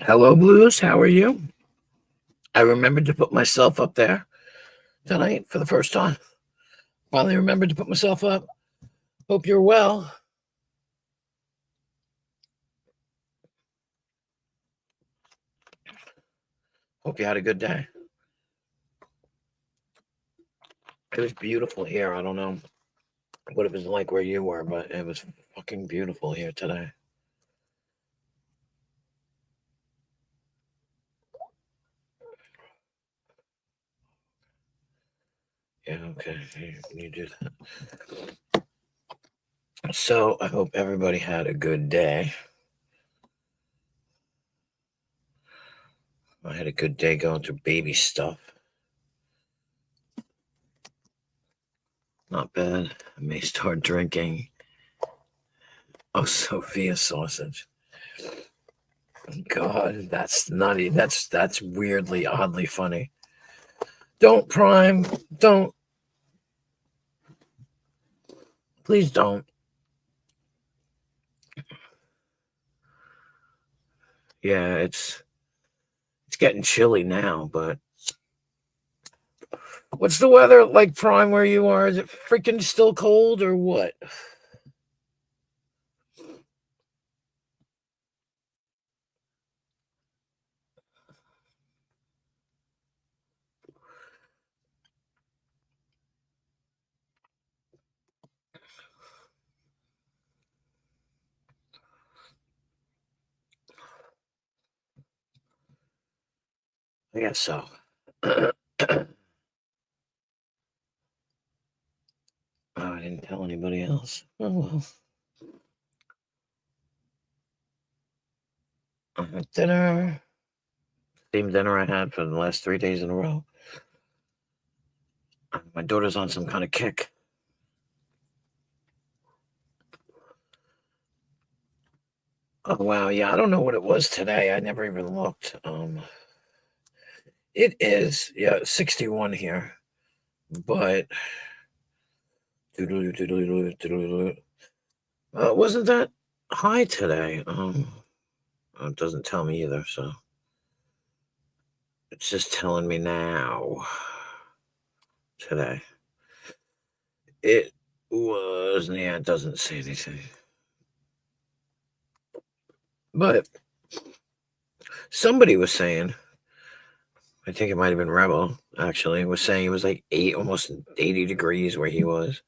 Hello, Blues. How are you? I remembered to put myself up there tonight for the first time. Finally remembered to put myself up. Hope you're well. Hope you had a good day. It was beautiful here. I don't know what it was like where you were, but it was fucking beautiful here today. Yeah, okay. You do that. So I hope everybody had a good day. I had a good day going through baby stuff. Not bad. I may start drinking. Oh, Sophia sausage. God, that's nutty. That's weirdly, oddly funny. Don't Prime. Don't. Please don't. Yeah, it's getting chilly now, but what's the weather like, Prime, where you are? Is it freaking still cold or what? I guess so. Oh, I didn't tell anybody else. Oh well. Dinner. Same dinner I had for the last 3 days in a row. My daughter's on some kind of kick. Oh wow, yeah, I don't know what it was today. I never even looked. It is, yeah, 61 here, but wasn't that high today? It doesn't tell me either, so it's just telling me now today. It was, yeah, it doesn't say anything. But somebody was saying, I think it might have been Rebel, actually, was saying it was like almost 80 degrees where he was.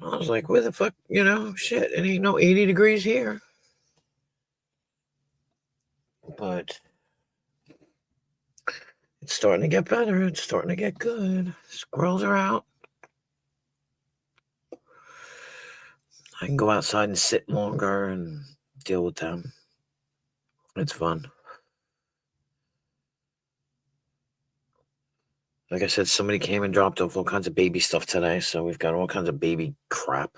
I was like, where the fuck, shit, it ain't no 80 degrees here. But it's starting to get better. It's starting to get good. Squirrels are out. I can go outside and sit longer and deal with them. It's fun. Like I said, somebody came and dropped off all kinds of baby stuff today, so we've got all kinds of baby crap.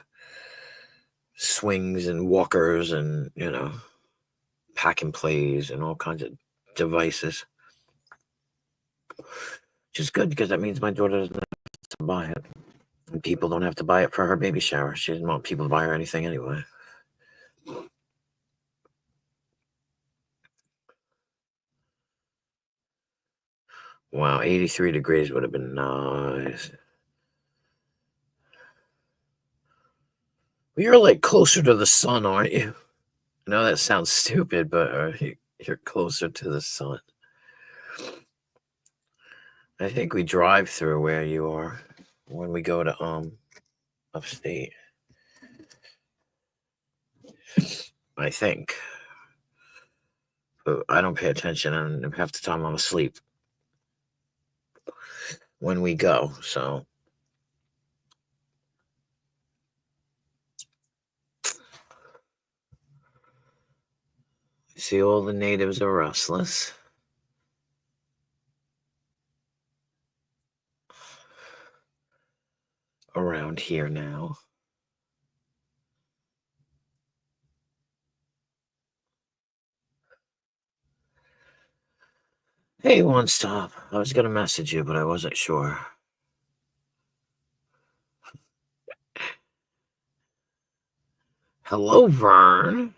Swings and walkers and, pack and plays and all kinds of devices. Which is good because that means my daughter doesn't have to buy it. And people don't have to buy it for her baby shower. She doesn't want people to buy her anything anyway. Wow, 83 degrees would have been nice. Well, you're like closer to the sun, aren't you? I know that sounds stupid, but you're closer to the sun. I think we drive through where you are when we go to upstate. I think. But I don't pay attention, and half the time I'm asleep when we go. So see, all the natives are restless. Around here now. Hey, One Stop. I was gonna message you, but I wasn't sure. Hello, Vern.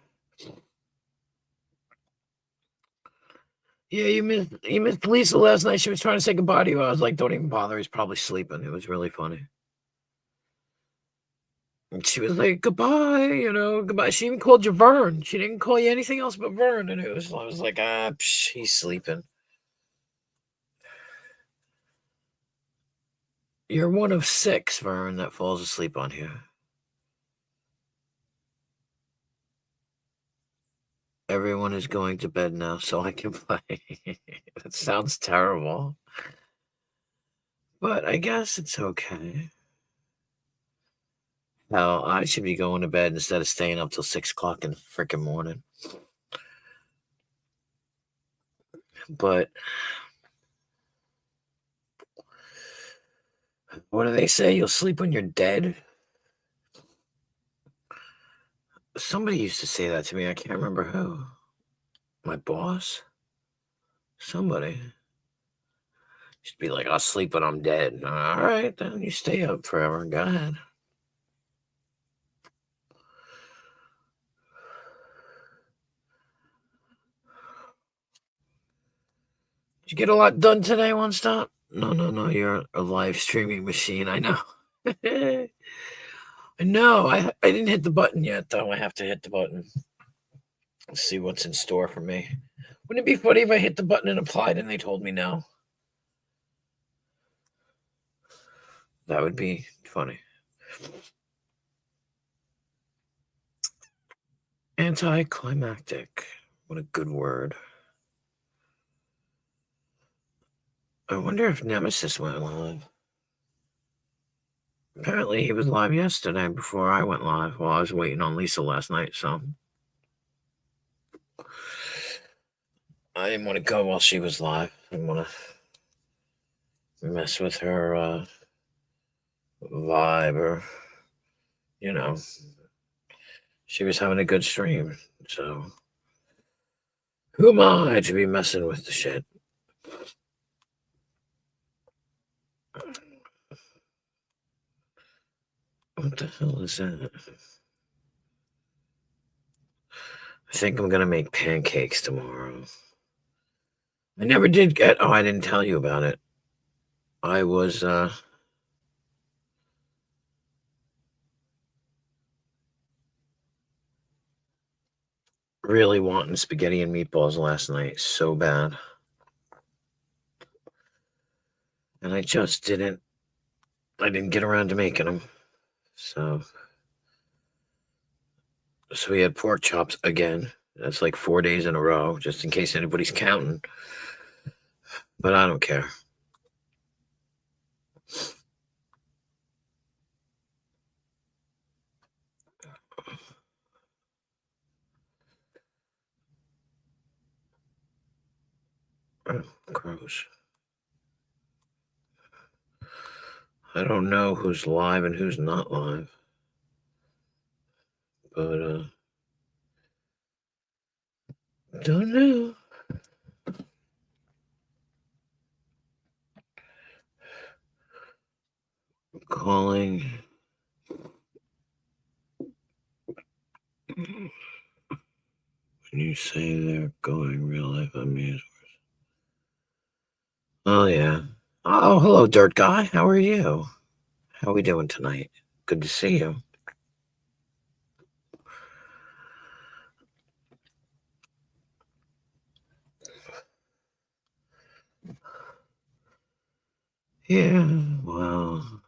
Yeah, you missed Lisa last night. She was trying to say goodbye to you. I was like, don't even bother. He's probably sleeping. It was really funny. And she was like, goodbye, goodbye. She even called you Vern. She didn't call you anything else but Vern. And I was like, he's sleeping. You're one of 6, Vern, that falls asleep on here. Everyone is going to bed now, so I can play. That sounds terrible. But I guess it's okay. Hell, I should be going to bed instead of staying up till 6 o'clock in the freaking morning. But what do they say? You'll sleep when you're dead? Somebody used to say that to me. I can't remember who. My boss? Somebody. Just be like, I'll sleep when I'm dead. All right, then you stay up forever. Go ahead. Did you get a lot done today, One Stop? No. You're a live streaming machine. I know. I know. I didn't hit the button yet, though. I have to hit the button. Let's see what's in store for me. Wouldn't it be funny if I hit the button and applied and they told me no? That would be funny. Anticlimactic. What a good word. I wonder if Nemesis went live. Apparently, he was live yesterday before I went live while I was waiting on Lisa last night, so I didn't want to go while she was live. I didn't want to mess with her vibe or, she was having a good stream, so who am I to be messing with the shit? What the hell is that? I think I'm gonna make pancakes tomorrow. I never did get. Oh, I didn't tell you about it. I was really wanting spaghetti and meatballs last night so bad, and I just didn't. I didn't get around to making them. So we had pork chops again. That's like 4 days in a row, just in case anybody's counting. But I don't care. Oh, gross. I don't know who's live and who's not live. But don't know. Calling. When you say they're going real life on me. Oh, yeah. Oh, hello, Dirt Guy. How are you? How are we doing tonight? Good to see you. Yeah, well.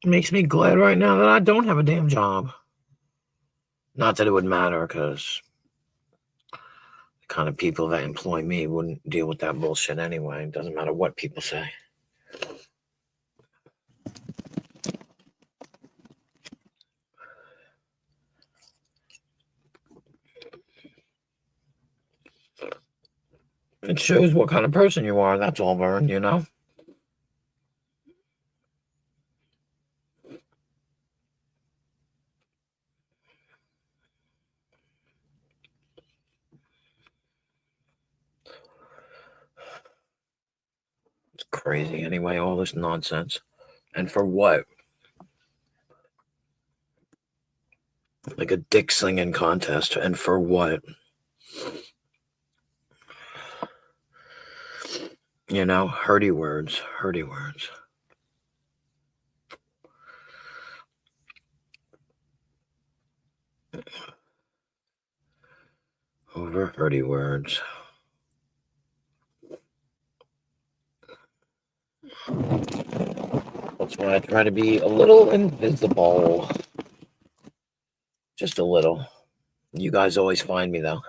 It makes me glad right now that I don't have a damn job. Not that it would matter, because the kind of people that employ me wouldn't deal with that bullshit anyway. It doesn't matter what people say. It shows what kind of person you are. That's all, Vern, It's crazy anyway, all this nonsense. And for what? Like a dick slinging contest. And for what? You know, hurdy words. Hurdy words. Over hurdy words. That's why I try to be a little invisible. Just a little. You guys always find me, though.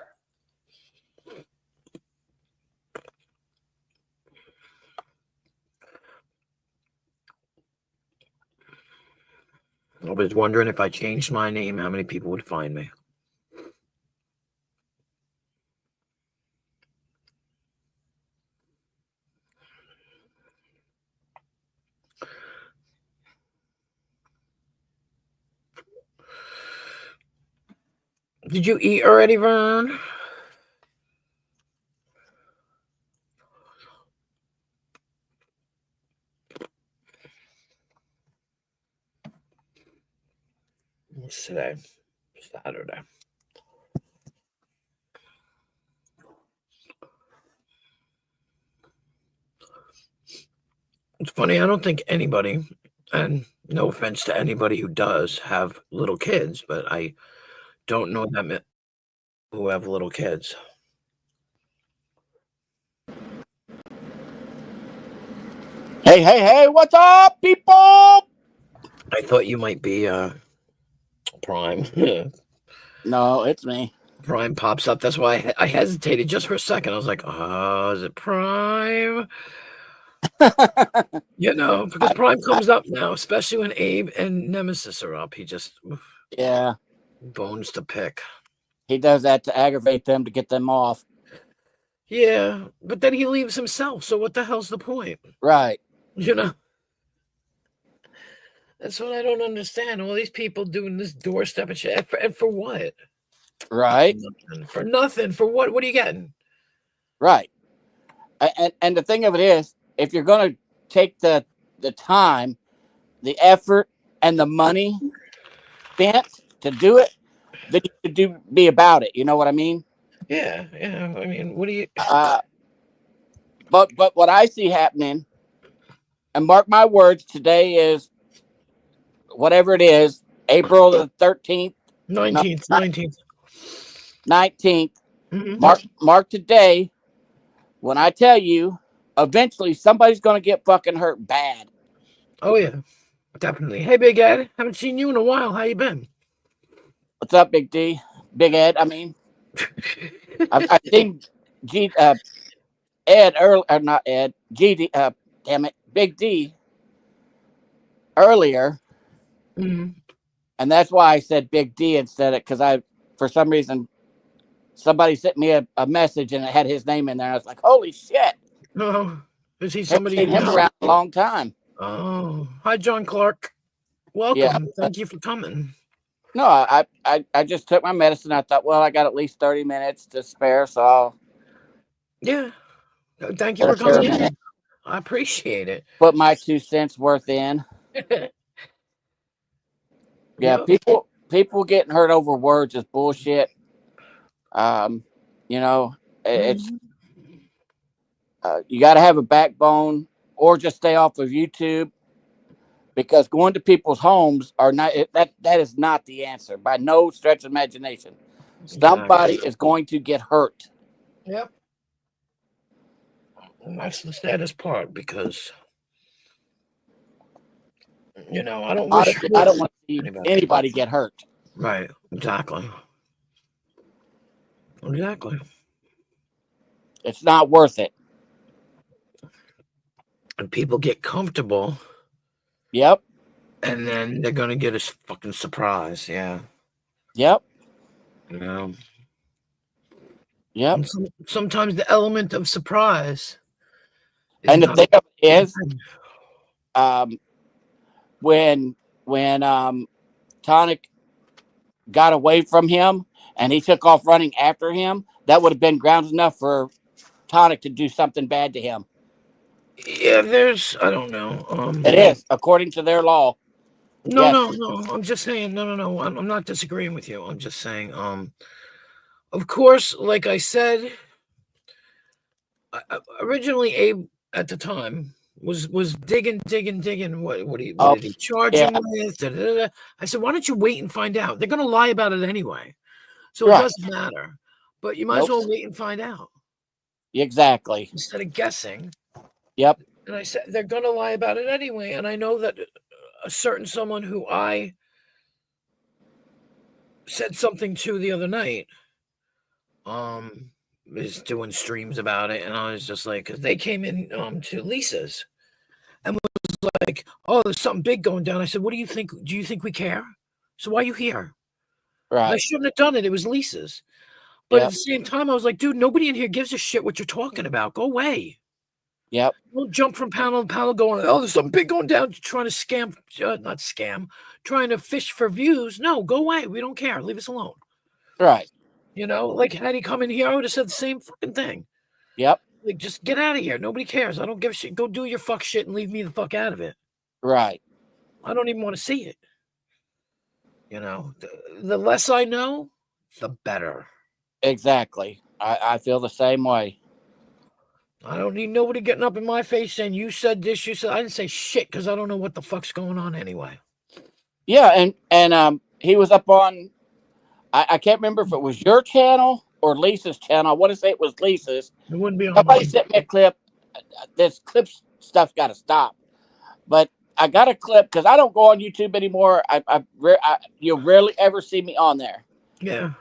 I was wondering if I changed my name, how many people would find me. Did you eat already, Vern? What's today? Saturday. It's funny, I don't think anybody, and no offense to anybody who does have little kids, but I don't know that many who have little kids. Hey, what's up, people? I thought you might be Prime. No, it's me. Prime pops up. That's why I hesitated just for a second. I was like, oh, is it Prime? You know, because Prime comes up now, especially when Abe and Nemesis are up. He just Yeah, bones to pick. he does that to aggravate them to get them off. Yeah, but then he leaves himself. So what the hell's the point? Right. You know? That's what I don't understand. All these people doing this doorstep and shit. And for what? Right. For nothing. For what? What are you getting? Right. And the thing of it is, if you're going to take the time, the effort, and the money spent to do it, then you should be about it. You know what I mean? Yeah. I mean, what do you? But what I see happening, and mark my words, today is whatever it is, April the 13th, 19th. 19th. Mm-hmm. Mark today when I tell you, eventually somebody's going to get fucking hurt bad. Oh yeah, definitely. Hey, Big Ed, haven't seen you in a while. How you been? What's up, Big D? Big Ed, I mean. I've seen Ed earlier, not Ed, GD, damn it, Big D earlier. Mm-hmm. And that's why I said Big D instead of, because for some reason, somebody sent me a message and it had his name in there. I was like, holy shit. Oh, is he I've somebody? seen him around a long time. Oh, hi, John Clark. Welcome. Yeah. Thank you for coming. No, I just took my medicine. I thought, well, I got at least 30 minutes to spare, so I'll. Yeah. Thank you for coming. I appreciate it. Put my 2 cents worth in. Yeah, Yep. people getting hurt over words is bullshit. You know, it's you got to have a backbone, or just stay off of YouTube, because going to people's homes are not that is not the answer by no stretch of imagination. Somebody is going to get hurt. Yep. And that's the saddest part, because you know, I don't want to see anybody get hurt. Right. Exactly. It's not worth it. And people get comfortable. Yep. And then they're gonna get a fucking surprise. Yeah. Yep. You know. Yep. Sometimes the element of surprise. And the thing of it is, when Tonic got away from him and he took off running after him, that would have been grounds enough for Tonic to do something bad to him. Yeah, I don't know. It is, according to their law. No, Yes. no, no. I'm just saying. No, no, no. I'm not disagreeing with you. I'm just saying. Of course, like I said, originally Abe at the time was digging. What Oh, did he charge yeah. him with? Da, da, da, da. I said, why don't you wait and find out? They're gonna lie about it anyway, so it Right. doesn't matter. But you might as Nope. well wait and find out Exactly. instead of guessing. Yep. And I said they're gonna lie about it anyway. And I know that a certain someone who I said something to the other night, is doing streams about it, and I was just like, 'cause they came in to Lisa's and was like, "Oh, there's something big going down." I said, "What do you think? Do you think we care? So why are you here?" And I Right. shouldn't have done it. It was Lisa's. But at Yep. the same time, I was like, dude, nobody in here gives a shit what you're talking about. Go away. Yep. Don't jump from panel to panel going, oh, there's something big going down. Trying to scam, not scam, trying to fish for views. No, go away. We don't care. Leave us alone. Right. Like had he come in here, I would have said the same fucking thing. Yep. Like, just get out of here. Nobody cares. I don't give a shit. Go do your fuck shit and leave me the fuck out of it. Right. I don't even want to see it. The less I know, the better. Exactly. I feel the same way. I don't need nobody getting up in my face saying you said this, you said. I didn't say shit because I don't know what the fuck's going on anyway. Yeah, and he was up on. I can't remember if it was your channel or Lisa's channel. I want to say it was Lisa's. It wouldn't be on Somebody mine. sent me a clip. This clip stuff got to stop. But I got a clip because I don't go on YouTube anymore. You'll rarely ever see me on there. Yeah.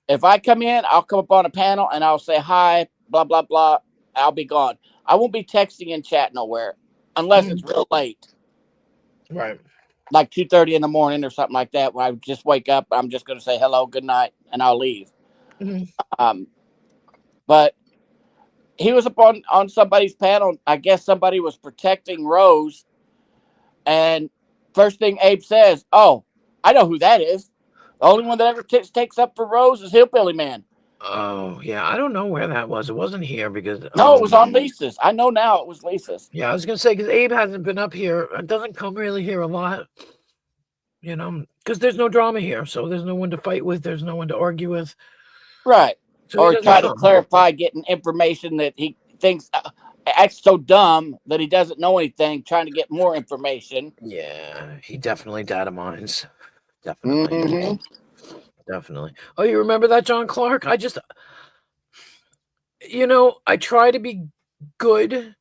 If I come in, I'll come up on a panel and I'll say hi, blah blah blah. I'll be gone. I won't be texting and chat nowhere unless it's real late, Right. like 2:30 in the morning or something like that. When I just wake up, I'm just going to say hello, good night, and I'll leave. Mhm. But he was up on somebody's panel. I guess somebody was protecting Rose, and first thing Abe says, "Oh, I know who that is. The only one that ever takes up for Rose is Hillbilly Man." Oh, yeah. I don't know where that was. It wasn't here because No, it was on Lisa's. I know now it was Lisa's. yeah, I was gonna say because Abe hasn't been up here. It doesn't come really here a lot. Because there's no drama here, so there's no one to fight with. There's no one to argue with. Right. So Or he doesn't try to come. clarify getting information that he thinks acts so dumb that he doesn't know anything, trying to get more information. Yeah, he definitely data mines. Definitely. Mm-hmm. Definitely. Oh, you remember that, John Clark? I try to be good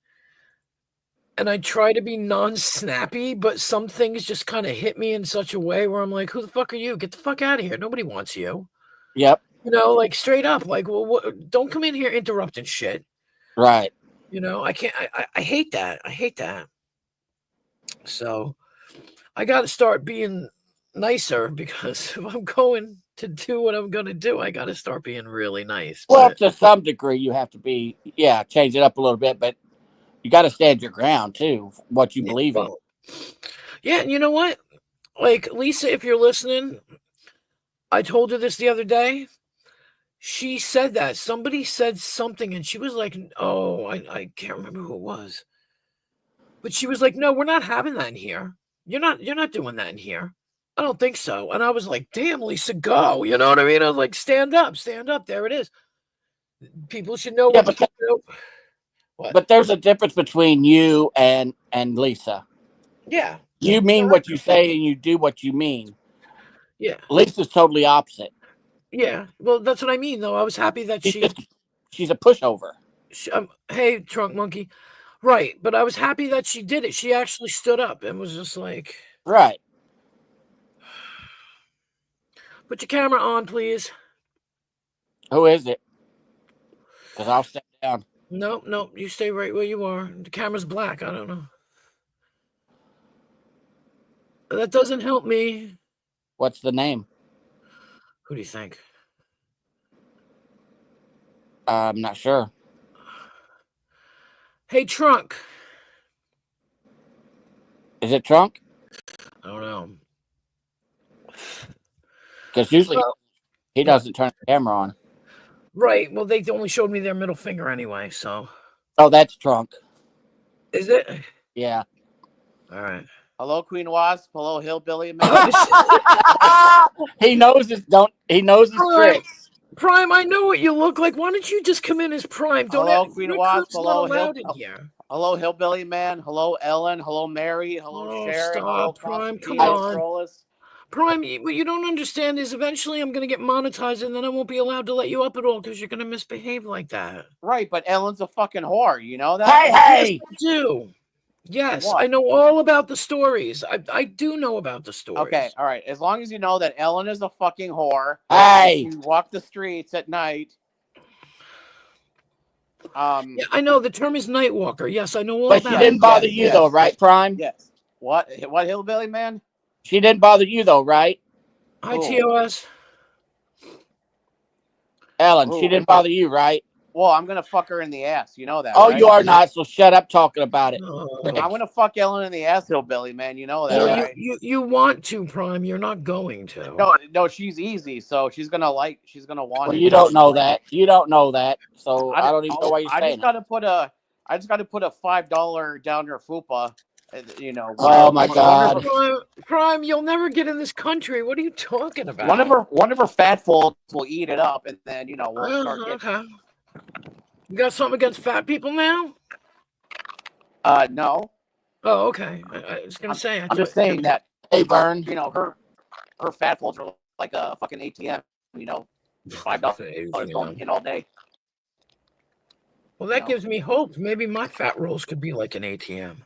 and I try to be non-snappy, but some things just kind of hit me in such a way where I'm like, who the fuck are you? Get the fuck out of here. Nobody wants you. Yep. Like straight up, like, well, don't come in here interrupting shit. Right. I can't, I hate that. I hate that. So I got to start being nicer because if I'm going to do what I'm going to do, I got to start being really nice. Well, But to some degree, you have to be, change it up a little bit, but you got to stand your ground too, what you believe in. Yeah, and you know what? Like, Lisa, if you're listening, I told her this the other day. She said that. Somebody said something, and she was like, oh, I can't remember who it was. But she was like, no, we're not having that in here. You're not doing that in here. I don't think so. And I was like, damn, Lisa, go. You know what I mean? I was like, stand up. There it is. People should know what. What? But there's a difference between you and Lisa. Yeah. You mean what you say and you do what you mean. Yeah. Lisa's totally opposite. Yeah. Well, that's what I mean, though. I was happy that she's a pushover. Hey, Trunk Monkey. Right. But I was happy that she did it. She actually stood up and was just like, right. Put your camera on, please. Who is it? Because I'll step down. No, you stay right where you are. The camera's black. I don't know. That doesn't help me. What's the name? Who do you think? I'm not sure. Hey, Trunk. Is it Trunk? I don't know. Because usually he doesn't turn the camera on. Right. Well, they only showed me their middle finger anyway, so. Oh, that's Trunk. Is it? Yeah. All right. Hello, Queen Wasp. Hello, Hillbilly Oh, Man. He knows his Prime, tricks. Prime, I know what you look like. Why don't you just come in as Prime? Don't Hello, have, Queen Wasp. recruits not allowed in here. Hello, Hillbilly Man. Hello, Ellen. Hello, Mary. Hello, Oh, Sharon. Hello, stop, Prime. Come Constantine. on. Trollis. Prime, what you don't understand is eventually I'm going to get monetized and then I won't be allowed to let you up at all because you're going to misbehave like that. Right, but Ellen's a fucking whore. You know that? Yes, I do. Yes, I What? know all about the stories. I do know about the stories. Okay, all right. As long as you know that Ellen is a fucking whore. Hey, She walked the streets at night. Yeah, I know the term is Nightwalker. Yes, I know all but she about didn't it. bother you though, right, Prime? Yes. What Hillbilly Man? She didn't bother you though, right? Hi, Who? TOS. Ellen, Who? she didn't bother you, right? Well, I'm gonna fuck her in the ass. You know that, Oh, right? you are not, so shut up talking about it. I'm gonna fuck Ellen in the ass, Hillbilly Man. You know that, Well, right? you want to, Prime. You're not going to. No, she's easy, so she's gonna want Well, it. you don't know that. You don't know that, so I don't even know why you're I saying just it. gotta put a $5 down her fupa. You know. Oh my God. Prime, you'll never get in this country. What are you talking about? One of her fat folds will eat it up, and then we'll start getting. Okay. You got something against fat people now? No. Oh, okay. I was gonna say. I'm just saying that. Hey, Vern. Her fat folds are like a fucking ATM. $5 going in all day. Well, that gives me hope. Maybe my fat rolls could be like an ATM.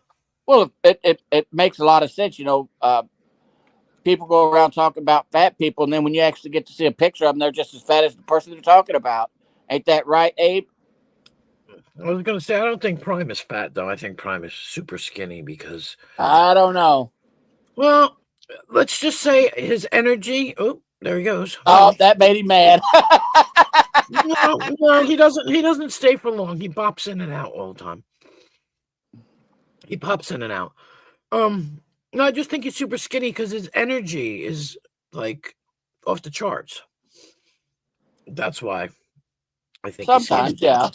Well, it makes a lot of sense. People go around talking about fat people, and then when you actually get to see a picture of them, they're just as fat as the person they're talking about. Ain't that right, Abe? I was gonna say I don't think Prime is fat though. I think Prime is super skinny because I don't know. Well, let's just say his energy. Oh, there he goes. Oh, that made him mad. No, he doesn't. He doesn't stay for long. He pops in and out all the time. He pops in and out. No, I just think he's super skinny because his energy is like off the charts. That's why I think he's Sometimes, skinny. yeah.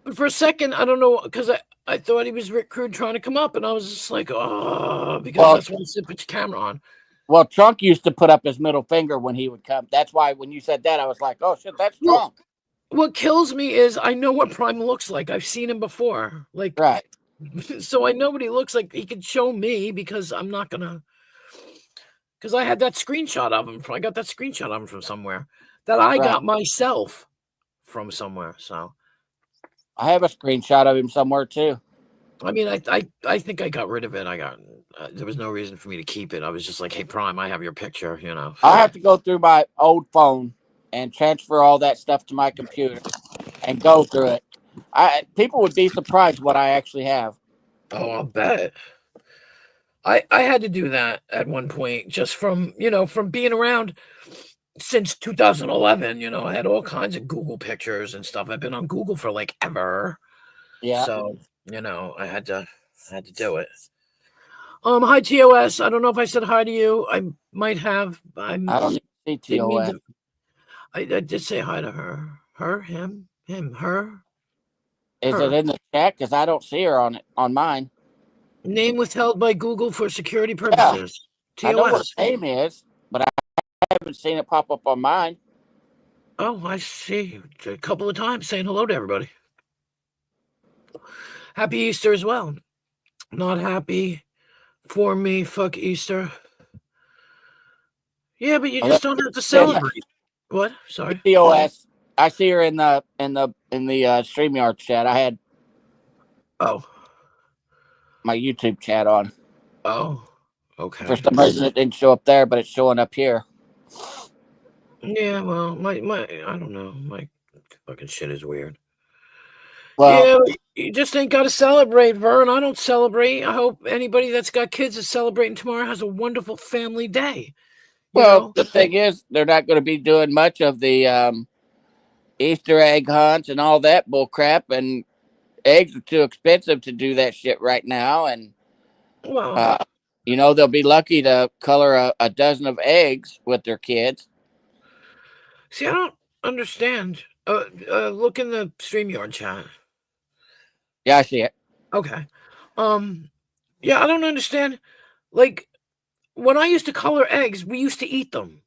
But for a second, I don't know because I thought he was Rick Crude trying to come up, and I was just like, oh, because that's why he put your camera on. Well, Trunk used to put up his middle finger when he would come. That's why when you said that, I was like, oh shit, that's Trunk. What kills me is I know what Prime looks like. I've seen him before. Like, right. So I know what he looks like. He could show me because I'm not gonna. Because I had that screenshot of him. I got that screenshot of him from somewhere that I got myself from somewhere. So I have a screenshot of him somewhere too. I mean, I think I got rid of it. There was no reason for me to keep it. I was just like, hey, Prime, I have your picture. I have to go through my old phone and transfer all that stuff to my computer and go through it. People would be surprised what I actually have. Oh, I'll bet. I had to do that at one point just from being around since 2011. I had all kinds of Google pictures and stuff. I've been on Google for like ever. Yeah. So, I had to do it. Hi TOS. I don't know if I said hi to you. I might have. I don't see TOS. I did say hi to her. Her, him, her. Is it in the chat? Because I don't see her on mine. Name withheld by Google for security purposes. TOS. I know what her name is, but I haven't seen it pop up on mine. Oh, I see. A couple of times saying hello to everybody. Happy Easter as well. Not happy for me. Fuck Easter. Yeah, but you just don't have to celebrate. What? Sorry. TOS. I see her in the StreamYard chat. I had my YouTube chat on. Oh, okay. For some reason it didn't show up there, but it's showing up here. Yeah, well, my I don't know. My fucking shit is weird. Well, yeah, you just ain't got to celebrate, Vern. I don't celebrate. I hope anybody that's got kids is celebrating tomorrow has a wonderful family day. Well, the thing is, they're not going to be doing much of the Easter egg hunts and all that bull crap, and eggs are too expensive to do that shit right now. And they'll be lucky to color a dozen of eggs with their kids. See, I don't understand. Look in the StreamYard chat. Yeah, I see it. Okay. Yeah, I don't understand Like when I used to color eggs, we used to eat them.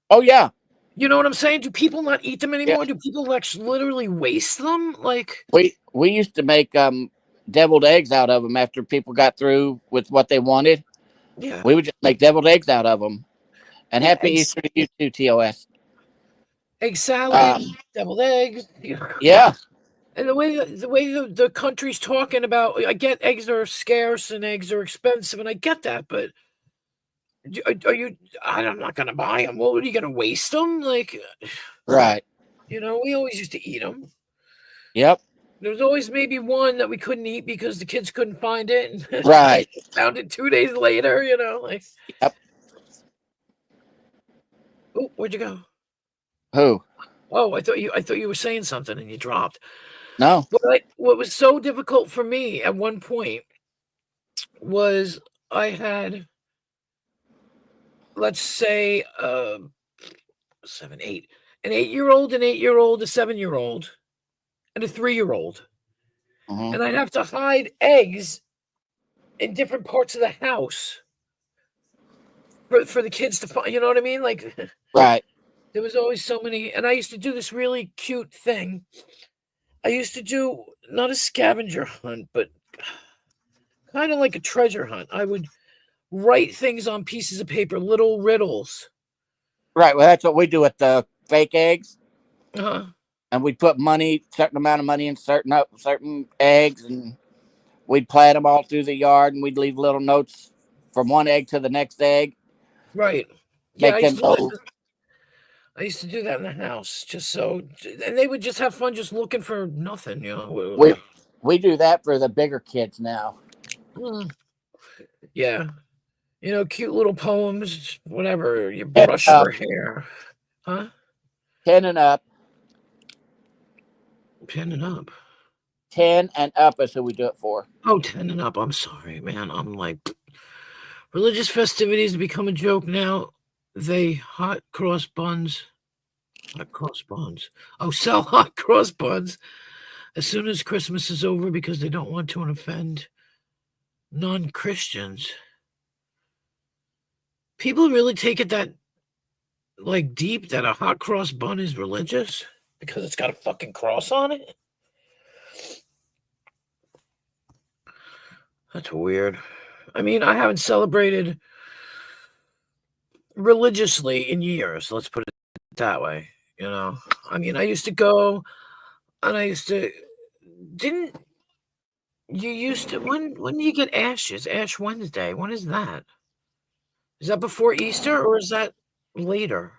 Oh yeah, You know what I'm saying? Do people not eat them yeah. anymore? Do people actually literally waste them? Like, We used to make deviled eggs out of them after people got through with what they wanted. yeah, We would just make deviled eggs out of them. And yeah, happy Easter to you too, TOS. egg salad, Um, deviled eggs. yeah, And the country's talking about, I get eggs are scarce and eggs are expensive, and I get that, but are you? I'm not gonna buy them. Well, are you gonna waste them? Like, right. we always used to eat them. Yep, There was always maybe one that we couldn't eat because the kids couldn't find it, and right. found it 2 days later. Like, Yep. oh, where'd you go? Who? Oh, I thought you were saying something and you dropped. No. What was so difficult for me at one point was I had, let's say, 7, 8, an 8-year-old, an 8-year-old, a 7-year-old, and a 3-year-old, Mhm. and I'd have to hide eggs in different parts of the house for the kids to find. You know what I mean? Like, Right. there was always so many, and I used to do this really cute thing. I used to do not a scavenger hunt, but kind of like a treasure hunt. I would write things on pieces of paper, little riddles. Right. Well, that's what we do with the fake eggs. Uh-huh. And we'd put money, certain amount of money in certain eggs, and we'd plant them all through the yard, and we'd leave little notes from one egg to the next egg. Right. Yeah, Make them go. I used to do that in the house, just so, and they would just have fun, just looking for nothing. We do that for the bigger kids now. Mm. Yeah, cute little poems, whatever. You 10 brush and up. her hair, huh? 10 and up. Pen and up. 10 and up is who we do it for. Oh, 10 and up. I'm sorry, man. I'm like, religious festivities become a joke now. They hot cross buns. Hot cross buns. Oh, sell hot cross buns as soon as Christmas is over because they don't want to offend non-Christians. People really take it that, like, deep, that a hot cross bun is religious because it's got a fucking cross on it. That's weird. I mean, I haven't celebrated religiously in years. Let's put it that way. I mean, I used to go, and I used to. Didn't you used to? When do you get ashes? Ash Wednesday. When is that? Is that before Easter or is that later?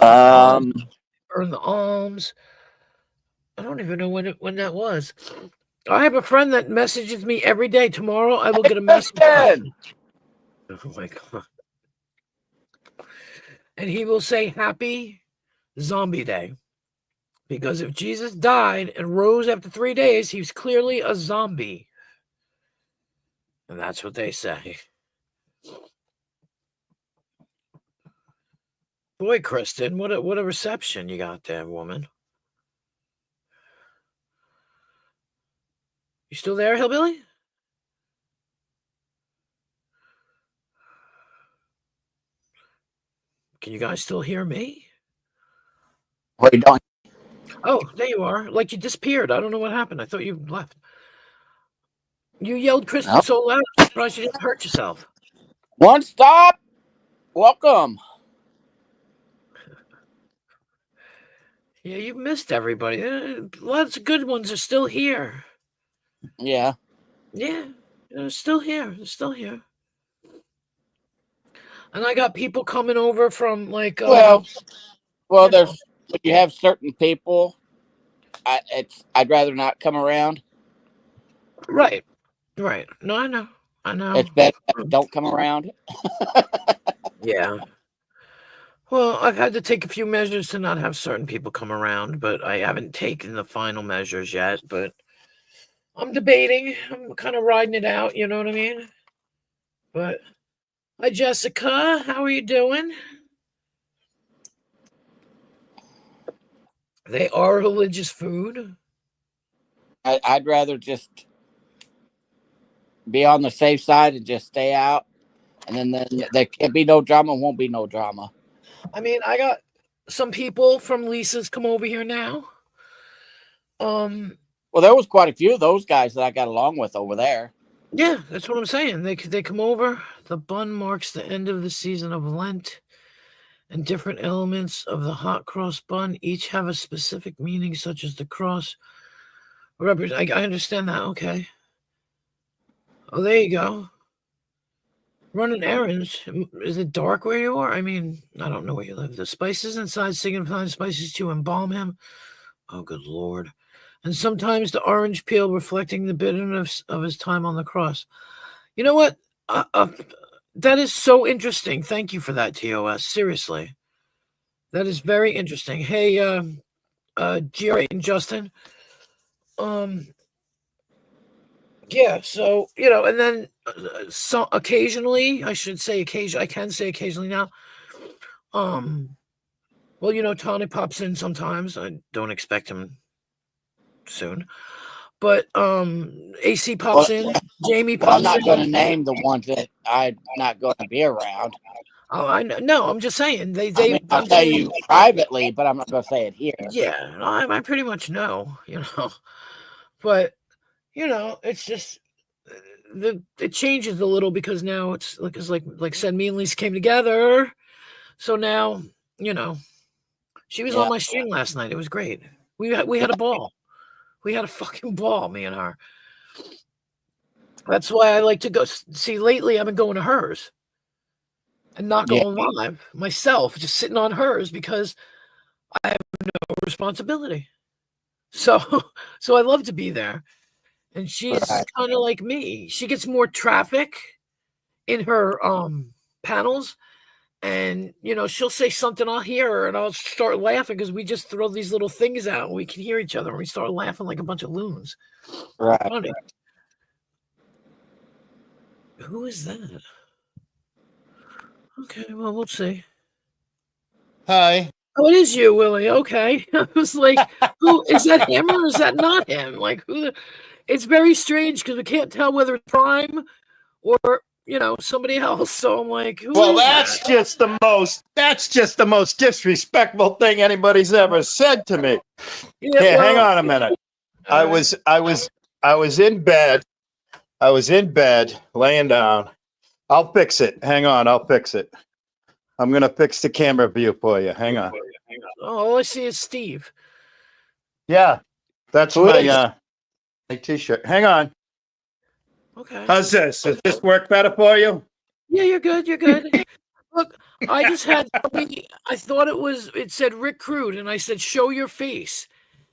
Um, Earn the alms. I don't even know when that was. I have a friend that messages me every day. Tomorrow I will get a message. Kristen! Oh my god. And he will say happy zombie day. Because if Jesus died and rose after 3 days, he was clearly a zombie. And that's what they say. Boy, Kristen, what a reception you got there, woman. You still there, Hillbilly? Can you guys still hear me? What are you doing? Oh, there you are. Like you disappeared. I don't know what happened. I thought you left. You yelled Kristen No. so loud, I'm surprised you didn't hurt yourself. One stop. Welcome. Yeah, you missed everybody. Lots of good ones are still here. Yeah. Yeah, they're still here. They're still here. And I got people coming over from like Well, you there's know. when you have certain people, I'd rather not come around. Right. No, I know. It's better if I don't come around. Yeah. Well, I've had to take a few measures to not have certain people come around, but I haven't taken the final measures yet. But I'm debating. I'm kind of riding it out. You know what I mean? But hi, Jessica. How are you doing? They are religious food. I'd rather just be on the safe side and just stay out. And then there can't be no drama, won't be no drama. I mean, I got some people from Lisa's come over here now. Well, there was quite a few of those guys that I got along with over there. Yeah, that's what I'm saying. They come over. The bun marks the end of the season of Lent, and different elements of the hot cross bun each have a specific meaning, such as the cross. I understand that. Okay. Oh, there you go. Running errands. Is it dark where you are? I mean, I don't know where you live. The spices inside signify spices to embalm him. Oh, good Lord. And sometimes the orange peel reflecting the bitterness of his time on the cross. You know what? That is so interesting. Thank you for that, TOS. Seriously. That is very interesting. Hey, GR8 and Justin. Yeah, so, and then so occasionally, I should say occasionally, I can say occasionally now. Well, Tony pops in sometimes. I don't expect him soon. But AC pops in, Jamie pops in. I'm not going to name the ones that I'm not going to be around. Oh, I know. No, I'm just saying I'll tell you privately, but I'm not going to say it here. Yeah, I pretty much know, but it's just it changes a little because now it's like said, me and Lisa came together, so now she was on my stream last night. It was great. We had a ball. We had a fucking ball, me and her. That's why I like to go see. Lately, I've been going to hers and not going live myself, just sitting on hers because I have no responsibility. So I love to be there. And she's kind of like me. She gets more traffic in her panels. And, she'll say something, I'll hear her, and I'll start laughing because we just throw these little things out and we can hear each other. And we start laughing like a bunch of loons. Right. Funny. Who is that? Okay, well, we'll see. Hi. Oh, it is you, Willie. Okay. I was like, who is that him or is that not him? Like, who? It's very strange because we can't tell whether it's Prime or somebody else. So I'm like, who Well, is that's that? just the most disrespectful thing anybody's ever said to me. Yeah, Here, hang on a minute. I was in bed. I was in bed, laying down. I'll fix it. Hang on, I'll fix it. I'm gonna fix the camera view for you. Hang on. All I see is Steve. Yeah, that's my t-shirt. Hang on. Okay. How's this? Does this work better for you? Yeah, you're good. You're good. Look, I just had. I thought it said Rick Crude, and I said, "Show your face,"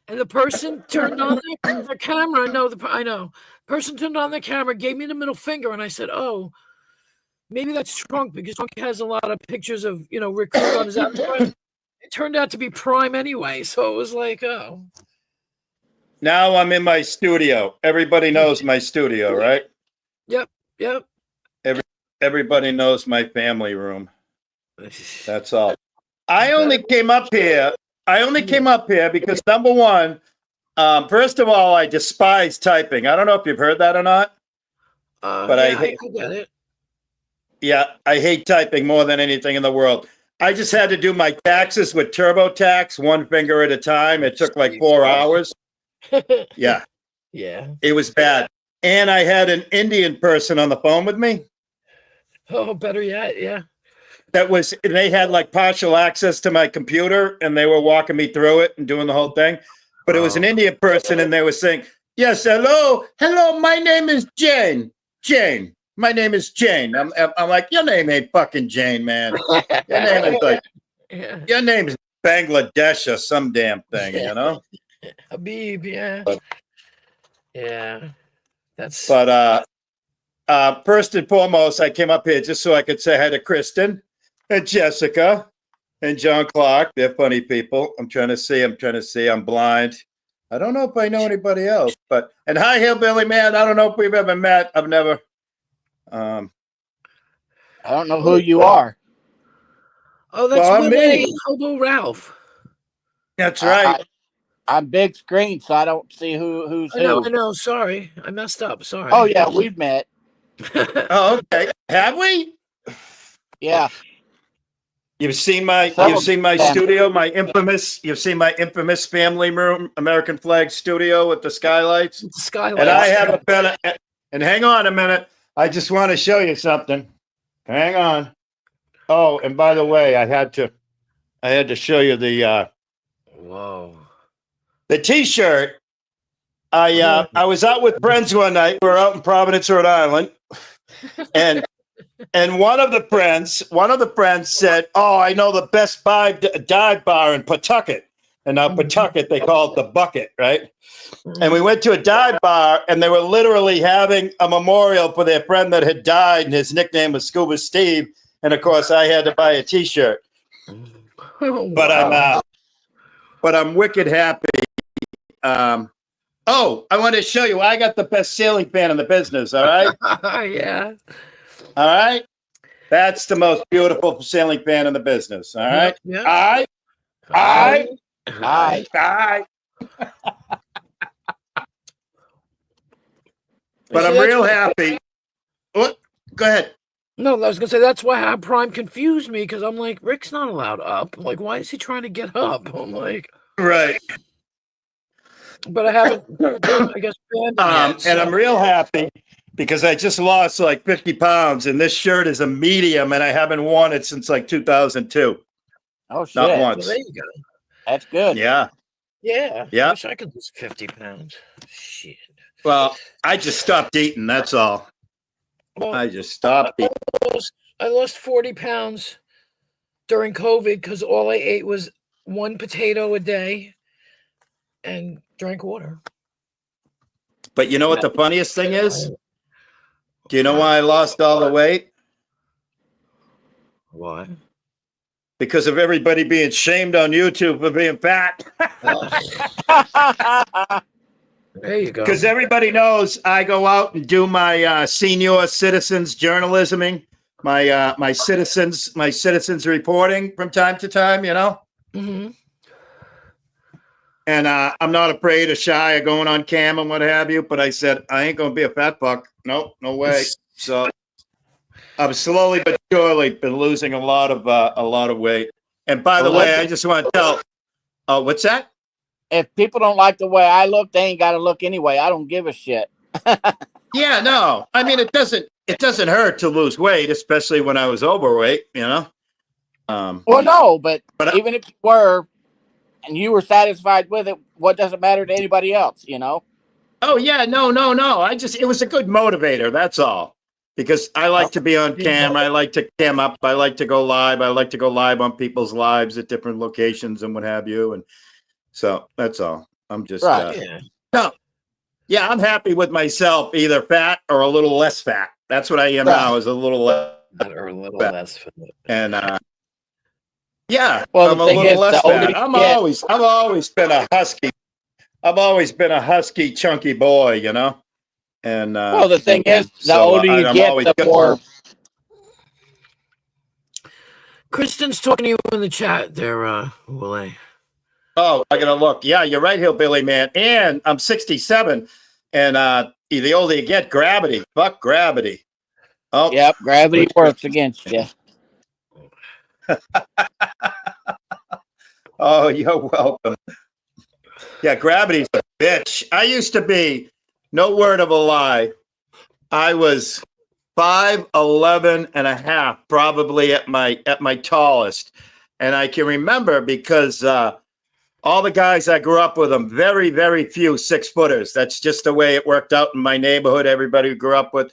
and the person turned on their camera. No, I know. Person turned on their camera, gave me the middle finger, and I said, "Oh, maybe that's Trunk because Trunk has a lot of pictures of Rick Crude on his avatar." It turned out to be Prime anyway, so it was like, oh. Now I'm in my studio. Everybody knows my studio, right? Yep. Everybody knows my family room. That's all. I only came up here because number one, first of all, I despise typing. I don't know if you've heard that or not. But I get it. Yeah, I hate typing more than anything in the world. I just had to do my taxes with TurboTax, one finger at a time. It took like 4 hours. Yeah. Yeah. It was bad. And I had an Indian person on the phone with me. Oh, better yet, yeah. They had like partial access to my computer and they were walking me through it and doing the whole thing. But it was an Indian person and they were saying, yes, hello, my name is Jane. My name is Jane. I'm like, your name ain't fucking Jane, man. Your name is like, your name is Bangladesh or some damn thing, Habib, yeah. Yeah. That's. But first and foremost, I came up here just so I could say hi to Kristen and Jessica and John Clark. They're funny people. I'm trying to see. I'm blind. I don't know if I know anybody else, and hi, Hillbilly Man. I don't know if we've ever met. I've never. I don't know who you are. Oh, that's me. Hobo Ralph. That's right. I'm big screen, so I don't see who's who. I know. Sorry, I messed up. Sorry. Oh yeah, we've met. Oh, okay. Have we? Yeah. You've seen my Some of them. studio, my infamous. You've seen my infamous family room, American flag studio with the skylights. Skylight. And I have a better. And hang on a minute. I just want to show you something. Hang on. Oh, and by the way, I had to show you Whoa. the T-shirt. I was out with friends one night. We were out in Providence, Rhode Island, and one of the friends said, "Oh, I know the best dive bar in Pawtucket." And now Pawtucket, they call it the Bucket, right? And we went to a dive bar, and they were literally having a memorial for their friend that had died, and his nickname was Scuba Steve. And of course, I had to buy a T-shirt. But I'm wicked happy. Oh, I wanted to show you. I got the best ceiling fan in the business. All right. Yeah. All right. That's the most beautiful ceiling fan in the business. All right. Yeah. I. But See, I'm that's real what- happy. What? Go ahead. No, I was gonna say that's why High Prime confused me because I'm like, Rick's not allowed up. I'm like, why is he trying to get up? I'm like, Right. but I haven't, I guess, banned him yet, And so- I'm real happy because I just lost like 50 pounds, and this shirt is a medium, and I haven't worn it since like 2002. Oh shit. Not Well, once. there you go. That's good. Yeah. Yeah. Yeah. I wish I could lose 50 pounds. Shit. Well, I just stopped eating. That's all. Well, I just stopped eating. I lost 40 pounds during COVID because all I ate was one potato a day and drank water. But you know what the funniest thing is? Do you know why I lost all the weight? Why? Because of everybody being shamed on YouTube for being fat. There you go. Because everybody knows I go out and do my senior citizens journalisming, my citizens reporting from time to time, you know. Hmm. And I'm not afraid or shy of going on cam and what have you. But I said I ain't gonna be a fat fuck. Nope, no way. So I'm slowly but surely been losing a lot of weight. And by the Well, way, that's- I just want to tell. Oh, what's that? If people don't like the way I look, they ain't got to look anyway. I don't give a shit. Yeah, no. I mean, it doesn't hurt to lose weight, especially when I was overweight. You know. Well, no, but But even if you were and you were satisfied with it, what does it matter to anybody else, you know? Oh yeah, no. It was a good motivator. That's all. Because I like to be on cam. I like to cam up. I like to go live. I like to go live on people's lives at different locations and what have you. And so that's all. I'm just Right. Yeah. no. Yeah, I'm happy with myself, either fat or a little less fat. That's what I am Right. now, is a little less. Or a little Fat. less. Fit. And yeah, Well, I'm the a thing little is, less the older fat. you I've get- always been a husky. I've always been a husky, chunky boy, you know. And Well, the thing is, the so, older you I'm get, always the good. more. Kristen's talking to you in the chat there, Wule. Oh, I gotta look. Yeah, you're right, Hillbilly Man. And I'm 67. And the older you get, gravity. Fuck gravity. Oh, Yep, gravity works against you. Oh, you're welcome. Yeah, gravity's a bitch. I used to be, no word of a lie, I was 5'11" and a half, probably at my tallest. And I can remember because all the guys I grew up with them, very, very few 6-footers. That's just the way it worked out in my neighborhood. Everybody who grew up with,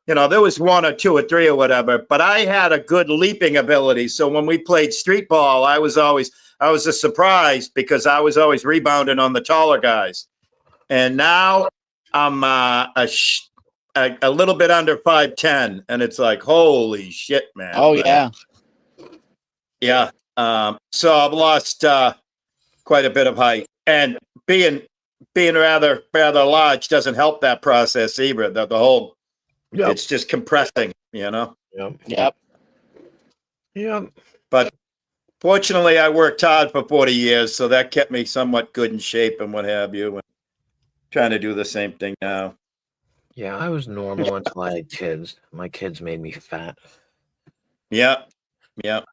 you know, there was 1 or 2 or 3 or whatever, but I had a good leaping ability. So when we played street ball, I was a surprise because I was always rebounding on the taller guys. And now I'm a little bit under 5'10", and it's like, holy shit, man. Oh, yeah. Yeah. So I've lost quite a bit of height, and being rather large doesn't help that process either. The whole, Yep. it's just compressing, you know. Yep. Yep. But fortunately, I worked hard for 40 years, so that kept me somewhat good in shape and what have you. And trying to do the same thing now. Yeah, I was normal until I had kids. My kids made me fat. Yep. Yep.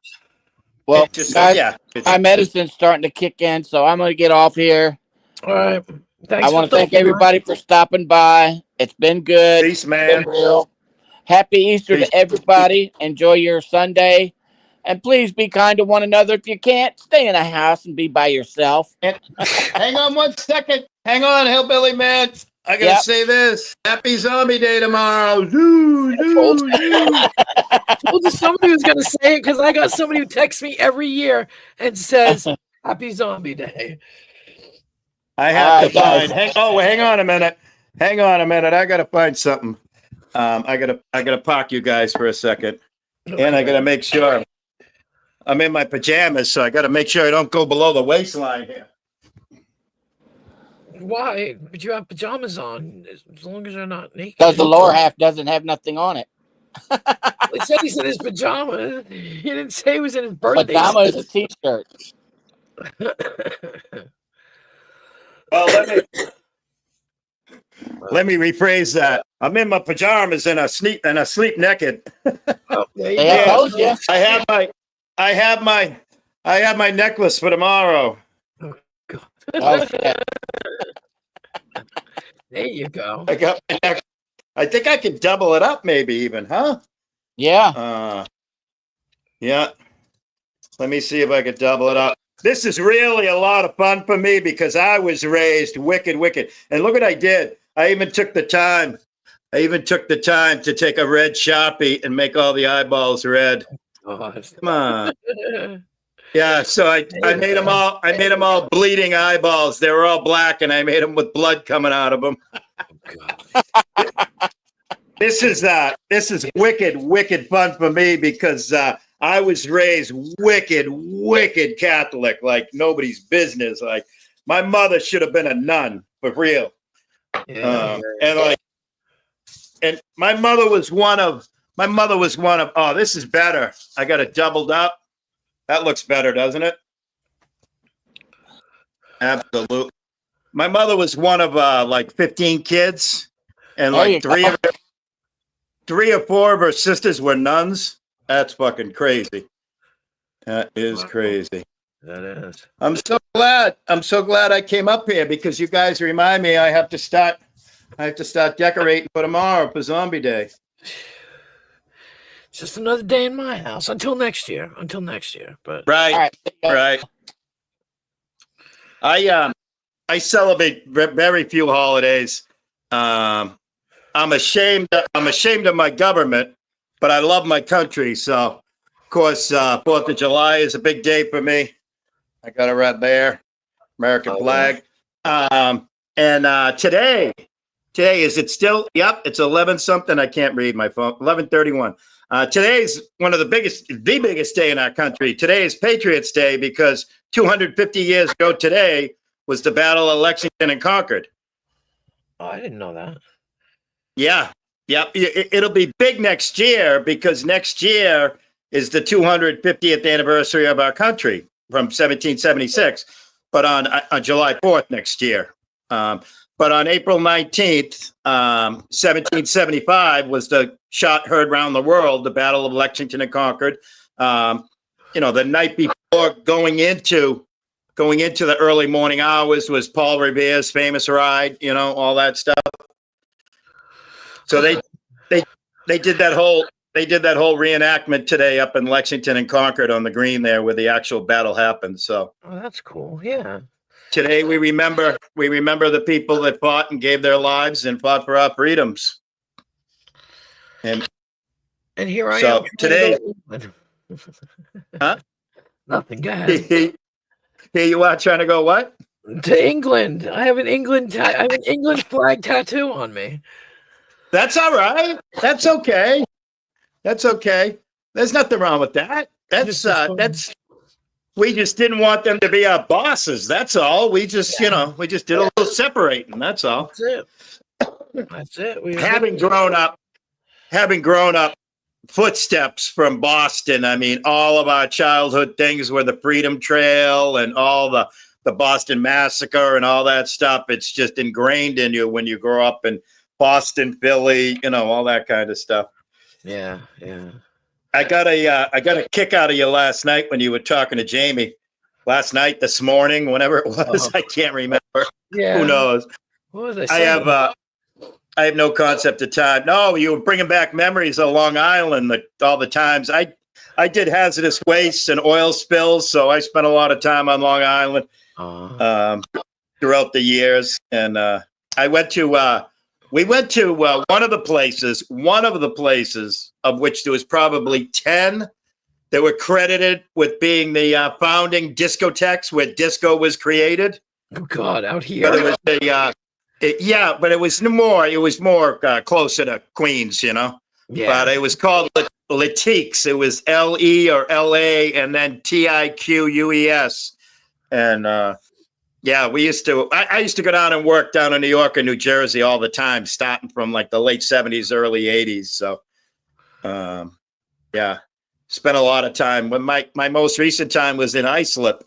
Well, Just guys, yeah. my medicine's starting to kick in, so I'm going to get off here. All right. Thanks I for want to thank stopping by. everybody for stopping by. It's been good. Peace, Been man. real. Happy Easter Peace. to everybody. Enjoy your Sunday. And please be kind to one another. If you can't, stay in a house and be by yourself. Hang on 1 second. Hang on, Hillbilly Man. I gotta Yep. say this. Happy Zombie Day tomorrow. Zoo, zoo, zoo. I told you somebody was going to say it because I got somebody who texts me every year and says, Happy Zombie Day. I have to guys. find. Hang on a minute. Hang on a minute. I gotta find something. I gotta park you guys for a second, and I gotta make sure I'm in my pajamas, so I gotta make sure I don't go below the waistline here. Why? But you have pajamas on as long as you're not naked. Because the lower half doesn't have nothing on it. He said he's in his pajamas. He didn't say he was in his birthday Pajama is a t-shirt. Well, let me rephrase that. I'm in my pajamas and I sleep naked. Oh, there you Hey, I go. told you. I have my necklace for tomorrow. Oh, shit. There you go. I got my necklace. I think I can double it up, maybe even, huh? Yeah. Yeah. Let me see if I can double it up. This is really a lot of fun for me because I was raised wicked. And look what I did. I even took the time to take a red Sharpie and make all the eyeballs red. God. Come on. Yeah, so I made them all bleeding eyeballs. They were all black and I made them with blood coming out of them. This is wicked fun for me because I was raised wicked Catholic, like nobody's business. Like my mother should have been a nun for real. Yeah. And my mother was one of. Oh, this is better. I got it doubled up. That looks better, doesn't it? Absolutely. My mother was one of like 15 kids, and like three or four of her sisters were nuns. That's fucking crazy. That is crazy. That is. I'm so glad I came up here because you guys remind me I have to start decorating for tomorrow for Zombie Day. It's just another day in my house until next year. But Right. All right. I celebrate very few holidays. I'm ashamed of my government, but I love my country. So, of course, 4th of July is a big day for me. I got it right there, American flag. And today is it still? Yep, it's 11 something. I can't read my phone. 11:31. Today's one of the biggest day in our country. Today is Patriots Day because 250 years ago today was the Battle of Lexington and Concord. oh, I didn't know that. Yeah. It'll be big next year because next year is the 250th anniversary of our country from 1776, but on July 4th next year. But on April 19th, 1775 was the shot heard around the world, the Battle of Lexington and Concord. The night before going into the early morning hours was Paul Revere's famous ride, all that stuff. So they did that whole reenactment today up in Lexington and Concord on the green there where the actual battle happened. So Oh, that's cool. Yeah. today we remember the people that fought and gave their lives and fought for our freedoms. And here I so am. today, Huh? Nothing. Go ahead. here you are trying to go what? To England. I have an England flag tattoo on me. That's all right. That's okay. There's nothing wrong with that. We just didn't want them to be our bosses. That's all. We just, did a little separating. That's all. That's it. Having grown up footsteps from Boston. I mean, all of our childhood things were the Freedom Trail and all the Boston Massacre and all that stuff. It's just ingrained in you when you grow up in Boston, Philly, all that kind of stuff. Yeah, yeah. I got a kick out of you last night when you were talking to Jamie. Last night, this morning, whenever it was, I can't remember. Yeah. Who knows? What was I I saying? have no concept of time. No, you were bringing back memories of Long Island. All the times I did hazardous waste and oil spills, so I spent a lot of time on Long Island throughout the years. And I went to we went to one of the places of which there was probably 10 that were credited with being the founding discotheques where disco was created. Oh God, out here. But it was but it was more closer to Queens, Yeah. But it was called Latiques. It was LE or LA and then TIQUES. And we used to. I used to go down and work down in New York and New Jersey all the time, starting from like the late 70s, early 80s. So, spent a lot of time. When my most recent time was in Islip,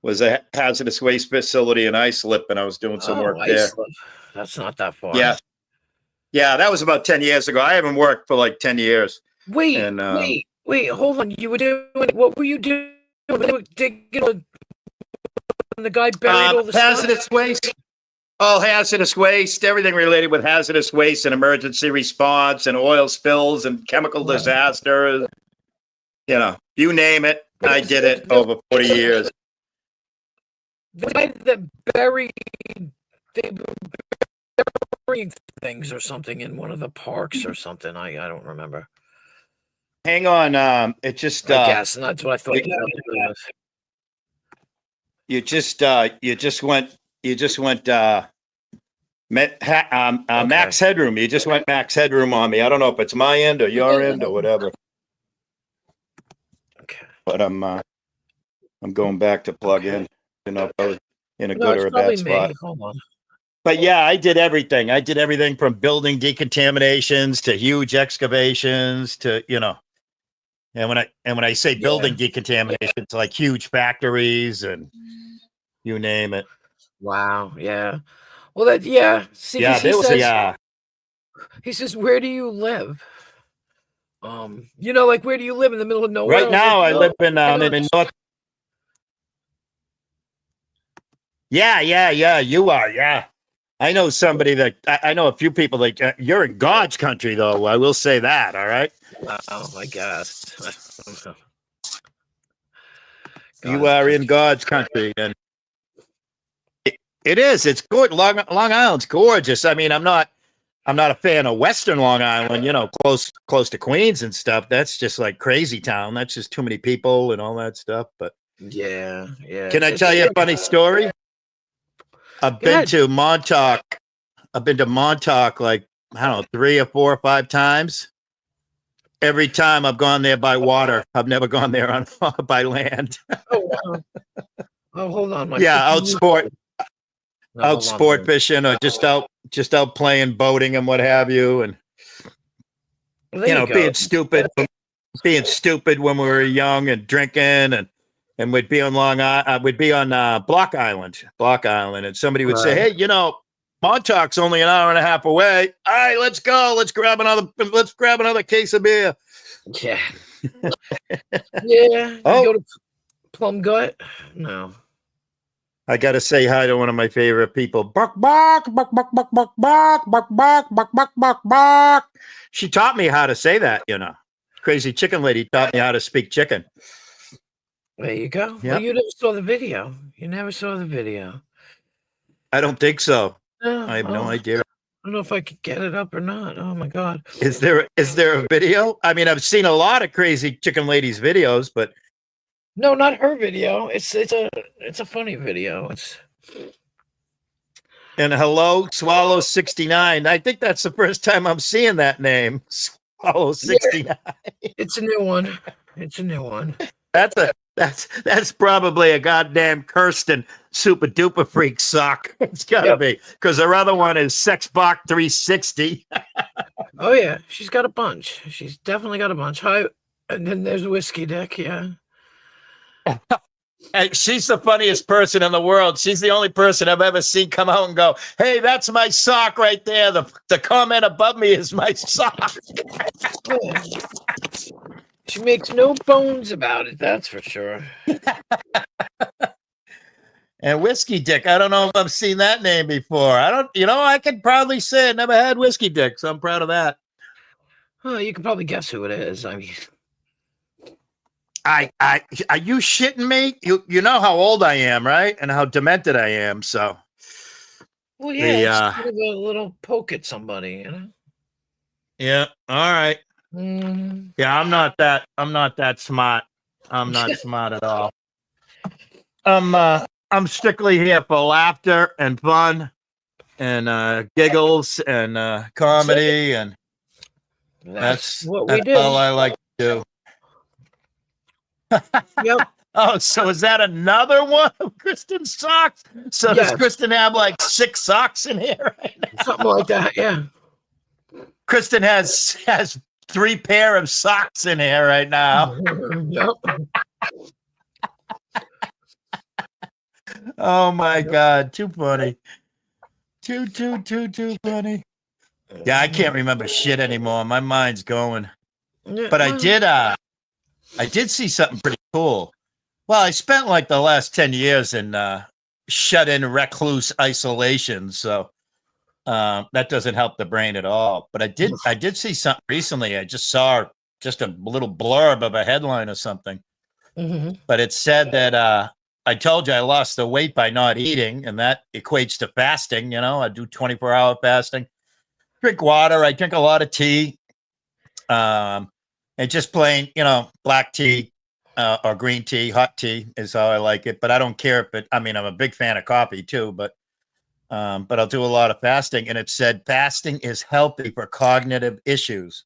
was a hazardous waste facility in Islip, and I was doing some work there. Islip. That's not that far. Yeah, that was about 10 years ago. I haven't worked for like 10 years. Wait, And, wait, hold on. You were doing what were you doing? You were digging and the guy buried all the hazardous waste. All hazardous waste, everything related with hazardous waste and emergency response and oil spills and chemical disasters. You name it. I did it over 40 years. The guy that buried things or something in one of the parks or something. I don't remember. Hang on. It just. I guess, and that's what I thought. You just went. Max Headroom. You just went Max Headroom on me. I don't know if it's my end or your end or whatever. Okay. But I'm going back to plug in. In a good or a bad spot. Hold on. But yeah, I did everything. I did everything from building decontaminations to huge excavations to And when I say building decontaminations, like huge factories and you name it. Wow. Yeah. Well, See, he says, "Where do you live?" Like where do you live in the middle of nowhere? Right now, I live in North. Yeah. You are. Yeah. I know somebody that I know a few people that you're in God's country, though. I will say that. All right. Oh my God. You are in God's country, and it is. It's good. Long Island's gorgeous. I mean, I'm not a fan of Western Long Island. Close to Queens and stuff. That's just like crazy town. That's just too many people and all that stuff. But yeah. Can I tell you a funny story? I've been to Montauk. I've been to Montauk like, I don't know, 3 or 4 or 5 times. Every time I've gone there by water. I've never gone there by land. Oh, wow. Oh, hold on. Out sport fishing or just out playing boating and what have you. And, being stupid when we were young and drinking and we'd be on Block Island, and somebody would say, "Hey, Montauk's only an hour and a half away. All right, let's go. Let's grab another case of beer." Yeah. Yeah. You go to Plum Gut? No. I got to say hi to one of my favorite people. Buck, buck, buck, buck, buck, buck, buck, buck, buck, buck, buck, buck, buck. She taught me how to say that, Crazy chicken lady taught me how to speak chicken. There you go. Yep. Well, you never saw the video. I don't think so. No, I have no idea. I don't know if I could get it up or not. Oh my God. Is there a video? I mean, I've seen a lot of crazy chicken ladies videos, but no, not her video. It's a funny video. And hello, Swallow 69. I think that's the first time I'm seeing that name. Swallow 69. It's a new one. That's probably a goddamn Kirsten super duper freak sock. It's gotta be, because her other one is Sexbach 360. Oh yeah, she's got a bunch. She's definitely got a bunch. Hi, and then there's Whiskey Dick. Yeah. And she's the funniest person in the world. She's the only person I've ever seen come out and go, "Hey, that's my sock right there. The comment above me is my sock." Yeah. She makes no bones about it, that's for sure. And Whiskey Dick, I don't know if I've seen that name before. I could probably say I never had Whiskey Dick, so I'm proud of that. Oh, you can probably guess who it is. I mean, Are you shitting me? You know how old I am, right? And how demented I am. So well, yeah, it's sort of a little poke at somebody, you know. yeah, all right. Mm. Yeah, I'm not that smart. I'm not smart at all. I'm strictly here for laughter and fun and giggles and comedy, and That's what we that's do. all I like to do. Yep. Oh, so is that another one of Kristen's socks? So Yes. does Kristen have like 6 socks in here right now? Something like that, yeah. Kristen has 3 pair of socks in here right now. Yep. Oh my God, too funny. Too funny. Yeah, I can't remember shit anymore. My mind's going. Yeah, But well, I did see something pretty cool. Well, I spent like the last 10 years in shut-in recluse isolation, so that doesn't help the brain at all. But I did see something recently. I just saw just a little blurb of a headline or something. mhm. But it said that I told you I lost the weight by not eating, and that equates to fasting. You know, I do 24-hour fasting, drink water, I drink a lot of tea, and just plain, black tea or green tea, hot tea is how I like it. But I don't care if I'm a big fan of coffee too, but I'll do a lot of fasting. And it said fasting is healthy for cognitive issues.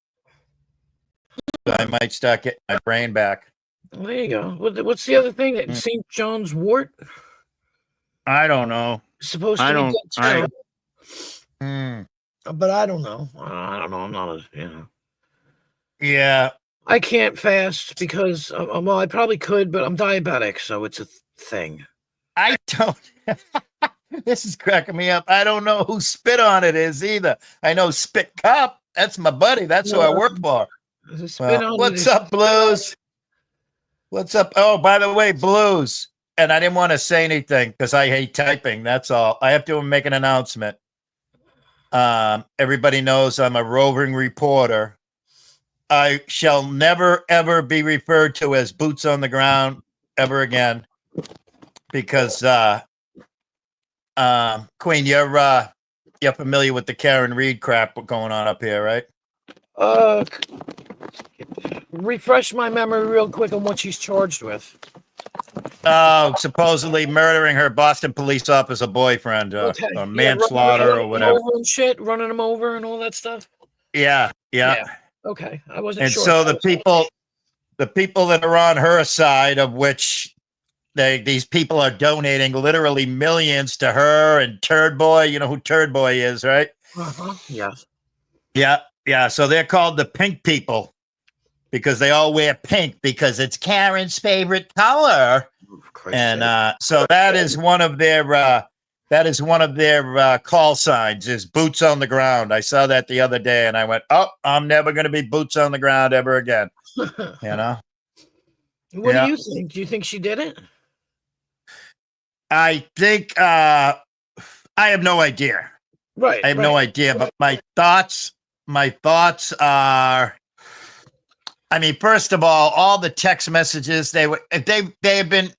So I might start getting my brain back. Well, there you go. What's the other thing? That St. John's wort? I don't know. Supposed I to don't- be good too. Hmm. But I don't know. I don't know. I'm not a. Yeah. I can't fast because, well, I probably could, but I'm diabetic, so it's a thing. I don't. This is cracking me up. I don't know who Spit on It is either. I know Spit Cop. That's my buddy. That's who I work for. What's up, Blues? What's up? Oh, by the way, Blues. And I didn't want to say anything because I hate typing. That's all. I have to make an announcement. Everybody knows I'm a roving reporter. I shall never, ever be referred to as boots on the ground ever again. Because Queen, you're familiar with the Karen Reed crap going on up here, right? Refresh my memory real quick on what she's charged with. Oh, supposedly murdering her Boston police officer boyfriend, or manslaughter or whatever. Over and shit, running him over and all that stuff. Yeah. Okay, I wasn't And sure. so the people that are on her side, of which these people are donating literally millions to her and Turd Boy. You know who Turd Boy is, right? Yeah. Yeah. So they're called the Pink People because they all wear pink because it's Karen's favorite color. And so that is one of their call signs is boots on the ground. I saw that the other day and I went, oh, I'm never going to be boots on the ground ever again. What do you think? Do you think she did it? I think I have no idea. Right. I have no idea, but my thoughts are, first of all the text messages, they have been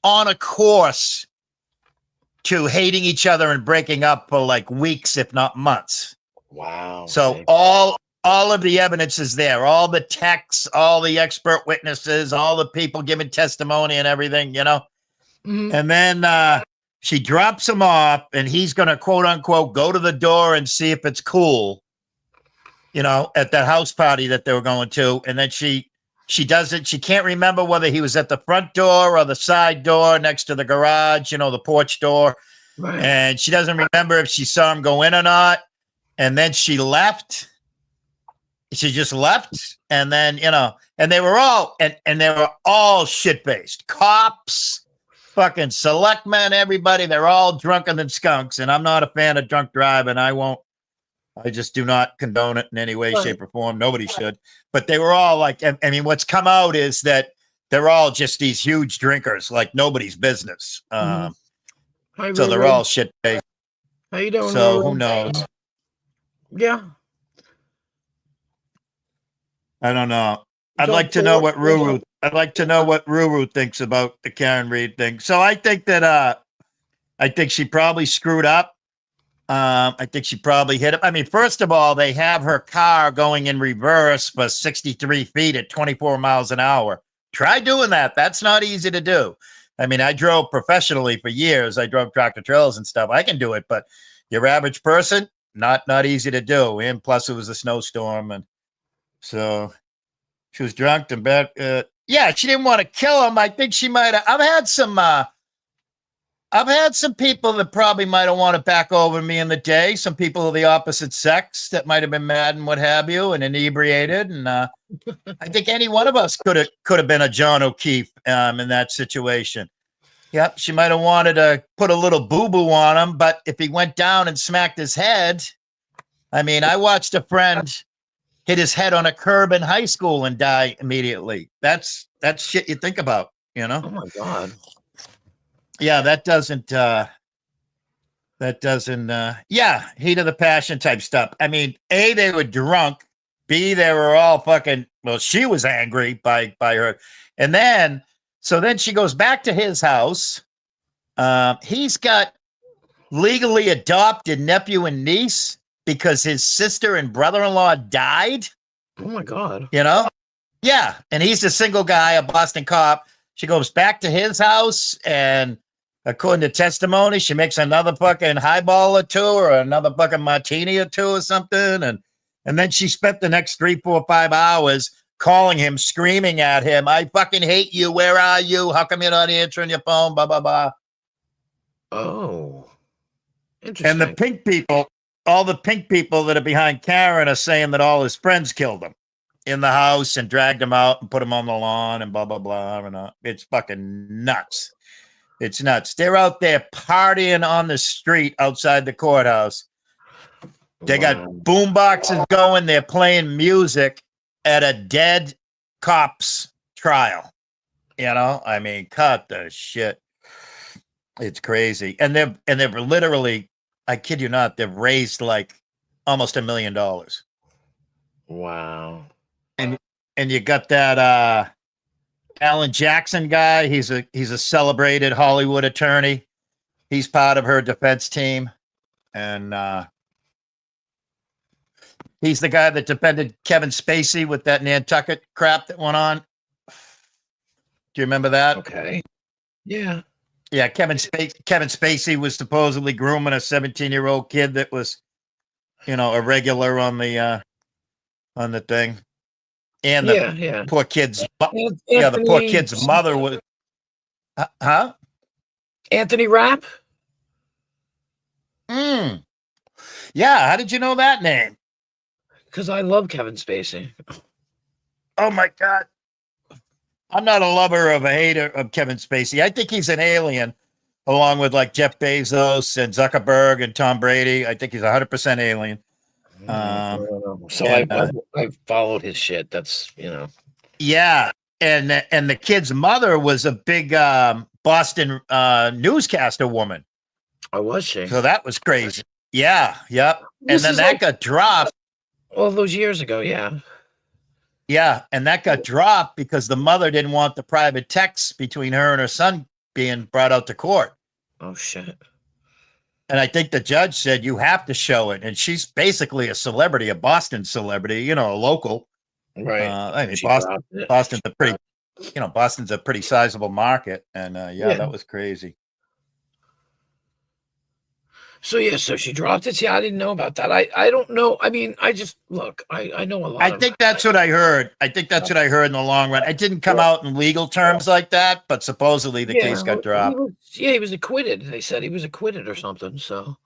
on a course to hating each other and breaking up for like weeks, if not months. Wow. So all of the evidence is there, all the texts, all the expert witnesses, all the people giving testimony and everything, Mm-hmm. And then she drops him off and he's going to quote unquote go to the door and see if it's cool, at that house party that they were going to. And then she doesn't, she can't remember whether he was at the front door or the side door next to the garage, the porch door. Right. And she doesn't remember if she saw him go in or not. And then she left. She just left. And then, and they were all, and they were all shit-faced. Cops, fucking selectmen, everybody, they're all drunker than skunks. And I'm not a fan of drunk driving. I just do not condone it in any way, Right. shape, or form. Nobody should. But they were all like, I mean, what's come out is that they're all just these huge drinkers, like nobody's business. Hi, So they're Ruru. all shit faced. How you doing, So Ruru? who knows? Yeah. I don't know. I'd Don't like to know what Ruru thinks about the Karen Reed thing. So I think that I think she probably screwed up. I think she probably hit him. I mean, first of all, they have her car going in reverse for 63 feet at 24 miles an hour. Try doing that. That's not easy to do. I mean, I drove professionally for years. I drove tractor trailers and stuff. I can do it, but your average person, not easy to do. And plus, it was a snowstorm, and so she was drunk and bad. Yeah, she didn't want to kill him. I think she might have. I've had some people that probably might have wanted back over me in the day. Some people of the opposite sex that might have been mad and what have you, and inebriated. And I think any one of us could have been a John O'Keefe in that situation. Yep, she might have wanted to put a little boo-boo on him, but if he went down and smacked his head, I mean, I watched a friend hit his head on a curb in high school and die immediately. That's shit you think about, you know? Oh my God. Yeah, that doesn't yeah, heat of the passion type stuff. I mean, A, they were drunk. B, they were all fucking, well, she was angry by her. And then, so then she goes back to his house. He's got legally adopted nephew and niece because his sister and brother-in-law died. Oh my God. You know? Yeah. And he's a single guy, a Boston cop. She goes back to his house, and according to testimony, she makes another fucking highball or two or another fucking martini or two or something. And then she spent the next 3, 4, 5 hours calling him, screaming at him, I fucking hate you. Where are you? How come you're not answering your phone? Blah, blah, blah. Oh. Interesting. And the pink people, all the pink people that are behind Karen are saying that all his friends killed him in the house and dragged him out and put him on the lawn and blah, blah, blah. And, it's fucking nuts. It's nuts. They're out there partying on the street outside the courthouse. They got boom boxes going. They're playing music at a dead cop's trial. You know, I mean, cut the shit. It's crazy. And they've literally, I kid you not, they've raised like almost $1 million. Wow. And you got that Alan Jackson guy. He's a celebrated Hollywood attorney. He's part of her defense team. And he's the guy that defended Kevin Spacey with that Nantucket crap that went on. Do you remember that? Okay. Yeah. Yeah, Kevin Spacey was supposedly grooming a 17-year-old kid that was, you know, a regular on the thing. And the poor kid's the poor kid's mother was huh? Anthony Rapp? Yeah, how did you know that name? Because I love Kevin Spacey. Oh my God. I'm not a lover of a hater of Kevin Spacey. I think he's an alien, along with like Jeff Bezos and Zuckerberg and Tom Brady. I think he's 100% alien. So I've followed his shit. That's, you know. Yeah, and the kid's mother was a big Boston newscaster woman. Oh, was she? So that was crazy. Yeah, yep. And then that got dropped. All those years ago, yeah. Yeah, and that got dropped because the mother didn't want the private texts between her and her son being brought out to court. Oh, shit. And I think the judge said, you have to show it. And she's basically a celebrity, a Boston celebrity, you know, a local. Right. I mean, Boston's a pretty sizable market. And that was crazy. So she dropped it. See, I didn't know about that. I don't know. I mean, I just look. I know a lot. I think that's what I heard. I think that's what I heard in the long run. It didn't come out in legal terms like that, but supposedly the case got dropped. He was acquitted. They said he was acquitted or something. So,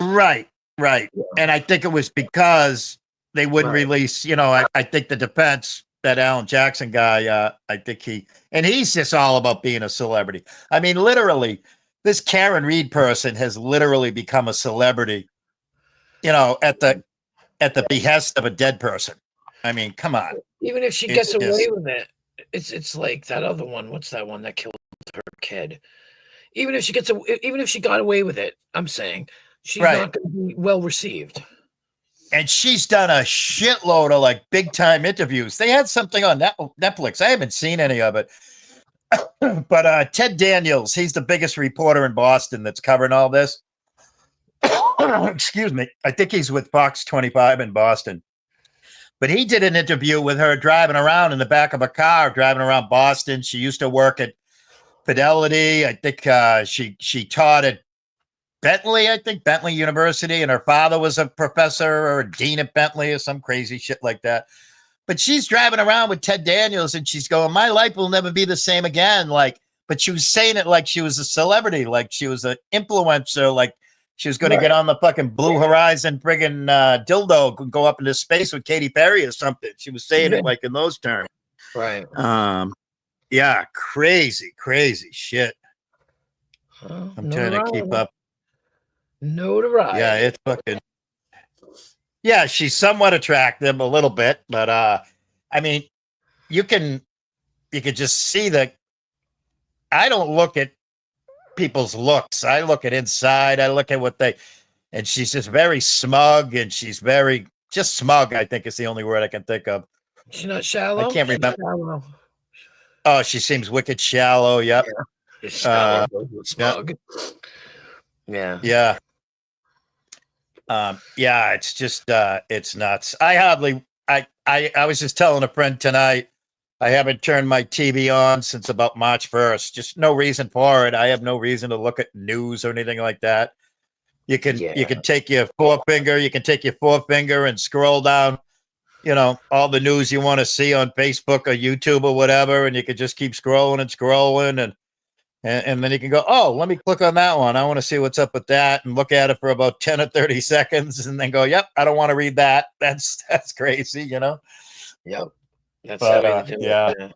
right. And I think it was because they wouldn't release. You know, I think the defense Alan Jackson guy, I think he's just all about being a celebrity. I mean, literally, this Karen Reed person has literally become a celebrity, at the behest of a dead person. I mean, come on. Even if she It's gets away just- with it, it's like that other one. What's that one that killed her kid? Even if she got away with it, I'm saying she's Right. not going to be well received. And she's done a shitload of like big time interviews. They had something on Netflix. I haven't seen any of it. But Ted Daniels, he's the biggest reporter in Boston that's covering all this. Excuse me. I think he's with Fox 25 in Boston. But he did an interview with her driving around in the back of a car, driving around Boston. She used to work at Fidelity. I think she taught at Bentley University, and her father was a professor or a dean at Bentley or some crazy shit like that. But she's driving around with Ted Daniels and she's going, my life will never be the same again. But she was saying it like she was a celebrity, like she was an influencer, like she was going to get on the fucking Blue Horizon friggin' dildo, go up into space with Katy Perry or something. She was saying it like in those terms. Right. Yeah, crazy shit. I'm trying to keep up. Notoriety. Yeah, it's fucking. Yeah, she's somewhat attractive, a little bit, but I mean, you could just see that. I don't look at people's looks. I look at inside. I look at and she's just very smug, and she's very just smug. I think is the only word I can think of. She's not shallow. I can't She's remember. shallow. Oh, she seems wicked shallow. Yep. She's shallow, smug. Yeah. Yeah. Yeah, it's just it's nuts. I was just telling a friend tonight, I haven't turned my TV on since about March 1st. Just no reason for it. I have no reason to look at news or anything like that. You can take your forefinger and scroll down, all the news you want to see on Facebook or YouTube or whatever, and you can just keep scrolling and scrolling and then you can go, oh, let me click on that one. I want to see what's up with that, and look at it for about 10 or 30 seconds and then go, yep, I don't want to read that. That's crazy, Yep. That's But, how we do yeah. it.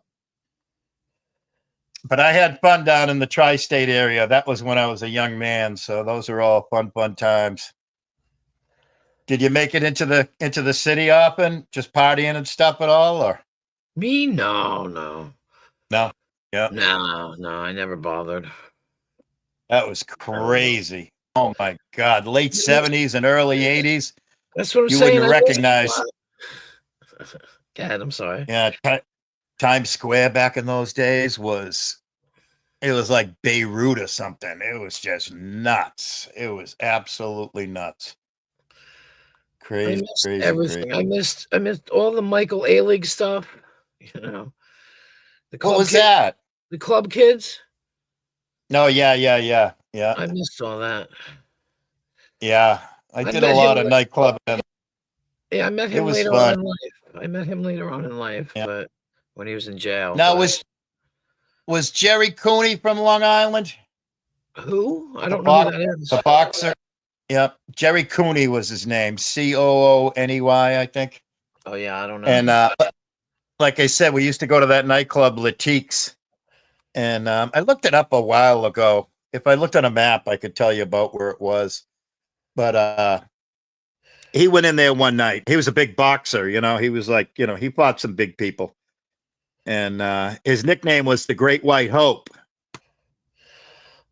But I had fun down in the tri-state area. That was when I was a young man. So those are all fun times. Did you make it into the city often? Just partying and stuff at all, or? Me? No. No. Yeah. No, I never bothered. That was crazy. Oh my God. Late 70s and early 80s. That's what I'm You saying. wouldn't recognize. God, I'm sorry. Yeah. Times Square back in those days was like Beirut or something. It was just nuts. It was absolutely nuts. Crazy, crazy, everything. crazy. I missed all the Michael A-League stuff. What was that? The Club Kids. No, yeah. I missed all that. Yeah, I did a lot of nightclub. Yeah, I met him was later fun. on in life. I met him later on in life, but when he was in jail. Now was Jerry Cooney from Long Island? Who? I don't know who that is. The boxer. Yep, Jerry Cooney was his name. Cooney, I think. Oh yeah, I don't know. And like I said, we used to go to that nightclub, Latique's, and I looked it up a while ago. If I looked on a map, I could tell you about where it was. But he went in there one night. He was a big boxer, He was like, he fought some big people, and his nickname was the Great White Hope.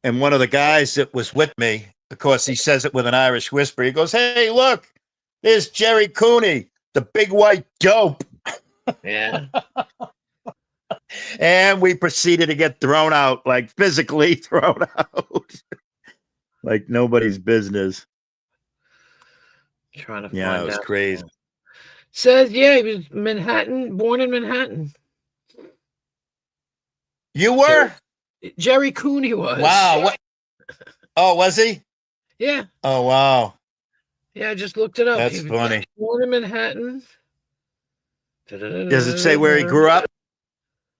And one of the guys that was with me, of course, he says it with an Irish whisper. He goes, "Hey, look, there's Jerry Cooney, the big white dope." Yeah. And we proceeded to get thrown out, like physically thrown out, like nobody's business. Trying to find Yeah, it was out. crazy. Says, yeah, he was born in Manhattan. You were? Jerry Cooney was. Wow. What? Oh, was he? Yeah. Oh, wow. Yeah, I just looked it up. That's He was funny. Born in Manhattan. Does it say where he grew up?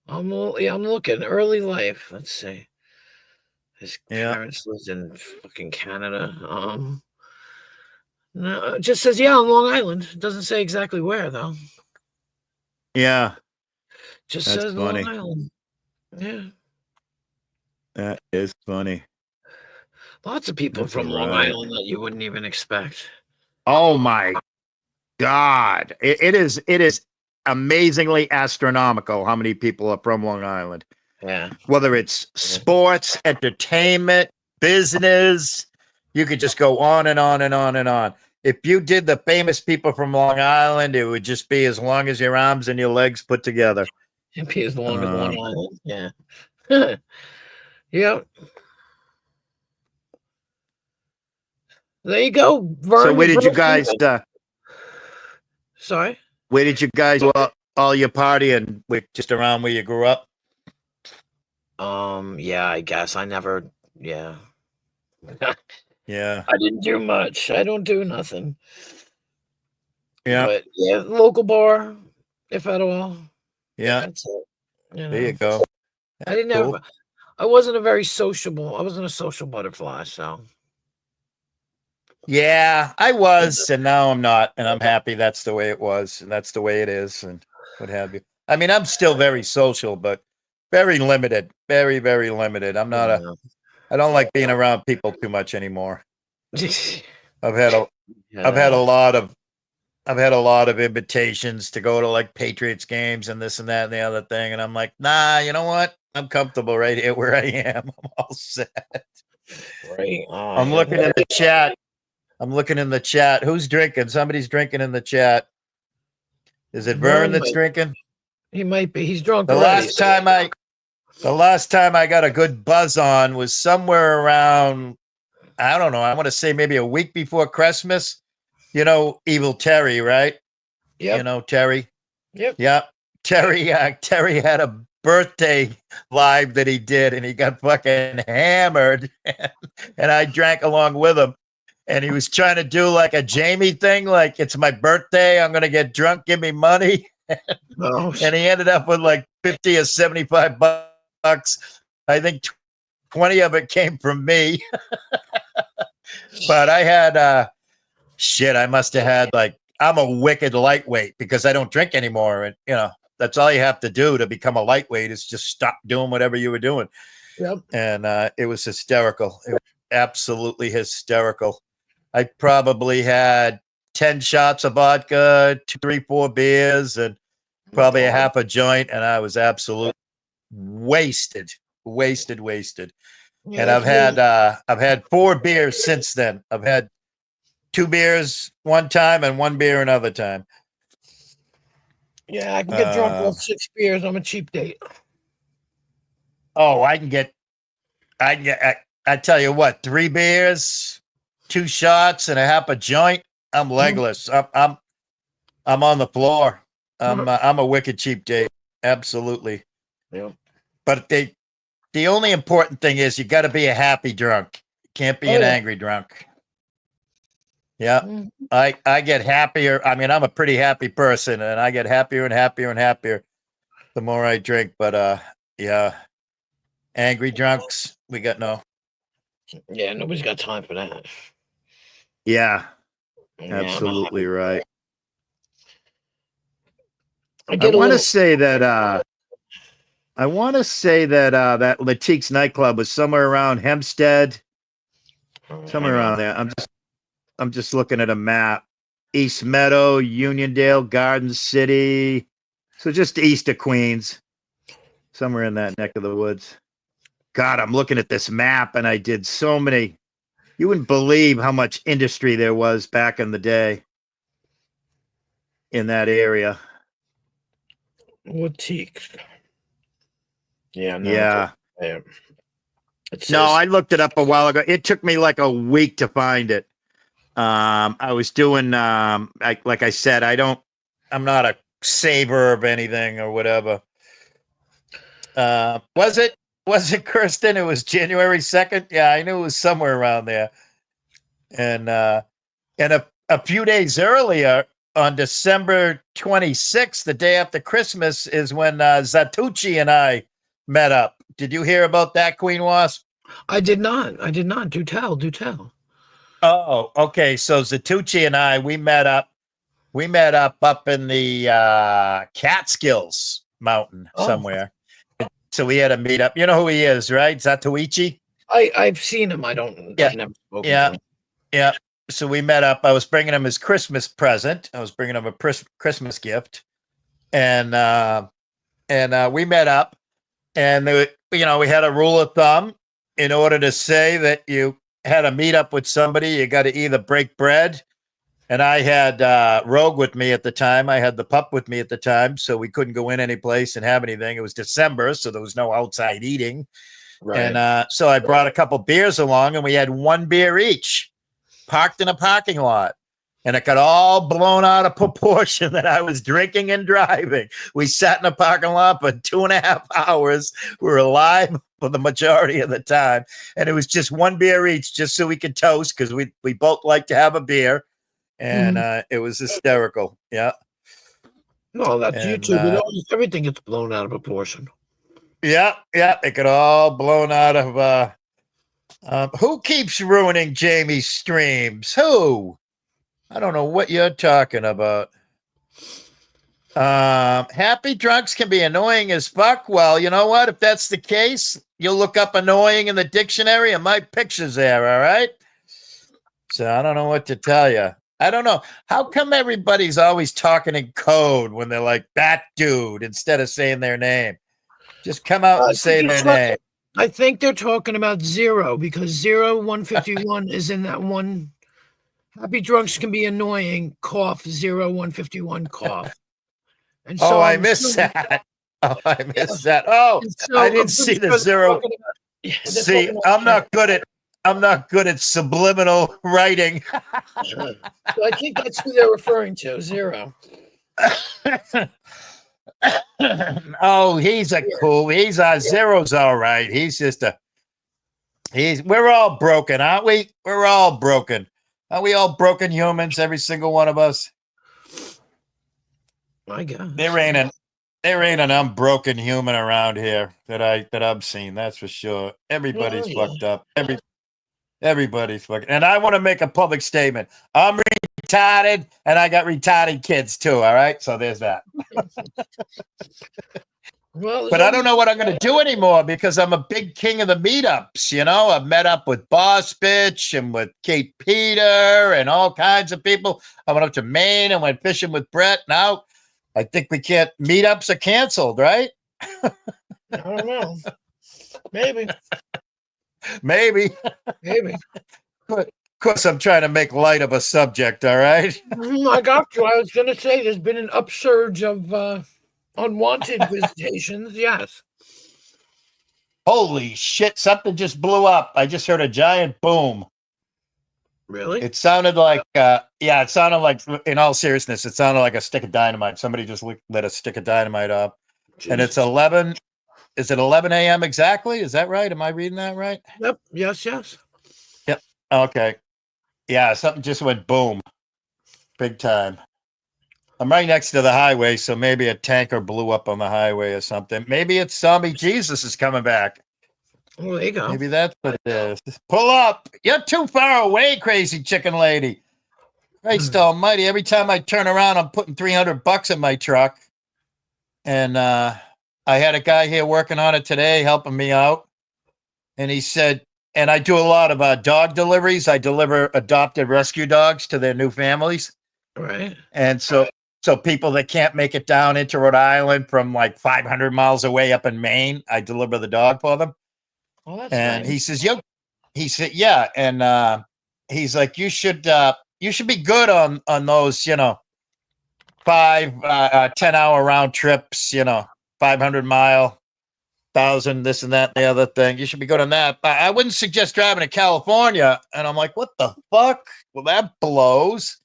I'm looking. Early life. Let's see. His Yeah. parents lived in fucking Canada. No, it just says on Long Island. It doesn't say exactly where though. Yeah. Just That's says funny. Long Island. Yeah. That is funny. Lots of people That's from Long right. Island that you wouldn't even expect. Oh my God. It is amazingly astronomical how many people are from Long Island. Yeah. Whether it's sports, entertainment, business, you could just go on and on and on and on. If you did the famous people from Long Island, it would just be as long as your arms and your legs put together. It'd be as long as Long Um, Island. Yeah. Yep. There you go. Vern, So where did you broke guys even. Sorry. where did you guys do all your partying with just around where you grew up? Yeah, I guess I never. Yeah. Yeah. I didn't do much. I don't do nothing. Yeah. But yeah, local bar, if at all. Yeah. That's it. You There you know. go. I didn't Cool. have. I wasn't a very sociable. I wasn't a social butterfly, so. Yeah, I was, and now I'm not, and I'm happy that's the way it was, and that's the way it is, and what have you. I mean, I'm still very social, but very limited, very, very limited. I'm not I don't like being around people too much anymore. I've had a lot of invitations to go to like Patriots games and this and that and the other thing, and I'm like, nah, you know what? I'm comfortable right here where I am. I'm all set. Right. I'm looking in the chat. Who's drinking? Somebody's drinking in the chat. Is it Vern that's drinking? He might be. He's drunk The already. last time I got a good buzz on was somewhere around, I don't know, I want to say maybe a week before Christmas. You know, Evil Terry, right? Yep. You know Terry? Yep. Yeah. Terry had a birthday live that he did, and he got fucking hammered, and I drank along with him. And he was trying to do like a Jamie thing, like it's my birthday, I'm gonna get drunk, give me money. Oh, And he ended up with like 50 or 75 bucks. I think 20 of it came from me. But I had I must have had like, I'm a wicked lightweight because I don't drink anymore. And you know, that's all you have to do to become a lightweight is just stop doing whatever you were doing. yep. And it was hysterical. It was absolutely hysterical. I probably had 10 shots of vodka, 2, 3, 4 beers, and probably a half a joint, and I was absolutely wasted. Yeah, And I've had 4 beers since then. I've had 2 beers one time and 1 beer another time. Yeah, I can get drunk off 6 beers. I'm a cheap date. Oh, I tell you what, 3 beers, 2 shots, and a half a joint. I'm legless. I'm on the floor. I'm a wicked cheap date. Absolutely. Yeah. But the only important thing is you got to be a happy drunk. You can't be an angry drunk. Yeah. Mhm. I get happier. I mean, I'm a pretty happy person, and I get happier and happier and happier the more I drink. But yeah, angry drunks, we got no. Yeah, nobody's got time for that. Yeah, Yeah, absolutely right. I I get a want to little. say that that Latique's nightclub was somewhere around Hempstead, somewhere around there. I'm just looking at a map. East Meadow, Uniondale, Garden City. So just east of Queens, somewhere in that neck of the woods. God, I'm looking at this map, and I did so many. You wouldn't believe how much industry there was back in the day in that area. Latique. Yeah, no. Yeah. It says, No, I looked it up a while ago. It took me like a week to find it. I was doing, like I said, I'm not a saver of anything or whatever. Was it Kirsten? It was January 2nd. Yeah, I knew it was somewhere around there. And a few days earlier, on December 26th, the day after Christmas, is when Zatucci and I met up. Did you hear about that, Queen Wasp? I did not. Do tell. Oh, okay. So Zatucci and I, we met up in the Catskills mountain Oh. somewhere. So we had a meet up. You know who he is, right? Zatoichi? I've seen him. I've never spoken Yeah. to him. Yeah. So we met up. I was bringing him his Christmas present. I was bringing him a Christmas gift. And we met up. And, we had a rule of thumb. In order to say that you had a meet up with somebody, you got to either break bread. And I had Rogue with me at the time. I had the pup with me at the time. So we couldn't go in any place and have anything. It was December, so there was no outside eating. Right. And so I brought a couple beers along, and we had one beer each parked in a parking lot. And it got all blown out of proportion that I was drinking and driving. We sat in a parking lot for 2.5 hours. We were alive for the majority of the time. And it was just one beer each, just so we could toast, because we both like to have a beer. And it was hysterical. Yeah. No, that's And, YouTube. Everything gets blown out of proportion. Yeah. It got all blown out of who keeps ruining Jamie's streams? Who? I don't know what you're talking about. Happy drunks can be annoying as fuck. Well, you know what? If that's the case, you'll look up annoying in the dictionary and my picture's there, all right? So I don't know what to tell you. I don't know. How come everybody's always talking in code when they're like, that dude, instead of saying their name? Just come out and say their name. I think they're talking about zero, because 151 is in that one. Happy drunks can be annoying. Cough 151 cough. And so I missed that. I missed that. Oh, so I didn't see the zero. See, I'm not good at subliminal writing. So I think that's who they're referring to. Zero. Oh, he's Zero's all right. We're all broken, aren't we? We're all broken. Are we all broken humans? Every single one of us. My God. There ain't an unbroken human around here that I've seen. That's for sure. Everybody's fucked up. Everybody's fucking. And I want to make a public statement. I'm retarded, and I got retarded kids too. All right, so there's that. Well, but I don't know what I'm going to do anymore, because I'm a big king of the meetups. I've met up with Boss Bitch and with Kate Peter and all kinds of people. I went up to Maine and went fishing with Brett. Now I think meetups are canceled, right? I don't know. Maybe. Of course, I'm trying to make light of a subject, all right? I got you. I was going to say there's been an upsurge of unwanted visitations. Yes. Holy shit, something just blew up. I just heard a giant boom. Really? It sounded like, in all seriousness, it sounded like a stick of dynamite. Somebody just lit a stick of dynamite up. Jesus. And it's 11. Is it 11 a.m. exactly? Is that right? Am I reading that right? Yep. Yes. Yep. Okay. Yeah, something just went boom. Big time. I'm right next to the highway, so maybe a tanker blew up on the highway or something. Maybe it's Zombie Jesus is coming back. Oh, there you go. Maybe that's what it is. Pull up. You're too far away, crazy chicken lady. Christ almighty. Every time I turn around, I'm putting $300 in my truck. And I had a guy here working on it today, helping me out. And he said, and I do a lot of dog deliveries. I deliver adopted rescue dogs to their new families. Right. And so people that can't make it down into Rhode Island from like 500 miles away up in Maine, I deliver the dog for them. Oh, that's And nice. he said, yeah. And he's like, you should be good on those, 10-hour round trips, 500-mile, 1,000, this and that, and the other thing. You should be good on that. I wouldn't suggest driving to California. And I'm like, what the fuck? Well, that blows.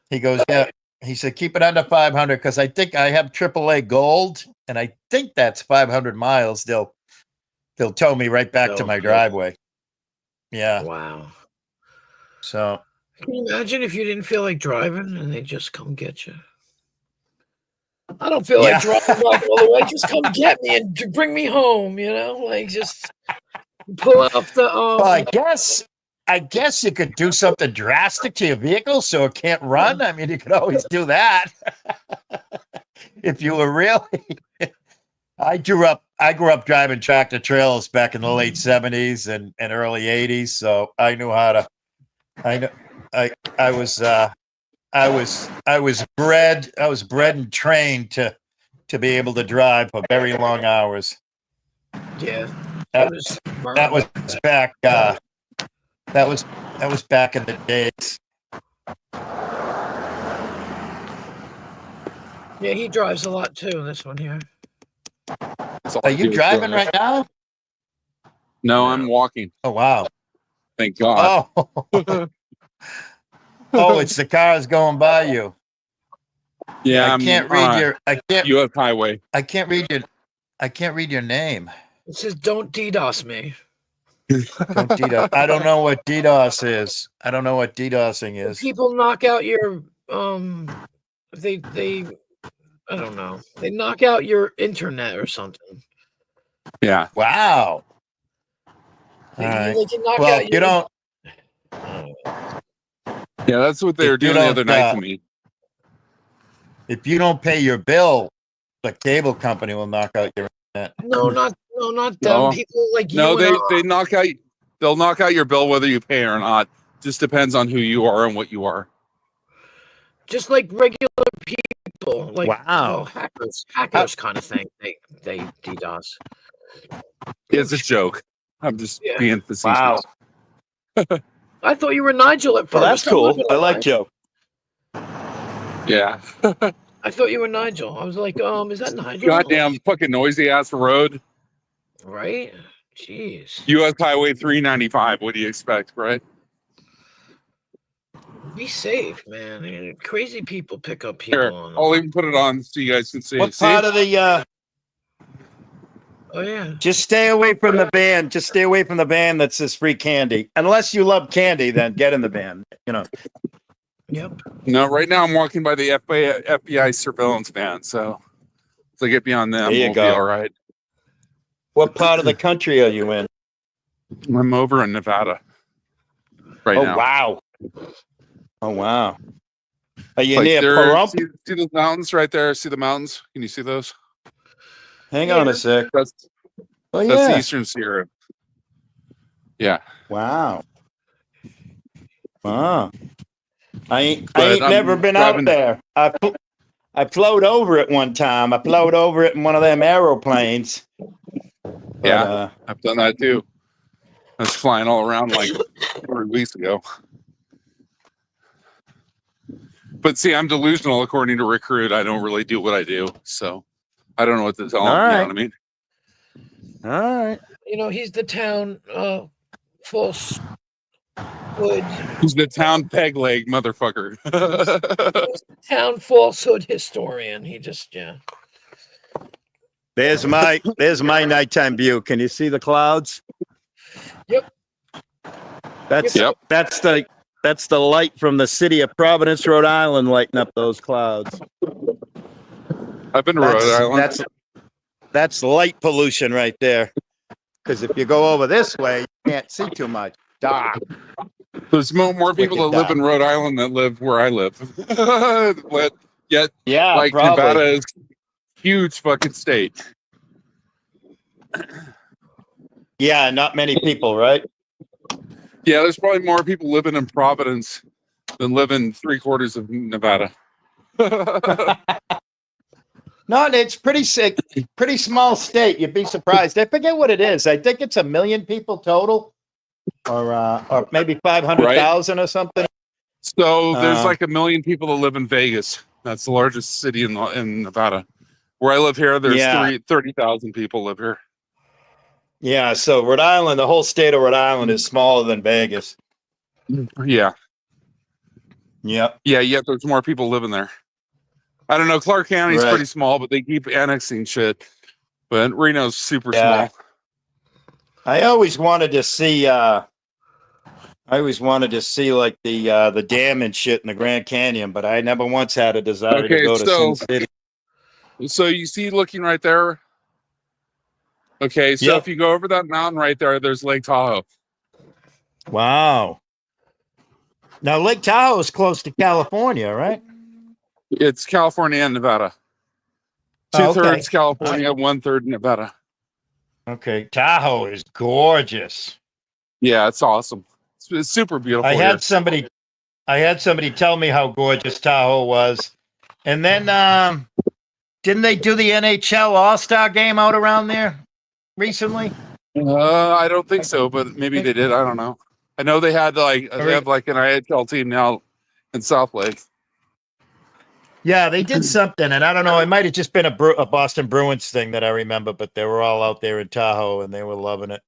He goes, yeah. He said, keep it under 500, because I think I have AAA Gold, and I think that's 500 miles. They'll tow me right back to my driveway. Yeah. Wow. So. Can you imagine if you didn't feel like driving and they just come get you? I don't feel like driving back all the way. Just come get me and bring me home, like just pull off the. Well, I guess you could do something drastic to your vehicle so it can't run. I mean, you could always do that if you were really. I grew up driving tractor trailers back in the late 70s and early 80s, so I knew how to. I know. I was bred and trained to be able to drive for very long hours. Yeah. That It was that was back. That was back in the days. Yeah, he drives a lot too, this one here. That's all Are I you do is driving drive. right now? No, I'm walking. Oh wow! Thank God. Oh, oh, it's the cars going by you. Yeah, I can't read your. U.S. highway. I can't read your name. It says don't DDoS me. Don't DDoS. I don't know what DDoS is. I don't know what DDoSing is. People knock out your they I don't know. They knock out your internet or something. Yeah. Wow. They, All right. they can knock Well, out you don't. Yeah, that's what they If were you doing the other don't, night to me. If you don't pay your bill, the cable company will knock out your internet. No, not them. No. People like you. No, and they knock out. They'll knock out your bill whether you pay or not. Just depends on who you are and what you are. just like regular people, like Wow. hackers kind of thing. They DDoS. It's a joke. I'm just Yeah. being facetious. Wow. I thought you were Nigel at first. Well, that's I'm not cool. gonna I like lie. Joe. Yeah. I thought you were Nigel. I was like, is that Nigel? Goddamn fucking noisy ass road. Right? Jeez. U.S. Highway 395. What do you expect, right? Be safe, man. I mean, crazy people pick up people Here, on. I'll even put it on so you guys can see. What See? part of the? Oh yeah. Just stay away from the band. Just stay away from the band that says free candy. Unless you love candy, then get in the band. You know. Yep. No, right now I'm walking by the FBI surveillance van, so if I get beyond them, There you we'll go. be all right. What part of the country are you in? I'm over in Nevada right Oh now. wow. Oh wow. Are you Like near there, Pahrump? see those mountains right there? See the mountains? Can you see those? Hang on a sec. That's Oh that's the yeah. Eastern Sierra. Yeah, Wow. Wow. I ain't But I'm never been driving- out there. I flowed over it one time. I flowed over it in one of them aeroplanes. But, Yeah. I've done that too. I was flying all around like 3 weeks ago. But see, I'm delusional according to Recruit. I don't really do what I do, so I don't know what to tell them. All You know right. what I mean? all right. He's the town false hood. He's the town peg leg motherfucker. He's the town falsehood historian. He just There's my nighttime view. Can you see the clouds? Yep. Yep. That's the light from the city of Providence, Rhode Island, lighting up those clouds. I've been to Rhode Island. That's light pollution right there. Because if you go over this way, you can't see too much. Dark. There's more people that Wicked live in Rhode Island that live where I live. But yet, Yeah, like probably. Nevada is huge fucking state. Yeah, not many people, right? Yeah, there's probably more people living in Providence than live in 3/4 of Nevada. No, it's pretty sick, pretty small state. You'd be surprised. I forget what it is. I think it's 1 million people total, or maybe 500,000 or something. So there's Uh, like 1 million people that live in Vegas. That's the largest city in Nevada. Where I live here, there's Yeah. 30,000 people live here. Yeah, so Rhode Island, the whole state of Rhode Island is smaller than Vegas. Yeah, Yep. yet there's more people living there. I don't know. Clark County's Right. pretty small, but they keep annexing shit. But Reno's super Yeah. small. I always wanted to see like the dam and shit in the Grand Canyon, but I never once had a desire Okay, to go to so- Sin City. So you see looking right there? Okay, so Yep. if you go over that mountain right there, there's Lake Tahoe. Wow. Now Lake Tahoe is close to California, right? It's California and Nevada. 2/3 California, 1/3 Nevada. Okay, Tahoe is gorgeous. Yeah, it's awesome. It's super beautiful. I here. had somebody tell me how gorgeous Tahoe was, and then didn't they do the NHL All-Star game out around there recently? I don't think so, but maybe they did. I don't know. I know they had they have like an IHL team now in South Lake. Yeah, they did something, and I don't know. It might have just been a Boston Bruins thing that I remember, but they were all out there in Tahoe, and they were loving it.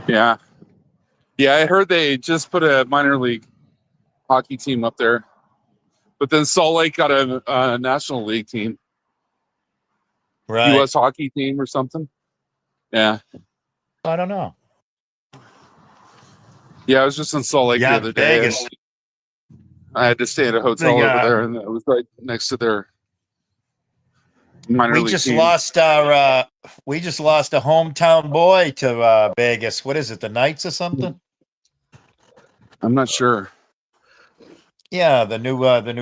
Yeah, yeah. I heard they just put a minor league hockey team up there, but then Salt Lake got a National League team, Right? U.S. hockey team or something. Yeah, I don't know. yeah. I was just in Salt Lake the Yeah, other day. Vegas. I had to stay at a hotel over there, and it was right next to their minor We league just team. lost a hometown boy to Vegas. What is it, the Knights or something? I'm not sure. Yeah, the new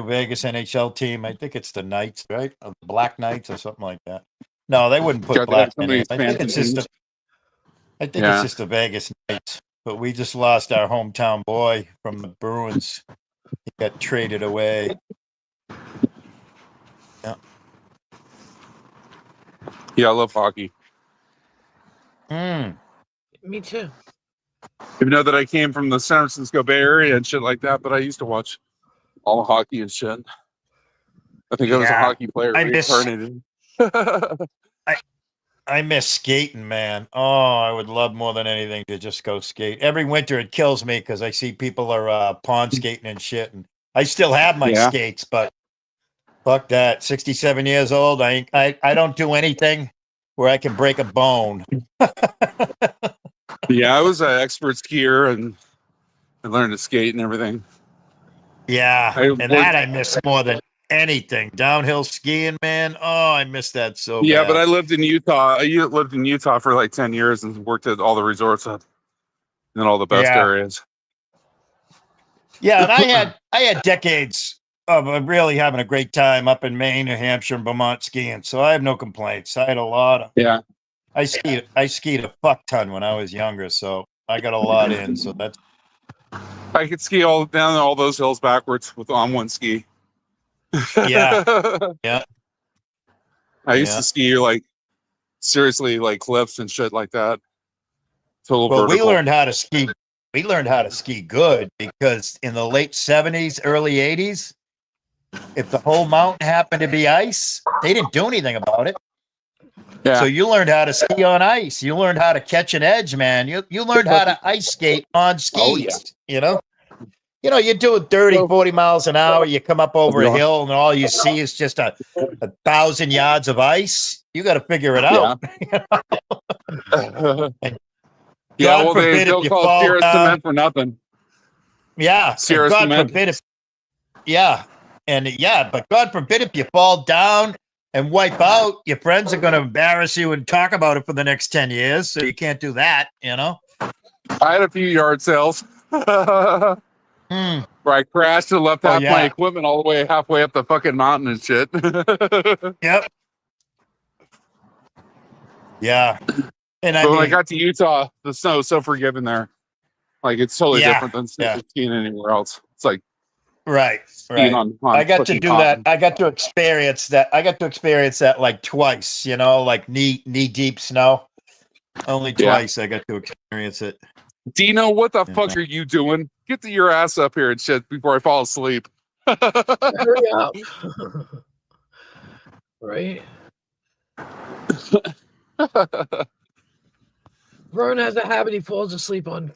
Vegas NHL team. I think it's the Knights, right? Or the Black Knights or something like that. No, they wouldn't put God, they have black so in many it. I think it's fancy just teams. it's Yeah. just the Vegas Knights. But we just lost our hometown boy from the Bruins. He got traded away. Yeah, I love hockey. Mm. Me too. Even though that I came from the San Francisco Bay Area and shit like that, but I used to watch all the hockey and shit. I think I was a Yeah. hockey player I miss- reincarnated. I miss skating, man. Oh, I would love more than anything to just go skate. Every winter it kills me because I see people are pond skating and shit. And I still have my Yeah. skates, but fuck that. 67 years old. I don't do anything where I can break a bone. Yeah, I was an expert skier and I learned to skate and everything. Yeah. I And worked- that I miss more than anything. Downhill skiing, man. Oh, I miss that so Yeah, bad. but I lived in Utah. I lived in Utah for like 10 years and worked at all the resorts and all the best Yeah. areas. Yeah, and I had decades of really having a great time up in Maine, New Hampshire, and Vermont skiing. So I have no complaints. I had a lot of Yeah. I skied a fuck ton when I was younger, so I got a lot in. So that's I could ski all down all those hills backwards on one ski. Yeah. Yeah. I used Yeah. to ski like seriously like cliffs and shit like that. Total well, vertical. we learned how to ski. We learned how to ski good because in the late 70s, early 80s, if the whole mountain happened to be ice, they didn't do anything about it. Yeah. So you learned how to ski on ice. You learned how to catch an edge, man. You learned how to ice skate on skis. Oh, yeah. You do it 30, 40 miles an hour. You come up over a Yeah. hill and all you see is just a 1,000 yards of ice. You got to figure it out. Yeah, God well, forbid if they'll you call fall Sierra down. Cement for nothing. Yeah. and Sierra God Cement. forbid if, yeah. But God forbid if you fall down and wipe out, your friends are going to embarrass you and talk about it for the next 10 years. So you can't do that, I had a few yard sales where Hmm. I crashed and left half my yeah. equipment all the way halfway up the fucking mountain and shit. Yep. Yeah. And I But when I mean, got to Utah, the snow's so forgiving there. Like it's totally Yeah, different than yeah. skiing anywhere else. It's like right. skiing Right. on I got to fucking do cotton. that. I got to experience that. Like twice, like knee deep snow. Only Yeah. twice I got to experience it. Dino, what the Yeah. fuck are you doing? Get your ass up here and shit before I fall asleep. Hurry up. Right? Vern has a habit, he falls asleep on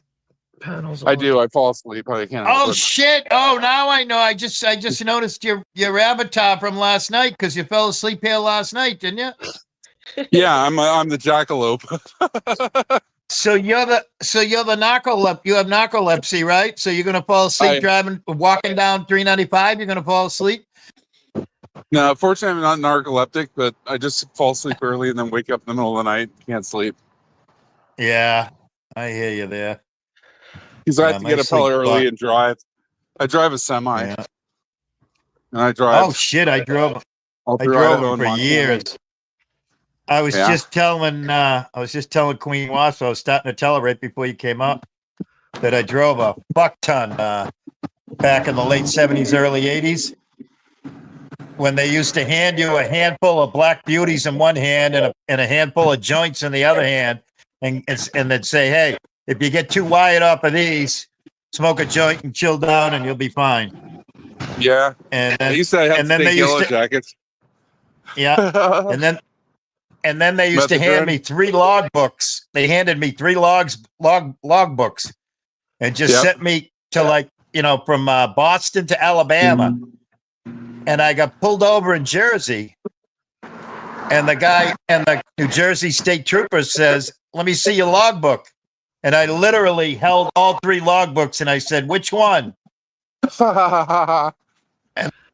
panels. all I the do. I fall asleep. I can't. Oh help it. shit! Oh, now I know. I just noticed your avatar from last night because you fell asleep here last night, didn't you? Yeah, I'm the jackalope. So you're the narcolepsy. You have narcolepsy, right? So you're gonna fall asleep walking down 395. You're gonna fall asleep. No, fortunately, I'm not narcoleptic, but I just fall asleep early and then wake up in the middle of the night. Can't sleep Yeah, I hear you there. because I Yeah, have to my get up hell sleep early sucks. and drive. I drive a semi, Yeah. and I drive. Oh shit! I drove all I through drove Idaho them and for Montana. years. I was Yeah. just telling Queen Wasp, I was starting to tell her right before you came up that I drove a fuck ton back in the late 70s, early 80s, when they used to hand you a handful of Black Beauties in one hand and a handful of joints in the other hand, and they'd say, hey, if you get too wired up of these, smoke a joint and chill down and you'll be fine. Yeah. And They then, used to have and then they fake used yellow to, jackets. yeah, and then they used to hand me 3 log books. They handed me 3 log books and just Yep. sent me to, like, from Boston to Alabama. And I got pulled over in Jersey. And the New Jersey State Trooper says, let me see your logbook. And I literally held all 3 logbooks and I said, which one?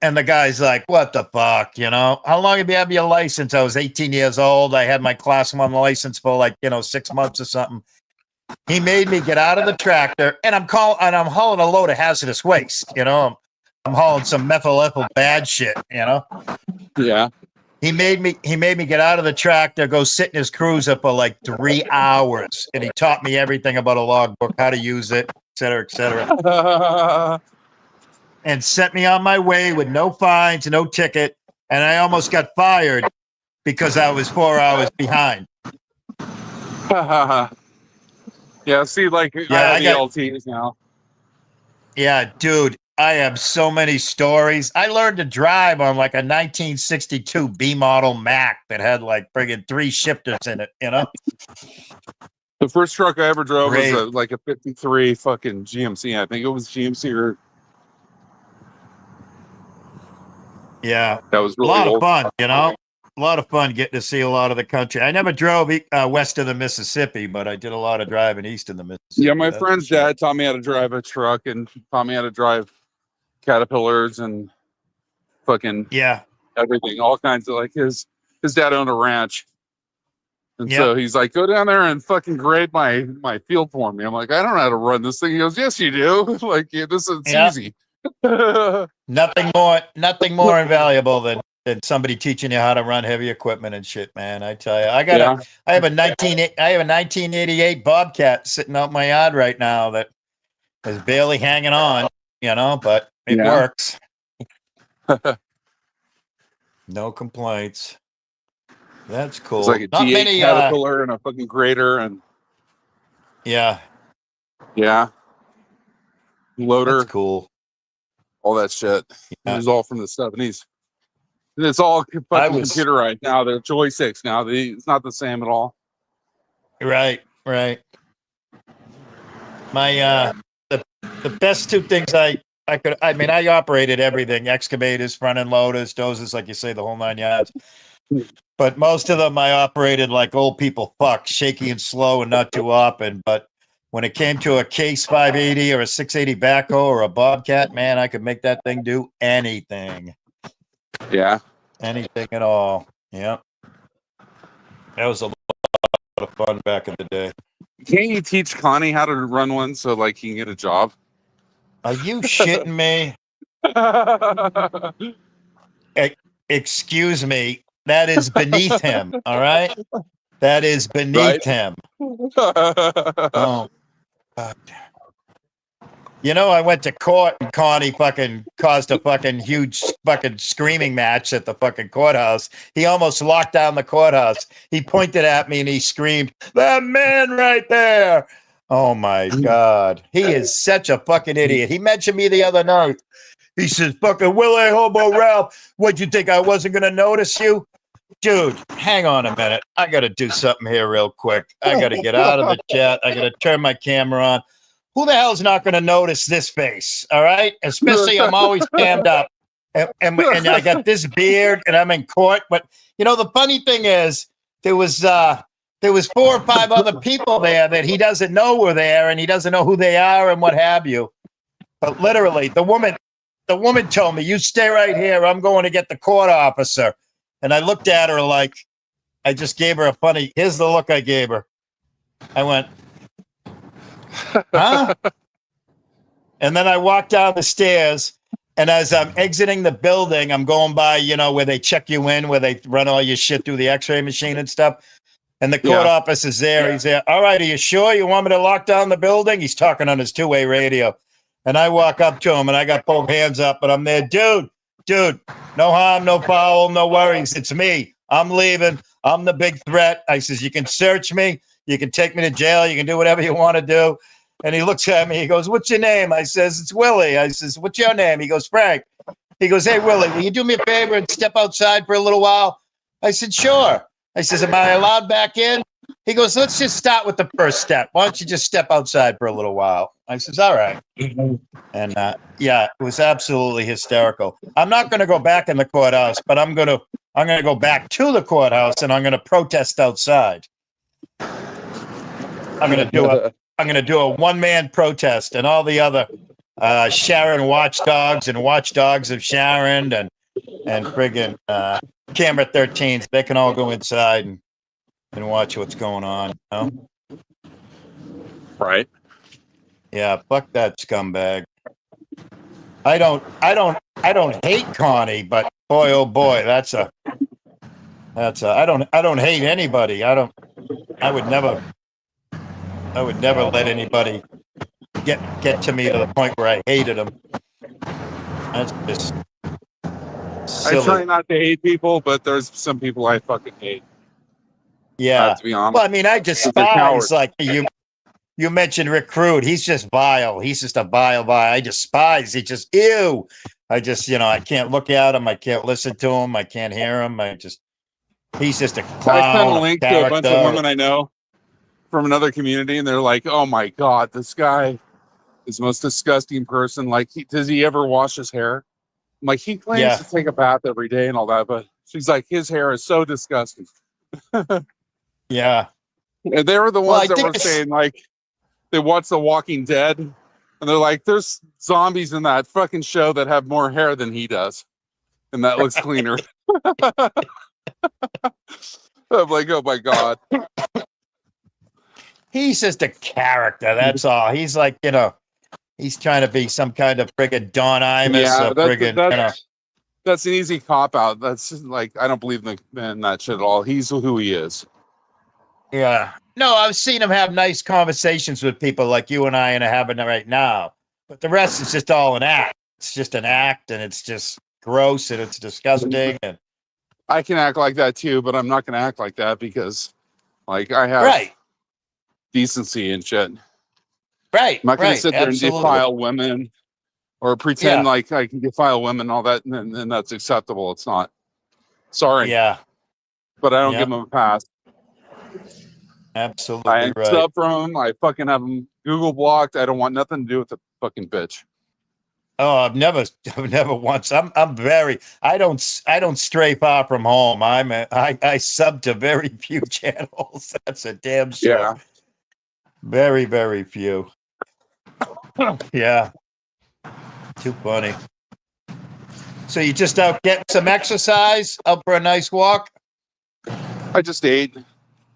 And the guy's like, what the fuck, How long have you had your license? I was 18 years old. I had my class 1 license for 6 months or something. He made me get out of the tractor, and I'm hauling a load of hazardous waste, I'm hauling some methyl bad shit, Yeah. He made me get out of the tractor, go sit in his cruiser for 3 hours, and he taught me everything about a logbook, how to use it, et cetera, and sent me on my way with no fines, no ticket, and I almost got fired because I was 4 hours behind. Yeah, see, I have ELTs now. Yeah, dude, I have so many stories. I learned to drive on a 1962 B model Mac that had friggin' 3 shifters in it, The first truck I ever drove Great. was a 53 fucking GMC. I think it was GMC or Yeah, that was a really lot old. of fun, A lot of fun getting to see a lot of the country. I never drove west of the Mississippi, but I did a lot of driving east of the Mississippi. Yeah, my that's friend's for sure. dad taught me how to drive a truck and taught me how to drive Caterpillars and fucking Yeah, everything, all kinds of his dad owned a ranch. And Yep. so he's like, go down there and fucking grade my field for me. I'm like, I don't know how to run this thing. He goes, yes, you do. This is Yeah. easy. nothing more invaluable than somebody teaching you how to run heavy equipment and shit, man. I tell you, I have a 1988 Bobcat sitting out my yard right now that is barely hanging on, but it Yeah. works. No complaints. That's cool. It's like a Not T8 many. Caterpillar and a fucking grader and Yeah, loader, that's cool. all that shit. Yeah. It was all from the 70s. And it's all fucking computerized now. They're joysticks now. It's not the same at all. Right. My the best 2 things I operated everything: excavators, front end loaders, dozers, like you say, the whole 9 yards. But most of them I operated like old people fuck, shaky and slow and not too often. But when it came to a Case 580 or a 680 backhoe or a Bobcat, man, I could make that thing do anything. Yeah. Anything at all. Yeah. That was a lot of fun back in the day. Can't you teach Connie how to run one so he can get a job? Are you shitting me? Excuse me. That is beneath him. All right. That is beneath him. Oh, God. I went to court and Connie fucking caused a fucking huge fucking screaming match at the fucking courthouse. He almost locked down the courthouse. He pointed at me and he screamed, "That man right there." Oh my God. He is such a fucking idiot. He mentioned me the other night. He says, fucking Willie Hobo Ralph, what'd you think I wasn't going to notice you? Dude, hang on a minute. I got to do something here real quick. I got to get out of the chat. I got to turn my camera on. Who the hell's not going to notice this face? All right. Especially I'm always cammed up and I got this beard and I'm in court. But the funny thing is there was 4 or 5 other people there that he doesn't know were there and he doesn't know who they are and what have you. But literally the woman told me, you stay right here. I'm going to get the court officer. And I looked at her I just gave her here's the look I gave her. I went, huh? And then I walked down the stairs And as I'm exiting the building, I'm going by, where they check you in, where they run all your shit through the X-ray machine and stuff. And the court Yeah. officer is there. Yeah. He's there. All right, are you sure you want me to lock down the building? He's talking on his two-way radio. And I walk up to him, and I got both hands up, and I'm there. Dude, no harm, no foul, no worries. It's me. I'm leaving. I'm the big threat. I says, you can search me. You can take me to jail. You can do whatever you want to do. And he looks at me. He goes, what's your name? I says, it's Willie. I says, what's your name? He goes, Frank. He goes, hey, Willie, will you do me a favor and step outside for a little while? I said, sure. I says, am I allowed back in? He goes, let's just start with the first step. Why don't you just step outside for a little while? I says, all right. And yeah, it was absolutely hysterical. I'm not going to go back in the courthouse, but I'm going to go back to the courthouse and I'm going to protest outside. I'm going to do a one-man protest, and all the other Sharon watchdogs and watchdogs of Sharon and friggin' Camera 13s, they can all go inside and watch what's going on. Right. Yeah, fuck that scumbag. I don't hate Connie, but boy, oh boy, I don't hate anybody. I would never let anybody get to me to the point where I hated them. That's just silly. I try not to hate people, but there's some people I fucking hate. Yeah. To be honest. Well, I mean, I despise, like you mentioned Rick Crude. He's just vile. He's just a vile. I despise. He just, ew. I just, I can't look at him. I can't listen to him. I can't hear him. He's just a clown. I sent a link to a bunch of women I know from another community, and they're like, oh my God, this guy is the most disgusting person. Like, does he ever wash his hair? I'm like, he claims to take a bath every day and all that, but she's like, his hair is so disgusting. Yeah. And they were the ones that were saying, like, they watch The Walking Dead, and they're like, there's zombies in that fucking show that have more hair than he does, and that looks cleaner. I'm like, oh my God. He's just a character. That's all. He's like, he's trying to be some kind of friggin' Don Imus. Yeah, that's an easy cop out. That's like, I don't believe in that shit at all. He's who he is. Yeah. No, I've seen him have nice conversations with people like you and I are having right now. But the rest is just all an act. It's just an act, and it's just gross, and it's disgusting. And I can act like that too, but I'm not going to act like that because, like, I have decency and shit. Right. I'm not going to sit there and defile women or pretend like I can defile women and all that, and that's acceptable. It's not. Sorry. Yeah. But I don't give them a pass. Absolutely I sub from them. I fucking have them Google blocked. I don't want nothing to do with the fucking bitch. Oh, I've never once. I don't stray far from home. I sub to very few channels. That's a damn sure. Yeah. Very, very few. Yeah. Too funny. So you just out getting some exercise, out for a nice walk? I just ate,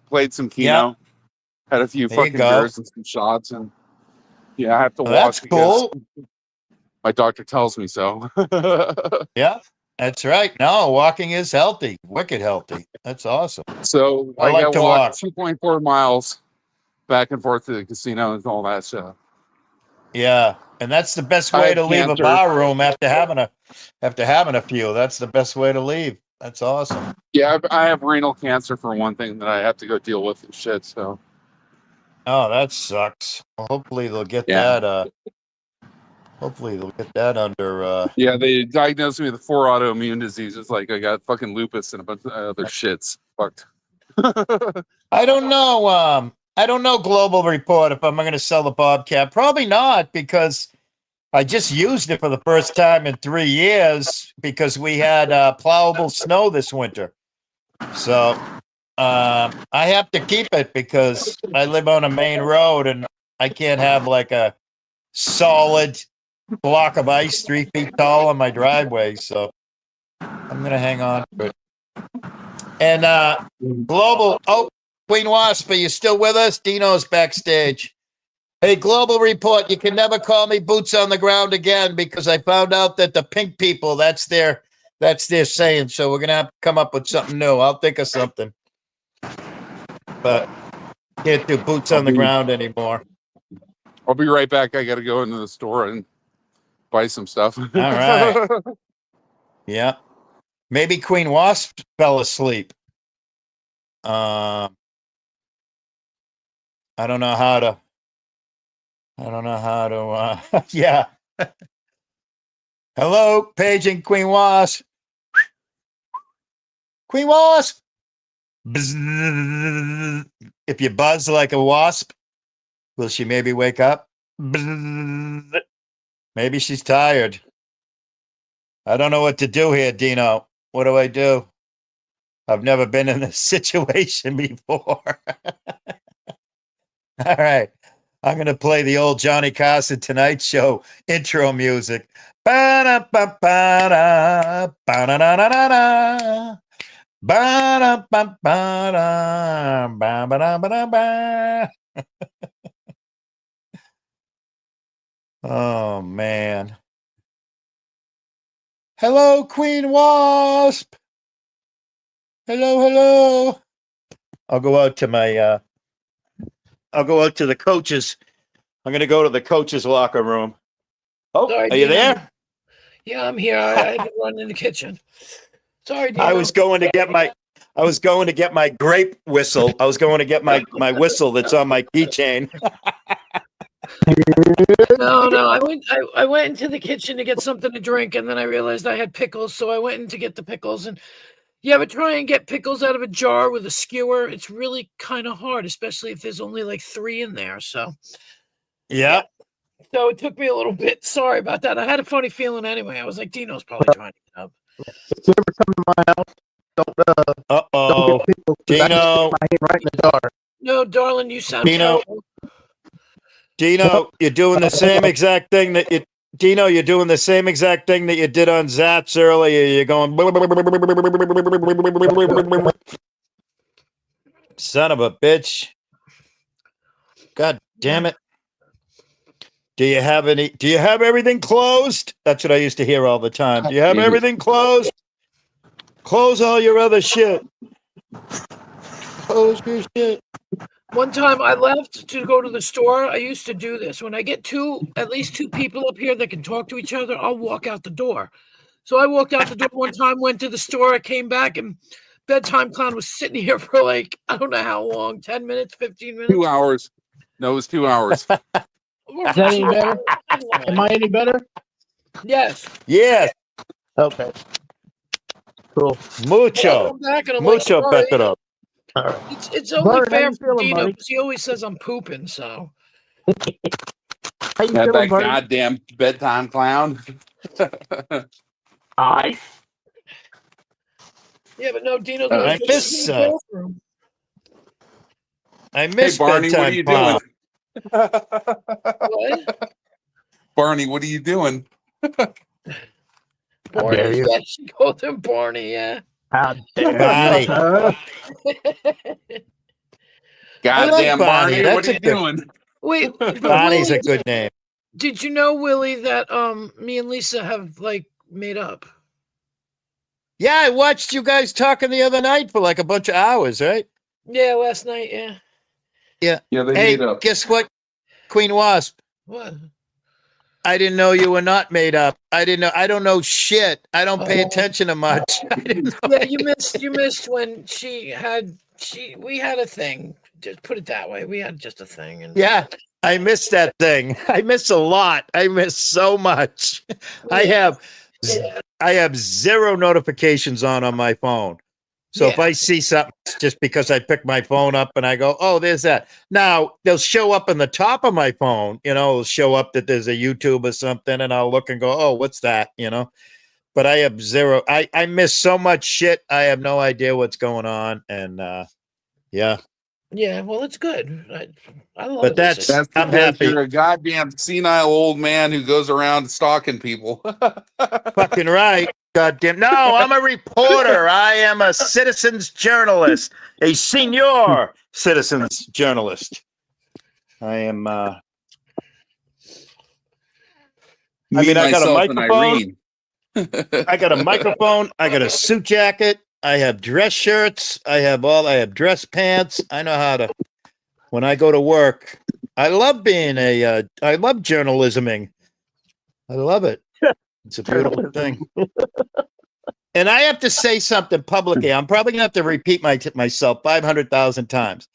played some Keno, had a few fucking beers and some shots, and I have to walk. That's cool. My doctor tells me so. Yeah, that's right. No, walking is healthy, wicked healthy. That's awesome. So I like to walk 2.4 miles back and forth to the casino and all that stuff. Yeah, and that's the best way to leave a bar room after having a few. That's the best way to leave. That's awesome. Yeah, I have renal cancer for one thing that I have to go deal with and shit. So. Oh, that sucks. Well, hopefully they'll get that. Hopefully they'll get that under. Yeah, they diagnosed me with 4 autoimmune diseases. Like I got fucking lupus and a bunch of other shits. Fucked. I don't know. I don't know, Global Report, if I'm going to sell the Bobcat. Probably not, because I just used it for the first time in 3 years because we had plowable snow this winter. So I have to keep it because I live on a main road and I can't have like a solid block of ice 3 feet tall on my driveway. So I'm going to hang on to it. And Global, Queen Wasp, are you still with us? Dino's backstage. Hey, Global Report, you can never call me boots on the ground again because I found out that the pink people, that's their saying. So we're going to have to come up with something new. I'll think of something. But can't do boots on the ground anymore. I'll be right back. I got to go into the store and buy some stuff. All right. Yeah. Maybe Queen Wasp fell asleep. I don't know how to. Yeah. Hello, paging Queen Wasp. Queen Wasp. Bzzz. If you buzz like a wasp, will she maybe wake up? Bzzz. Maybe she's tired. I don't know what to do here, Dino. What do I do? I've never been in this situation before. All right. I'm going to play the old Johnny Carson Tonight Show intro music. Ba-da-ba-ba-da, ba-da-da-da-da-da. Ba-da-ba-ba-da, ba-ba-da-ba-da-ba. Oh, man. Hello, Queen Wasp. Hello, hello. I'll go out to the coaches. I'm going to go to the coaches' locker room. Oh, Sorry, are you Dino. there? Yeah, I'm here. I had to run in the kitchen. Sorry, Dino. I was going to get my grape whistle. I was going to get my whistle that's on my keychain. No. I went into the kitchen to get something to drink, and then I realized I had pickles, so I went in to get the pickles. And you ever try and get pickles out of a jar with a skewer? It's really kind of hard, especially if there's only like 3 in there. So Yeah. So it took me a little bit. Sorry about that. I had a funny feeling anyway. I was like, Dino's probably trying to get up. If you ever come to my house, don't Uh-oh. get people. Dino. My hand right in the jar. No, darling, you sound Dino. terrible. Dino, you're doing the same exact thing that you did on Zats earlier. You're going son of a bitch. God damn it. Do you have everything closed? That's what I used to hear all the time. Do you have everything closed? Close all your other shit. Close your shit. One time I left to go to the store. I used to do this. When I get at least two people up here that can talk to each other, I'll walk out the door. So I walked out the door one time, went to the store, I came back, and Bedtime Clown was sitting here for like, I don't know how long, 10 minutes, 15 minutes? 2 hours. No, it was 2 hours. Is that any better? Am I any better? Yes. Yes. Okay. Cool. Mucho. I'm back and I'm Mucho like, sorry. better. All right. It's only Bert, how fair you for feeling, Dino buddy? because he always says I'm pooping, so. How you That feeling, buddy? goddamn Bedtime Clown. Nice. Yeah, but no, Dino's I miss Hey, Barney, what are you Bedtime doing? What? Barney, what are you doing? Barney, dare you. yeah, she called him Barney, yeah. How dare Barney. you? Goddamn Barney. Barney, That's what are a you good- doing? Wait, but Bonnie's Willie, a good name. did you know, Willie, that me and Lisa have like made up? Yeah, I watched you guys talking the other night for like a bunch of hours, right? Yeah, last night, yeah. Yeah, they Hey, made up. guess what, Queen Wasp? What? I didn't know you were not made up. I don't know shit. I don't pay Oh. attention to much. I didn't know. Yeah, you missed when we had a thing. Just put it that way. We had just a thing. And Yeah, I missed that thing. I miss a lot. I miss so much. I have 0 notifications on my phone. So if Yeah. I see something, it's just because I pick my phone up and I go, oh, there's that. Now they'll show up in the top of my phone, it'll show up that there's a YouTube or something, and I'll look and go, oh, what's that? But I have 0. I miss so much shit. I have no idea what's going on. And yeah. Yeah, well, it's good. I love But it. that's- That's I'm because happy. you're a goddamn senile old man who goes around stalking people. Fucking right. Goddamn. No, I'm a reporter. I am a citizens journalist, a senior citizens journalist. I am I mean, I got a myself, and microphone. Irene. I got a microphone. I got a suit jacket. I have dress shirts. I have dress pants. I know how to, when I go to work, I love being I love journalisming. I love it. It's a beautiful thing. And I have to say something publicly. I'm probably going to have to repeat myself 500,000 times.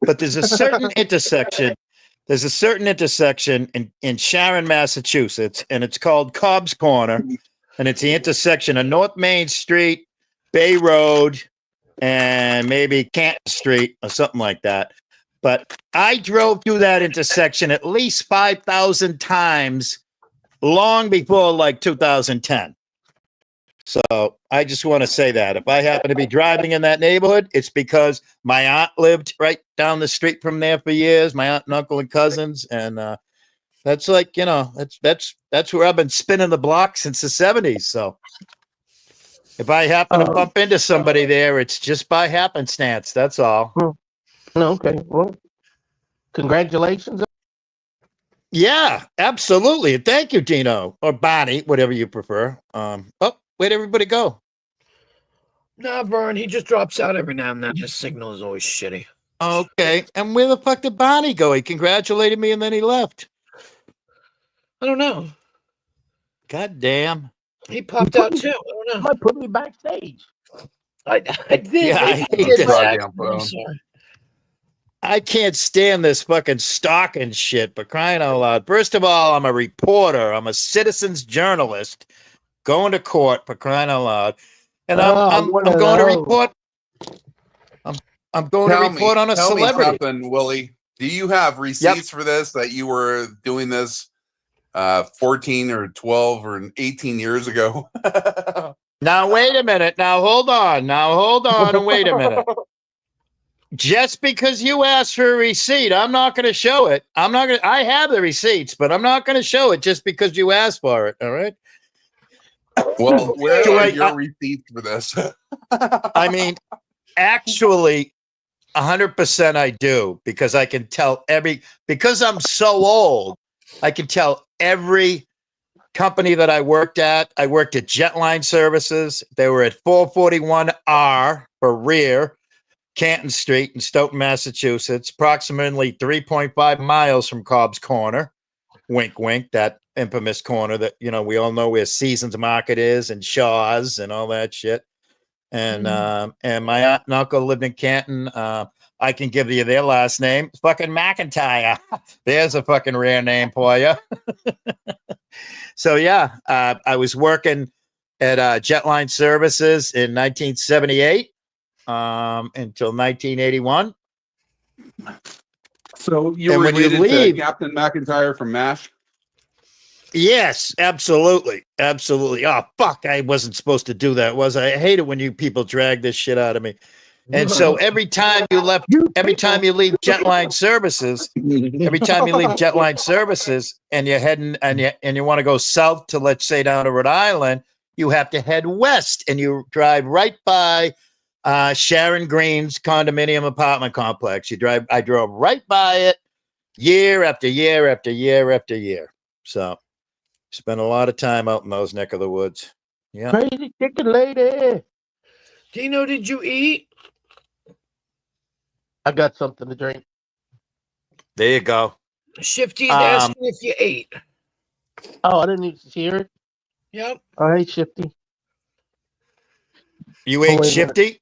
But there's a certain intersection. There's a certain intersection in Sharon, Massachusetts, and it's called Cobb's Corner. And it's the intersection of North Main Street, Bay Road, and maybe Canton Street or something like that. But I drove through that intersection at least 5,000 times long before like 2010. So I just want to say that if I happen to be driving in that neighborhood, it's because my aunt lived right down the street from there for years, my aunt and uncle and cousins. And that's like, that's where I've been spinning the block since the 70s. So if I happen to bump into somebody there, it's just by happenstance. That's all. Okay. Well, congratulations. Yeah, absolutely. Thank you, Dino, or Bonnie, whatever you prefer. Where'd everybody go? Nah, Vern, he just drops out every now and then. His signal is always shitty. Okay. And where the fuck did Bonnie go? He congratulated me and then he left. I don't know. God damn. He popped out too. I don't know. Might put me backstage. I did. Yeah, I hate did this by goddamn accident, phone. I'm sorry. I can't stand this fucking stalking shit, but crying out loud. First of all, I'm a reporter. I'm a citizen's journalist going to court for crying out loud. And I'm going to report. I'm going to report on a celebrity. Tell me something, Willie. Do you have receipts for this that you were doing this 14 or 12 or 18 years ago? Now, wait a minute. Now, hold on. And wait a minute. Just because you asked for a receipt, I'm not going to show it. I have the receipts, but I'm not going to show it just because you asked for it. All right. Well, where are your receipts for this? I mean, actually, 100% I do, because I can tell because I'm so old, I can tell every company that I worked at. I worked at Jetline Services. They were at 441R for rear, Canton Street in Stoughton, Massachusetts, approximately 3.5 miles from Cobb's Corner. Wink, wink, that infamous corner that, we all know where Seasons Market is and Shaw's and all that shit. And my aunt and uncle lived in Canton. I can give you their last name. Fucking McIntyre. There's a fucking rare name for you. So, yeah, I was working at Jetline Services in 1978 until 1981. So you were related to Captain McIntyre from MASH? Yes, absolutely. Absolutely. Oh, fuck. I wasn't supposed to do that, was I? I hate it when you people drag this shit out of me. And so every time you leave Jetline Services, and you're heading and you want to go south to, let's say, down to Rhode Island, you have to head west and you drive right by Sharon Green's condominium apartment complex. I drove right by it year after year after year after year. So spent a lot of time out in those neck of the woods. Yeah. Crazy chicken lady. Dino, did you eat? I got something to drink. There you go. Shifty's asking if you ate. Oh, I didn't need to hear it. Yep. All right, Shifty. You ate Shifty?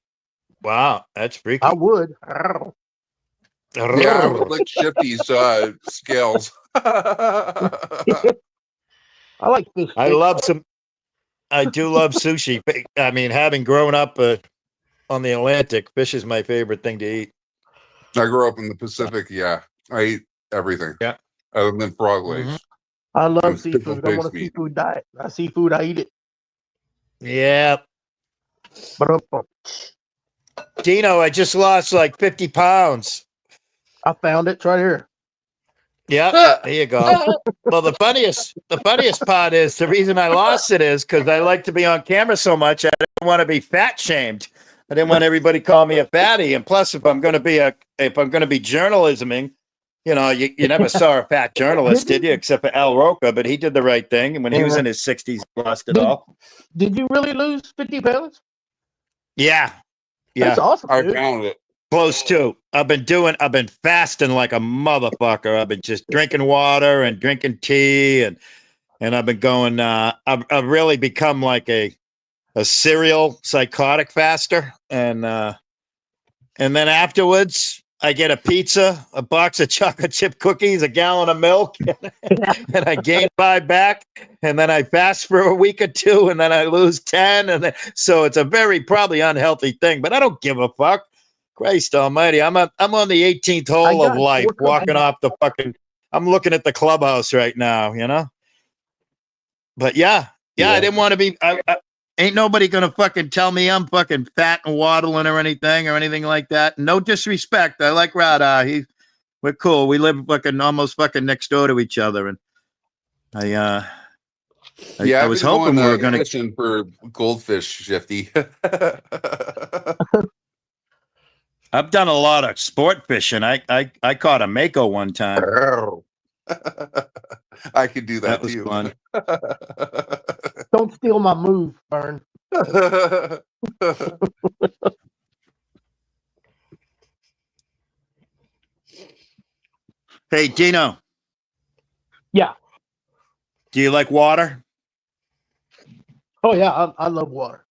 Wow, that's freaky. I would. Yeah, I would lick Shifty's scales. I like fish. I do love sushi. I mean, having grown up on the Atlantic, fish is my favorite thing to eat. I grew up in the Pacific. Yeah, I eat everything. Yeah, other than frog legs. I love seafood. I'm on a seafood diet. I seafood, I eat it. Yeah. But Dino, I just lost like 50 pounds. I found it right here. Yeah, there you go. Well, the funniest part is the reason I lost it is because I like to be on camera so much. I didn't want to be fat shamed. I didn't want everybody to call me a fatty. And plus, if I'm going to be journalisming, You know, you never saw a fat journalist, did you? Except for Al Roker, but he did the right thing. And when he was in his 60s, he lost it all. Did you really lose 50 pounds? Yeah. That's Yeah. awesome, I dude. found it. Close to. I've been fasting like a motherfucker. I've been just drinking water and drinking tea and I've been going, I've really become like a serial psychotic faster. And then afterwards, I get a pizza, a box of chocolate chip cookies, a gallon of milk, and I gain 5 back. And then I fast for a week or 2, and then I lose 10. And then, so it's a very probably unhealthy thing, but I don't give a fuck. Christ almighty. I'm on the 18th hole of life, walking off the fucking, I'm looking at the clubhouse right now, you know? But yeah, I didn't want to be, ain't nobody gonna fucking tell me I'm fucking fat and waddling or anything like that. No disrespect. I like Rada. We're cool. We live fucking almost fucking next door to each other. And I was hoping we were gonna fishing for goldfish, Shifty. I've done a lot of sport fishing. I caught a mako one time. I could do that was too. fun. Don't steal my move, Vern. Hey, Dino. Yeah. Do you like water? Oh yeah, I love water.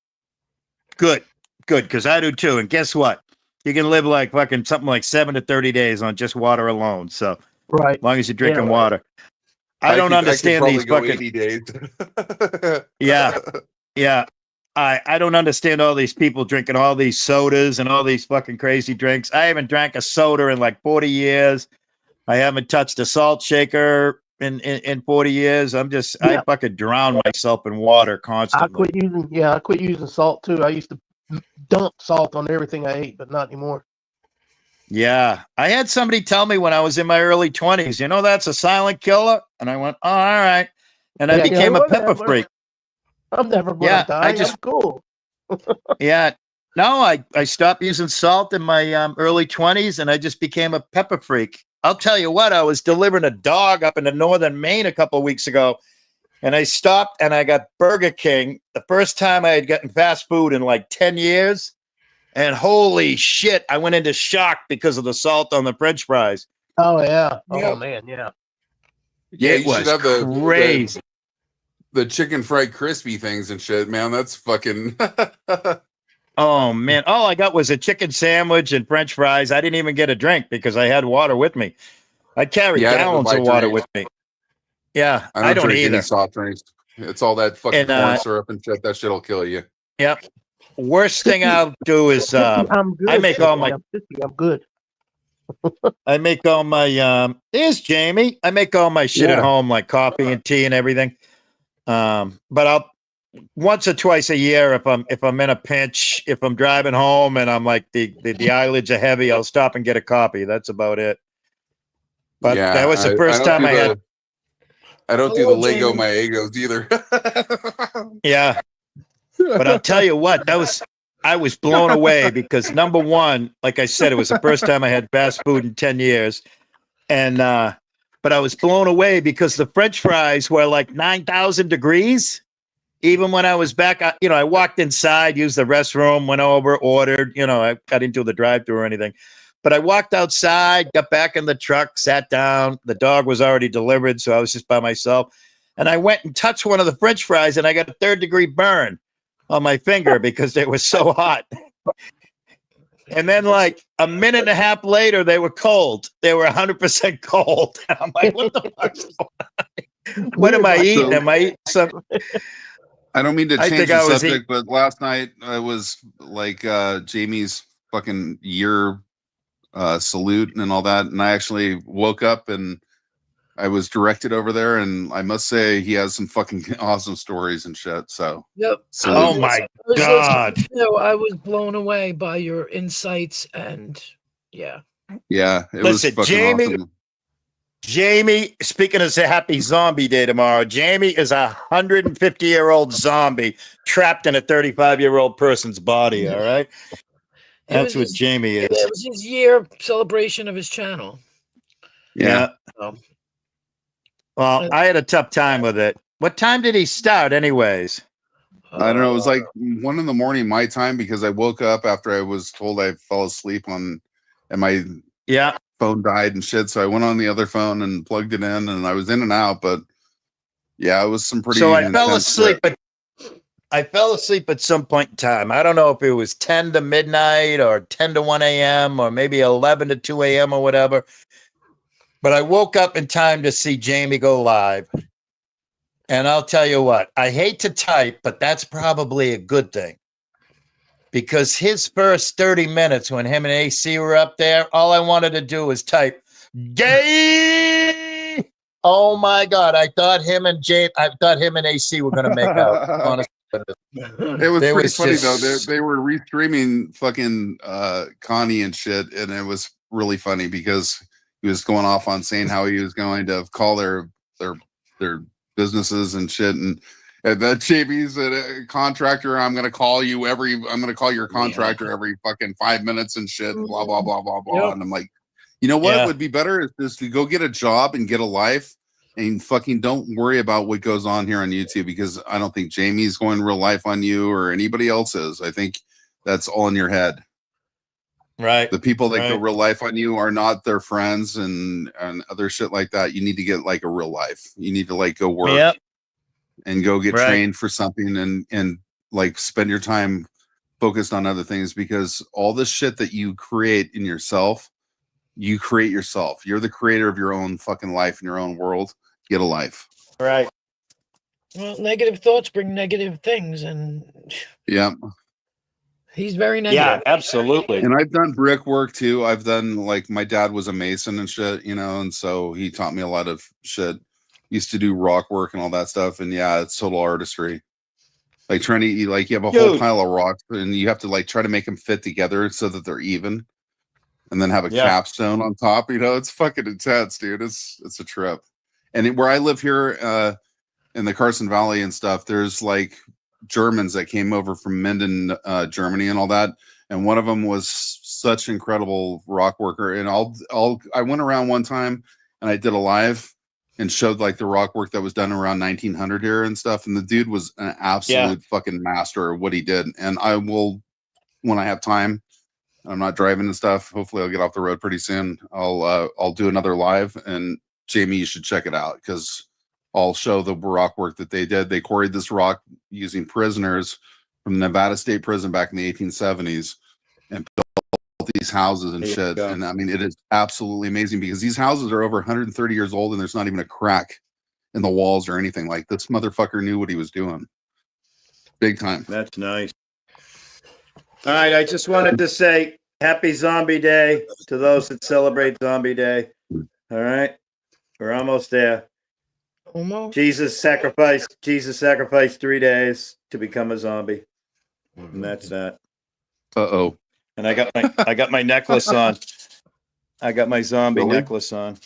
Good, because I do too. And guess what? You can live like fucking something like 7 to 30 days on just water alone. So right, as long as you're drinking right. water. I don't understand these fucking 80 days. Yeah. I don't understand all these people drinking all these sodas and all these fucking crazy drinks. I haven't drank a soda in like 40 years. I haven't touched a salt shaker in 40 years. I fucking drown myself in water constantly. I quit using salt too. I used to dump salt on everything I ate, but not anymore. Yeah. I had somebody tell me when I was in my early 20s, you know, that's a silent killer. And I went, oh, all right. And I became a pepper freak. I'm never going to die. I'm cool. Yeah. No, I stopped using salt in my early 20s and I just became a pepper freak. I'll tell you what, I was delivering a dog up into northern Maine a couple of weeks ago, and I stopped and I got Burger King, the first time I had gotten fast food in like 10 years. And holy shit, I went into shock because of the salt on the French fries. Oh, yeah. Oh, man, yeah. Yeah, it you was should have crazy. The chicken fried crispy things and shit, man. That's fucking... Oh, man. All I got was a chicken sandwich and French fries. I didn't even get a drink because I had water with me. I carried gallons of water with me. Yeah, I don't drink either. Any soft drinks. It's all that fucking corn syrup and shit. That shit'll kill you. Yep. Worst thing I'll do is I'm good. I make all my... I'm good. I make all my... There's Jamie. I make all my shit at home, like coffee and tea and everything. But I'll... Once or twice a year, if I'm in a pinch, if I'm driving home and I'm like the eyelids are heavy, I'll stop and get a coffee. That's about it. But that was the first time I had. I don't do the Lego Myagos either. Yeah, but I'll tell you what, I was blown away because number one, like I said, it was the first time I had fast food in 10 years, and but I was blown away because the French fries were like 9,000 degrees. Even when I was back, I walked inside, used the restroom, went over, ordered, I didn't do the drive-thru or anything. But I walked outside, got back in the truck, sat down. The dog was already delivered, so I was just by myself. And I went and touched one of the French fries, and I got a 3rd-degree burn on my finger because they were so hot. And then like a minute and a half later, they were cold. They were 100% cold. And I'm like, what the fuck's going on? What am I eating? Am I eating something? I don't mean to change the subject, but last night I was like Jamie's fucking year salute and all that, and I actually woke up and I was directed over there, and I must say he has some fucking awesome stories and shit. So yep. Oh my god! I was blown away by your insights and it was fucking awesome. Jamie, speaking of Happy Zombie Day tomorrow, Jamie is a 150-year-old zombie trapped in a 35-year-old person's body. All right, that's what Jamie is. It was his year celebration of his channel. Yeah. So, Well, I had a tough time with it. What time did he start, anyways? I don't know. It was like 1 a.m. my time because I woke up after I was told I fell asleep and my Yeah. phone died and shit. So I went on the other phone and plugged it in, and I was in and out. But yeah, it was some pretty. So I fell intense asleep, shit. but I fell asleep at some point in time. I don't know if it was 10 to midnight or 10 to 1 a.m. or maybe 11 to 2 a.m. or whatever. But I woke up in time to see Jamie go live. And I'll tell you what, I hate to type, but that's probably a good thing. Because his first 30 minutes when him and AC were up there, all I wanted to do was type gay. Oh my God. I thought him and AC were going to make out. Honestly. It was There pretty was funny just- though. They were restreaming fucking Connie and shit, and it was really funny because he was going off on saying how he was going to call their businesses and shit, and that JB's a contractor. I'm gonna call your contractor every fucking 5 minutes and shit. Blah blah blah blah blah. Yep. And I'm like, you know what Yeah. would be better is just to go get a job and get a life. And fucking don't worry about what goes on here on YouTube, because I don't think Jamie's going real life on you or anybody else is. I think that's all in your head. Right. The people that go Right. real life on you are not their friends and other shit like that. You need to get like a real life. You need to like go work Yep. and go get Right. trained for something and like spend your time focused on other things, because all this shit that you create in yourself, you create yourself. You're the creator of your own fucking life in your own world. Get a life. Right. well, negative thoughts bring negative things, and Yeah. he's very Yeah, negative. absolutely. And I've done brick work too. I've done, like, my dad was a mason and shit, and so he taught me a lot of shit. Used to do rock work and all that stuff. And yeah, it's total artistry. Like trying to, you have a whole Dude. pile of rocks and you have to like try to make them fit together so that they're even, and then have a Yeah. capstone on top. It's fucking intense, dude. It's a trip. And where I live here, in the Carson Valley and stuff, there's like Germans that came over from Minden, Germany and all that. And one of them was such an incredible rock worker. And I went around one time and I did a live and showed like the rock work that was done around 1900 here and stuff. And the dude was an absolute fucking master of what he did. And I will, when I have time, I'm not driving and stuff. Hopefully I'll get off the road pretty soon. I'll do another live, and Jamie, you should check it out, because I'll show the rock work that they did. They quarried this rock using prisoners from Nevada State Prison back in the 1870s and built these houses and There you shit. go. And I mean, it is absolutely amazing because these houses are over 130 years old and there's not even a crack in the walls or anything. Like, this motherfucker knew what he was doing. Big time. That's nice. All right. I just wanted to say happy Zombie Day to those that celebrate Zombie Day. All right. We're almost there. Almost. Jesus sacrificed 3 days to become a zombie. And that's that. Uh-oh. And I got my necklace on. I got my zombie Really? necklace on.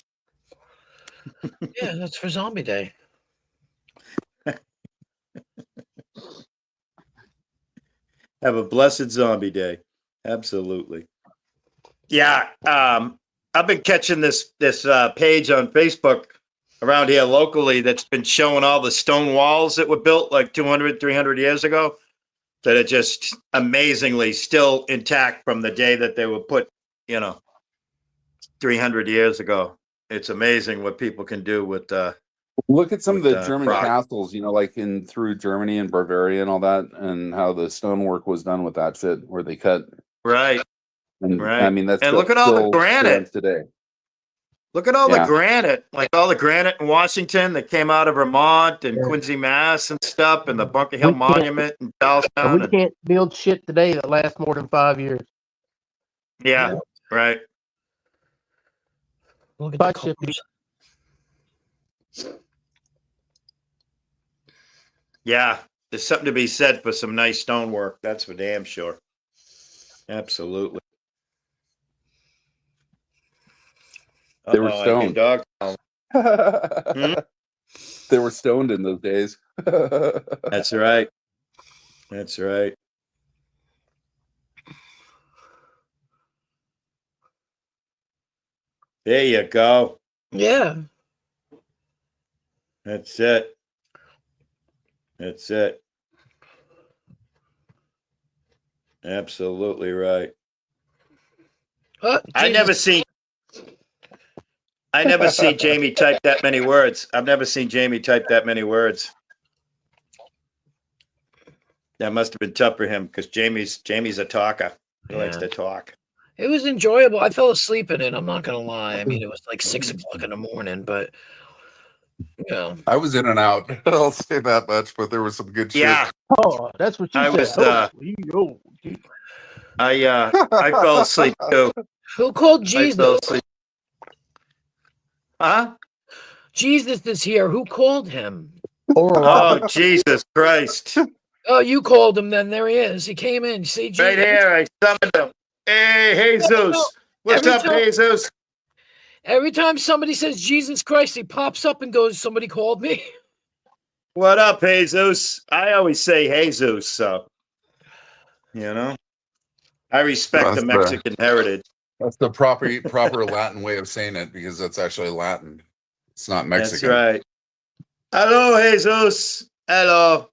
Yeah, that's for Zombie Day. Have a blessed zombie day. Absolutely. Yeah. I've been catching this page on Facebook around here locally that's been showing all the stone walls that were built like 200, 300 years ago that are just amazingly still intact from the day that they were put, 300 years ago. It's amazing what people can do with Look at some of with, the German rock. castles, like through Germany and Bavaria and all that, and how the stonework was done with that shit, where they cut. right. And Right. I mean, that's And look at all the still granite. stands today. Look at all the Yeah. granite, like all the granite in Washington that came out of Vermont and Yeah. Quincy, Mass and stuff, and the Bunker Hill We can't- Monument in And Charlestown. we and- can't build shit today that lasts more than 5 years. yeah, right. Look at Bye, the Chippy. colors. Yeah, there's something to be said for some nice stonework. That's for damn sure. Absolutely. They were Uh-oh, I hear stoned. dog. They were stoned in those days. That's right. That's right. There you go. Yeah. That's it. That's it. Absolutely right. Oh, I Jesus. never see Jamie type that many words. I've never seen Jamie type that many words. That must have been tough for him because Jamie's a talker. He likes Yeah. to talk. It was enjoyable. I fell asleep in it. I'm not gonna lie. I mean, it was like 6 o'clock in the morning, but you know. I was in and out. I'll say that much, but there was some good shit. Yeah, Oh, that's what you I said. was, I fell asleep too. Who called I Jesus? fell asleep. Huh? Jesus is here. Who called him? Oh, Jesus Christ. Oh, you called him then. There he is. He came in. See, Jesus. Right here, I summoned him. Hey, Jesus. What's Every up, time- Jesus? Every time somebody says Jesus Christ, he pops up and goes, "Somebody called me." What up, Jesus? I always say Jesus, so, you know, I respect That's the Mexican heritage. That's the proper Latin way of saying it because that's actually Latin. It's not Mexican. That's right. Hello, Jesus. Hello.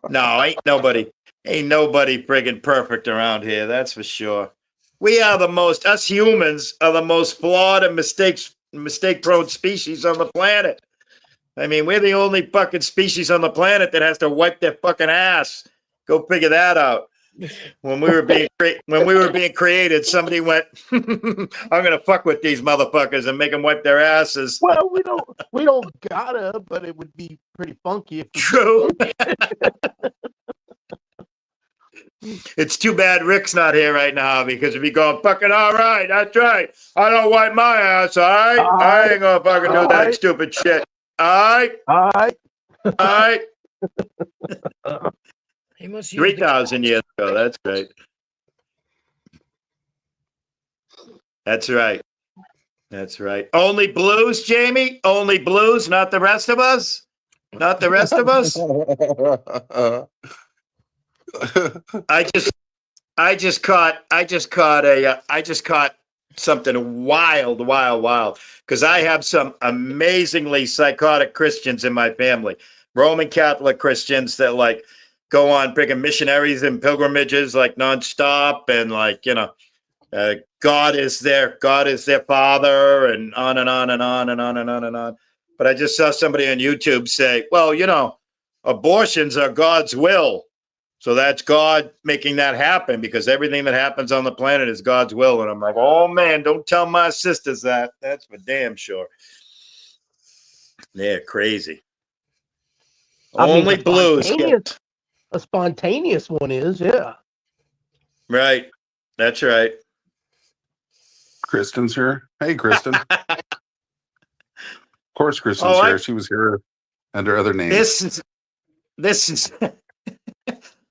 No, ain't nobody friggin' perfect around here. That's for sure. Us humans are the most flawed and mistake-prone species on the planet. I mean, we're the only fucking species on the planet that has to wipe their fucking ass. Go figure that out. When we were being created, somebody went, "I'm gonna fuck with these motherfuckers and make them wipe their asses." Well, we don't gotta, but it would be pretty funky if we True. It's too bad Rick's not here right now because if he going fucking all right, that's right. I don't wipe my ass, all right? I ain't gonna fucking do that stupid shit. All right. He must use 3,000 years ago. That's great. That's right. That's right. Only blues, Jamie? Only blues, not the rest of us? Not the rest of us? I just caught something wild because I have some amazingly psychotic Christians in my family. Roman Catholic Christians that like go on freaking missionaries and pilgrimages like nonstop and like, God is their father and on and on and on and on and on and on. But I just saw somebody on YouTube say, well, abortions are God's will. So that's God making that happen because everything that happens on the planet is God's will. And I'm like, oh man, don't tell my sisters that. That's for damn sure. They're crazy. Only blues. A spontaneous one is, yeah. Right. That's right. Kristen's here. Hey, Kristen. Of course, Kristen's here. She was here under other names. This is.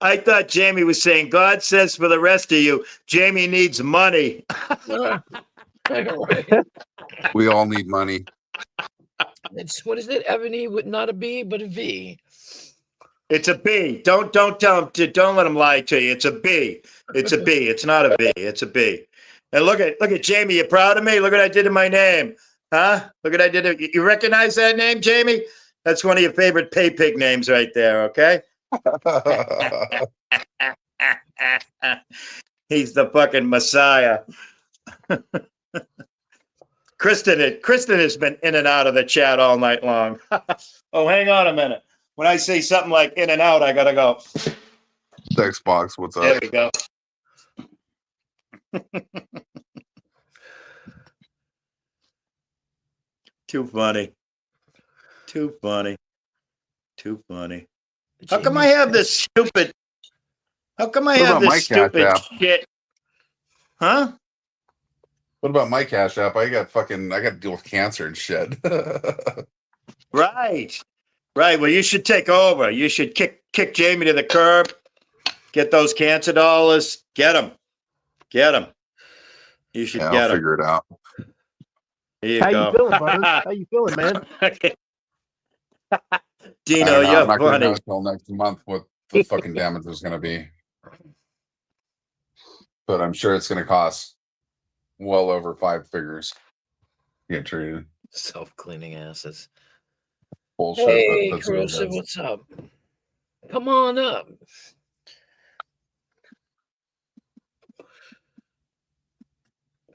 I thought Jamie was saying, God says for the rest of you, Jamie needs money. We all need money. What is it? Ebony with not a B, but a V. It's a B. Don't tell him don't let him lie to you. It's a B. It's a B. It's not a V. It's a B. And look at Jamie. You proud of me? Look what I did to my name. Huh? Look what I did. You recognize that name, Jamie? That's one of your favorite pay pig names right there, okay? He's the fucking Messiah. Kristen has been in and out of the chat all night long. Oh, hang on a minute. When I say something like in and out, I gotta go. Text box, what's up? There we go. Too funny. Too funny. Too funny. How come I have this stupid? How come I have this stupid shit? Huh? What about my Cash App? I got to deal with cancer and shit. Right. Well, you should take over. You should kick Jamie to the curb. Get those cancer dollars. Get them. You should get them. I'll figure it out. Here you How go. you feeling, Butters? How you feeling, man? Dino, you're I'm not gonna know funny. until next month what the fucking damage is going to be. But I'm sure it's going to cost well over 5 figures get treated. Self-cleaning asses. Bullshit. Hey, That's what it Corrosive, is. what's up? Come on up.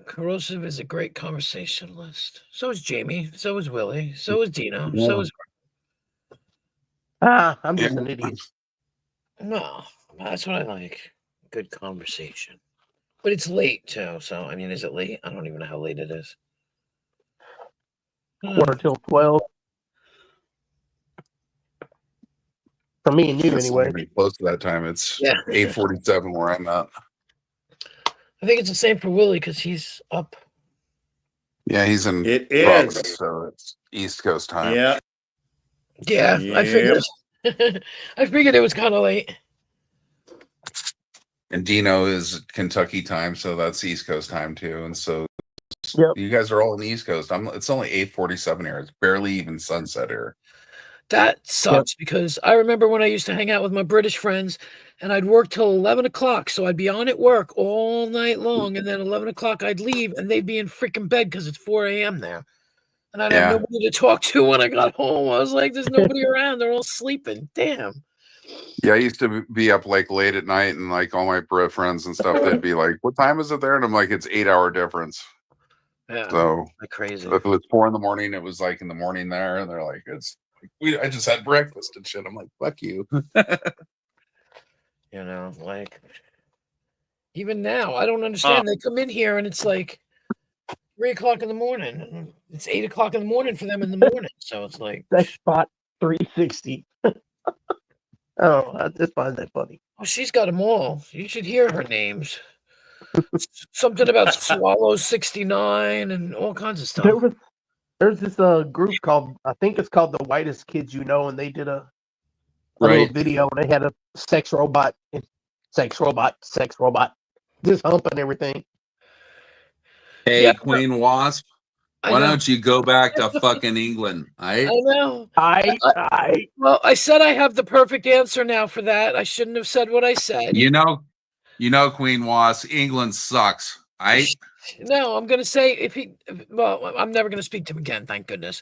Corrosive is a great conversationalist. So is Jamie. So is Willie. So is Dino. So Yeah. is I'm just an idiot. no. That's what I like. Good conversation. But it's late too. So I mean, is it late? I don't even know how late it is. Quarter till 12. For me and you, It's anyway. not gonna be close to that time. It's Yeah. 8:47 where I'm at. I think it's the same for Willie because he's up. Yeah, he's in It Providence, is. so it's East Coast time. Yeah. Yeah, I figured. I figured it was kind of late. And Dino is Kentucky time, so that's East Coast time too. And so Yep. you guys are all in the East Coast. It's only 8:47 here. It's barely even sunset here. That sucks because I remember when I used to hang out with my British friends and I'd work till 11 o'clock. So I'd be on at work all night long. And then 11 o'clock I'd leave and they'd be in freaking bed because it's 4 a.m. there. And I'd have Yeah. nobody to talk to when I got home. I was like, there's nobody around. They're all sleeping. Damn. Yeah, I used to be up like late at night, and like all my Brit friends and stuff, they'd be like, "What time is it there?" And I'm like, "It's 8-hour difference." Yeah. So Like crazy. if it was 4 a.m, it was like in the morning there, and they're like, I just had breakfast and shit. I'm like, fuck you. You know, like even now, I don't understand. They come in here and it's like 3 o'clock in the morning. And it's 8 o'clock in the morning for them in the morning. So it's like, Sex Spot 360. Oh, I just find that funny. oh, she's got them all. You should hear her names. Something about Swallow 69 and all kinds of stuff. There's this group called, I think it's called The Whitest Kids You Know, and they did a little Right. video. They had a sex robot, just humping everything. Hey, Yeah. Queen Wasp, I why know. don't you go back to fucking England? I know. I Well, I said I have the perfect answer now for that. I shouldn't have said what I said. You know, Queen Wasp, England sucks. No, I'm gonna say well, I'm never gonna speak to him again, thank goodness.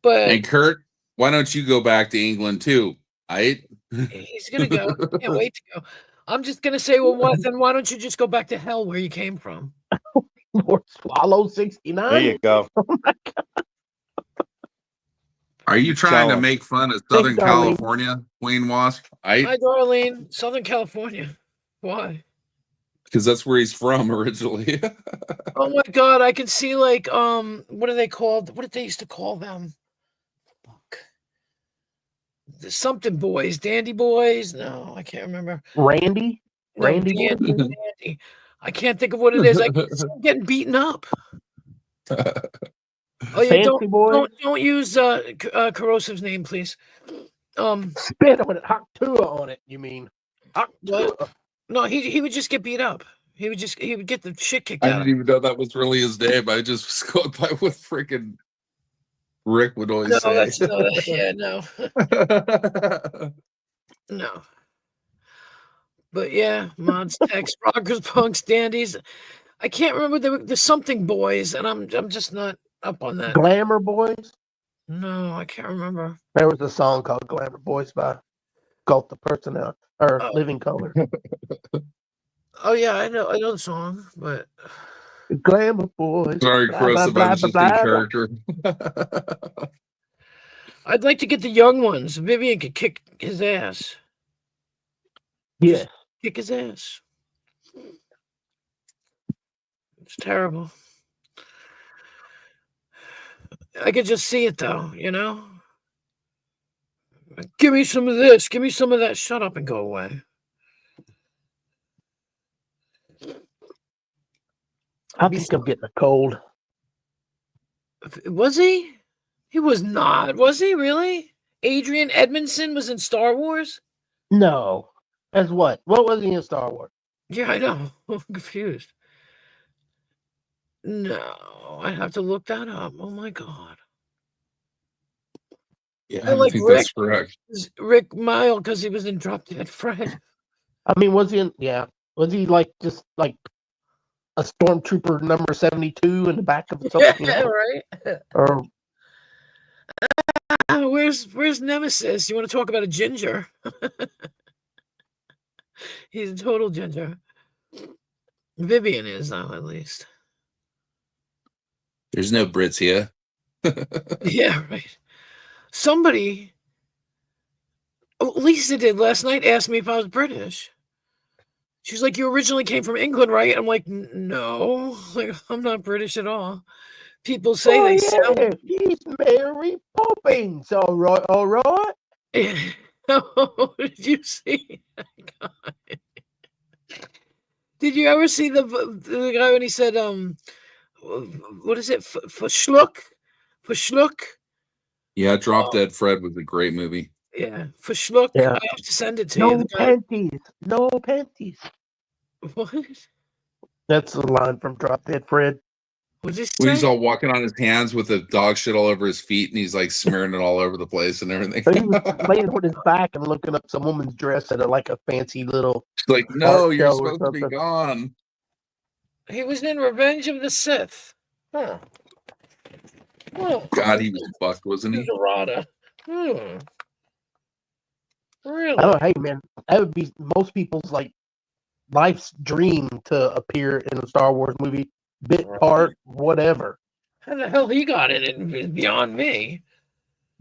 But And Kurt, why don't you go back to England too? he's gonna go. Can't wait to go. I'm just gonna say, well, then why don't you just go back to hell where you came from? Or Swallow 69. There you go. Are you trying to Tell 'em. make fun of Southern Thanks, Darlene. California, Queen Wasp? Hi, Darlene, Southern California. Why? Because that's where he's from originally. Oh my God, I can see like what are they called? What did they used to call them? Fuck. The something boys, dandy boys. No, I can't remember. Randy? No, Randy dandy, boy? dandy. I can't think of what it is. I can see him getting beaten up. Oh yeah, Fancy boy? don't use Corrosive's name, please. Spit on it. Hawk Tua on it, you mean? Hawk What? Tua. No, he would just get beat up. He would get the shit kicked I out of didn't him. even know that was really his name. I just was going by what freaking Rick would always No, say. No. But yeah, mods, techs, rockers, punks, dandies. I can't remember the something boys, and I'm just not up on that. Glamour Boys? No, I can't remember. There was a song called Glamour Boys by Cult the Personnel or Oh. Living Color. Oh yeah, I know the song, but Glamour Boys. Sorry, blah, Chris, blah, I was blah, just blah, in blah. character. I'd like to get the young ones. Vivian could kick his ass. Yes. Kick his ass. It's terrible. I could just see it though, you know? Give me some of this, give me some of that. Shut up and go away. I think I'm getting a cold. Was he? He was not. Was he really? Adrian Edmondson was in Star Wars? No. As what? What was he in Star Wars? Yeah, I know. I'm confused. No, I have to look that up. Oh my God. Yeah, I like think Rick. that's correct. Rick Mile because he was in Drop Dead Fred. I mean, was he in? Yeah. Was he like just like a stormtrooper number 72 in the back of something, Yeah, right. or Where's Nemesis? You want to talk about a ginger? He's a total ginger. Vivian is now, at least. There's no Brits here. Yeah, right. Somebody, Lisa did last night, asked me if I was British. She's like, "You originally came from England, right?" I'm like, "No, like I'm not British at all." People say they sound. She's Mary Poppins. All right, all right. Oh, did you see? God. Did you ever see the guy when he said, what is it? For schluck? Yeah, Drop Dead Fred was a great movie. Yeah, for schluck. Yeah. I have to send it to you. No The guy- panties. No panties. What? That's the line from Drop Dead Fred. What'd he When he's say? all walking on his hands with the dog shit all over his feet, and he's like smearing it all over the place and everything. So he was laying on his back and looking up some woman's dress at like a fancy little. It's like, no, art you're show or supposed to be something. gone. He was in Revenge of the Sith. Huh. Oh, God, he was fucked, wasn't he? Dorada. Really? I don't. Hey man, that would be most people's like life's dream to appear in a Star Wars movie, bit Right. part, whatever. How the hell he got in it is beyond me.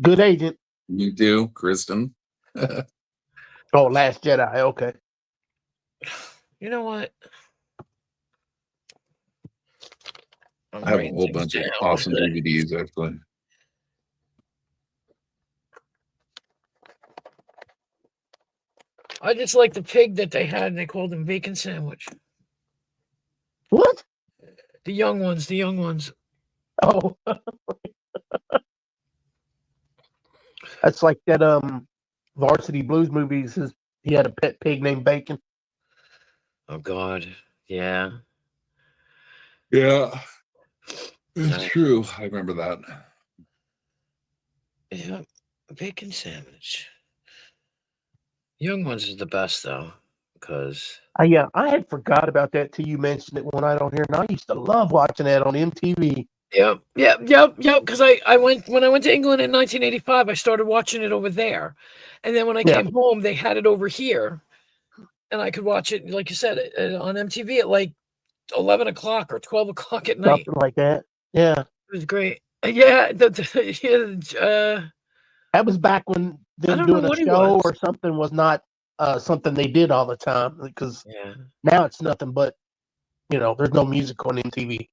Good agent. You do, Kristen. Oh, Last Jedi. Okay. You know what? I'm I have a writing whole things bunch of down. awesome DVDs, actually. I just like the pig that they had. They called him Bacon Sandwich. What? The young ones. The young ones. Oh. That's like that Varsity Blues movies. He had a pet pig named Bacon. Oh God. Yeah. Yeah, Nice. it's true. I remember that. Yeah. Bacon sandwich. Young ones is the best though, because I had forgot about that till you mentioned it when I don't hear. And I used to love watching that on MTV. Yep. Because I went when I went to England in 1985. I started watching it over there, and then when I Yeah. came home, they had it over here, and I could watch it, like you said, on MTV at like 11 o'clock or 12 o'clock at night. Something like that. Yeah. It was great. Yeah. That was back when them don't know doing a what he show was. or something was not something they did all the time, because yeah. now it's nothing but, there's no music on MTV.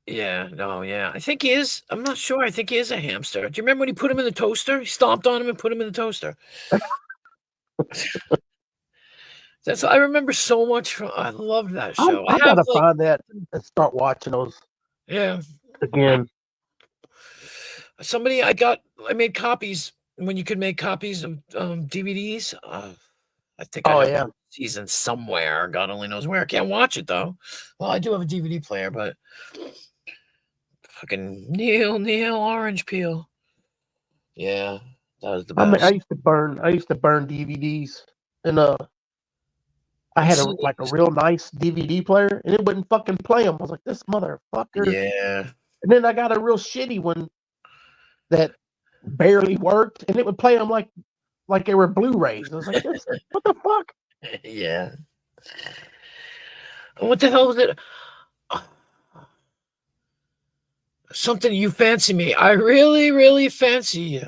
Yeah, no, yeah. I think he is. I'm not sure. I think he is a hamster. Do you remember when he put him in the toaster? He stomped on him and put him in the toaster. I remember so much from. I loved that show. I gotta find that and start watching those Yeah. again. I made copies when you could make copies of DVDs. I think I Oh, have yeah. the season somewhere. God only knows where. I can't watch it though. Well, I do have a DVD player, but fucking Neil Orange Peel. Yeah, that was the I best. used to burn DVDs, and I had a real nice DVD player, and it wouldn't fucking play them. I was like, this motherfucker. Yeah. And then I got a real shitty one that barely worked, and it would play them like they were Blu-rays. I was like, what the fuck? Yeah. What the hell was it? Something you fancy me. I really, really fancy you.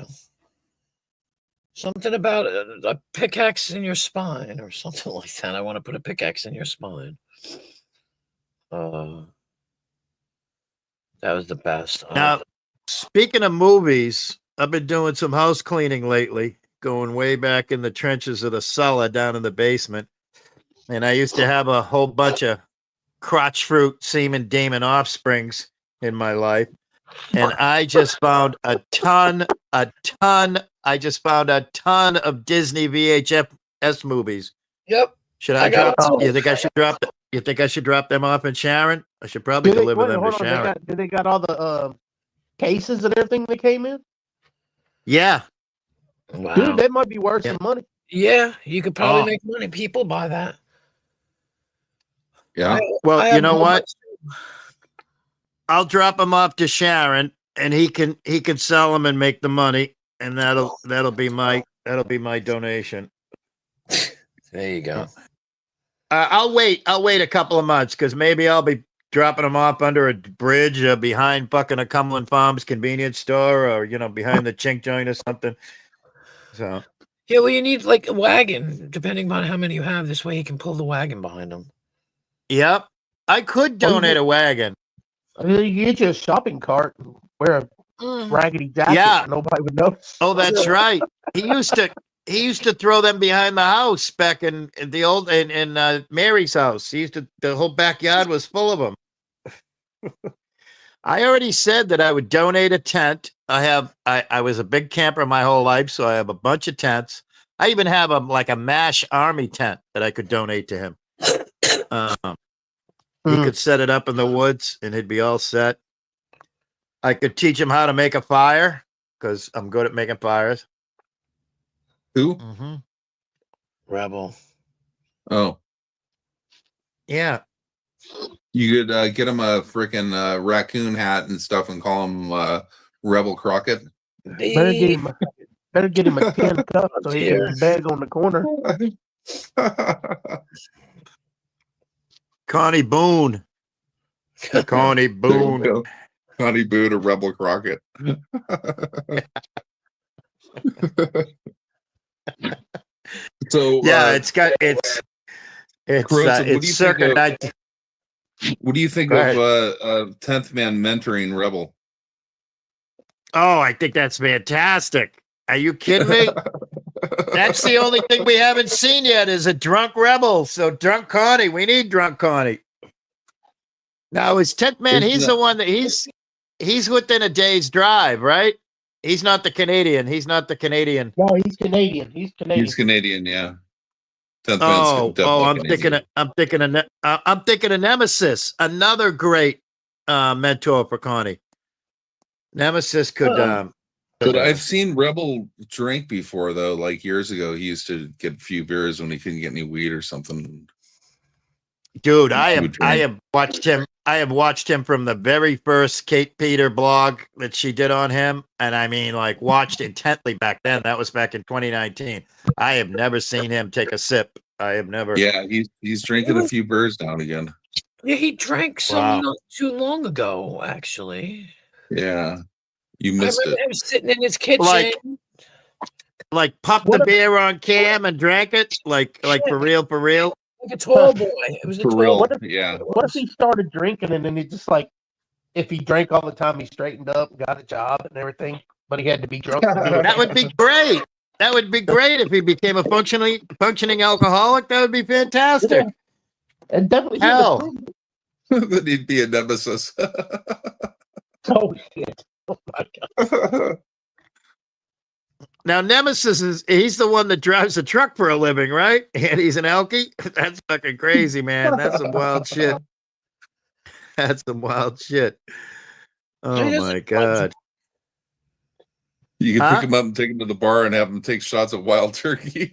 Something about a pickaxe in your spine or something like that. I want to put a pickaxe in your spine. That was the best. Now, speaking of movies, I've been doing some house cleaning lately, going way back in the trenches of the cellar down in the basement. And I used to have a whole bunch of crotch fruit, semen, demon offsprings in my life. And I just found a ton of Disney VHS movies. Yep. Should I got drop? it. You think I should drop them off in Sharon? I should probably deliver them to Sharon. Did they got all the cases and everything that came in? Yeah. Wow. Dude, that might be worth some money. Yeah, you could probably Oh. make money. People buy that. Yeah. Well, I you have know a whole what? bunch I'll drop them off to Sharon, and he can sell them and make the money, and that'll be my donation. There you go. I'll wait a couple of months because maybe I'll be dropping them off under a bridge behind fucking a Cumberland Farms convenience store, or behind the Chink joint or something. So Yeah, well, you need like a wagon, depending on how many you have. This way, he can pull the wagon behind him. yep, I could donate a wagon. I mean, you get you a shopping cart and wear a raggedy jacket. Yeah. Nobody would notice. Oh, that's right. He used to throw them behind the house back in the old in Mary's house. The whole backyard was full of them. I already said that I would donate a tent. I was a big camper my whole life, so I have a bunch of tents. I even have a MASH army tent that I could donate to him. He could set it up in the woods and he'd be all set. I could teach him how to make a fire because I'm good at making fires. Who? Mm-hmm. Rebel. Oh, Yeah. you could get him a freaking raccoon hat and stuff and call him Rebel Crockett. Better get him a tin cup so he can beg on the corner. Connie Boone. Connie Boone. Connie Boone or Rebel Crockett. So Yeah, it's Corrosive, what do you circa think 19. what do you think Go of 10th Man mentoring Rebel? Oh, I think that's fantastic. Are you kidding me? That's the only thing we haven't seen yet is a drunk Rebel. So drunk Connie, we need drunk Connie. Now is 10th Man, he's the one that he's within a day's drive, right? He's not the Canadian. He's not the Canadian. No, he's Canadian. He's Canadian. He's Canadian, yeah. 10th Oh, Man's definitely I'm thinking of Nemesis, another great mentor for Connie. Nemesis could. But I've seen Rebel drink before, though. Like years ago, he used to get a few beers when he couldn't get any weed or something. Dude, I have watched him. I have watched him from the very first Kate Peter blog that she did on him, and I mean, like, watched intently back then. That was back in 2019. I have never seen him take a sip. I have never. Yeah, he's drinking a few beers now and again. Yeah, he drank some not too long ago, actually. Yeah, you I missed remember it. him sitting in his kitchen. Like popped the beer on cam and drank it, like for real. Like a tall boy. It was a For tall real. boy. Yeah. What if he started drinking and then he just like, if he drank all the time, he straightened up, got a job and everything, but he had to be drunk. To do it. That would be great. That would be great if he became a functioning alcoholic. That would be fantastic. And definitely. Hell. Then he'd be a nemesis. Oh shit! Oh my god! Now Nemesis he's the one that drives a truck for a living, right? And he's an alkie. That's fucking crazy, man. That's some wild shit. That's some wild shit. Oh my god. You can pick him up and take him to the bar and have him take shots of wild turkey.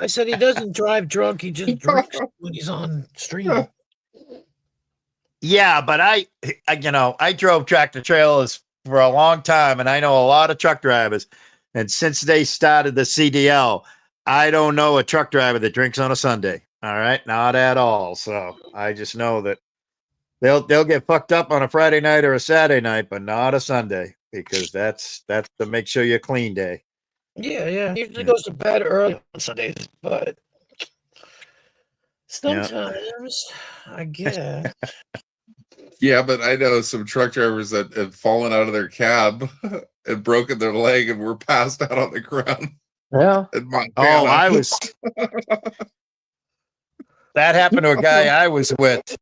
I said he doesn't drive drunk. He just drinks when he's on stream. Yeah, but I drove tractor trailers for a long time, and I know a lot of truck drivers. And since they started the CDL, I don't know a truck driver that drinks on a Sunday. All right, not at all. So I just know that they'll get fucked up on a Friday night or a Saturday night, but not a Sunday, because that's to make sure you're clean day. Yeah. He usually goes to bed early on Sundays, but sometimes I guess. Yeah, but I know some truck drivers that have fallen out of their cab and broken their leg and were passed out on the ground. Yeah. In Montana. Oh, that happened to a guy I was with.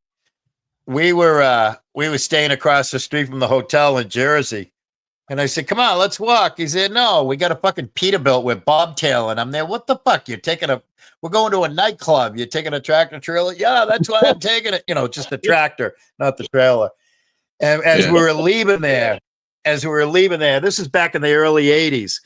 We were staying across the street from the hotel in Jersey. And I said, come on, let's walk. He said, no, we got a fucking Peterbilt with bobtail. And I'm there. What the fuck? We're going to a nightclub. You're taking a tractor trailer? Yeah, that's why I'm taking it. Just the tractor, not the trailer. And as we were leaving there, this is back in the early 80s.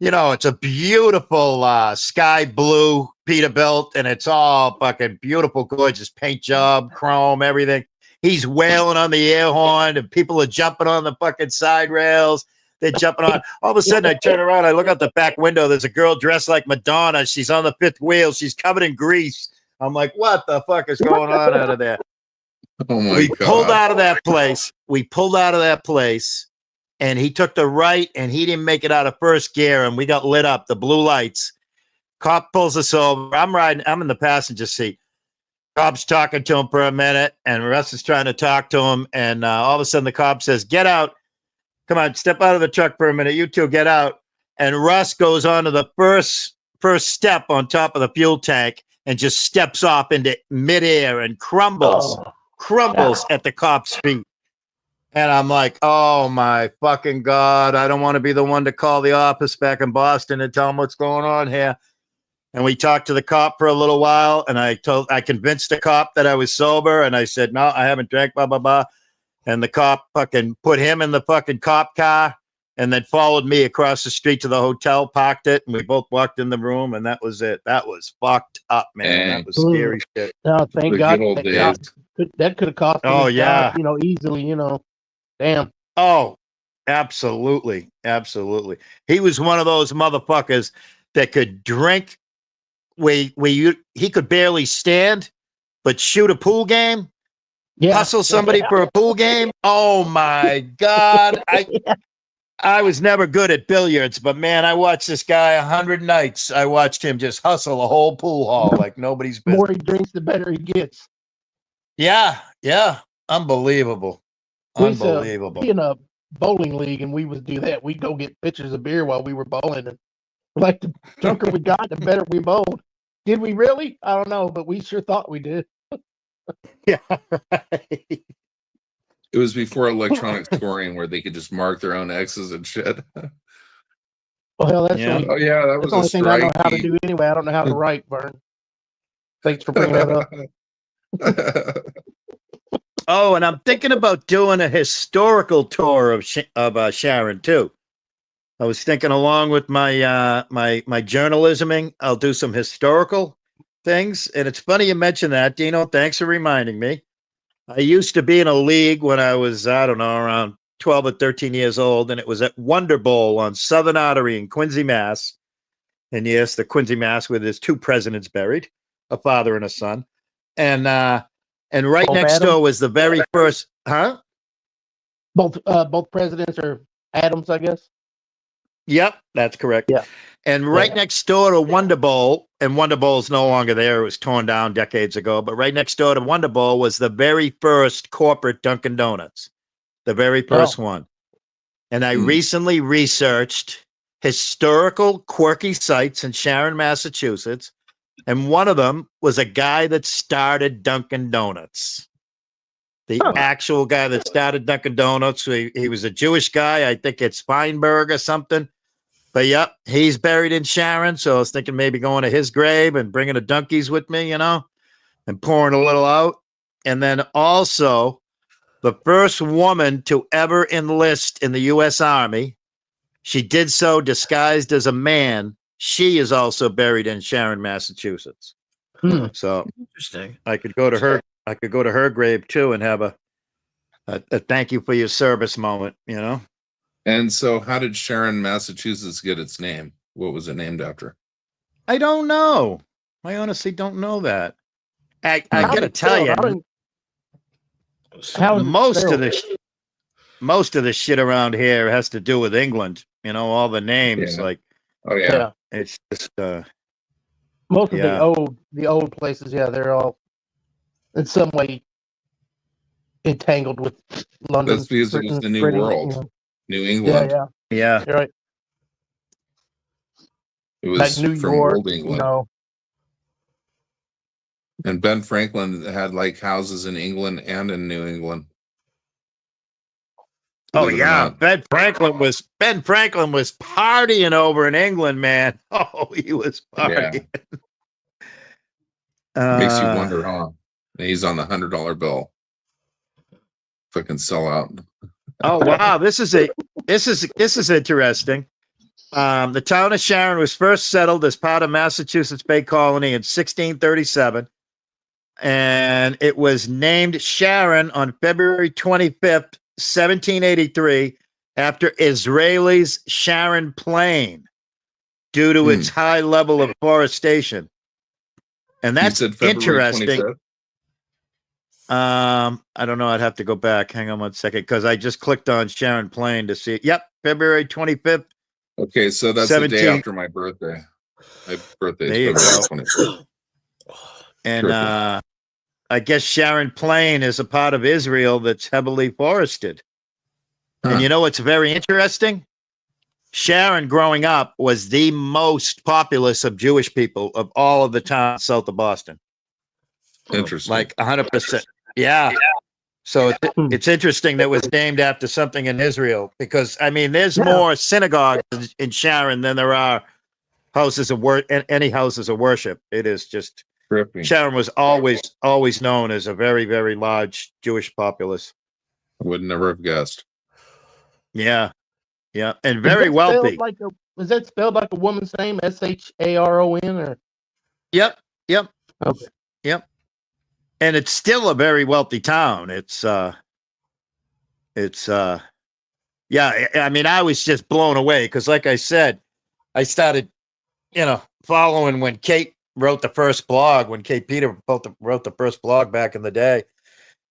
It's a beautiful sky blue Peterbilt, and it's all fucking beautiful, gorgeous paint job, chrome, everything. He's wailing on the air horn, and people are jumping on the fucking side rails. They're jumping on. All of a sudden, I turn around, I look out the back window. There's a girl dressed like Madonna. She's on the fifth wheel. She's covered in grease. I'm like, what the fuck is going on out of there? Oh my We god. pulled out of that place. We pulled out of that place, and he took the right, and he didn't make it out of first gear, and we got lit up, the blue lights. Cop pulls us over. I'm in the passenger seat. Cop's talking to him for a minute, and Russ is trying to talk to him, and all of a sudden the cop says, get out. Come on, step out of the truck for a minute. You two get out. And Russ goes on to the first step on top of the fuel tank and just steps off into midair and crumbles at the cop's feet. And I'm like, oh my fucking God, I don't want to be the one to call the office back in Boston and tell them what's going on here. And we talked to the cop for a little while, and I convinced the cop that I was sober, and I said, no, I haven't drank, blah, blah, blah. And the cop fucking put him in the fucking cop car and then followed me across the street to the hotel, parked it, and we both walked in the room, and that was it. That was fucked up, man. That was scary shit. No, thank The God. good old days. That could have cost me Oh, his yeah. job, easily, Damn. Oh, absolutely. Absolutely. He was one of those motherfuckers that could drink he could barely stand, but shoot a pool game, hustle somebody for a pool game. Oh my God. I was never good at billiards, but man, I watched this guy 100 nights. I watched him just hustle a whole pool hall like nobody's The business. more he drinks, the better he gets. Yeah. Unbelievable. We used to Unbelievable. be in a bowling league, and we would do that. We'd go get pitchers of beer while we were bowling, and like the drunker we got, the better we bowled. Did we really? I don't know, but we sure thought we did. Yeah. Right. It was before electronic scoring where they could just mark their own X's and shit. Well, hell, that's Yeah. the Oh yeah, that that's was the only a thing I know strike. how to do anyway. I don't know how to write, Vern. Thanks for bringing that up. Oh, and I'm thinking about doing a historical tour of Sharon too. I was thinking, along with my my journalisming, I'll do some historical things. And it's funny you mentioned that, Dino. Thanks for reminding me. I used to be in a league when I was, I don't know, around 12 or 13 years old, and it was at Wonder Bowl on Southern Artery in Quincy, Mass. And yes, the Quincy, Mass, where there's two presidents buried, a father and a son. And right Both next Adams? door was the very first, huh? Both presidents are Adams, I guess. Yep, that's correct. Yeah. And right next door to Wonder Bowl, and Wonder Bowl is no longer there. It was torn down decades ago. But right next door to Wonder Bowl was the very first corporate Dunkin' Donuts, the very first one. And I recently researched historical quirky sites in Sharon, Massachusetts. And one of them was a guy that started Dunkin' Donuts. The actual guy that started Dunkin' Donuts. He was a Jewish guy. I think it's Feinberg or something. But yep, he's buried in Sharon. So I was thinking maybe going to his grave and bringing a Dunkies with me, and pouring a little out. And then also the first woman to ever enlist in the U.S. Army. She did so disguised as a man. She is also buried in Sharon, Massachusetts. So Interesting. I could go to her. I could go to her grave too and have a thank you for your service moment. And so, how did Sharon, Massachusetts get its name? What was it named after? I don't know. I honestly don't know that. I How gotta did it tell spell? you, How is it most of spelled? the shit around here has to do with England. All the names, Yeah. like Oh yeah. Yeah. it's just Most of Yeah. the old places, they're all in some way entangled with London. That's because it was the New Britain, World, New England. Yeah, yeah. you're right. It Like was New from York, Old England. And Ben Franklin had like houses in England and in New England. Oh Believe it or yeah, not. Ben Franklin was partying over in England, man. Oh, he was partying. Makes you wonder, huh? And he's on the $100 bill. Fucking sell out. Oh wow, this is interesting. The town of Sharon was first settled as part of Massachusetts Bay Colony in 1637, and it was named Sharon on February 25th, 1783, after Israelis Sharon Plain, due to its high level of forestation. And that's You said February interesting. 25th? I don't know. I'd have to go back. Hang on one second, because I just clicked on Sharon Plain to see it. Yep, February 25th. Okay, so that's the day 17 after my birthday. My birthday There you is go. February 25th. And Terrific. I guess Sharon Plain is a part of Israel that's heavily forested. Huh. And you know what's very interesting? Sharon, growing up, was the most populous of Jewish people of all of the towns south of Boston. Interesting. Like 100%. Yeah. So it's interesting that it was named after something in Israel, because I mean, there's more synagogues in Sharon than there are houses of any houses of worship. It is just Trippy. Sharon was always known as a very, very large Jewish populace. I would never have guessed. Yeah, yeah, and very wealthy. Was that spelled like a woman's name? Sharon or? Yep. Okay. Yep. And it's still a very wealthy town. Yeah, I mean, I was just blown away because, like I said, I started, following when Kate wrote the first blog, when Kate Peter wrote the first blog back in the day,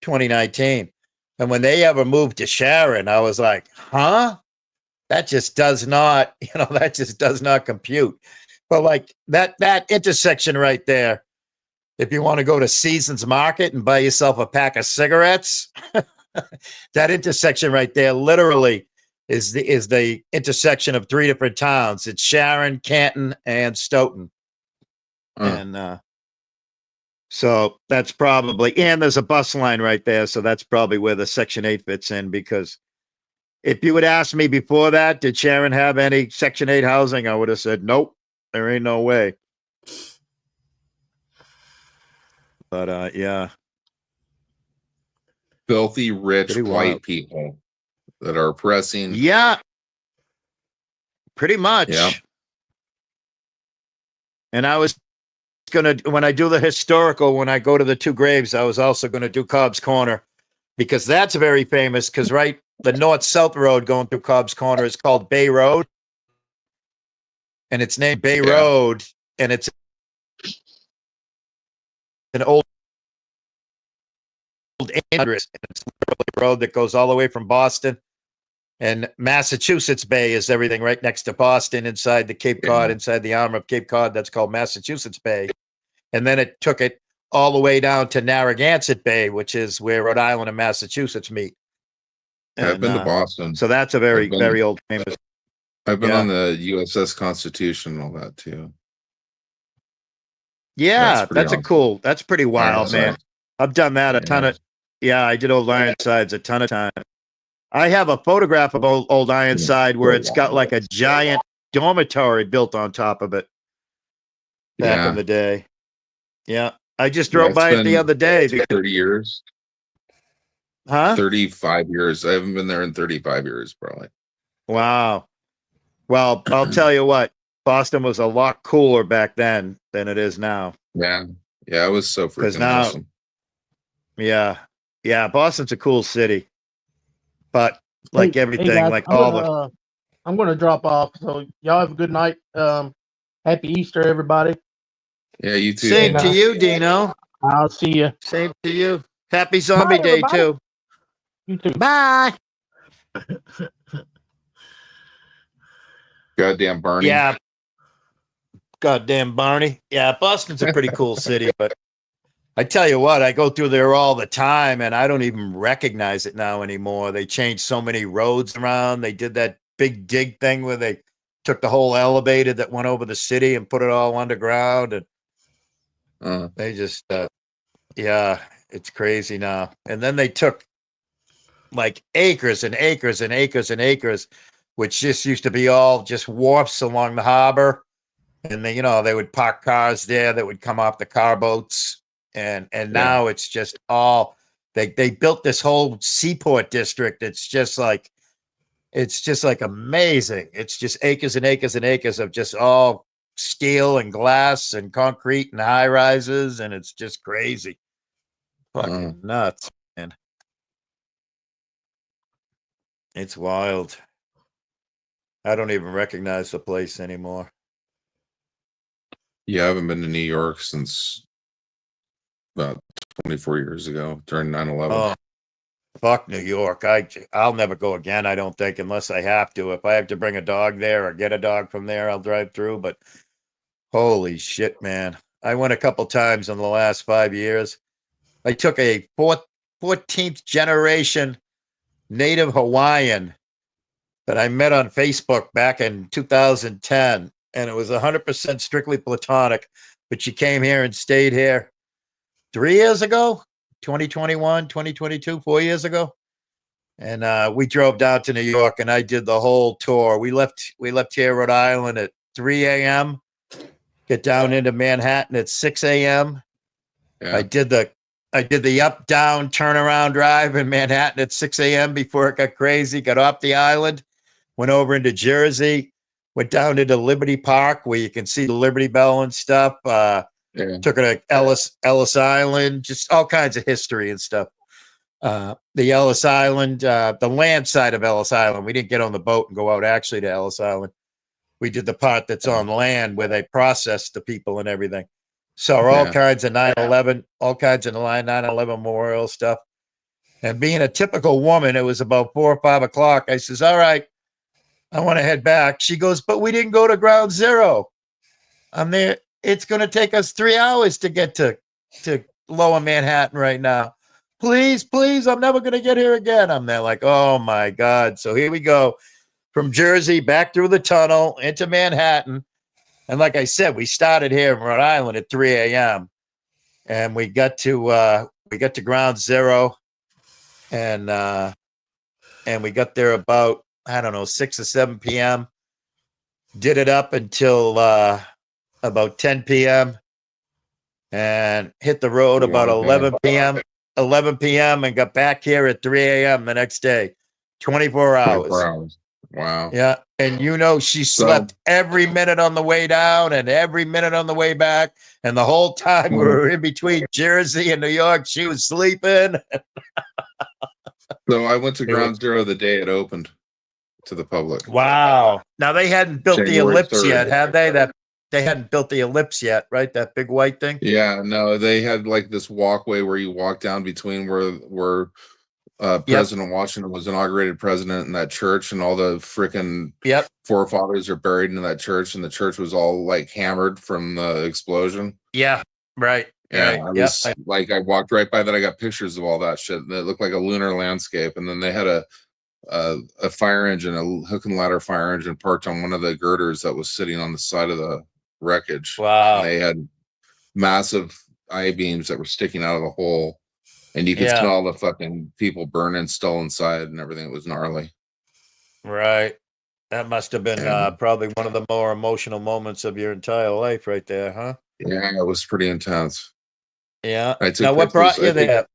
2019. And when they ever moved to Sharon, I was like, huh? That just does not, that just does not compute. But like that intersection right there, if you want to go to Seasons Market and buy yourself a pack of cigarettes, that intersection right there literally is the intersection of three different towns. It's Sharon, Canton, and Stoughton. And so that's probably, and there's a bus line right there. So that's probably where the Section 8 fits in, because if you would ask me before that, did Sharon have any Section 8 housing? I would have said, nope, there ain't no way. But yeah. Filthy rich Pretty white wild. people that are oppressing. Yeah. Pretty much. Yeah. And I was when I do the historical, when I go to the two graves, I was also going to do Cobb's Corner, because that's very famous, because the north-south road going through Cobb's Corner is called Bay Road. And it's named Bay Road, and it's an old address. It's a road that goes all the way from Boston. And Massachusetts Bay is everything right next to Boston, inside the Cape Cod, inside the arm of Cape Cod. That's called Massachusetts Bay. And then it took it all the way down to Narragansett Bay, which is where Rhode Island and Massachusetts meet. I've been to Boston. So that's a very, very old famous. I've been on the USS Constitution and all that too. Yeah, that's awesome. That's pretty wild, man. I've done that a ton of. Yeah, I did Old Ironsides a ton of times. I have a photograph of Old Ironside where it's got like a giant dormitory built on top of it back in the day. Yeah, I just drove by it the other day. 30 years. Huh? 35 years. I haven't been there in 35 years, probably. Wow. Well, I'll tell you what, Boston was a lot cooler back then than it is now. Yeah. Yeah, it was so freaking awesome. Yeah. Yeah, Boston's a cool city. But like everything, guys, I'm gonna drop off. So y'all have a good night. Happy Easter, everybody. Yeah, you too. Same to you, Dino. I'll see you. Same to you. Happy Zombie Day too. You too. Bye. Goddamn Barney. Yeah. Goddamn Barney. Yeah, Boston's a pretty cool city, but I tell you what, I go through there all the time and I don't even recognize it now anymore. They changed so many roads around. They did that big dig thing where they took the whole elevator that went over the city and put it all underground. And they just, yeah, it's crazy now. And then they took like acres and acres and acres and acres, which just used to be all just wharfs along the harbor. And they, they would park cars there that would come off the car boats. And now it's just all they built this whole seaport district. It's just like It's just like amazing. It's just acres and acres and acres of just all steel and glass and concrete and high rises, and it's just crazy. Fucking nuts, man. It's wild. I don't even recognize the place anymore. Yeah, I haven't been to New York since about 24 years ago during 9/11. Oh, fuck New York. I'll never go again, I don't think, unless I have to. If I have to bring a dog there or get a dog from there, I'll drive through. But holy shit, man. I went a couple times in the last 5 years. I took a 14th generation native Hawaiian that I met on Facebook back in 2010. And it was 100% strictly platonic. But she came here and stayed here 3 years ago, 2021, 2022, 4 years ago. And we drove down to New York and I did the whole tour. We left here, Rhode Island at 3 a.m. Get down into Manhattan at 6 a.m. Yeah. I did the up down turnaround drive in Manhattan at 6 a.m. before it got crazy. Got off the island, went over into Jersey, went down into Liberty Park where you can see the Liberty Bell and stuff. Took her to Ellis Island, just all kinds of history and stuff. The Ellis Island, the land side of Ellis Island. We didn't get on the boat and go out actually to Ellis Island. We did the part that's on land where they process the people and everything. So all kinds of 9/11, all kinds of 9/11 memorial stuff. And being a typical woman, it was about 4 or 5 o'clock. I says, all right, I want to head back. She goes, but we didn't go to Ground Zero. I'm there. It's going to take us 3 hours to get to Lower Manhattan right now. Please, I'm never going to get here again. I'm there like, oh my God. So here we go from Jersey back through the tunnel into Manhattan. And like I said, we started here in Rhode Island at 3 a.m. and we got to Ground Zero, and we got there about, I don't know, 6 or 7 p.m. Did it up until about 10 p.m. and hit the road about 11 p.m. and got back here at 3 a.m. the next day. 24 hours. Wow. Yeah. And she slept every minute on the way down and every minute on the way back. And the whole time we were in between Jersey and New York, she was sleeping. So I went to Ground Zero the day it opened to the public. Wow. Now they hadn't built the January ellipse 3rd. yet, have they? They hadn't built the ellipse yet, right? That big white thing? Yeah, no, they had like this walkway where you walk down between where President Washington was inaugurated president in that church, and all the freaking forefathers are buried in that church, and the church was all like hammered from the explosion. Yeah, right. Yeah, right. I walked right by that. I got pictures of all that shit. It looked like a lunar landscape, and then they had a fire engine, a hook and ladder fire engine, parked on one of the girders that was sitting on the side of the wreckage. Wow. And they had massive I-beams that were sticking out of the hole. And you could smell the fucking people burning still inside and everything. It was gnarly. Right. That must have been probably one of the more emotional moments of your entire life right there, huh? Yeah, it was pretty intense. Yeah. Now, what brought you there?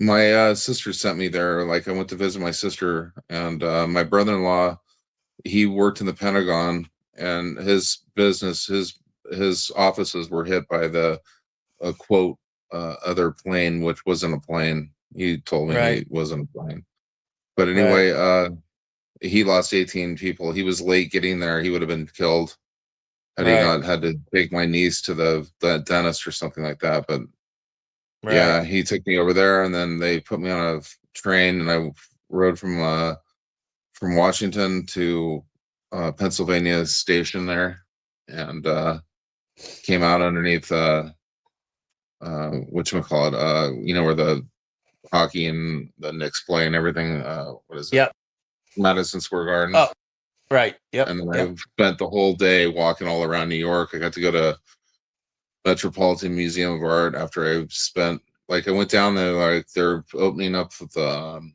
My sister sent me there. Like, I went to visit my sister, and my brother-in-law, he worked in the Pentagon, and his business, his offices were hit by the quote, other plane, which wasn't a plane. He told me it wasn't a plane. But anyway, he lost 18 people. He was late getting there. He would have been killed had he not had to take my niece to the dentist or something like that. But yeah, he took me over there, and then they put me on a train, and I rode from Washington to Pennsylvania Station there, and came out underneath whatchamacallit, where the hockey and the Knicks play and everything. What is it? Yep. Madison Square Garden. Oh, right. Yep. And then I spent the whole day walking all around New York. I got to go to Metropolitan Museum of Art after I spent, I went down there, like they're opening up the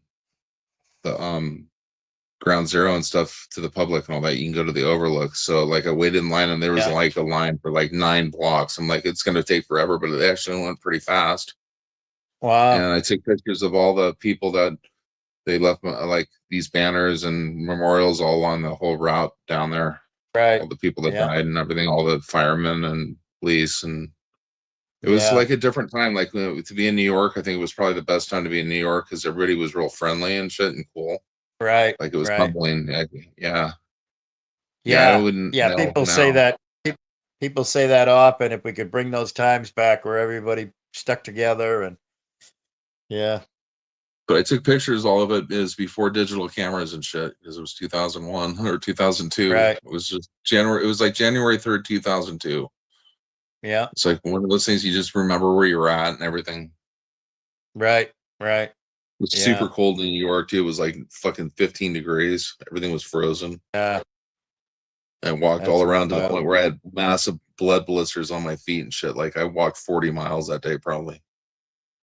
Ground Zero and stuff to the public and all that. You can go to the overlook. So I waited in line, and there was a line for 9 blocks. I'm like, it's going to take forever, but it actually went pretty fast. Wow. And I took pictures of all the people that They left like these banners and memorials all on the whole route down there. Right. All the people that Yeah. died and everything, all the firemen and police, and it was Yeah. like a different time. Like to be in New York, I think it was probably the best time to be in New York because everybody was real friendly and shit and cool. Right. Like it was Right. humbling. Yeah. I Yeah. wouldn't Yeah. know People say now. that. People say that often. If we could bring those times back where everybody stuck together and yeah. But I took pictures. All of it is before digital cameras and shit because it was 2001 or 2002. Right. It was just January. It was like January 3rd, 2002. Yeah. It's like one of those things you just remember where you're at and everything. Right. Right. It was Yeah. super cold in New York too. It was like fucking 15 degrees. Everything was frozen. Yeah. I walked That's all around to the wild. point where I had massive blood blisters on my feet and shit. Like I walked 40 miles that day probably.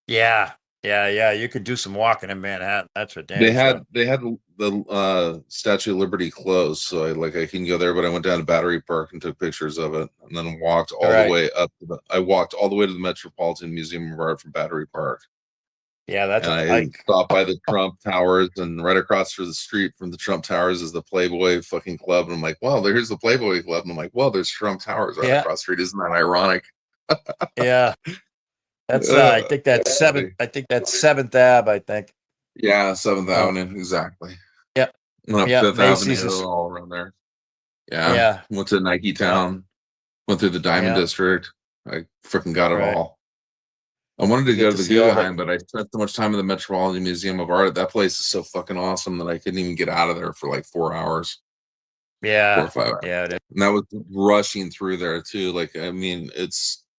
Yeah. Yeah. Yeah. You could do some walking in Manhattan. That's for damn They sure. had the Statue of Liberty closed, so I can go there, but I went down to Battery Park and took pictures of it, and then walked all Right. the way up. I walked all the way to the Metropolitan Museum of Art from Battery Park, Yeah. That's and a I hike. stopped by the Trump Towers, and right across the street from the Trump Towers is the Playboy fucking club, and I'm like, well, there's the Playboy club, and I'm like, well, there's Trump Towers right Yeah. across the street. Isn't that ironic? Yeah. That's I think that's funny. Seventh Ave, I think. Yeah, 7th Oh. Avenue, exactly. Yep. Went up Yeah, 5th Macy's Avenue, is- all around there. Yeah. Yeah. Went to Nike Town. Went through the Diamond Yeah. District. I freaking got it Right. all. I wanted to Get go to to the see all the- Guggenheim, but I spent so much time in the Metropolitan Museum of Art. That place is so fucking awesome that I couldn't even get out of there for like 4 hours, 4 or Yeah. 5 hours. Yeah. It is. And that was rushing through there too. Like, I mean,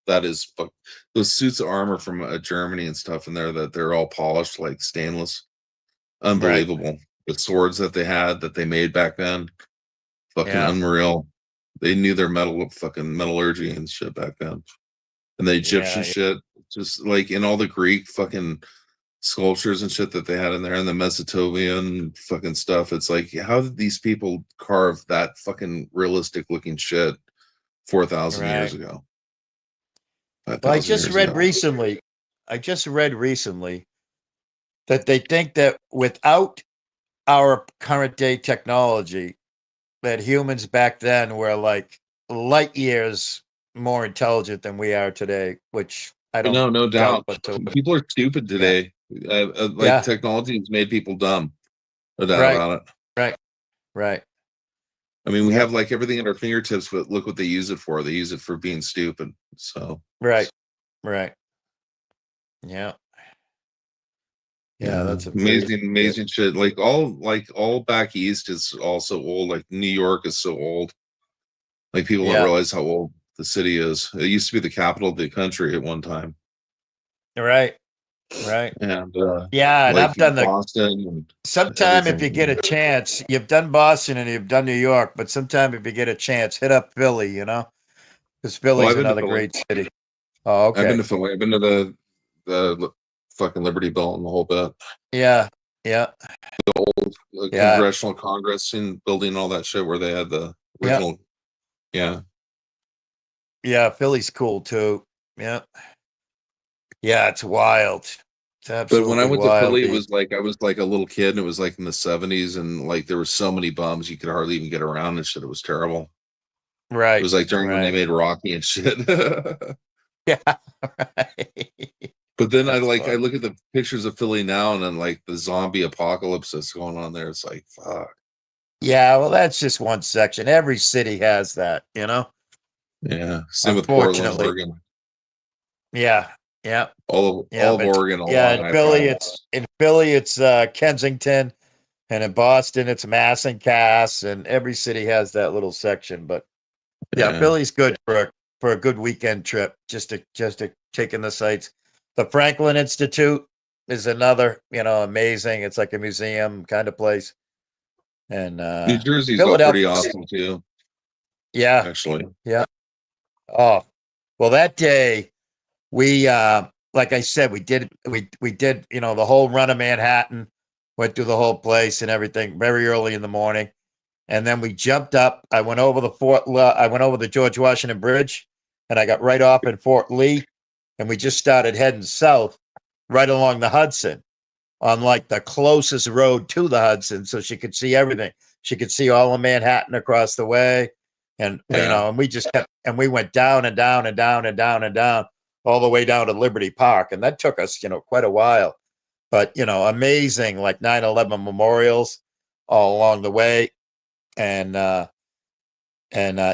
those suits of armor from Germany and stuff in there that they're all polished like stainless. Unbelievable. The swords that they had that they made back then, fucking Yeah. unreal. They knew their fucking metallurgy and shit back then. And the Egyptian Yeah. shit, just like in all the Greek fucking sculptures and shit that they had in there and the Mesopotamian fucking stuff. It's like, how did these people carve that fucking realistic looking shit 4,000 years Right. ago? Well, I 5,000 just years read ago. recently that they think that without our current day technology, that humans back then were like light years more intelligent than we are today, which I don't No doubt. whatsoever. People are stupid today. Like Yeah. technology has made people dumb. No doubt Right. about it. Right. I mean, we Yeah. have like everything at our fingertips, but look what they use it for. They use it for being stupid. So Right. Yeah. Yeah, that's a amazing shit. Like all back east is also old. Like New York is so old. Like people Yeah. don't realize how old the city is. It used to be the capital of the country at one time. Right. And Yeah, and like I've done the Boston and sometime if everything. you get a chance, you've done Boston and you've done New York, but sometime if you get a chance, hit up Philly, because Philly's I've been to another Philly. great city. Oh, I've been okay. to Philly. I've been to the fucking Liberty Bell and the whole bit. Yeah. The Yeah. Congressional Congress and building all that shit where they had the Yeah. original. Yeah. Yeah, Philly's cool too. Yeah. Yeah, it's wild. It's But absolutely when I went to wild. Philly, it was like I was like a little kid, and it was like in the 70s, and like there were so many bums you could hardly even get around and shit. It was terrible. Right. It was like during when they made Rocky and shit. Yeah. Right. But then I That's fun. look at the pictures of Philly now, and then like the zombie apocalypse that's going on there. It's like fuck. Yeah, well, that's just one section. Every city has that, Yeah. Same with Portland, Unfortunately. Oregon. Yeah. All Yeah, of but- Oregon. Yeah, along in Philly, I-5. it's Kensington, and in Boston, it's Mass and Cass, and every city has that little section. But yeah, Philly's good for a good weekend trip, just to take in the sights. The Franklin Institute is another, amazing. It's like a museum kind of place. And New Jersey's all pretty Philadelphia- awesome too, yeah. actually. Oh, well, that day we, like I said, we did, the whole run of Manhattan, went through the whole place and everything very early in the morning. And then we jumped up. I went over the George Washington Bridge, and I got right off in Fort Lee, and we just started heading south right along the Hudson. on like the closest road to the Hudson, so she could see everything. She could see all of Manhattan across the way, and and we just kept, and we went down and down and down and down and down all the way down to Liberty Park, and that took us quite a while. But amazing, like 9/11 memorials all along the way, and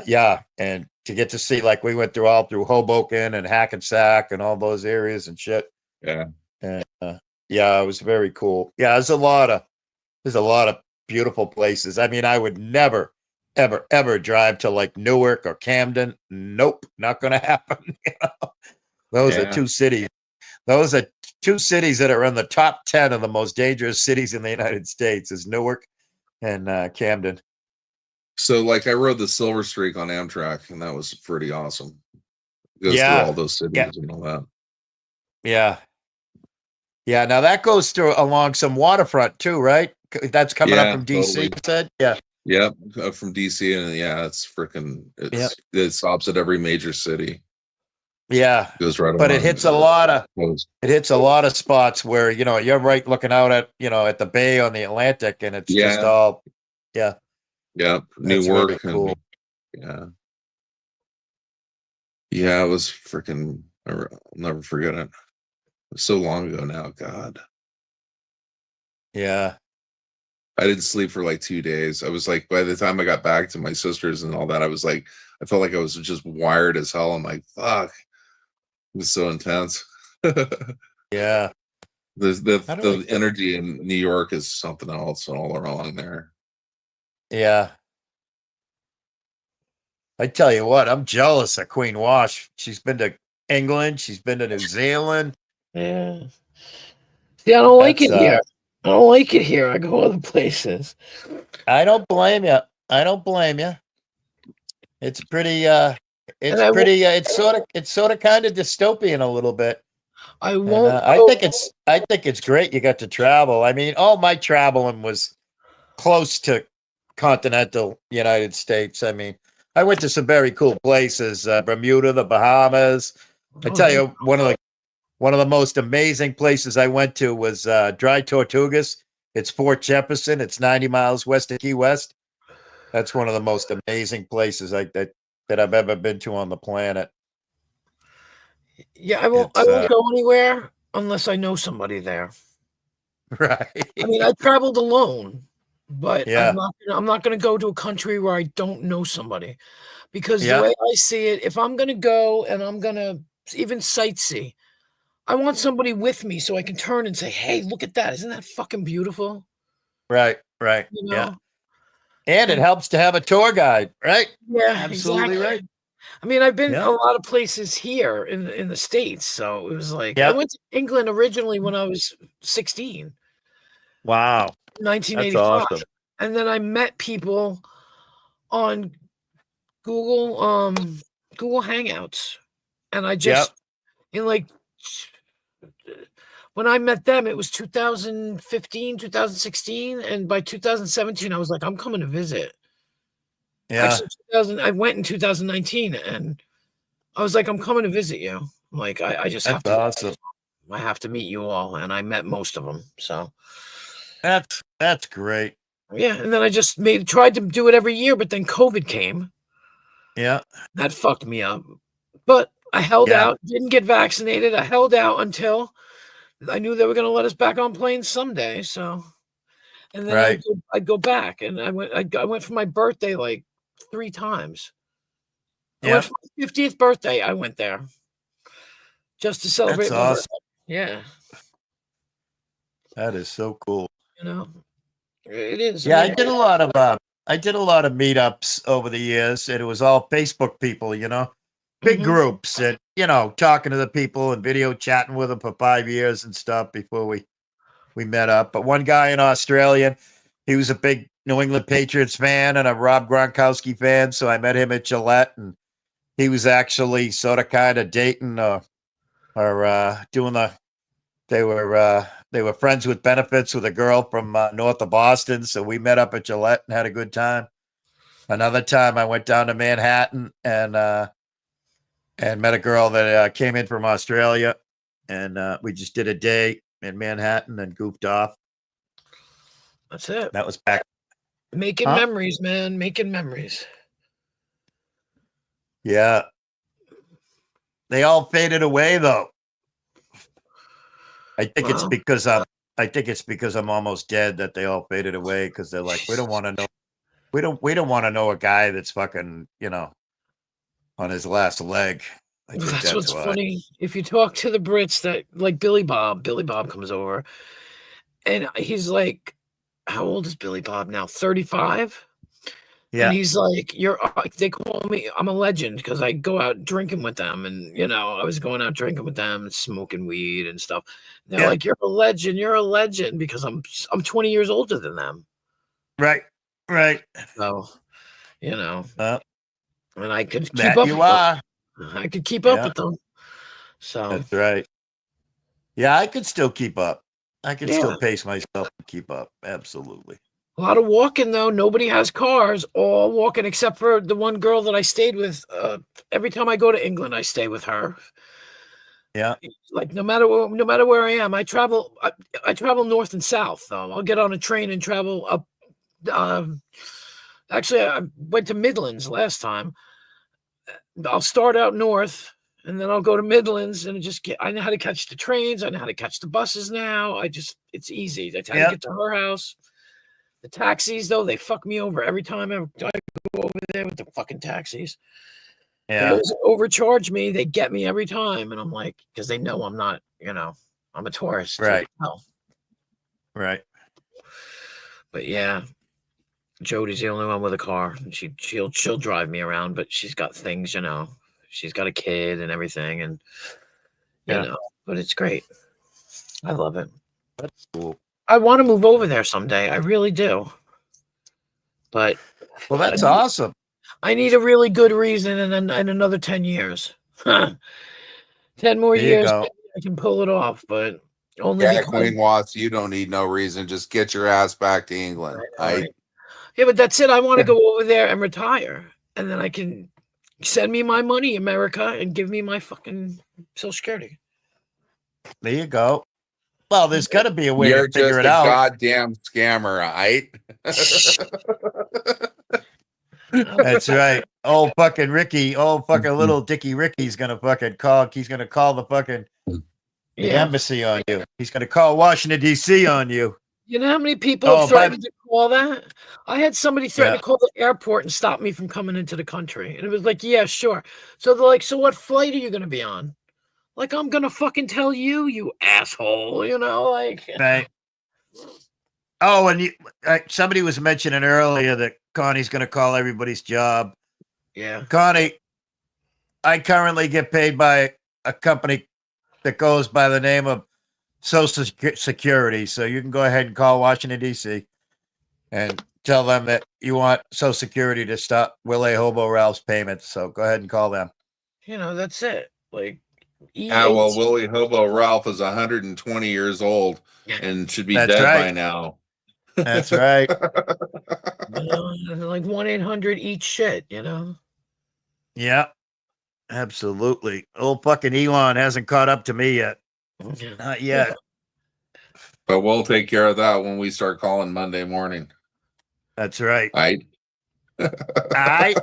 yeah, and to get to see, like, we went through Hoboken and Hackensack and all those areas and shit. Yeah. And yeah, it was very cool. Yeah, there's a lot of beautiful places. I mean, I would never, ever, ever drive to like Newark or Camden. Nope, not gonna happen. Those are two cities. Those are two cities that are in the top 10 of the most dangerous cities in the United States, is Newark and Camden. So, like, I rode the Silver Streak on Amtrak, and that was pretty awesome. It goes Yeah. through all those cities and all that. Yeah. Yeah. Now that goes through along some waterfront too, right? That's coming up from DC, totally. you said? Yeah. Yep, from DC, and it's freaking. It stops at every major city. Yeah. It goes right. But it hits a lot of coast. It hits a lot of spots where you're right looking out at at the bay on the Atlantic, and it's just all Newark really cool. And it was freaking. I'll never forget it. It was so long ago now. God. Yeah. I didn't sleep for like 2 days. I was like, by the time I got back to my sisters and all that, I was like, I felt like I was just wired as hell. I'm like, fuck. It was so intense. Yeah. The energy in New York is something else all around there. Yeah. I tell you what, I'm jealous of Queen Wash. She's been to England. She's been to New Zealand. Yeah. See, I don't like it here. I don't like it here. I go other places. I don't blame you. It's pretty it's sort of kind of dystopian a little bit. I won't. I think it's great you got to travel. I mean, all my traveling was close to continental United States. I mean, I went to some very cool places, Bermuda, the Bahamas. I tell you, one of the most amazing places I went to was Dry Tortugas. It's Fort Jefferson. It's 90 miles west of Key West. That's one of the most amazing places that I've ever been to on the planet. Yeah, I won't go anywhere unless I know somebody there. Right. I mean, I traveled alone, but Yeah. I'm not going to go to a country where I don't know somebody, because Yeah. the way I see it, if I'm going to go and I'm going to even sightsee, I want somebody with me so I can turn and say, "Hey, look at that! Isn't that fucking beautiful?" Right. You know? Yeah. And it helps to have a tour guide, right? Yeah, Absolutely exactly. right. I mean, I've been Yeah. a lot of places here in the States, so it was like Yeah. I went to England originally when I was 16, Wow. 1985, That's awesome. and then I met people on Google Hangouts, and I just in like when I met them, it was 2015, 2016, and by 2017, I was like, I'm coming to visit. Yeah. Actually, I went in 2019, and I was like, I'm coming to visit you. I'm like, I just have That's to. awesome. I have to meet you all, and I met most of them. So That's great. yeah, and then I just tried to do it every year, but then COVID came. Yeah. That fucked me up. But I held out, didn't get vaccinated. I held out until I knew they were going to let us back on planes someday. So, and then I'd go back, and I went for my birthday like 3 times. I went for my 50th birthday. I went there just to celebrate That's my awesome. birthday. Yeah, That is so cool. It is. Yeah, I mean, I did a lot of meetups over the years, and it was all Facebook people, big groups, and talking to the people and video chatting with them for 5 years and stuff before we met up. But one guy in Australia, he was a big New England Patriots fan and a Rob Gronkowski fan, so I met him at Gillette, and he was actually sort of kind of dating or doing the. They were friends with benefits with a girl from north of Boston, so we met up at Gillette and had a good time. Another time, I went down to Manhattan and met a girl that came in from Australia, and we just did a day in Manhattan and goofed off. That's it. That was back. Making Huh? memories, man. Making memories. Yeah. They all faded away though. I think it's Well, because I'm almost dead that they all faded away because they're like, we don't want to know. We don't want to know a guy that's fucking, on his last leg. I think that's what's why. funny. If you talk to the Brits that like Billy Bob comes over and he's like, how old is Billy Bob now? 35? Yeah. And he's like, they call me, I'm a legend because I go out drinking with them. And, I was going out drinking with them and smoking weed and stuff. And they're like, you're a legend because I'm 20 years older than them. Right. So, and I could keep That up. you with them. are. I could keep up Yeah. with them. So That's right. Yeah, I could still keep up. I could Yeah. still pace myself and keep up. Absolutely. a lot of walking though. Nobody has cars. All walking except for the one girl that I stayed with. Every time I go to England, I stay with her. Yeah. Like no matter where I am, I travel. I travel north and south. Though I'll get on a train and travel up. Actually, I went to Midlands last time. I'll start out north and then I'll go to Midlands and I know how to catch the trains. I know how to catch the buses now. It's easy. That's how to get to her house. The taxis, though, they fuck me over every time I go over there with the fucking taxis. They Yeah. always overcharge me. They get me every time. And I'm like, because they know I'm not, I'm a tourist. Right. Oh. Right. But yeah, Jody's the only one with a car. And she'll drive me around, but she's got things, she's got a kid and everything. And, but it's great. I love it. That's cool. I want to move over there someday. I really do. But Well, that's awesome. I need a really good reason and another 10 years. 10 more There you years, go. maybe I can pull it off, but only Yeah, because Queen Watts, you don't need no reason. Just get your ass back to England. Right. Yeah, but that's it. I want to go over there and retire. And then I can send me my money, America, and give me my fucking Social Security. There you go. Well, there's got to be a way You're to figure just it a out. goddamn scammer, right? That's right. Old fucking little Dickie Ricky's gonna fucking call. He's gonna call the fucking the embassy on you. He's gonna call Washington D.C. on you. You know how many people have threatened to call that? I had somebody threaten Yeah. to call the airport and stop me from coming into the country. And it was like, yeah, sure. So they're like, so what flight are you going to be on? Like, I'm going to fucking tell you, you asshole, like. Right. Oh, and somebody was mentioning earlier that Connie's going to call everybody's job. Yeah. Connie, I currently get paid by a company that goes by the name of Social Security. So you can go ahead and call Washington, D.C. and tell them that you want Social Security to stop Willie Hobo Ralph's payments. So go ahead and call them. That's it. Like, well, Willie Hobo Ralph is 120 years old and should be That's dead right. by now. That's right. Like 1-800 eat shit, Yeah, absolutely. Old fucking Elon hasn't caught up to me yet. Not yet. But we'll take care of that when we start calling Monday morning. That's right. Right? I.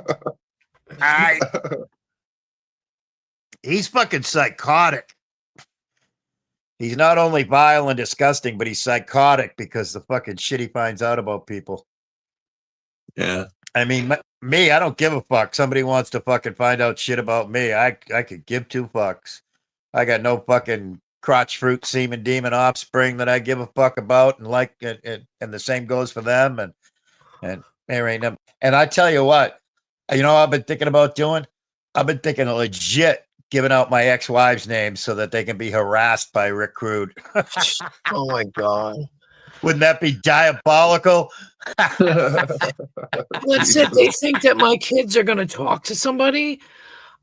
He's fucking psychotic. He's not only vile and disgusting, but he's psychotic because the fucking shit he finds out about people. Yeah. I mean, me, I don't give a fuck. Somebody wants to fucking find out shit about me. I could give two fucks. I got no fucking crotch fruit semen demon offspring that I give a fuck about, and and the same goes for them. And there ain't them. And I tell you what, I've been thinking about doing. I've been thinking of legit giving out my ex-wives' names so that they can be harassed by Rick Crude. Oh my god. Wouldn't that be diabolical? That's it. They think that my kids are going to talk to somebody.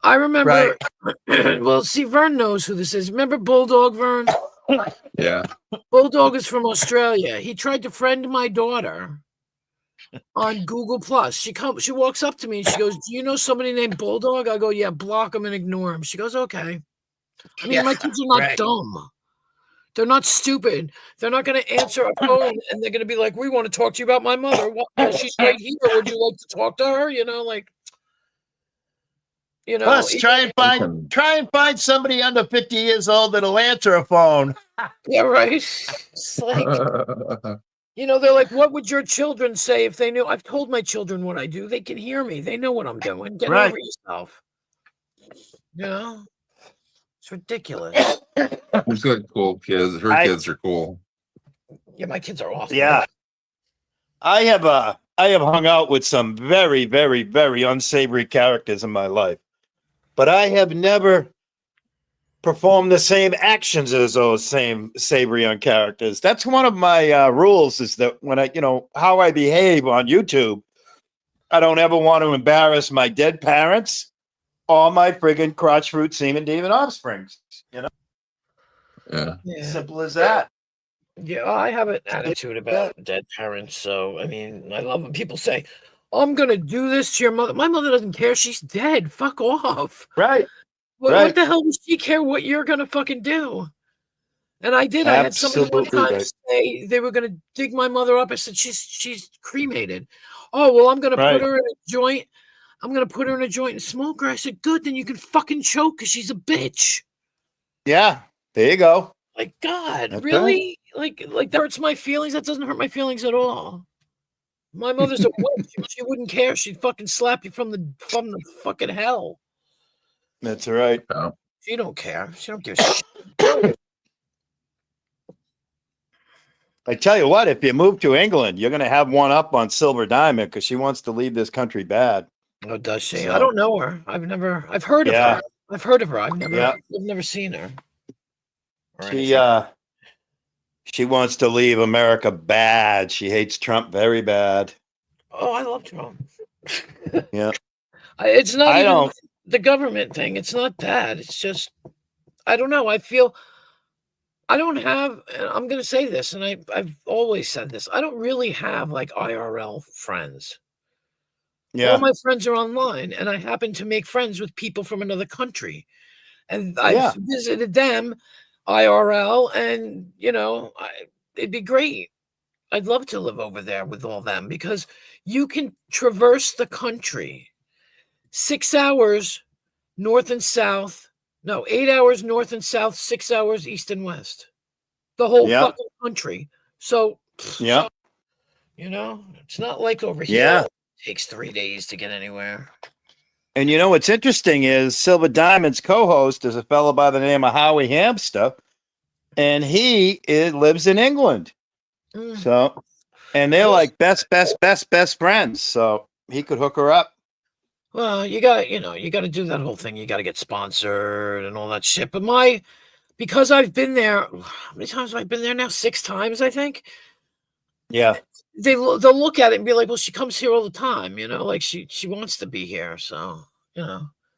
I remember. Right. Well, see, Vern knows who this is. Remember Bulldog, Vern? Yeah. Bulldog is from Australia. He tried to friend my daughter on Google Plus. She walks up to me and she goes, "Do you know somebody named Bulldog?" I go, "Yeah, block him and ignore him." She goes, "Okay." I mean, my kids are not dumb. They're not stupid. They're not going to answer a phone and they're going to be like, "We want to talk to you about my mother. Well, she's right here. Would you like to talk to her?" Plus, try and find somebody under 50 years old that'll answer a phone. Yeah, right. It's like, they're like, "What would your children say if they knew?" I've told my children what I do. They can hear me. They know what I'm doing. Get over yourself. It's ridiculous. She's got cool kids. Her kids are cool. Yeah, my kids are awesome. Yeah. I have hung out with some very, very, very unsavory characters in my life, but I have never performed the same actions as those same savory on characters. That's one of my rules, is that when how I behave on YouTube, I don't ever want to embarrass my dead parents or my friggin' crotch fruit semen demon offsprings. Yeah. Simple as that. Yeah, I have an attitude about dead parents. So, I mean, I love when people say, "I'm going to do this to your mother." My mother doesn't care. She's dead. Fuck off. Right. What the hell does she care what you're going to fucking do? And I did. I had somebody one time say they were going to dig my mother up. I said, she's cremated. Oh, well, I'm going to put her in a joint. I'm going to put her in a joint and smoke her. I said, good, then you can fucking choke because she's a bitch. Yeah, there you go. Like, God, That's really? Like that hurts my feelings? That doesn't hurt my feelings at all. My mother's a witch. She wouldn't care. She'd fucking slap you from the fucking hell. That's right. She don't care. She don't give a shit. I tell you what, if you move to England, you're going to have one up on Silver Diamond because she wants to leave this country bad. Oh, does she? I don't know her. I've heard of her. I've heard of her. I've never seen her. She wants to leave America bad. She hates Trump very bad. Oh, I love Trump. Yeah. It's not even the government thing. It's not that. It's just, I don't know. I feel I don't have, and I'm going to say this, and I've always said this. I don't really have like IRL friends. Yeah. All my friends are online, and I happen to make friends with people from another country. And I've visited them IRL, and, it'd be great. I'd love to live over there with all them because you can traverse the country 6 hours north and south. No, 8 hours north and south, 6 hours east and west. The whole fucking country. So, it's not like over here. Yeah. It takes 3 days to get anywhere. And what's interesting is Silver Diamond's co-host is a fellow by the name of Howie Hamster, and he lives in England. So, and they're like best friends. So he could hook her up. Well, you got to do that whole thing. You got to get sponsored and all that shit. But because I've been there, how many times have I been there now? 6 times, I think. Yeah. They'll look at it and be like, well, she comes here all the time, like she wants to be here. So,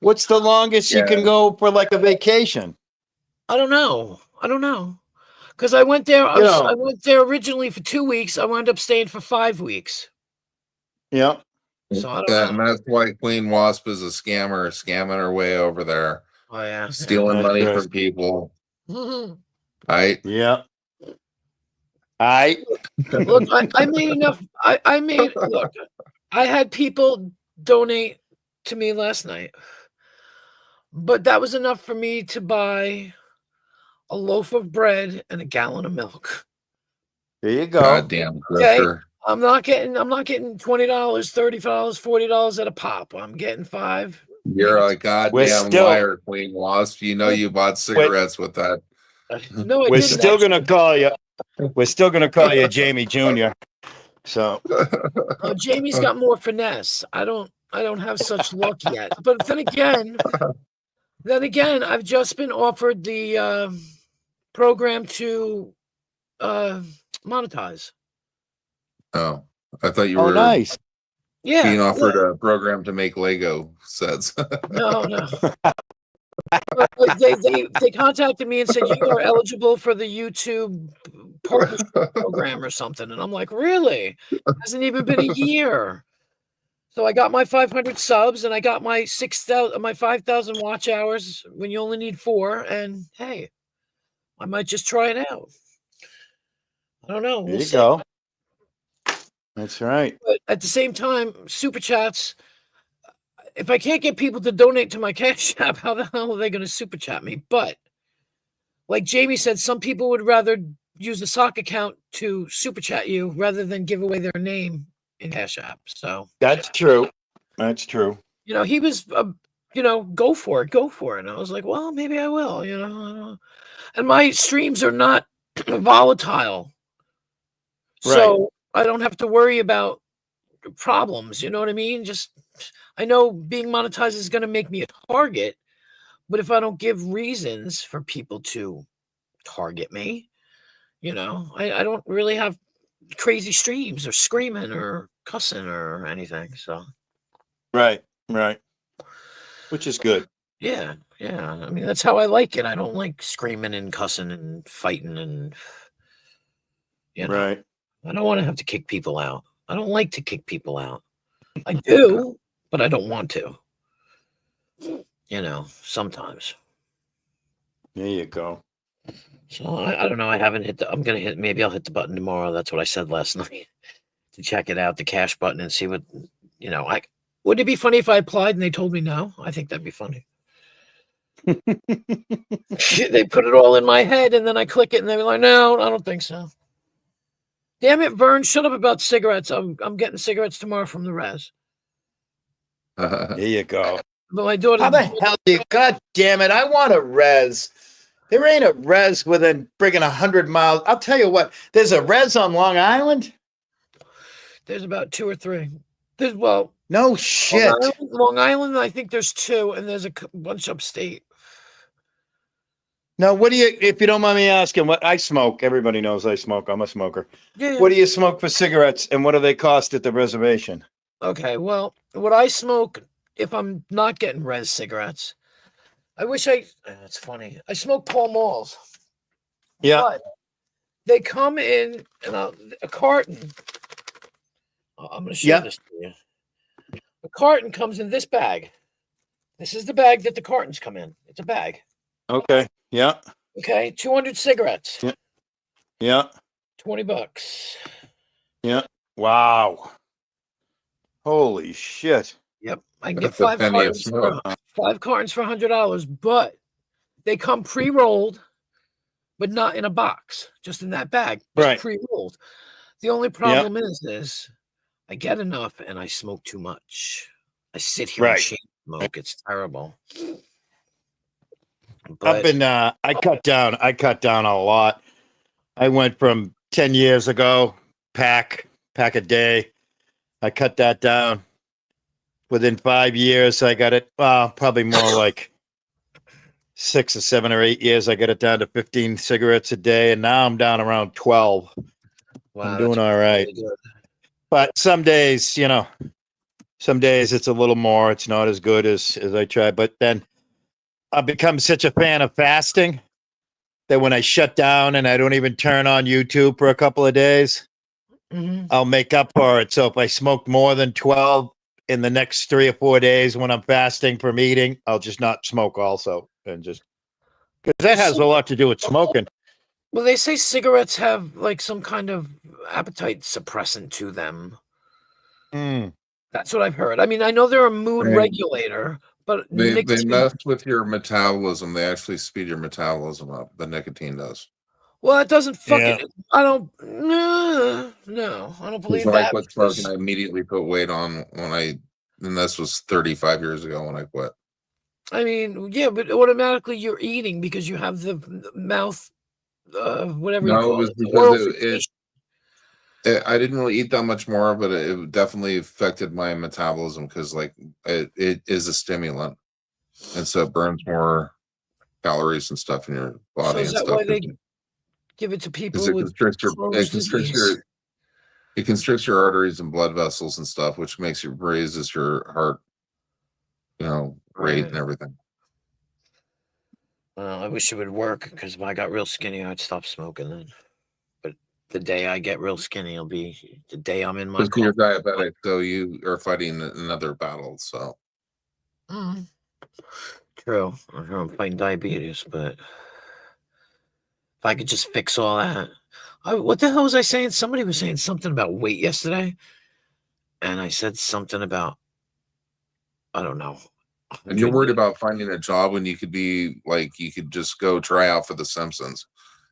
What's the longest you can go for like a vacation? I don't know. Because I went there. I went there originally for 2 weeks. I wound up staying for 5 weeks. Yeah. So I don't know. And that's why Queen Wasp is a scammer, scamming her way over there. Oh yeah, stealing money from people. Right? Yeah. Look, I made enough. Look, I had people donate to me last night, but that was enough for me to buy a loaf of bread and a gallon of milk. There you go. Goddamn grifter. Okay? I'm not getting $20, $30, $40 at a pop. I'm getting 5. You're a goddamn liar, Queen Wasp. You bought cigarettes with that. No, we're still gonna call you. We're still gonna call you Jamie Jr. So Jamie's got more finesse. I don't have such luck yet. But then again, I've just been offered the program to monetize. Oh, I thought you were nice. Yeah, being offered a program to make Lego sets. No. They contacted me and said you are eligible for the YouTube partnership program or something, and I'm like, really? It hasn't even been a year. So I got my 500 subs and I got my 5,000 watch hours when you only need 4. And hey, I might just try it out. I don't know. There We'll you see. go. That's right. But at the same time, super chats. If I can't get people to donate to my Cash App, how the hell are they going to super chat me? But like Jamie said, some people would rather use a sock account to super chat you rather than give away their name in Cash App. So That's true. That's true. he was, go for it. And I was like, well, maybe I will. And my streams are not volatile, so I don't have to worry about problems. You know what I mean? I know being monetized is going to make me a target, but if I don't give reasons for people to target me, I don't really have crazy streams or screaming or cussing or anything. So, Right. Which is good. yeah. I mean, that's how I like it. I don't like screaming and cussing and fighting and, Right. I don't want to have to kick people out. I don't like to kick people out. I do, but I don't want to. Sometimes. There you go. So I don't know. I haven't maybe I'll hit the button tomorrow. That's what I said last night to check it out, the cash button, and see what, wouldn't it be funny if I applied and they told me no? I think that'd be funny. They put it all in my head and then I click it and they're like, no, I don't think so. Damn it, Vern, shut up about cigarettes. I'm getting cigarettes tomorrow from the res. There you go. But my daughter. How the hell do you? God damn it! I want a res. There ain't a res within friggin' 100 miles. I'll tell you what. There's a res on Long Island. There's about 2 or 3. No shit. Long Island, I think there's 2, and there's a bunch upstate. Now, what do you? If you don't mind me asking, what I smoke? Everybody knows I smoke. I'm a smoker. Yeah. What do you smoke for cigarettes, and what do they cost at the reservation? Okay, well, what I smoke, if I'm not getting res cigarettes, it's funny. I smoke Pall Malls. Yeah. But they come in a carton. I'm going to show this to you. The carton comes in this bag. This is the bag that the cartons come in. It's a bag. Okay. Yeah. Okay, 200 cigarettes. Yeah. $20. Yeah. Wow. Holy shit. Yep. I can get That's a 5 penny a cartons smoke. for $100, but they come pre-rolled, but not in a box, just in that bag. Right. Pre-rolled. The only problem is I get enough and I smoke too much. I sit here and smoke. It's terrible. But I cut down a lot. I went from 10 years ago, pack a day. I cut that down. Within 5 years, I got it, probably more like 6 or 7 or 8 years. I got it down to 15 cigarettes a day. And now I'm down around 12. Wow, I'm doing all right. Really good. But some days, it's a little more. It's not as good as I try. But then I've become such a fan of fasting that when I shut down and I don't even turn on YouTube for a couple of days, I'll make up for it. So if I smoke more than 12 in the next 3 or 4 days when I'm fasting from eating, I'll just not smoke also. And just because that has a lot to do with smoking. Well, they say cigarettes have like some kind of appetite suppressant to them. That's what I've heard. I mean, I know they're a mood regulator, but They mess with your metabolism. They actually speed your metabolism up. The nicotine does. Well, it doesn't fucking. I don't. No, I don't believe When I that. quit smoking, I immediately put weight on and this was 35 years ago when I quit. I mean, yeah, but automatically you're eating because you have the mouth, whatever. No, you call it was it. because I didn't really eat that much more, but it definitely affected my metabolism because, like, it is a stimulant, and so it burns more calories and stuff in your body. So is and that stuff. why they give it to people It with constricts your arteries and blood vessels and stuff, which raises your heart, rate and everything. I wish it would work because if I got real skinny, I'd stop smoking then. But the day I get real skinny will be the day I'm in my car. You're diabetic, so you are fighting another battle. So true. I'm fighting diabetes, but If I could just fix all that. What the hell was I saying? Somebody was saying something about weight yesterday. And I said something about, I don't know. And you're worried about finding a job when you could be like, you could just go try out for The Simpsons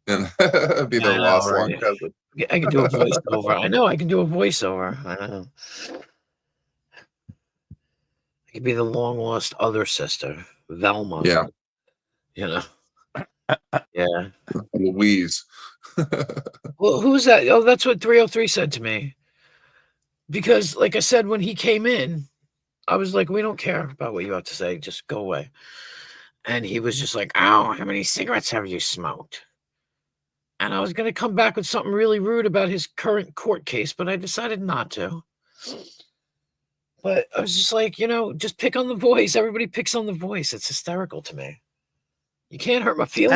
and be I their know, lost right? long cousin. I can do a voiceover. I know I can do a voiceover. I know. I could be the long lost other sister, Velma. Yeah. You know. Yeah. Louise. Well, who's that? Oh, that's what 303 said to me. Because, like I said, when he came in, I was like, we don't care about what you have to say. Just go away. And he was just like, ow, how many cigarettes have you smoked? And I was going to come back with something really rude about his current court case, but I decided not to. But I was just like, just pick on the voice. Everybody picks on the voice. It's hysterical to me. You can't hurt my feelings.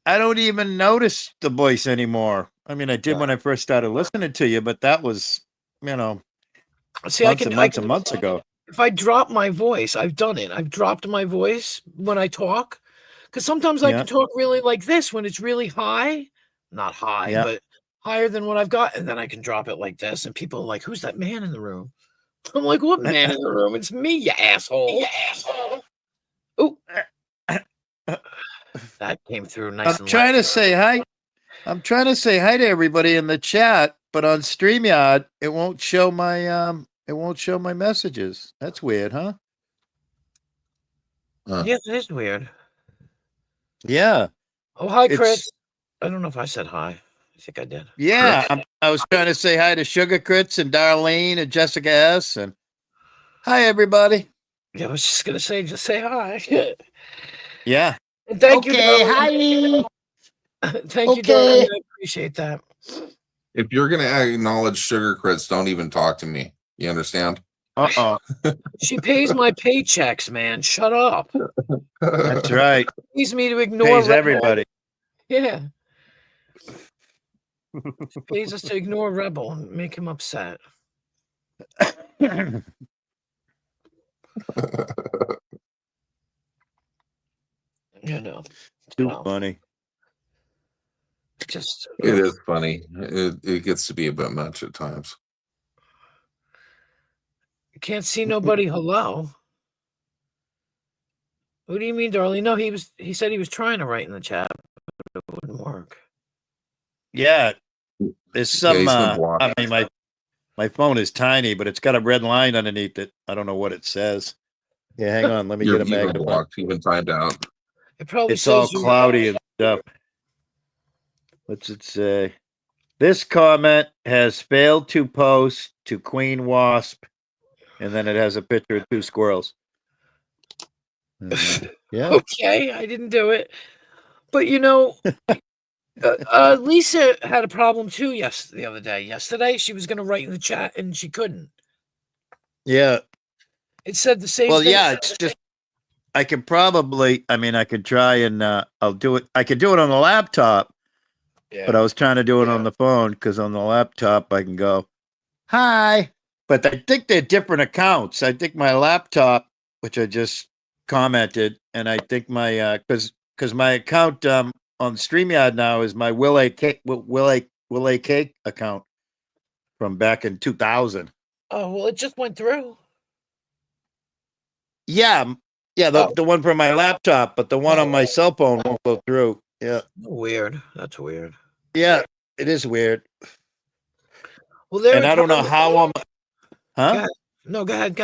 I don't even notice the voice anymore. I mean, I did when I first started listening to you, but that was, See, months ago. If I drop my voice, I've done it. I've dropped my voice when I talk. Because sometimes I can talk really like this when it's really high. Not high, but higher than what I've got. And then I can drop it like this. And people are like, who's that man in the room? I'm like, what man in the room? It's me, you asshole. Ooh. That came through nice. I'm trying to say hi. I'm trying to say hi to everybody in the chat, but on StreamYard, it won't show my messages. That's weird, huh? Yes, it is weird. Yeah. Oh, hi, Chris. I don't know if I said hi. I think I did. Yeah, I was trying to say hi to Sugar Crits and Darlene and Jessica S. And hi, everybody. Yeah, I was just gonna say, just say hi. Yeah. And thank you. Hi. Thank you, Darlene. I appreciate that. If you're going to acknowledge Sugar Crits, don't even talk to me. You understand? She pays my paychecks, man. Shut up. That's right. Pays me to ignore Pays everybody. Yeah. Pays us to ignore Rebel and make him upset. Too funny. Just it is funny. It gets to be a bit much at times. Can't see nobody. Hello. What do you mean, Darlene? No, he said he was trying to write in the chat, but it wouldn't work. Yeah. There's some I mean my phone is tiny, but it's got a red line underneath it. I don't know what it says. Yeah, hang on. Let me get a magnet. Blocked, even timed out. It probably it's all cloudy and stuff. What's it say? This comment has failed to post to Queen Wasp, and then it has a picture of 2 squirrels. Yeah. Okay, I didn't do it, but Lisa had a problem too. The other day. Yesterday, she was going to write in the chat and she couldn't. Yeah. It said the same. Well, thing. yeah, it's just. I can probably. I mean, I could try and I'll do it. I could do it on the laptop. Yeah. But I was trying to do it on the phone because on the laptop I can go, hi. But I think they're different accounts. I think my laptop, which I just commented, and I think my because my account on StreamYard now is my Will A Cake account from back in 2000. Oh well, it just went through. Yeah, the one from my laptop, but the one on my cell phone won't go through. Yeah. Weird. That's weird. Yeah, it is weird. Well, and I don't know how I'm. Huh? No, go ahead.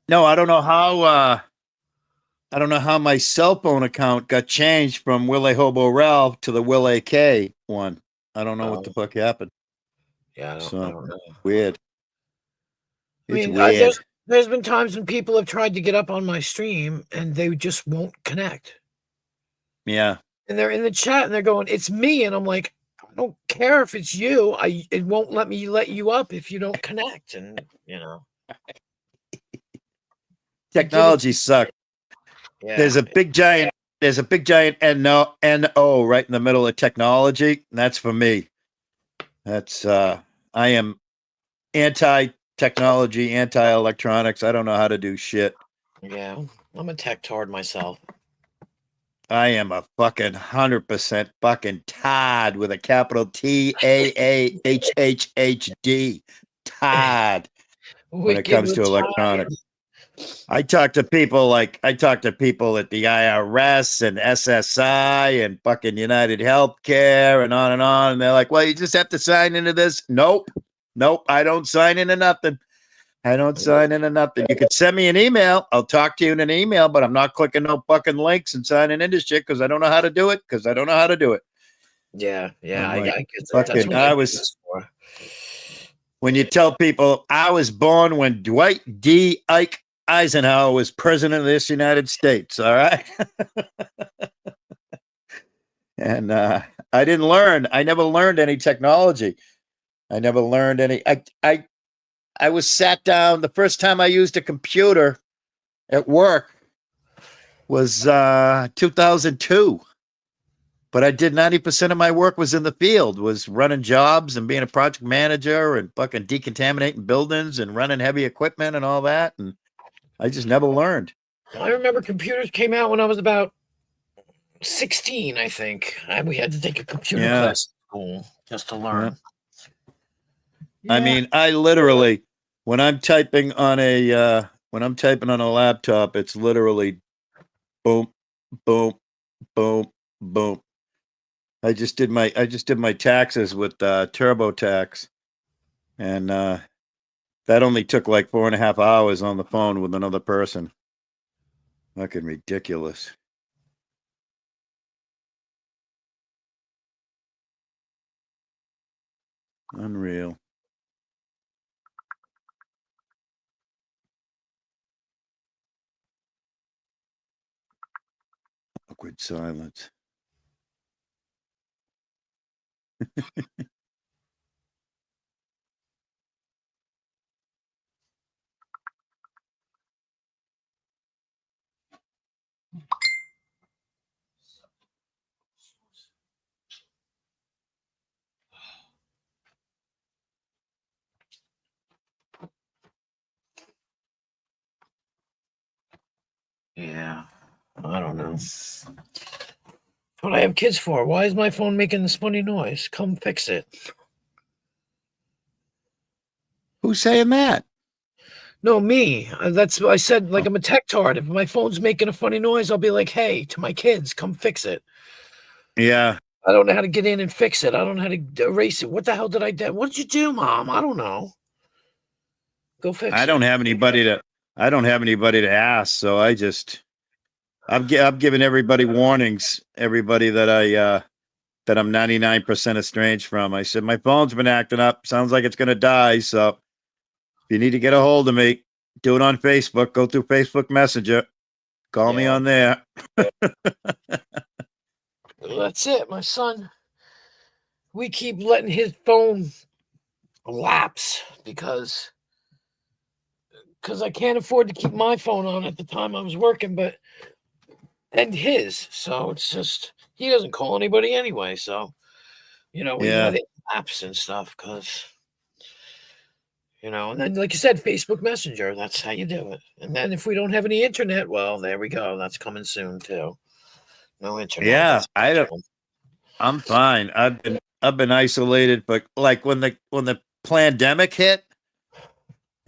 No, I don't know how. I don't know how my cell phone account got changed from Willie Hobo Ralph to the Will AK one. I don't know what the fuck happened. Yeah, I don't know. Weird. It's weird. There's been times when people have tried to get up on my stream and they just won't connect. Yeah. And they're in the chat and they're going, it's me. And I'm like, I don't care if it's you. It won't let you up if you don't connect. And technology sucks. Yeah. There's a big giant NO right in the middle of technology. And that's for me. That's I am anti-technology, anti-electronics. I don't know how to do shit. Yeah, I'm a tech tard myself. I am a fucking 100% fucking Todd with a capital TAAHHHD. Todd when it Wicked comes to retired. electronics. I talk to people at the IRS and SSI and fucking United Healthcare and on, and they're like, well, you just have to sign into this. Nope. I don't sign into nothing. You could send me an email. I'll talk to you in an email, but I'm not clicking no fucking links and signing into shit because I don't know how to do it. Yeah, I'm I like, get that. That's fucking, what I I was- was for. when you tell people I was born when Dwight D. Ike Eisenhower was president of this United States, all right? And I didn't learn. I never learned any technology. I never learned any. I was sat down. The first time I used a computer at work was 2002. But I did 90% of my work was in the field, was running jobs and being a project manager and fucking decontaminating buildings and running heavy equipment and all that. And I just never learned. I remember computers came out when I was about 16, I think. We had to take a computer Yeah. class at school just to learn. I mean, I literally, when I'm typing on a laptop, it's literally boom, boom, boom, boom. I just did my taxes with TurboTax, and that only took like 4.5 hours on the phone with another person. Fucking ridiculous. Unreal. Awkward silence. Yeah. I don't know. That's what I have kids for. Why is my phone making this funny noise? Come fix it. Who's saying that? No, me. That's what I said. Like, I'm a tech tard. If my phone's making a funny noise, I'll be like, hey, to my kids, come fix it. Yeah. I don't know how to get in and fix it. I don't know how to erase it. What the hell did I do? What did you do, Mom? I don't know. Go fix it. I don't have anybody to ask, so I've given everybody warnings, everybody that I'm 99% estranged from. I said, my phone's been acting up. Sounds like it's going to die. So if you need to get a hold of me, do it on Facebook. Go through Facebook Messenger. Call me on there. That's it, my son. We keep letting his phone lapse because I can't afford to keep my phone on at the time I was working, and his. So it's just, he doesn't call anybody anyway. So, we let it lapse and stuff because, and then, like you said, Facebook Messenger, that's how you do it. And then if we don't have any internet, well, there we go. That's coming soon too. No internet. Yeah, I'm fine. I've been isolated, but like when the pandemic hit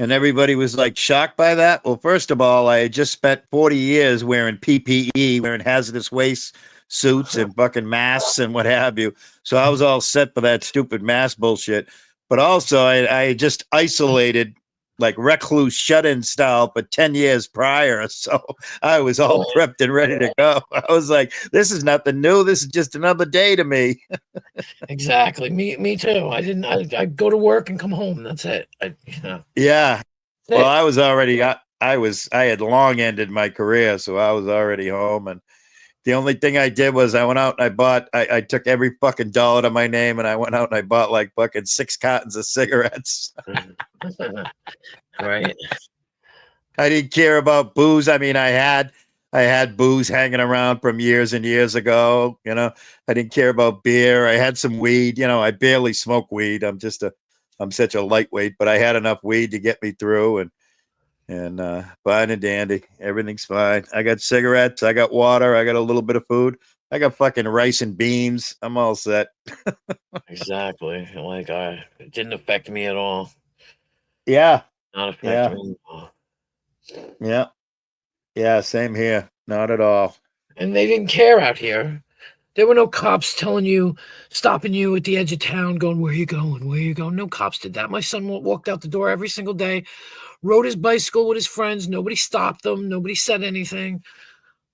and everybody was like shocked by that. Well, first of all, I had just spent 40 years wearing PPE, wearing hazardous waste suits and fucking masks and what have you. So I was all set for that stupid mask bullshit. But also I just isolated like recluse shut-in style for 10 years prior. So I was all prepped and ready to go. I was like, this is nothing new. This is just another day to me. Exactly. Me too. I go to work and come home. That's it. Yeah. Well, I had long ended my career, so I was already home. And the only thing I did was I went out and I took every fucking dollar to my name and I went out and I bought like fucking 6 cartons of cigarettes. Right. I didn't care about booze. I mean, I had booze hanging around from years and years ago. I didn't care about beer. I had some weed. I barely smoke weed. I'm such a lightweight, but I had enough weed to get me through. And And fine and dandy. Everything's fine. I got cigarettes. I got water. I got a little bit of food. I got fucking rice and beans. I'm all set. Exactly. Like it didn't affect me at all. Yeah. Not affect Yeah. me at all. Yeah. Yeah. Same here. Not at all. And they didn't care out here. There were no cops stopping you at the edge of town, going, "Where you going? Where you going?" No cops did that. My son walked out the door every single day, rode his bicycle with his friends. Nobody stopped them. Nobody said anything.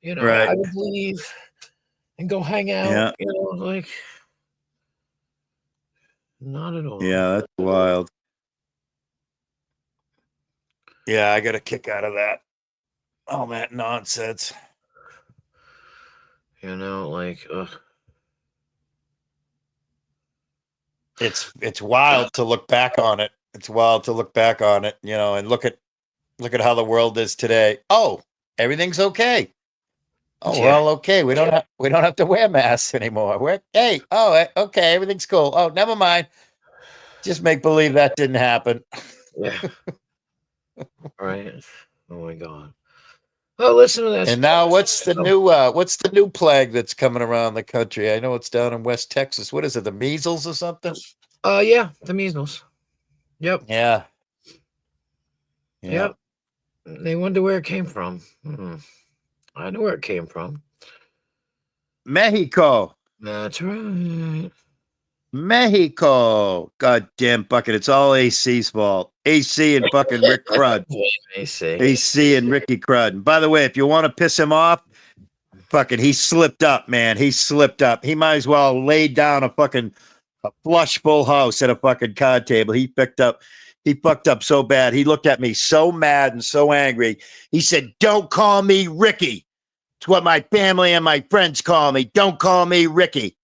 You know, Right. I would leave and go hang out. Yeah. You know, like not at all. Yeah. That's wild. Yeah. I got a kick out of that. All that nonsense. You know, like It's wild to look back on it. It's wild to look back on it, you know, and look at how the world is today. Oh, everything's okay. Oh, we're Yeah. all okay. We don't have to wear masks anymore. Okay, everything's cool. Oh, never mind. Just make believe that didn't happen. yeah. Right. Oh my god. Oh, listen to this. And now what's the new plague that's coming around the country? I know it's down in West Texas. What is it? The measles or something? Yeah, the measles. Yep. Yeah. Yep. They wonder where it came from. I know where it came from. Mexico. That's right. Mexico. Goddamn bucket. It's all AC's fault. AC and fucking Rick Crud. AC and Ricky Crud. And by the way, if you want to piss him off, fucking he slipped up, man. He slipped up. He might as well lay down a flush full house at a fucking card table. He fucked up so bad. He looked at me so mad and so angry. He said, "Don't call me Ricky. It's what my family and my friends call me. Don't call me Ricky."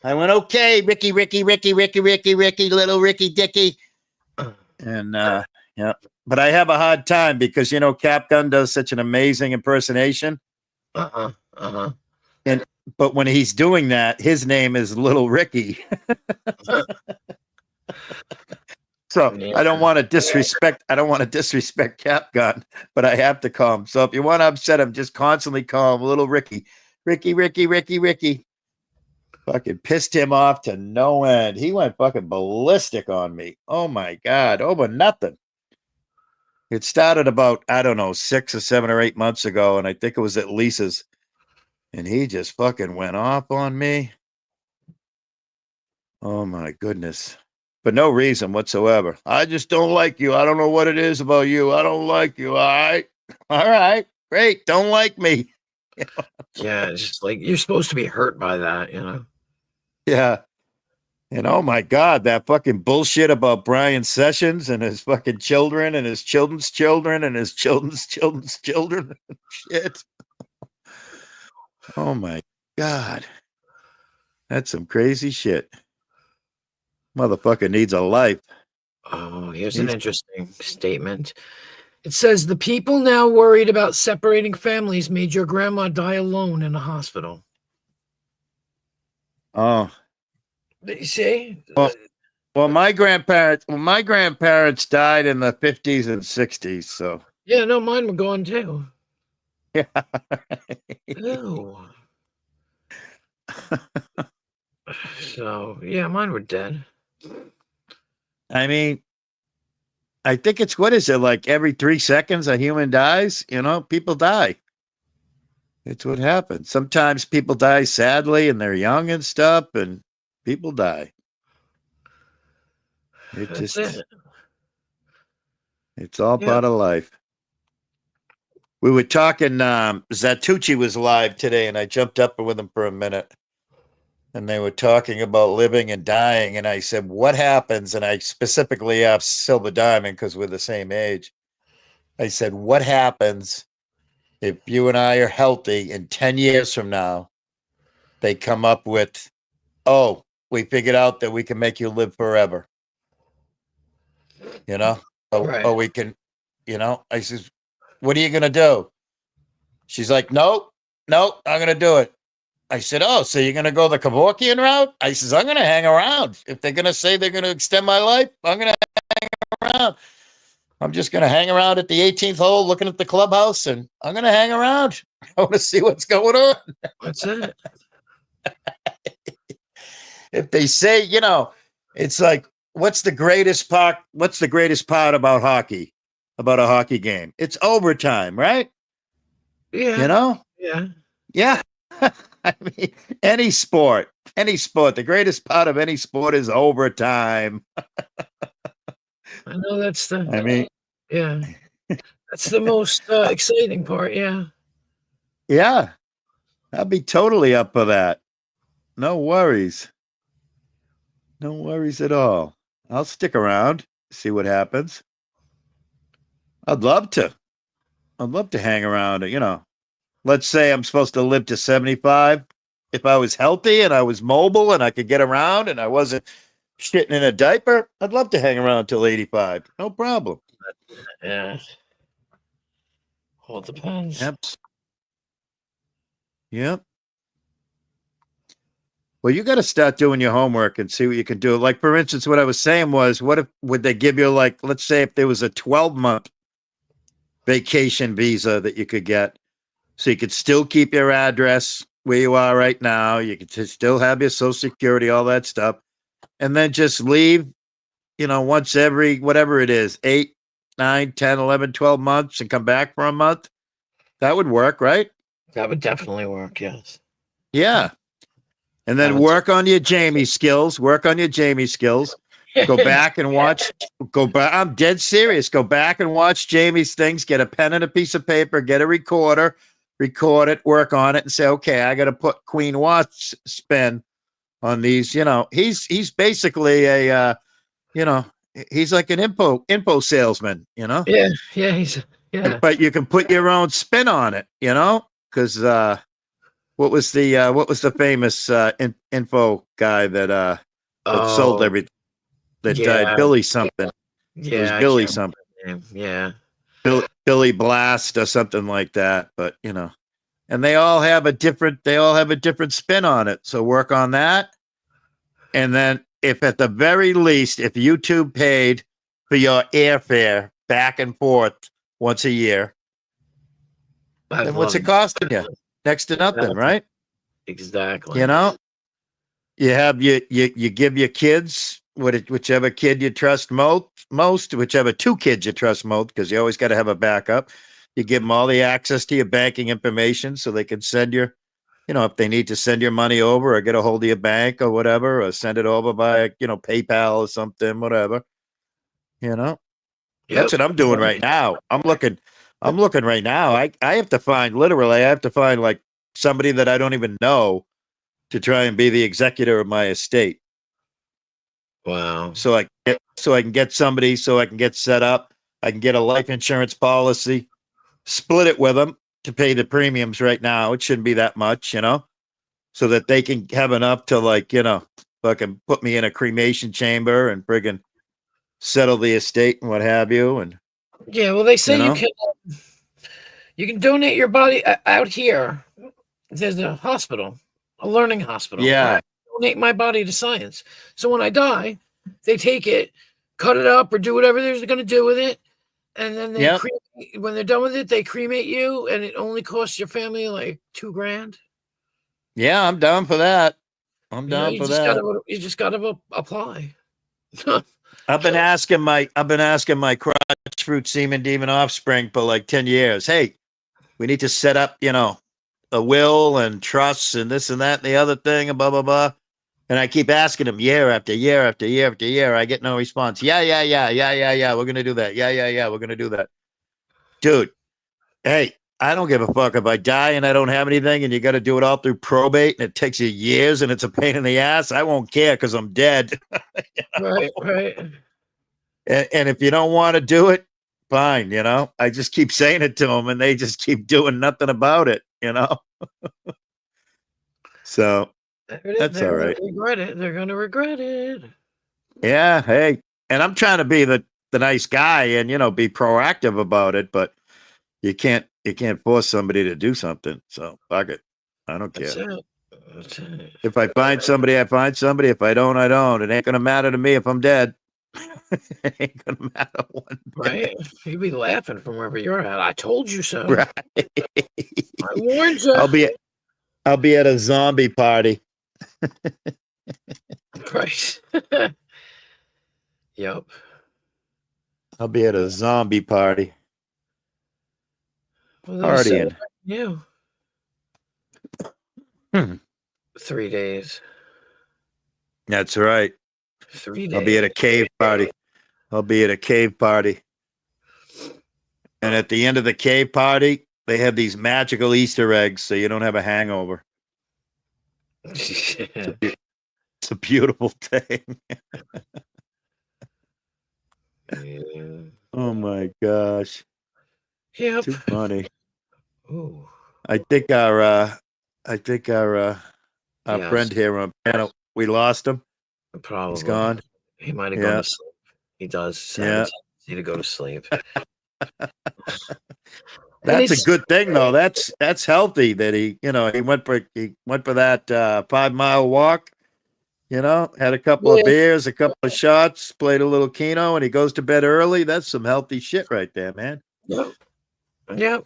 I went, "Okay, Ricky, little Ricky Dicky." And yeah, but I have a hard time because Cap Gun does such an amazing impersonation. But when he's doing that, his name is Little Ricky. So Yeah. I don't want to disrespect Cap Gun, but I have to call him. So if you want to upset him, just constantly call him Little Ricky. Ricky. Fucking pissed him off to no end. He went fucking ballistic on me. Oh my God. Over nothing. It started about, I don't know, 6 or 7 or 8 months ago. And I think it was at Lisa's. And he just fucking went off on me. Oh my goodness. For no reason whatsoever. I just don't like you. I don't know what it is about you. I don't like you. All right. Great. Don't like me. Yeah, it's just like you're supposed to be hurt by that, Yeah. And oh my God, that fucking bullshit about Brian Sessions and his fucking children and his children's children and his children's children. Shit. Oh my God. That's some crazy shit. Motherfucker needs a life. Oh, here's an He's- interesting statement. It says the people now worried about separating families made your grandma die alone in a hospital. Oh. You see? Well, my grandparents died in the 50s and 60s, so Yeah, no, mine were gone too. yeah. Ew. So yeah, mine were dead. I mean, I think it's what is it like every 3 seconds a human dies? People die. It's what happens. Sometimes people die sadly and they're young and stuff, and people die. That's it. It's all Yeah. part of life. We were talking, Zatucci was live today, and I jumped up with him for a minute. And they were talking about living and dying. And I said, what happens? And I specifically asked Silver Diamond because we're the same age. I said, what happens if you and I are healthy and 10 years from now, they come up with, "Oh, we figured out that we can make you live forever." Right. We can, I says, "What are you going to do?" She's like, nope, I'm going to do it. I said, "Oh, so you're going to go the Kevorkian route?" I says, "I'm going to hang around. If they're going to say they're going to extend my life, I'm going to hang around." I'm just going to hang around at the 18th hole looking at the clubhouse, and I'm going to hang around. I want to see what's going on. That's it. If they say, it's like, what's the greatest part about hockey, about a hockey game? It's overtime, right? Yeah. Yeah. Yeah. I mean, any sport, the greatest part of any sport is overtime. I know that's the. I mean, Yeah. That's the most exciting part. Yeah. yeah, I'd be totally up for that. No worries. No worries at all. I'll stick around, see what happens. I'd love to. I'd love to hang around, Let's say I'm supposed to live to 75. If I was healthy and I was mobile and I could get around and I wasn't shitting in a diaper, I'd love to hang around till 85. No problem. Yeah. Well, it depends. Yep. Well, you got to start doing your homework and see what you can do. Like, for instance, what I was saying was, would they give you, like, let's say if there was a 12-month vacation visa that you could get, so you could still keep your address where you are right now. You could still have your Social Security, all that stuff, and then just leave, once every, whatever it is, 8, 9, 10, 11, 12 months and come back for a month. That would work, right? That would definitely work. Yes. Yeah. And then work on your Jamie skills. Go back and watch. I'm dead serious. Go back and watch Jamie's things. Get a pen and a piece of paper. Get a recorder. Record it. Work on it, and say, okay, I got to put Queen Watts spin on these. He's basically a, he's like an info salesman. Yeah. Yeah. But you can put your own spin on it. Because what was the famous info guy that sold everything? That died, Billy something. Yeah, it was Billy something. Yeah, Billy Blast or something like that. But and they all have a different spin on it. So work on that. And then, if at the very least, if YouTube paid for your airfare back and forth once a year, then what's it costing you? Next to nothing, right? Exactly. You have you give your kids whichever kid you trust most, whichever two kids you trust most, because you always got to have a backup. You give them all the access to your banking information so they can send your, if they need to send your money over or get a hold of your bank or whatever, or send it over by, PayPal or something, whatever. That's what I'm doing right now. I'm looking right now. I have to find like somebody that I don't even know to try and be the executor of my estate. Wow. So I can get somebody, so I can get set up. I can get a life insurance policy, split it with them to pay the premiums right now. It shouldn't be that much, so that they can have enough to fucking put me in a cremation chamber and friggin' settle the estate and what have you. And yeah, well, they say you can donate your body out here. There's a hospital, a learning hospital. Yeah. Donate my body to science. So when I die, they take it, cut it up, or do whatever they're going to do with it, and then they when they're done with it, they cremate you, and it only costs your family like $2,000. Yeah, I'm down for that. I'm down for that. You just got to apply. I've been asking my crotch fruit semen demon offspring for like 10 years. Hey, we need to set up, a will and trusts and this and that and the other thing and blah, blah, blah. And I keep asking him year after year after year after year. I get no response. Yeah. We're going to do that. Yeah. We're going to do that. Dude, hey, I don't give a fuck if I die and I don't have anything and you got to do it all through probate and it takes you years and it's a pain in the ass. I won't care because I'm dead. Right. And if you don't want to do it, fine. I just keep saying it to them and they just keep doing nothing about it, So that's all right. They're going to regret it. Yeah. Hey, and I'm trying to be the nice guy and, be proactive about it, but you can't force somebody to do something. So fuck it. I don't care. That's it. If I find somebody, I find somebody. If I don't, I don't. It ain't going to matter to me if I'm dead. It ain't gonna matter one bit. Right? You'd be laughing from wherever you're at. I told you so. Right. I warned you. I'll be at a zombie party. Right. Yep. I'll be at a zombie party. Well, they were Partying. you. Hmm. 3 days. That's right. 3 days. I'll be at a cave party. And at the end of the cave party, they have these magical Easter eggs so you don't have a hangover. It's a beautiful thing. Yeah. Oh my gosh. Yep. Too funny. Ooh. I think our Yes. friend here on panel, we lost him. Probably. He's gone. He might have Yeah. gone to sleep. He does have a Yeah. tendency to go to sleep. That's a it's- good thing though. That's healthy that he went for that 5 mile walk, had a couple Yeah. of beers, a couple of shots, played a little Keno, and he goes to bed early. That's some healthy shit right there, man. Yep. Yep.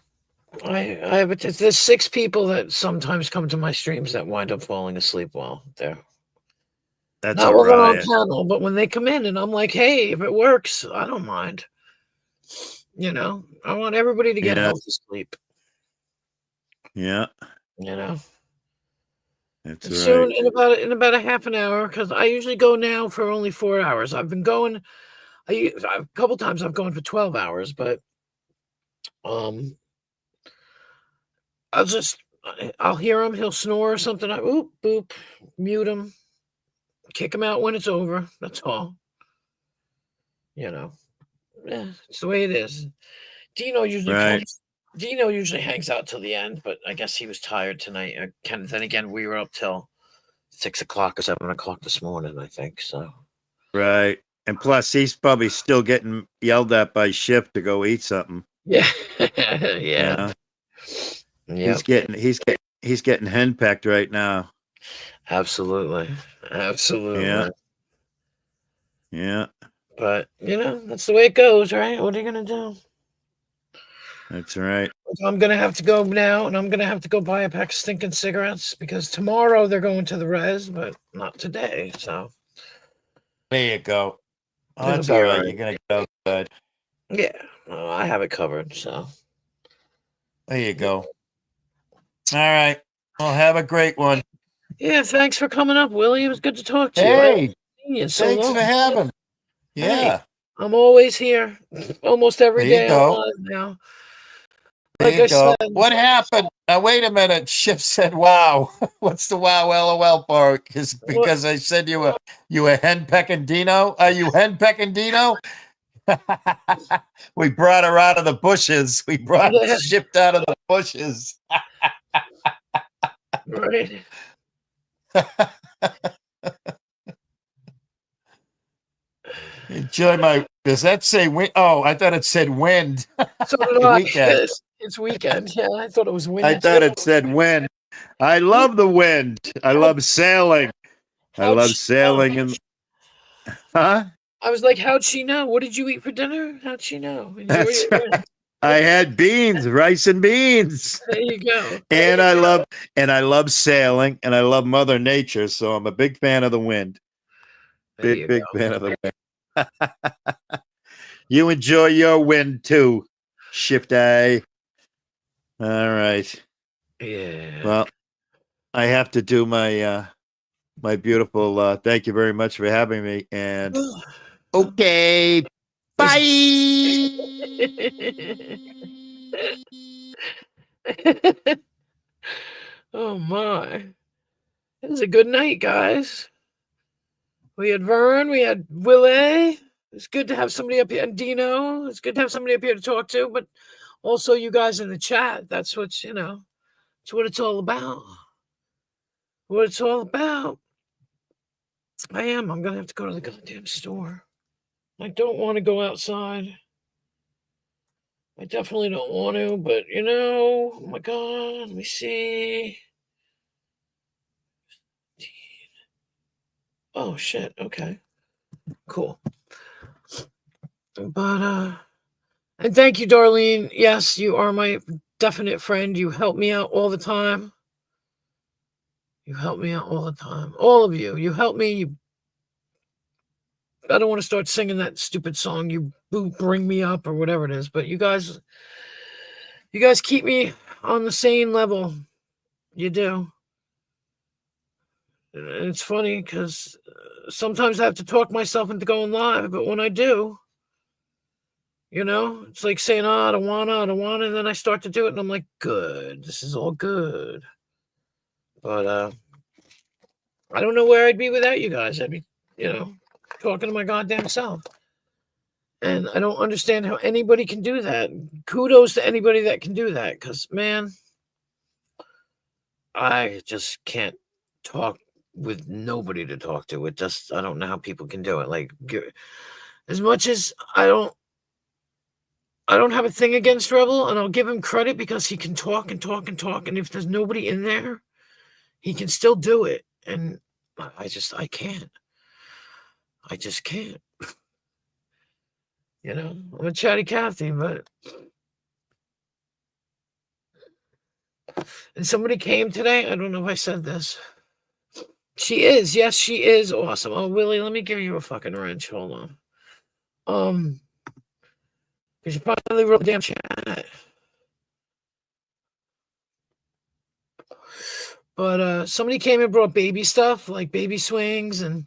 There's 6 people that sometimes come to my streams that wind up falling asleep while they're That's not all when they're on right. panel, but when they come in and I'm like, hey, if it works, I don't mind. I want everybody to get Yeah. healthy sleep. Yeah, And that's soon right. in about a half an hour, because I usually go now for only 4 hours. I've been going. A couple times I've gone for 12 hours, but I'll hear him. He'll snore or something. Oop, boop, mute him, kick him out when it's over. That's all. It's the way it is. Dino usually Right. comes. Dino usually hangs out till the end, but I guess he was tired tonight. Then again, we were up till 6 o'clock or 7 o'clock this morning, I think. So. Right. And plus, he's probably still getting yelled at by Shift to go eat something. Yeah. Yeah. Yep. He's getting henpecked right now. Absolutely. Yeah. But that's the way it goes, right? What are you gonna do? That's right. I'm gonna have to go now, and I'm gonna have to go buy a pack of stinking cigarettes because tomorrow they're going to the res, but not today. So There you go. Oh, It'll that's be all all right. right. You're gonna get outside. yeah, I have it covered. So There you go. All right. Well, have a great one. yeah, thanks for coming up, Willie. It was good to talk to you. I haven't Hey, seen you in so thanks long. for having. Yeah. I'm always here, almost every There you day. I'm go. live now. There Like you I go. said, What happened? Now wait a minute. Shift said, "Wow." What's the wow LOL part? Because I said you were henpecking Dino. Are you henpecking Dino? We brought her out of the bushes. We brought Yeah. Shift out of the bushes. right? Enjoy my. Does that say wind? Oh, I thought it said wind. So did I. Weekend. It's weekend. Yeah, I thought it was winter. I thought it said wind. I love the wind. I love sailing. I How'd love she sailing know? and huh? I was like, how'd she know? What did you eat for dinner? How'd she know? Enjoy That's your right. win. I had beans, rice and beans. There you go. And I love sailing and I love Mother Nature, so I'm a big fan of the wind. There you Big go. fan of the wind. You enjoy your wind too, Shift A. All right. Yeah. Well, I have to do my my beautiful thank you very much for having me. And okay. Bye. Oh my. It was a good night, guys. We had Vern, we had Willie. It's good to have somebody up here, and Dino. It's good to have somebody up here to talk to, but also you guys in the chat. That's what's, it's what it's all about. What it's all about. I'm going to have to go to the goddamn store. I don't want to go outside. I definitely don't want to, but oh my God, let me see. Oh shit, okay. Cool. But and thank you, Darlene. Yes, you are my definite friend. You help me out all the time. You help me out all the time. All of you. You help me. I don't want to start singing that stupid song. You bring me up or whatever it is. But you guys keep me on the same level. You do. And it's funny because sometimes I have to talk myself into going live. But when I do, it's like saying, I don't want to. And then I start to do it. And I'm like, good. This is all good. But I don't know where I'd be without you guys. I'd be, talking to my goddamn self. And I don't understand how anybody can do that. Kudos to anybody that can do that. Because, man, I just can't talk with nobody to talk to. I don't know how people can do it. Like, as much as I don't have a thing against Rebel, and I'll give him credit because he can talk and talk and talk. And if there's nobody in there, he can still do it. And I can't. I just can't. I'm a chatty Cathy, but. And somebody came today. I don't know if I said this. She is. Yes, she is awesome. Oh, Willie, let me give you a fucking wrench. Hold on. Because you finally wrote the damn chat. But somebody came and brought baby stuff, like baby swings and,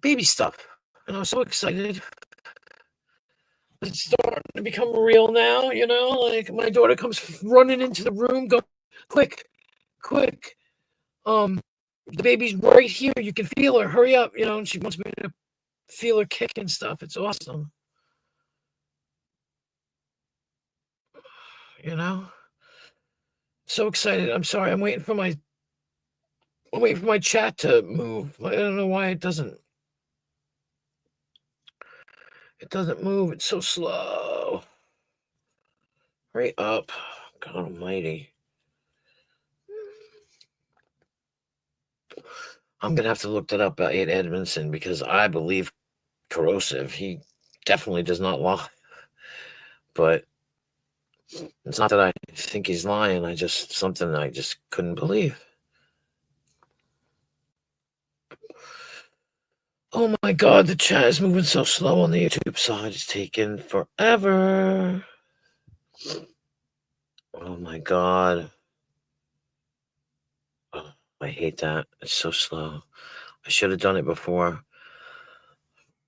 baby stuff. And I was so excited. It's starting to become real now, like my daughter comes running into the room, go quick. The baby's right here. You can feel her. Hurry up, and she wants me to feel her kick and stuff. It's awesome. So excited. I'm sorry. I'm waiting for my chat to move. I don't know why it doesn't. It doesn't move. It's so slow. Hurry up. God almighty. I'm going to have to look that up about Ed Edmondson because I believe Corrosive. He definitely does not lie. But it's not that I think he's lying. Something I just couldn't believe. Oh my God, the chat is moving so slow on the YouTube side. It's taking forever. Oh my God. Oh, I hate that. It's so slow. I should have done it before.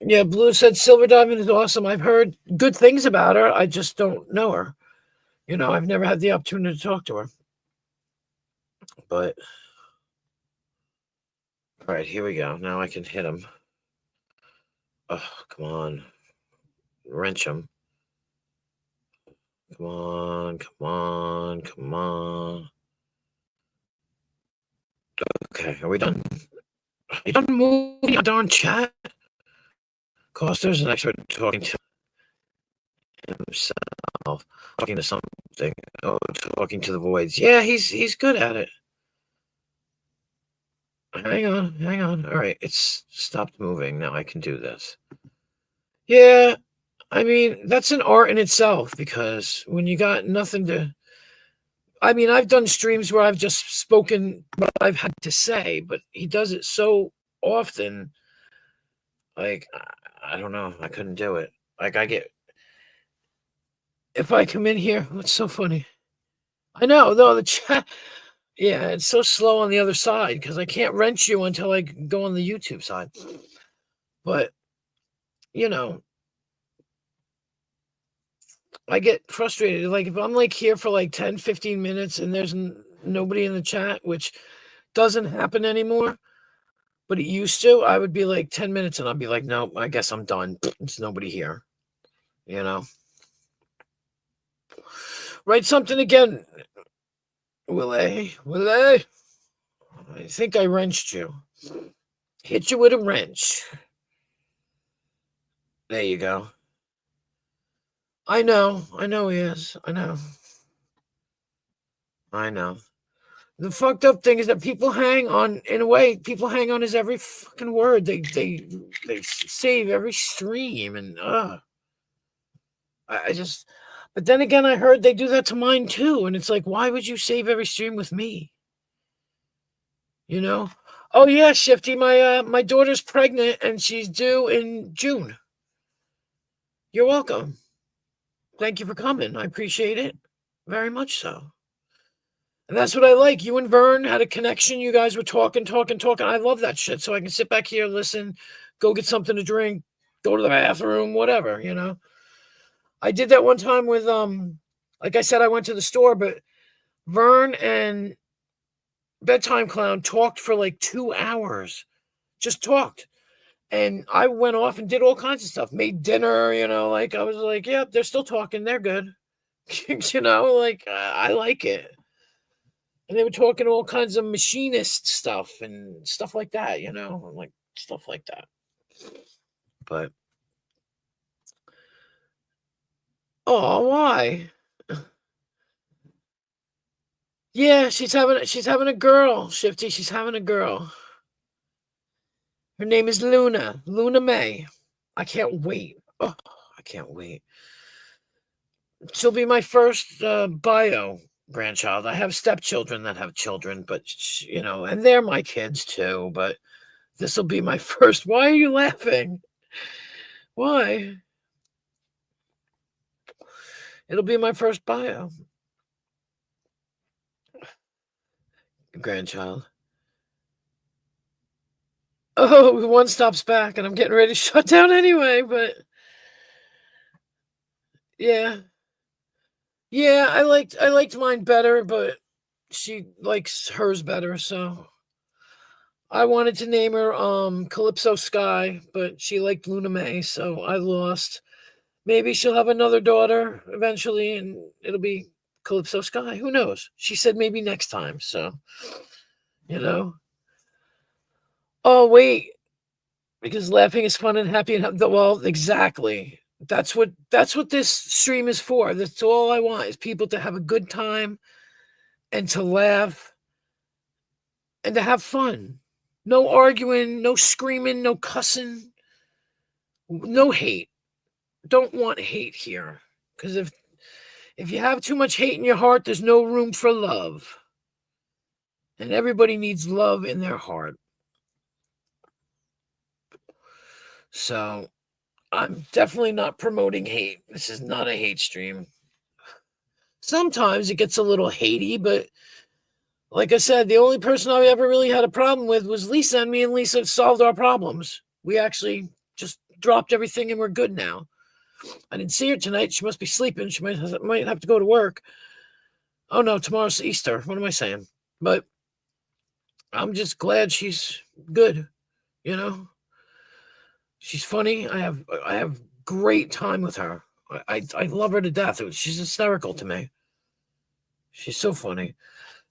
Yeah, Blue said Silver Diamond is awesome. I've heard good things about her. I just don't know her. I've never had the opportunity to talk to her. But, all right, here we go. Now I can hit him. Oh, come on. Wrench him. Come on. Okay, are we done? Are you done moving your darn chat? Coster's an expert talking to himself, talking to something. Oh, talking to the voids. Yeah, he's good at it. Hang on. All right, it's stopped moving. Now I can do this. Yeah, I mean, that's an art in itself because when you got nothing to... I mean, I've done streams where I've just spoken what I've had to say, but he does it so often. Like, I don't know. I couldn't do it. Like, if I come in here, it's so funny. I know, though, the chat... Yeah, it's so slow on the other side because I can't wrench you until I go on the YouTube side. But, I get frustrated. Like, if I'm, here for, 10, 15 minutes and there's nobody in the chat, which doesn't happen anymore, but it used to, I would be, 10 minutes and I'd be like, no, I guess I'm done. There's nobody here. Write something again. Willie. I think I wrenched you. Hit you with a wrench. There you go. I know he is. I know. The fucked up thing is that people hang on, in a way, people hang on his every fucking word. They save every stream, and I just. But then again, I heard they do that to mine too, and it's like, why would you save every stream with me? You know? Oh yeah, Shifty, my daughter's pregnant and she's due in June. You're welcome. Thank you for coming. I appreciate it very much so. And that's what I like. You and Vern had a connection. You guys were talking. I love that shit. So I can sit back here, listen, go get something to drink, go to the bathroom, whatever, you know. I did that one time with like I said, I went to the store, but Vern and Bedtime Clown talked for like 2 hours. Just talked. And I went off and did all kinds of stuff. Made dinner, you know, like I was like, yep, they're still talking. They're good. You know, like I like it. And they were talking all kinds of machinist stuff and stuff like that, you know, like stuff like that. But oh, why? Yeah, she's having a girl, Shifty. She's having a girl. Her name is Luna May. I can't wait. Oh, I can't wait. She'll be my first bio grandchild. I have stepchildren that have children, but you know, and they're my kids too. But this will be my first. Why are you laughing? Why? It'll be my first bio grandchild. Oh, one stops back, and I'm getting ready to shut down anyway. But yeah. I liked mine better, but she likes hers better, so I wanted to name her Calypso Sky, but she liked Luna May, so I lost. Maybe she'll have another daughter eventually, and it'll be Calypso Sky. Who knows? She said maybe next time, so you know. Oh wait, because laughing is fun and happy and well, exactly. That's what this stream is for. That's all I want is people to have a good time and to laugh and to have fun. No arguing, no screaming, no cussing, no hate. Don't want hate here. Because if you have too much hate in your heart, there's no room for love. And everybody needs love in their heart. So I'm definitely not promoting hate. This is not a hate stream. Sometimes it gets a little hatey, but like I said, the only person I ever really had a problem with was Lisa, and me and Lisa solved our problems. We actually just dropped everything and we're good now. I didn't see her tonight. She must be sleeping. She might have to go to work. Oh no, tomorrow's Easter. What am I saying? But I'm just glad she's good, you know? She's funny. I have great time with her. I love her to death. She's hysterical to me. She's so funny.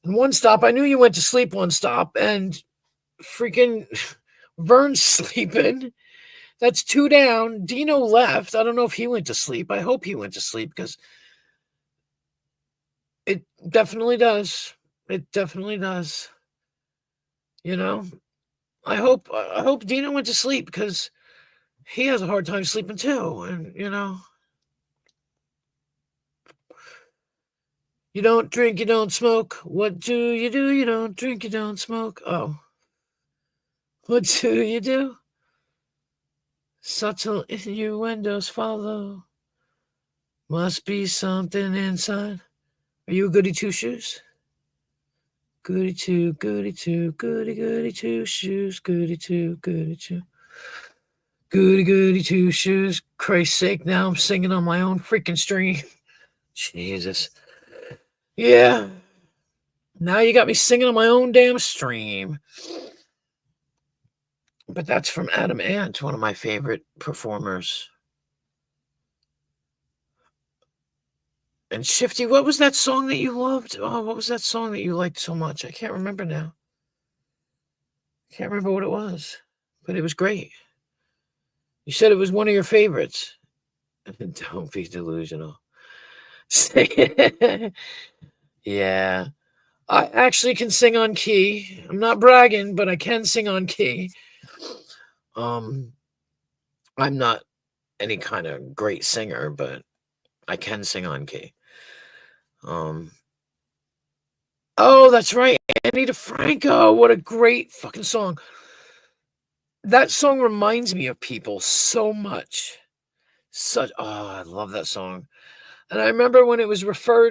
And One Stop, I knew you went to sleep, One Stop, and freaking Vern's sleeping. That's 2 down. Dino left. I don't know if he went to sleep. I hope he went to sleep because it definitely does. It definitely does. You know? I hope Dino went to sleep because he has a hard time sleeping too. And, you know, you don't drink, you don't smoke. What do? You don't drink, you don't smoke. Oh. What do you do? Subtle innuendos follow. Must be something inside. Are you a goody two shoes? Goody two, goody two, goody two shoes, goody two, goody two. Goody two shoes. Christ's sake, now I'm singing on my own freaking stream. Jesus. Yeah. Now you got me singing on my own damn stream. But that's from Adam Ant, one of my favorite performers. And Shifty, what was that song that you loved? Oh, what was that song that you liked so much? I can't remember now. Can't remember what it was, but it was great. You said it was one of your favorites. Don't be delusional. Yeah. I actually can sing on key. I'm not bragging, but I can sing on key. I'm not any kind of great singer, but I can sing on key. Oh, that's right. Annie DeFranco. What a great fucking song. That song reminds me of people so much. I love that song. And I remember when it was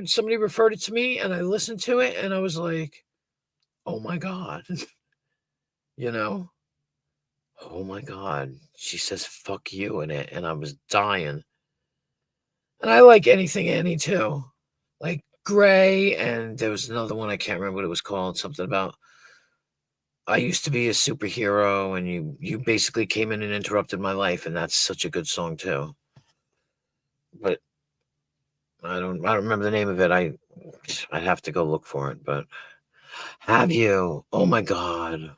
somebody referred it to me and I listened to it and I was like, oh my God. You know? Oh my God. She says fuck you in it. And I was dying. And I like anything Annie too. Like Gray, and there was another one, I can't remember what it was called. Something about I used to be a superhero and you basically came in and interrupted my life, and that's such a good song too. But I don't remember the name of it. I'd have to go look for it, but have you? Oh my God.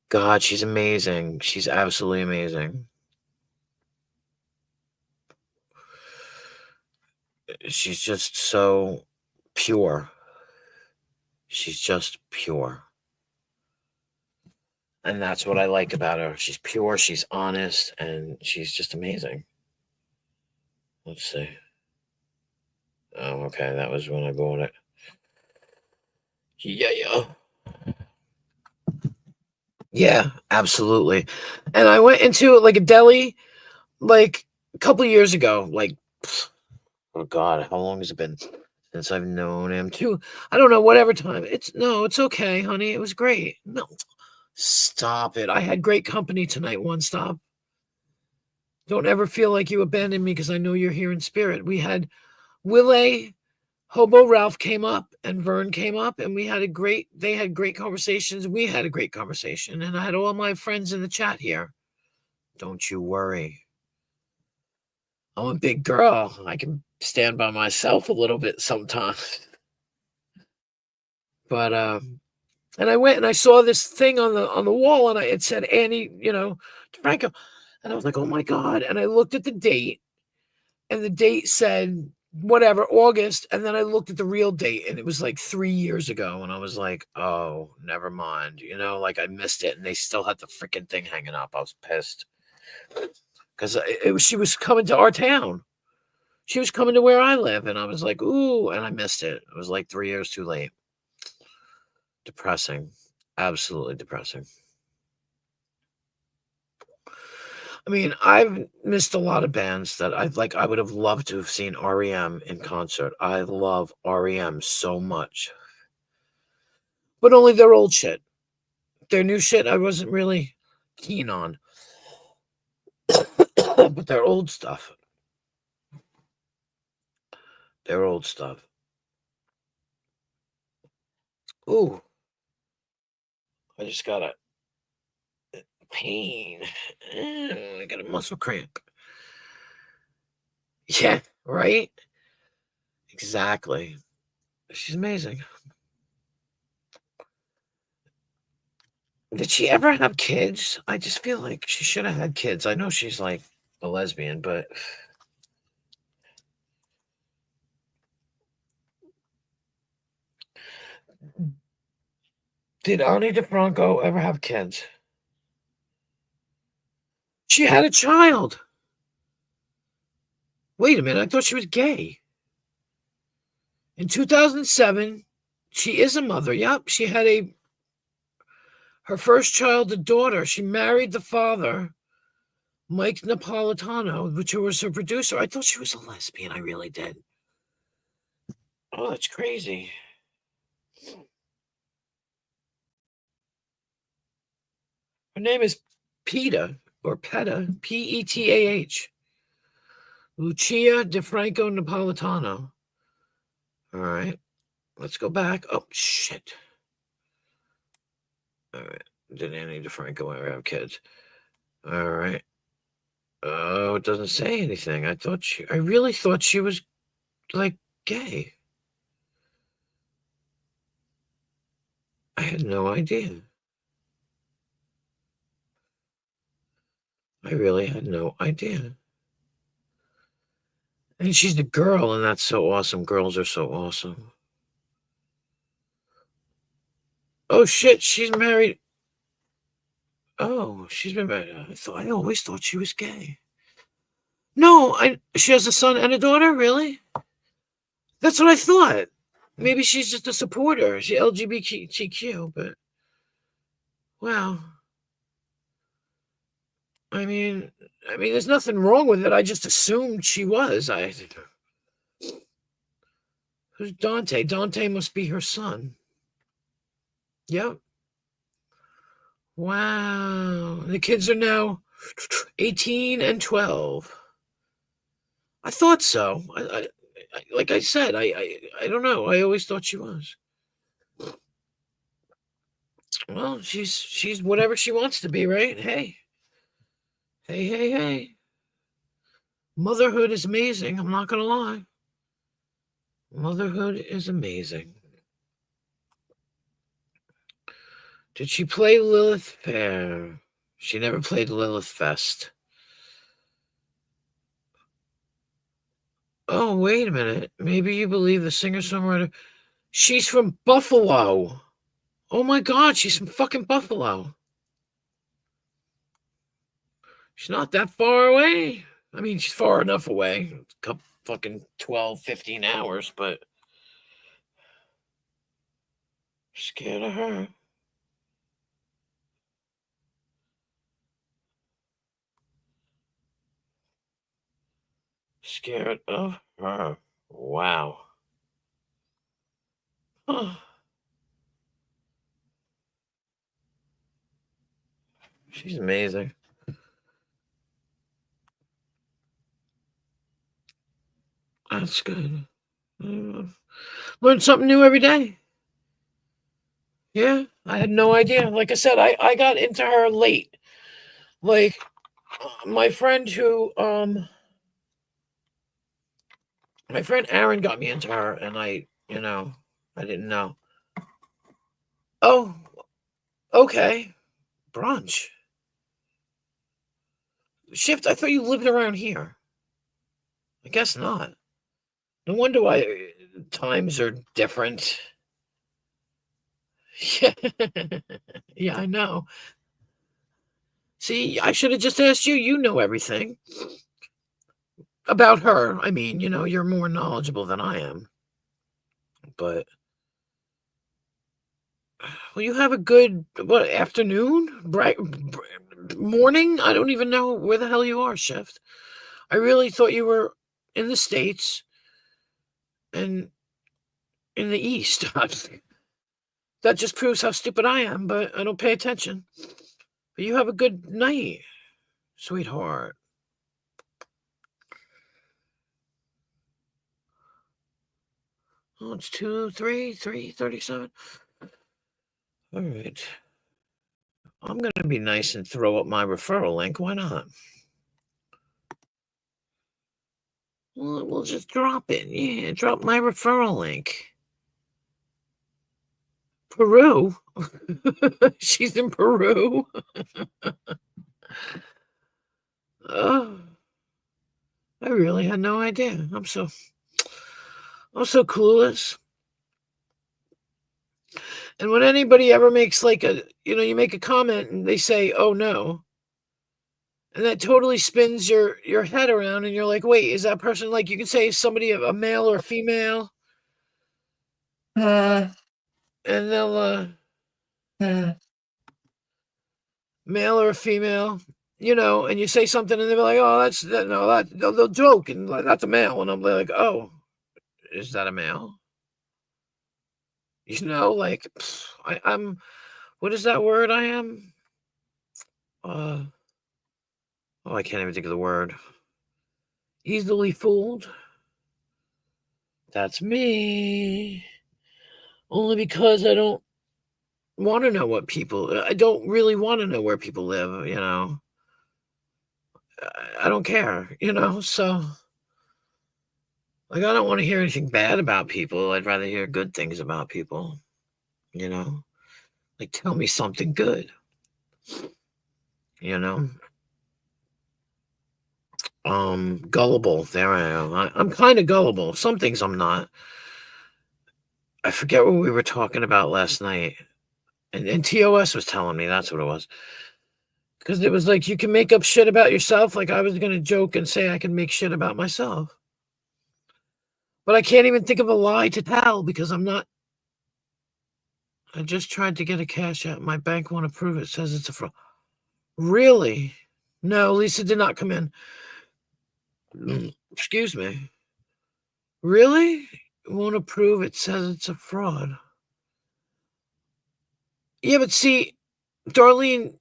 God, she's amazing. She's absolutely amazing. She's just so pure. She's just pure. And that's what I like about her. She's pure, she's honest, and she's just amazing. Let's see. Oh, okay. That was when I bought it. Yeah. Yeah, absolutely. And I went into like a deli like a couple of years ago. Like, oh God, how long has it been since I've known him? I don't know, whatever time. It's okay, honey. It was great. No, stop it. I had great company tonight, One Stop. Don't ever feel like you abandoned me because I know you're here in spirit. We had Willie, Hobo Ralph came up and Vern came up, and they had great conversations. We had a great conversation, and I had all my friends in the chat here. Don't you worry. I'm a big girl. I can stand by myself a little bit sometimes. But and I went and I saw this thing on the wall, and it said Annie, DeFranco. And I was like, oh my God. And I looked at the date, and the date said whatever, August. And then I looked at the real date, and it was like 3 years ago. And I was like, oh, never mind. Like I missed it. And they still had the freaking thing hanging up. I was pissed. Because she was coming to our town. She was coming to where I live. And I was like, ooh, and I missed it. It was like 3 years too late. Depressing. Absolutely depressing. I mean, I've missed a lot of bands that I would have loved to have seen REM in concert. I love REM so much. But only their old shit. Their new shit I wasn't really keen on. But their old stuff. Ooh. I just got a pain. I got a muscle cramp. Yeah, right? Exactly. She's amazing. Did she ever have kids? I just feel like she should have had kids. I know she's like a lesbian, but did Ani DeFranco ever have kids? She had a child. Wait a minute. I thought she was gay. In 2007, she is a mother. Yep. She had her first child, a daughter. She married the father, Mike Napolitano, which was her producer. I thought she was a lesbian. I really did. Oh, that's crazy. Her name is Peta, or Peta, P-E-T-A-H. Lucia DeFranco Napolitano. All right. Let's go back. Oh, shit. All right. Did Annie DeFranco ever have kids? All right. Oh, it doesn't say anything. I really thought she was like gay. I had no idea. I really had no idea. And she's a girl, and that's so awesome. Girls are so awesome. Oh shit, she's married. Oh, she's been married. I always thought she was gay. No, she has a son and a daughter, really? That's what I thought. Maybe she's just a supporter. She LGBTQ, but wow. I mean, there's nothing wrong with it. I just assumed she was. Who's Dante? Dante must be her son. Yep. Wow. The kids are now 18 and 12. I thought so. Like I said, I don't know. I always thought she was. Well, she's whatever she wants to be, right? Hey. Hey. Motherhood is amazing. I'm not gonna lie. Motherhood is amazing. Did she play Lilith Fair? She never played Lilith Fest. Oh, wait a minute. Maybe you believe the singer-songwriter. She's from Buffalo. Oh my God, she's from fucking Buffalo. She's not that far away. I mean, she's far enough away. A couple fucking 12, 15 hours, but scared of her. Scared of her. Wow. Huh. She's amazing. That's good. Learn something new every day. Yeah, I had no idea. Like I said, I got into her late. Like my friend my friend Aaron got me into her, and I didn't know. Oh, okay. Brunch. Shift, I thought you lived around here. I guess not. No wonder why times are different. Yeah, yeah, I know. See, I should have just asked you. You know everything about her. I mean, you're more knowledgeable than I am. But, well, you have a good, afternoon? Morning? I don't even know where the hell you are, Shift. I really thought you were in the States and in the East. That just proves how stupid I am, but I don't pay attention. But you have a good night, sweetheart. Oh, it's 3:37. All right. I'm going to be nice and throw up my referral link. Why not? We'll just drop it. Yeah, drop my referral link. Peru? She's in Peru? Oh, I really had no idea. I'm so clueless. And when anybody ever makes you make a comment and they say, "Oh no," and that totally spins your head around, and you're like, "Wait, is that person like?" You can say somebody a male or a female, and they'll male or a female, and you say something, and they're like, "Oh, they'll joke, and like, that's a male," and I'm like, "Oh, is that a male?" Like I'm. What is that word? I am. Oh, I can't even think of the word. Easily fooled. That's me. Only because I don't want to know what I don't really want to know where people live, I don't care, so I don't want to hear anything bad about people. I'd rather hear good things about people, like tell me something good, gullible. There I am. I'm kind of gullible. Some things I'm not. I forget what we were talking about last night. And TOS was telling me that's what it was. Because it was like, you can make up shit about yourself. Like I was going to joke and say I can make shit about myself. But I can't even think of a lie to tell because I'm not. I just tried to get a cash out. My bank won't approve it. Says it's a fraud. Really? No, Lisa did not come in. Excuse me. Really? Won't approve. It says it's a fraud. Yeah, but see, Darlene.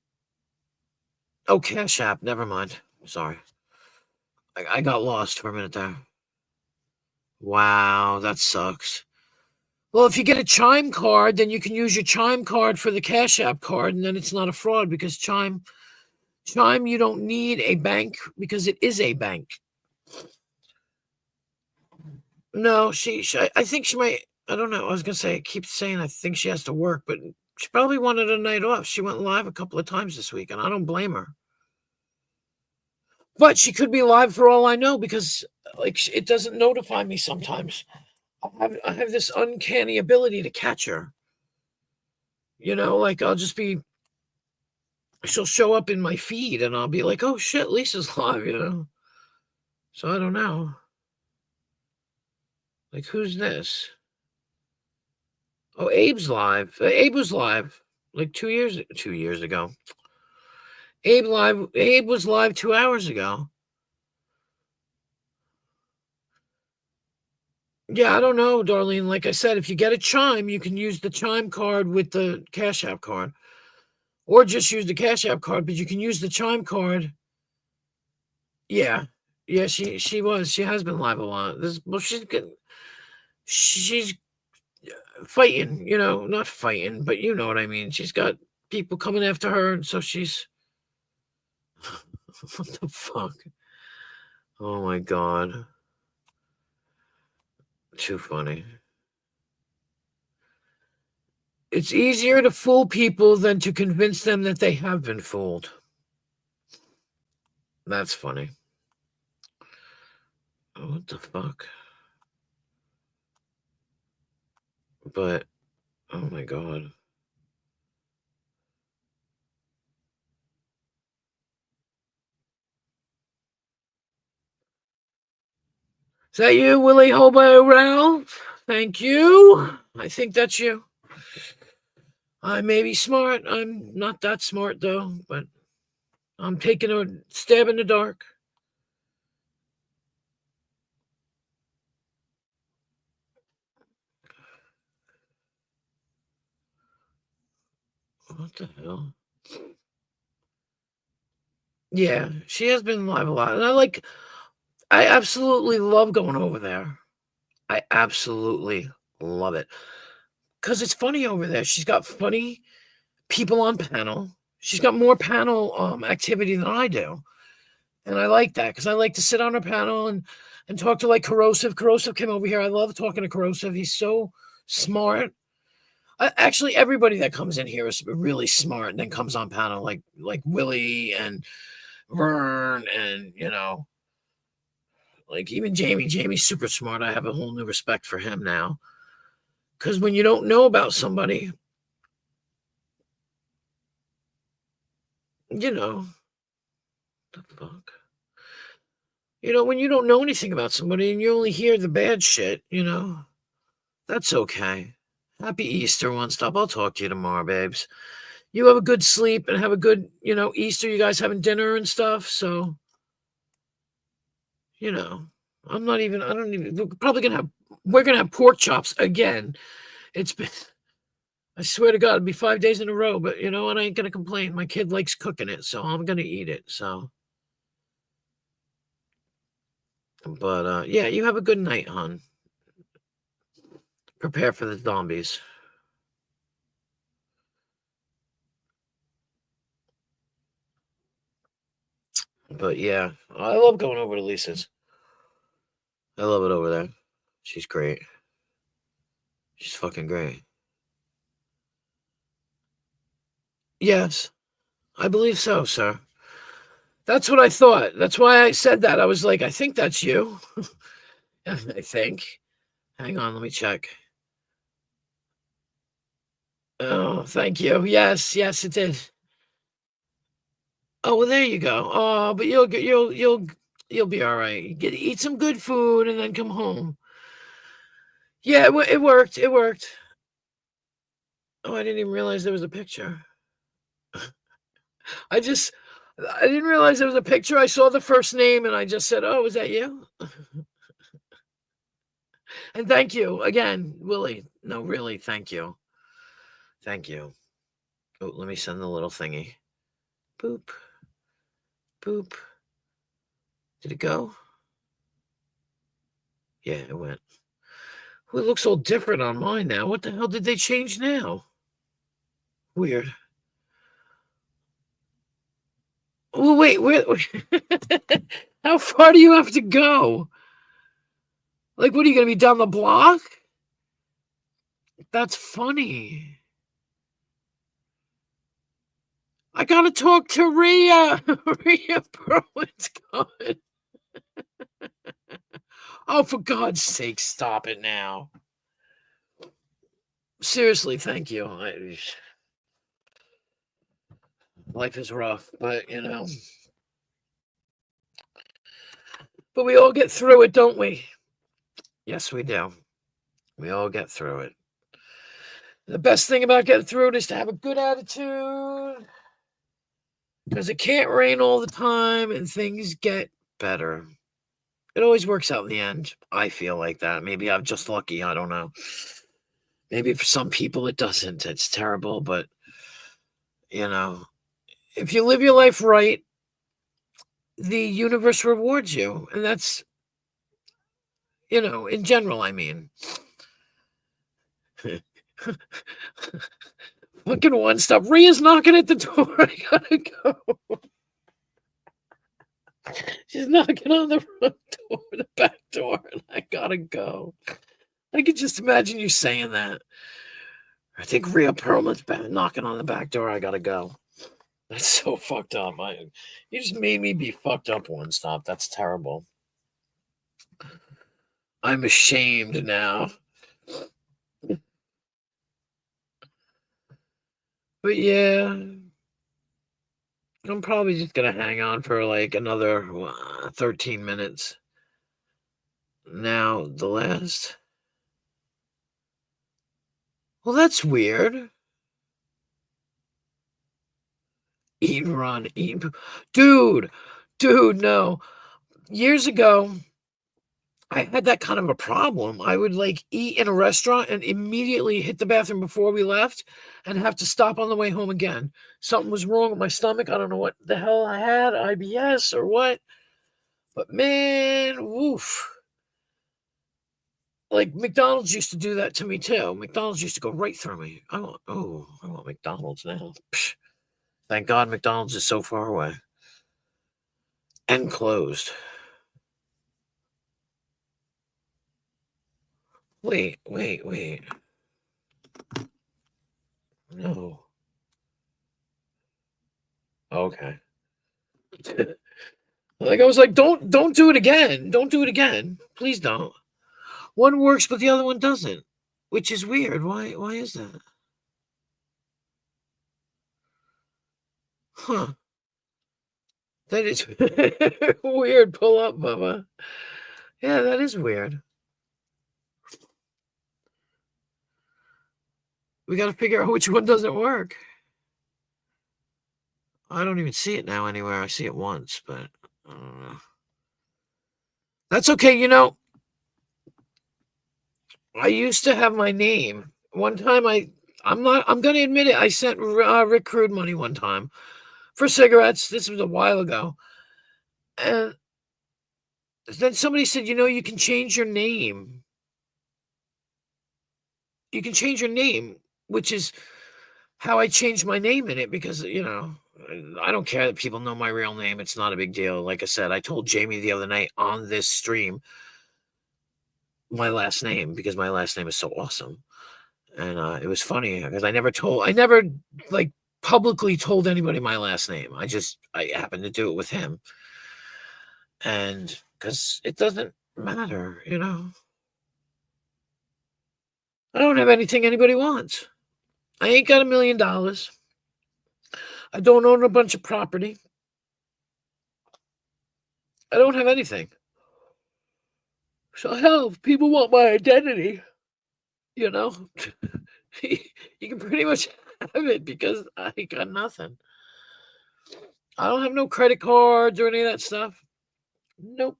Oh, Cash App. Never mind. Sorry. I got lost for a minute there. Wow, that sucks. Well, if you get a Chime card, then you can use your Chime card for the Cash App card, and then it's not a fraud because Chime, you don't need a bank because it is a bank. No, I think she might. I don't know. I was gonna say. I keep saying I think she has to work, but she probably wanted a night off. She went live a couple of times this week, and I don't blame her. But she could be live for all I know because, like, it doesn't notify me sometimes. I have this uncanny ability to catch her. You know, like she'll show up in my feed, and I'll be like, "Oh shit, Lisa's live," you know. So I don't know. Like, who's this? Oh, Abe's live. Abe was live like 2 years ago. Abe was live 2 hours ago. Yeah, I don't know, Darlene. Like I said, if you get a Chime, you can use the Chime card with the Cash App card. Or just use the Cash App card, but you can use the Chime card. Yeah. Yeah, she has been live a lot. She's fighting, you know, not fighting, but you know what I mean. She's got people coming after her, and so she's what the fuck? Oh my god. Too funny. It's easier to fool people than to convince them that they have been fooled. That's funny. What the fuck? But, oh my god. Is that you, Willie Hobo Ralph? Thank you. I think that's you. I may be smart. I'm not that smart, though, but I'm taking a stab in the dark. What the hell? Yeah, she has been live a lot. And I absolutely love going over there. I absolutely love it. Because it's funny over there. She's got funny people on panel. She's got more panel activity than I do. And I like that because I like to sit on her panel and talk to like Corrosive. Corrosive came over here. I love talking to Corrosive. He's so smart. Actually, everybody that comes in here is really smart and then comes on panel like Willie and Vern and, you know, like even Jamie. Jamie's super smart. I have a whole new respect for him now. Because when you don't know about somebody, you know, the fuck? You know, when you don't know anything about somebody and you only hear the bad shit, you know, that's okay. Happy Easter, One Stop. I'll talk to you tomorrow, babes. You have a good sleep and have a good, you know, Easter. You guys having dinner and stuff. So, you know, we're going to have pork chops again. It's been, I swear to God, it'll be 5 days in a row, but you know what? I ain't going to complain. My kid likes cooking it, so I'm going to eat it. So, but yeah, you have a good night, hon. Prepare for the zombies. But yeah, I love going over to Lisa's. I love it over there. She's great. She's fucking great. Yes, I believe so, sir. That's what I thought. That's why I said that. I was like, I think that's you. I think. Hang on, let me check. Oh, thank you. Yes, yes, it did. Oh, well, there you go. Oh, but you'll be all right. Eat some good food and then come home. Yeah, it worked. It worked. Oh, I didn't even realize there was a picture. I didn't realize there was a picture. I saw the first name and I just said, "Oh, is that you?" And thank you again, Willie. No, really, thank you. Thank you. Oh, let me send the little thingy. Boop. Boop. Did it go? Yeah, it went. Well, it looks all different on mine now. What the hell did they change now? Weird. Well, wait. How far do you have to go? Like, what are you going to be down the block? That's funny. I got to talk to Rhea. Rhea Berlin's coming. Oh, for God's sake, stop it now. Seriously, thank you. Life is rough, but but we all get through it, don't we? Yes, we do. We all get through it. The best thing about getting through it is to have a good attitude, because it can't rain all the time and things get better. It always works out in the end. I feel like that. Maybe I'm just lucky. I don't know. Maybe for some people it doesn't. It's terrible, but if you live your life right, the universe rewards you. And that's, in general, I mean. Fucking one stop. Rhea's knocking at the door. I gotta go. She's knocking on the front door, the back door, and I gotta go. I could just imagine you saying that. I think Rhea Perlman's knocking on the back door. I gotta go. That's so fucked up. You just made me be fucked up, one stop. That's terrible. I'm ashamed now. But yeah, I'm probably just gonna hang on for like another 13 minutes. Now, the last. Well, that's weird. Eat and run. Dude, no. Years ago, I had that kind of a problem. I would like eat in a restaurant and immediately hit the bathroom before we left and have to stop on the way home again. Something was wrong with my stomach. I don't know what the hell I had, IBS or what. But man, woof. Like McDonald's used to do that to me too. McDonald's used to go right through me. I want McDonald's now. Psh. Thank God McDonald's is so far away. And closed. Wait. No. Okay. Like I was like, don't do it again. Don't do it again. Please don't. One works, but the other one doesn't, which is weird. Why is that? Huh. That is weird. Pull up, Bubba. Yeah, that is weird. We got to figure out which one doesn't work. I don't even see it now anywhere. I see it once, but I don't know. That's okay. I used to have my name. One time I'm going to admit it. I sent Rick Crude money one time for cigarettes. This was a while ago. And then somebody said, you can change your name. You can change your name, which is how I changed my name in it because, I don't care that people know my real name. It's not a big deal. Like I said, I told Jamie the other night on this stream my last name because my last name is so awesome. And it was funny because I never like publicly told anybody my last name. I happened to do it with him. And because it doesn't matter, I don't have anything anybody wants. I ain't got $1 million. I don't own a bunch of property. I don't have anything. So hell, if people want my identity, you know, you can pretty much have it because I got nothing. I don't have no credit cards or any of that stuff. Nope.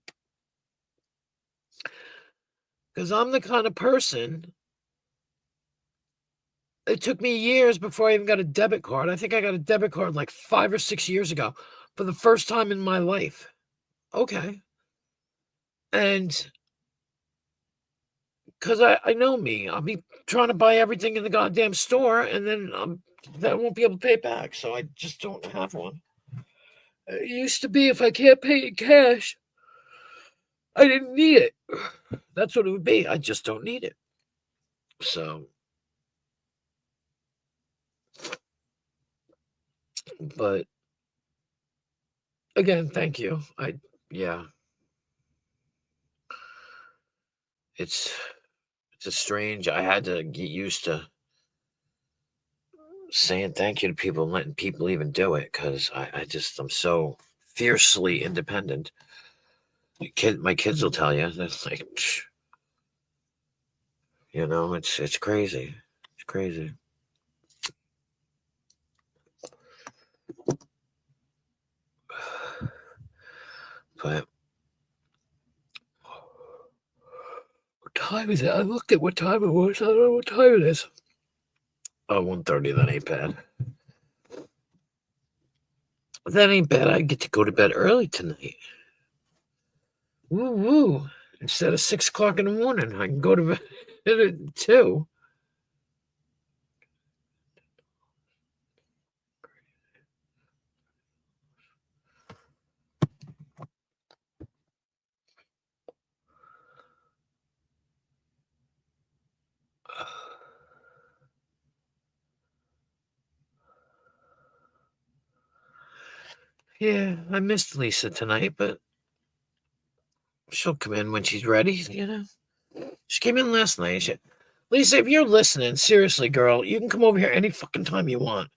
Because I'm the kind of person, it took me years before I even got a debit card. I think I got a debit card like 5 or 6 years ago for the first time in my life. Okay. And because I know me, I'll be trying to buy everything in the goddamn store, and then I won't be able to pay it back. So I just don't have one. It used to be if I can't pay in cash, I didn't need it. That's what it would be. I just don't need it. So, but again, thank you. Yeah. It's just strange. I had to get used to saying thank you to people and letting people even do it because I'm so fiercely independent. My kids will tell you. That's like, you know, it's crazy. It's crazy. But what time is it? I looked at what time it was. I don't know what time it is. Oh, 1:30. That ain't bad. That ain't bad. I get to go to bed early tonight. Woo woo. Instead of 6 o'clock in the morning, I can go to bed at 2. Yeah, I missed Lisa tonight, but she'll come in when she's ready, you know. She came in last night. Lisa, if you're listening, seriously, girl, you can come over here any fucking time you want.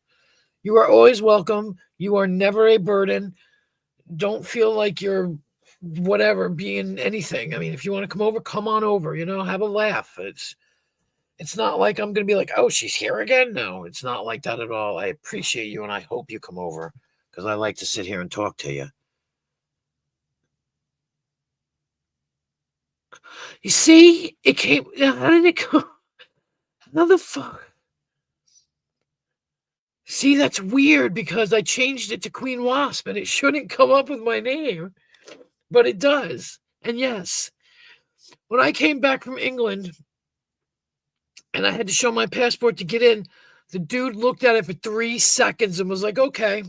You are always welcome. You are never a burden. Don't feel like you're whatever being anything. I mean, if you want to come over, come on over, you know, have a laugh. It's not like I'm going to be like, oh, she's here again. No, it's not like that at all. I appreciate you and I hope you come over because I like to sit here and talk to you. You see, it came. How did it go? Another fuck. See, that's weird because I changed it to Queen Wasp and it shouldn't come up with my name, but it does. And yes, when I came back from England and I had to show my passport to get in, the dude looked at it for 3 seconds and was like, okay.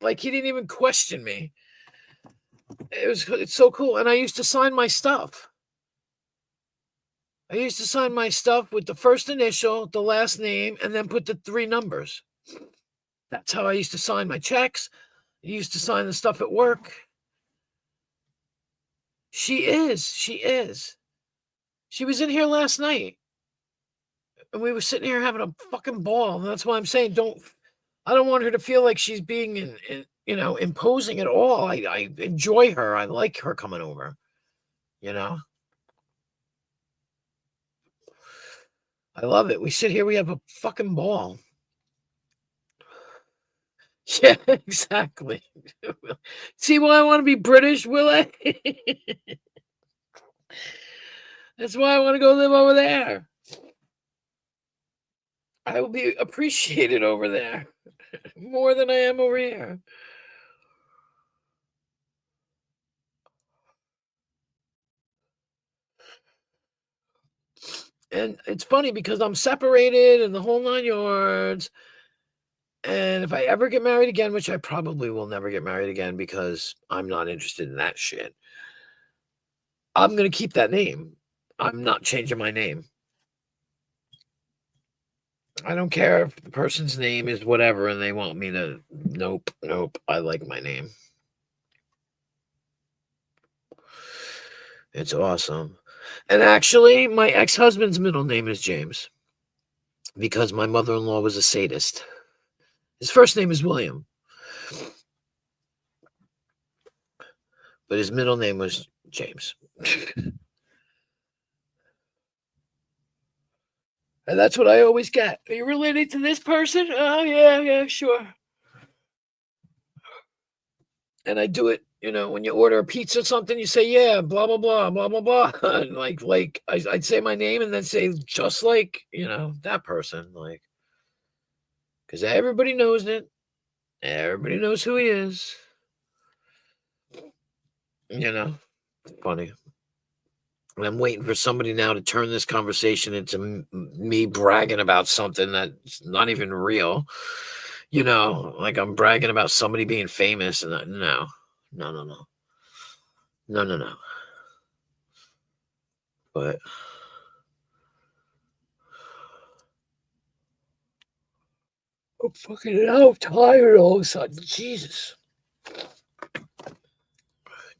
Like he didn't even question me. It's so cool. And I used to sign my stuff. I used to sign my stuff with the first initial, the last name, and then put the 3 numbers. That's how I used to sign my checks. I used to sign the stuff at work. She is. She was in here last night. And we were sitting here having a fucking ball. And that's why I'm saying I don't want her to feel like she's being, imposing at all. I enjoy her. I like her coming over, you know. I love it. We sit here, we have a fucking ball. Yeah, exactly. See why I want to be British, will I? That's why I want to go live over there. I will be appreciated over there more than I am over here. And it's funny because I'm separated and the whole 9 yards. And if I ever get married again, which I probably will never get married again because I'm not interested in that shit, I'm going to keep that name. I'm not changing my name. I don't care if the person's name is whatever and they want me to. Nope. I like my name. It's awesome. And actually, my ex-husband's middle name is James. because my mother-in-law was a sadist. His first name is William, but his middle name was James. And that's what I always get. Are you related to this person? Oh, yeah, sure. And I do it, when you order a pizza or something, you say, yeah, blah, blah, blah, blah, blah, blah. I'd say my name and then say, just like, that person. Like, because everybody knows it. Everybody knows who he is. Funny. And I'm waiting for somebody now to turn this conversation into me bragging about something that's not even real. Like I'm bragging about somebody being famous. And no. But I'm tired all of a sudden. Jesus.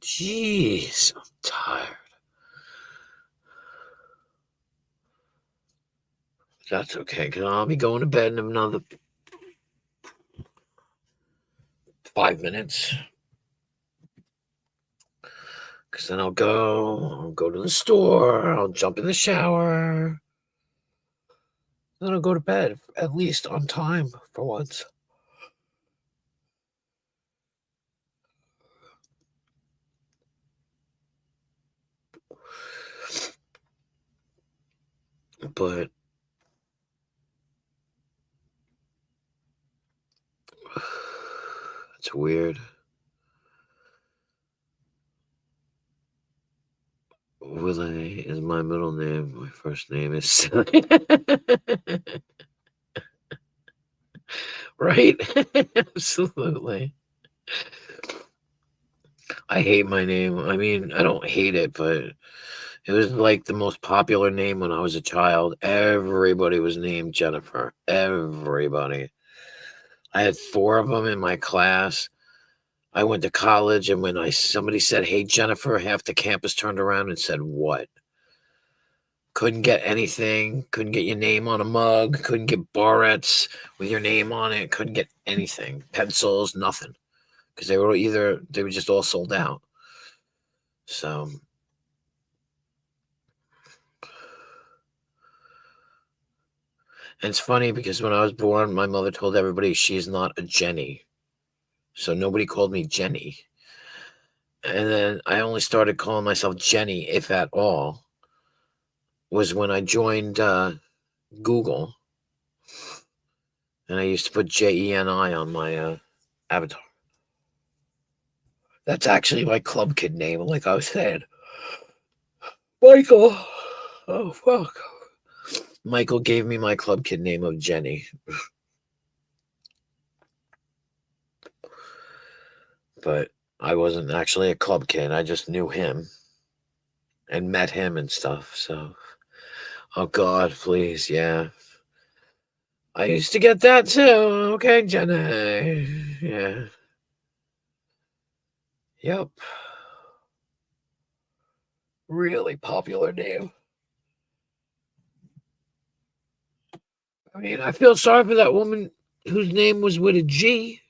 Jeez, I'm tired. That's okay, because I'll be going to bed in another 5 minutes. Because then I'll go to the store, I'll jump in the shower. Then I'll go to bed, at least on time for once. But it's weird. Willie is my middle name. My first name is Silly. Right? Absolutely. I hate my name. I mean, I don't hate it, but it was like the most popular name when I was a child. Everybody was named Jennifer. Everybody. I had 4 of them in my class. I went to college, and when somebody said, "Hey, Jennifer," half the campus turned around and said, "What?" Couldn't get anything. Couldn't get your name on a mug. Couldn't get barrettes with your name on it. Couldn't get anything. Pencils, nothing. Because they were just all sold out. So and it's funny because when I was born, my mother told everybody she's not a Jenny. So nobody called me Jenny. And then I only started calling myself Jenny, if at all, was when I joined Google. And I used to put Jeni on my avatar. That's actually my club kid name, like I was saying. Michael. Oh, fuck. Michael gave me my club kid name of Jenny. But I wasn't actually a club kid. I just knew him and met him and stuff. So, oh God, please, yeah. I used to get that too. Okay, Jenny. Yeah. Yep. Really popular name. I mean, I feel sorry for that woman whose name was with a G.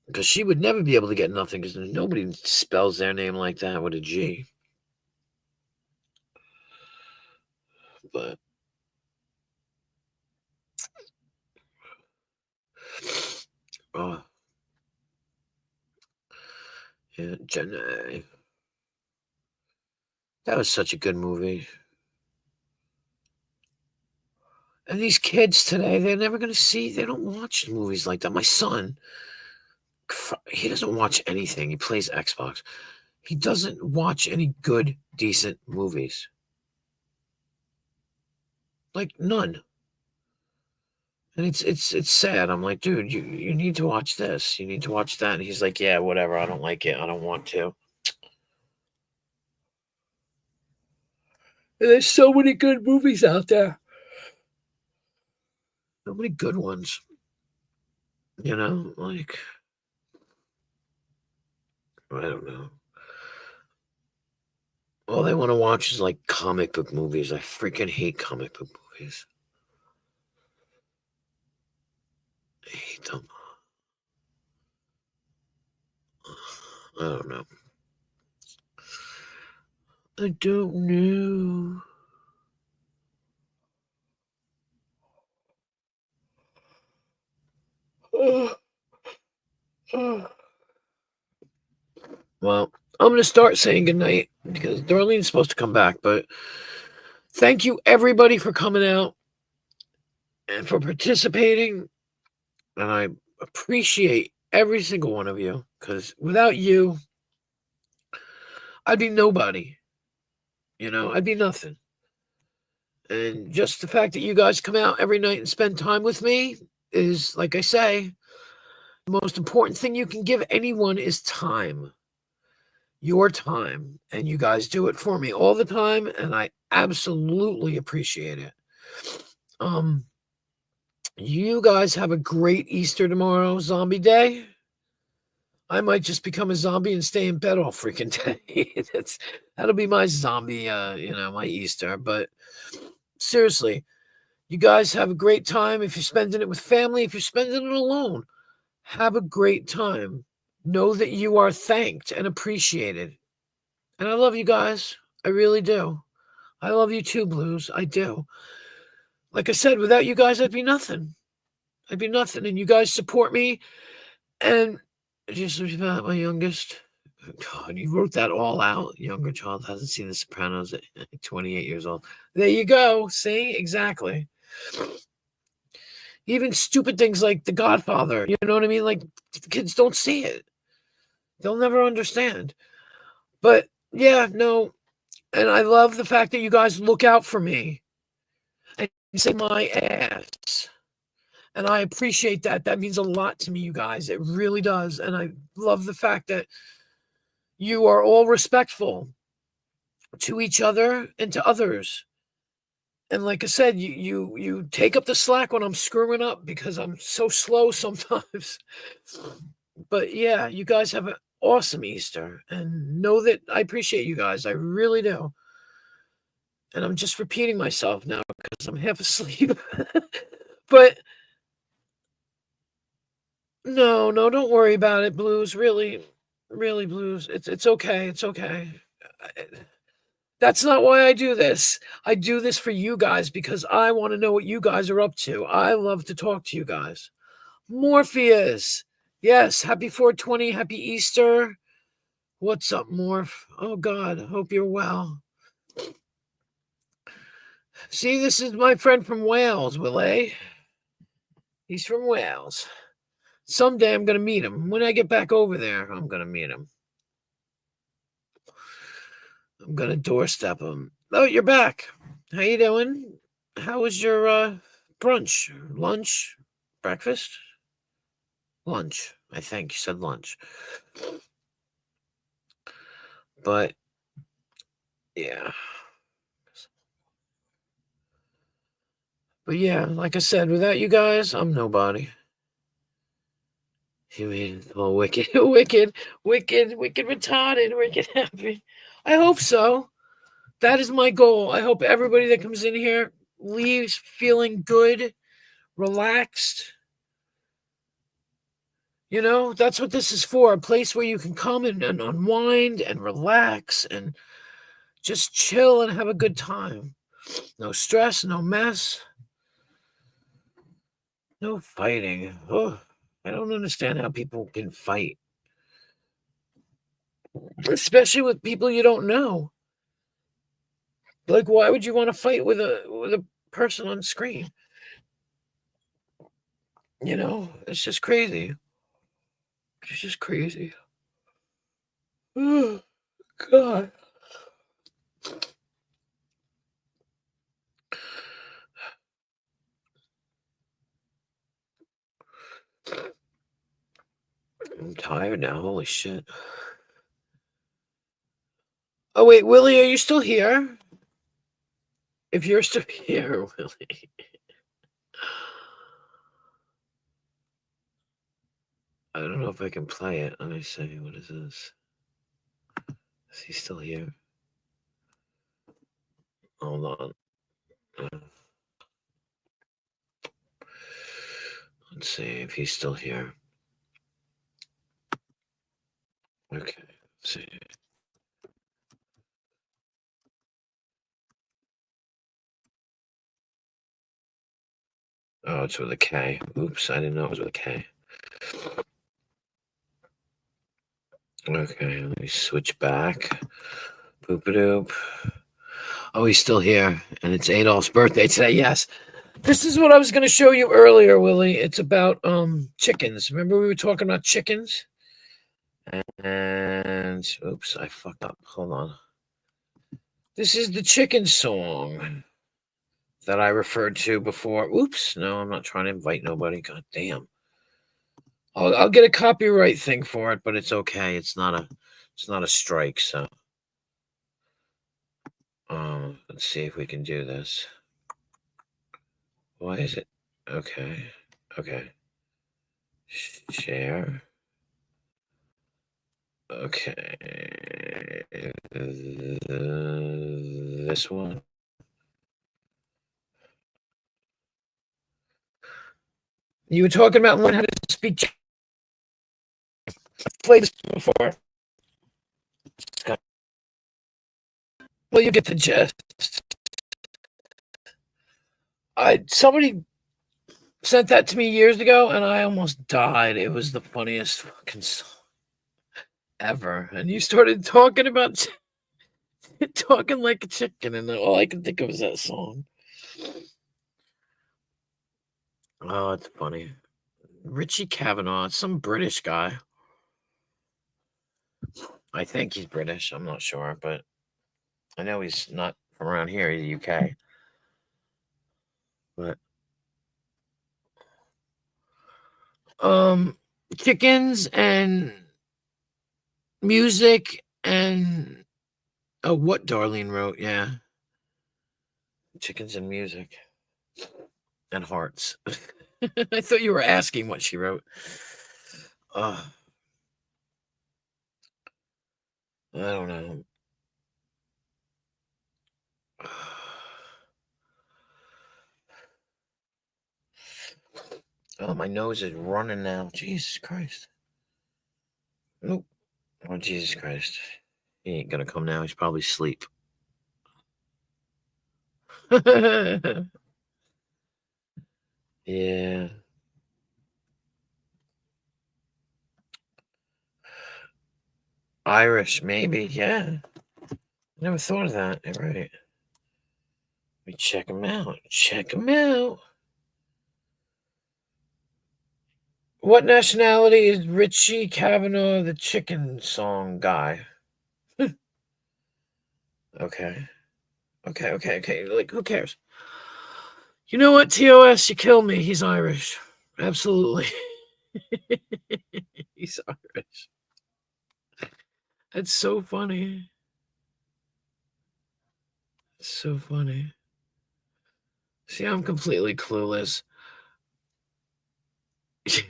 Because she would never be able to get nothing because nobody spells their name like that with a G. But yeah, Jenny. That was such a good movie. And these kids today, they're never going to see, they don't watch movies like that. My son, he doesn't watch anything. He plays Xbox. He doesn't watch any good, decent movies. Like none. And it's sad. I'm like, dude, you need to watch this. You need to watch that. And he's like, yeah, whatever. I don't like it. I don't want to. And there's so many good movies out there. So many good ones. Like, I don't know. All they want to watch is like comic book movies. I freaking hate comic book movies. I hate them. I don't know. I don't know. Well, I'm going to start saying goodnight because Darlene's supposed to come back. But thank you, everybody, for coming out and for participating. And I appreciate every single one of you because without you, I'd be nobody. You know, I'd be nothing. And just the fact that you guys come out every night and spend time with me is, like I say, the most important thing you can give anyone is time. Your time. And you guys do it for me all the time. And I absolutely appreciate it. You guys have a great Easter tomorrow, Zombie Day. I might just become a zombie and stay in bed all freaking day. That'll be my zombie, my Easter. But seriously, you guys have a great time. If you're spending it with family, if you're spending it alone, have a great time. Know that you are thanked and appreciated. And I love you guys. I really do. I love you too, Blues. I do. Like I said, without you guys, I'd be nothing. I'd be nothing. And you guys support me. And just about my youngest. God, you wrote that all out. Younger child hasn't seen The Sopranos at 28 years old. There you go. See? Exactly. Even stupid things like The Godfather. You know what I mean? Like, the kids don't see it. They'll never understand. But, yeah, no. And I love the fact that you guys look out for me and say my ass. And I appreciate that. That means a lot to me, you guys. It really does. And I love the fact that you are all respectful to each other and to others. And like I said, you take up the slack when I'm screwing up because I'm so slow sometimes. But yeah, you guys have an awesome Easter. And know that I appreciate you guys. I really do. And I'm just repeating myself now because I'm half asleep. But no, don't worry about it, Blues. Really, Blues. It's okay. It's okay. That's not why I do this. I do this for you guys because I want to know what you guys are up to. I love to talk to you guys. Morpheus. Yes, happy 420. Happy Easter. What's up, Morph? Oh, God. Hope you're well. See, this is my friend from Wales, Willie. He's from Wales. Someday I'm going to meet him. When I get back over there, I'm going to meet him. I'm going to doorstep him. Oh, you're back. How you doing? How was your brunch? Lunch? Breakfast? Lunch. I think you said lunch. But, yeah. But, yeah, like I said, without you guys, I'm nobody. You mean, oh, wicked, wicked, retarded, wicked happy. I hope so. That is my goal. I hope everybody that comes in here leaves feeling good, relaxed. You know, that's what this is for. A place where you can come and unwind and relax and just chill and have a good time. No stress, no mess. No fighting. Oh, I don't understand how people can fight. Especially with people you don't know. Like, why would you want to fight with a person on screen? You know, it's just crazy. It's just crazy. Oh, God. I'm tired now. Holy shit. Oh, wait, Willie, are you still here? If you're still here, Willie. I don't know if I can play it. Let me see. What is this? Is he still here? Hold on. Let's see if he's still here. Okay. Let's see. Oh, it's with a K. Oops, I didn't know it was with a K. Okay, let me switch back. Boop-a-doop. Oh, he's still here, and it's Adolf's birthday today. Yes, this is what I was going to show you earlier, Willie. It's about chickens. Remember we were talking about chickens? And oops, I fucked up. Hold on. This is the chicken song that I referred to before. Oops, no, I'm not trying to invite nobody. God damn. I'll get a copyright thing for it, but it's okay. It's not a strike. So, let's see if we can do this. Why is it? Okay. Share. Okay. This one. You were talking about learning how to speak. Played this before. Well, you get the gist. Somebody sent that to me years ago, and I almost died. It was the funniest fucking song ever. And you started talking about talking like a chicken, and all I could think of was that song. Oh, it's funny. Richie Kavanaugh, some British guy. I think he's British. I'm not sure, but I know he's not from around here. He's UK. But chickens and music and what Darlene wrote, yeah. Chickens and music and hearts. I thought you were asking what she wrote. I don't know. Oh, my nose is running now. Jesus Christ. Nope. Oh, Jesus Christ. He ain't gonna come now. He's probably asleep. Yeah. Irish, maybe. Yeah. Never thought of that. You're right. Let me check him out. What nationality is Richie Kavanaugh, the chicken song guy? Okay. Like, who cares? You know what, TOS? You killed me. He's Irish. Absolutely. He's Irish. That's so funny. So funny. See, I'm completely clueless.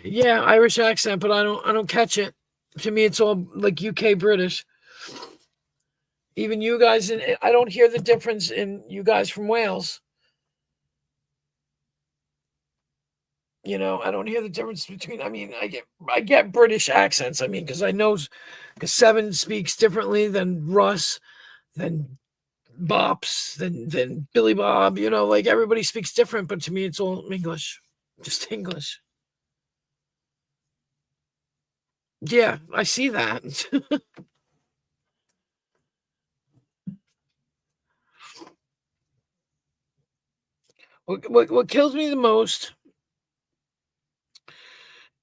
Yeah, Irish accent, but I don't catch it. To me, it's all like UK British. Even you guys, I don't hear the difference in you guys from Wales. You know, I don't hear the difference between. I mean, I get British accents. I mean, because I know, because Seven speaks differently than Russ, than Bops, than Billy Bob. You know, like everybody speaks different, but to me, it's all English, just English. Yeah, I see that. What kills me the most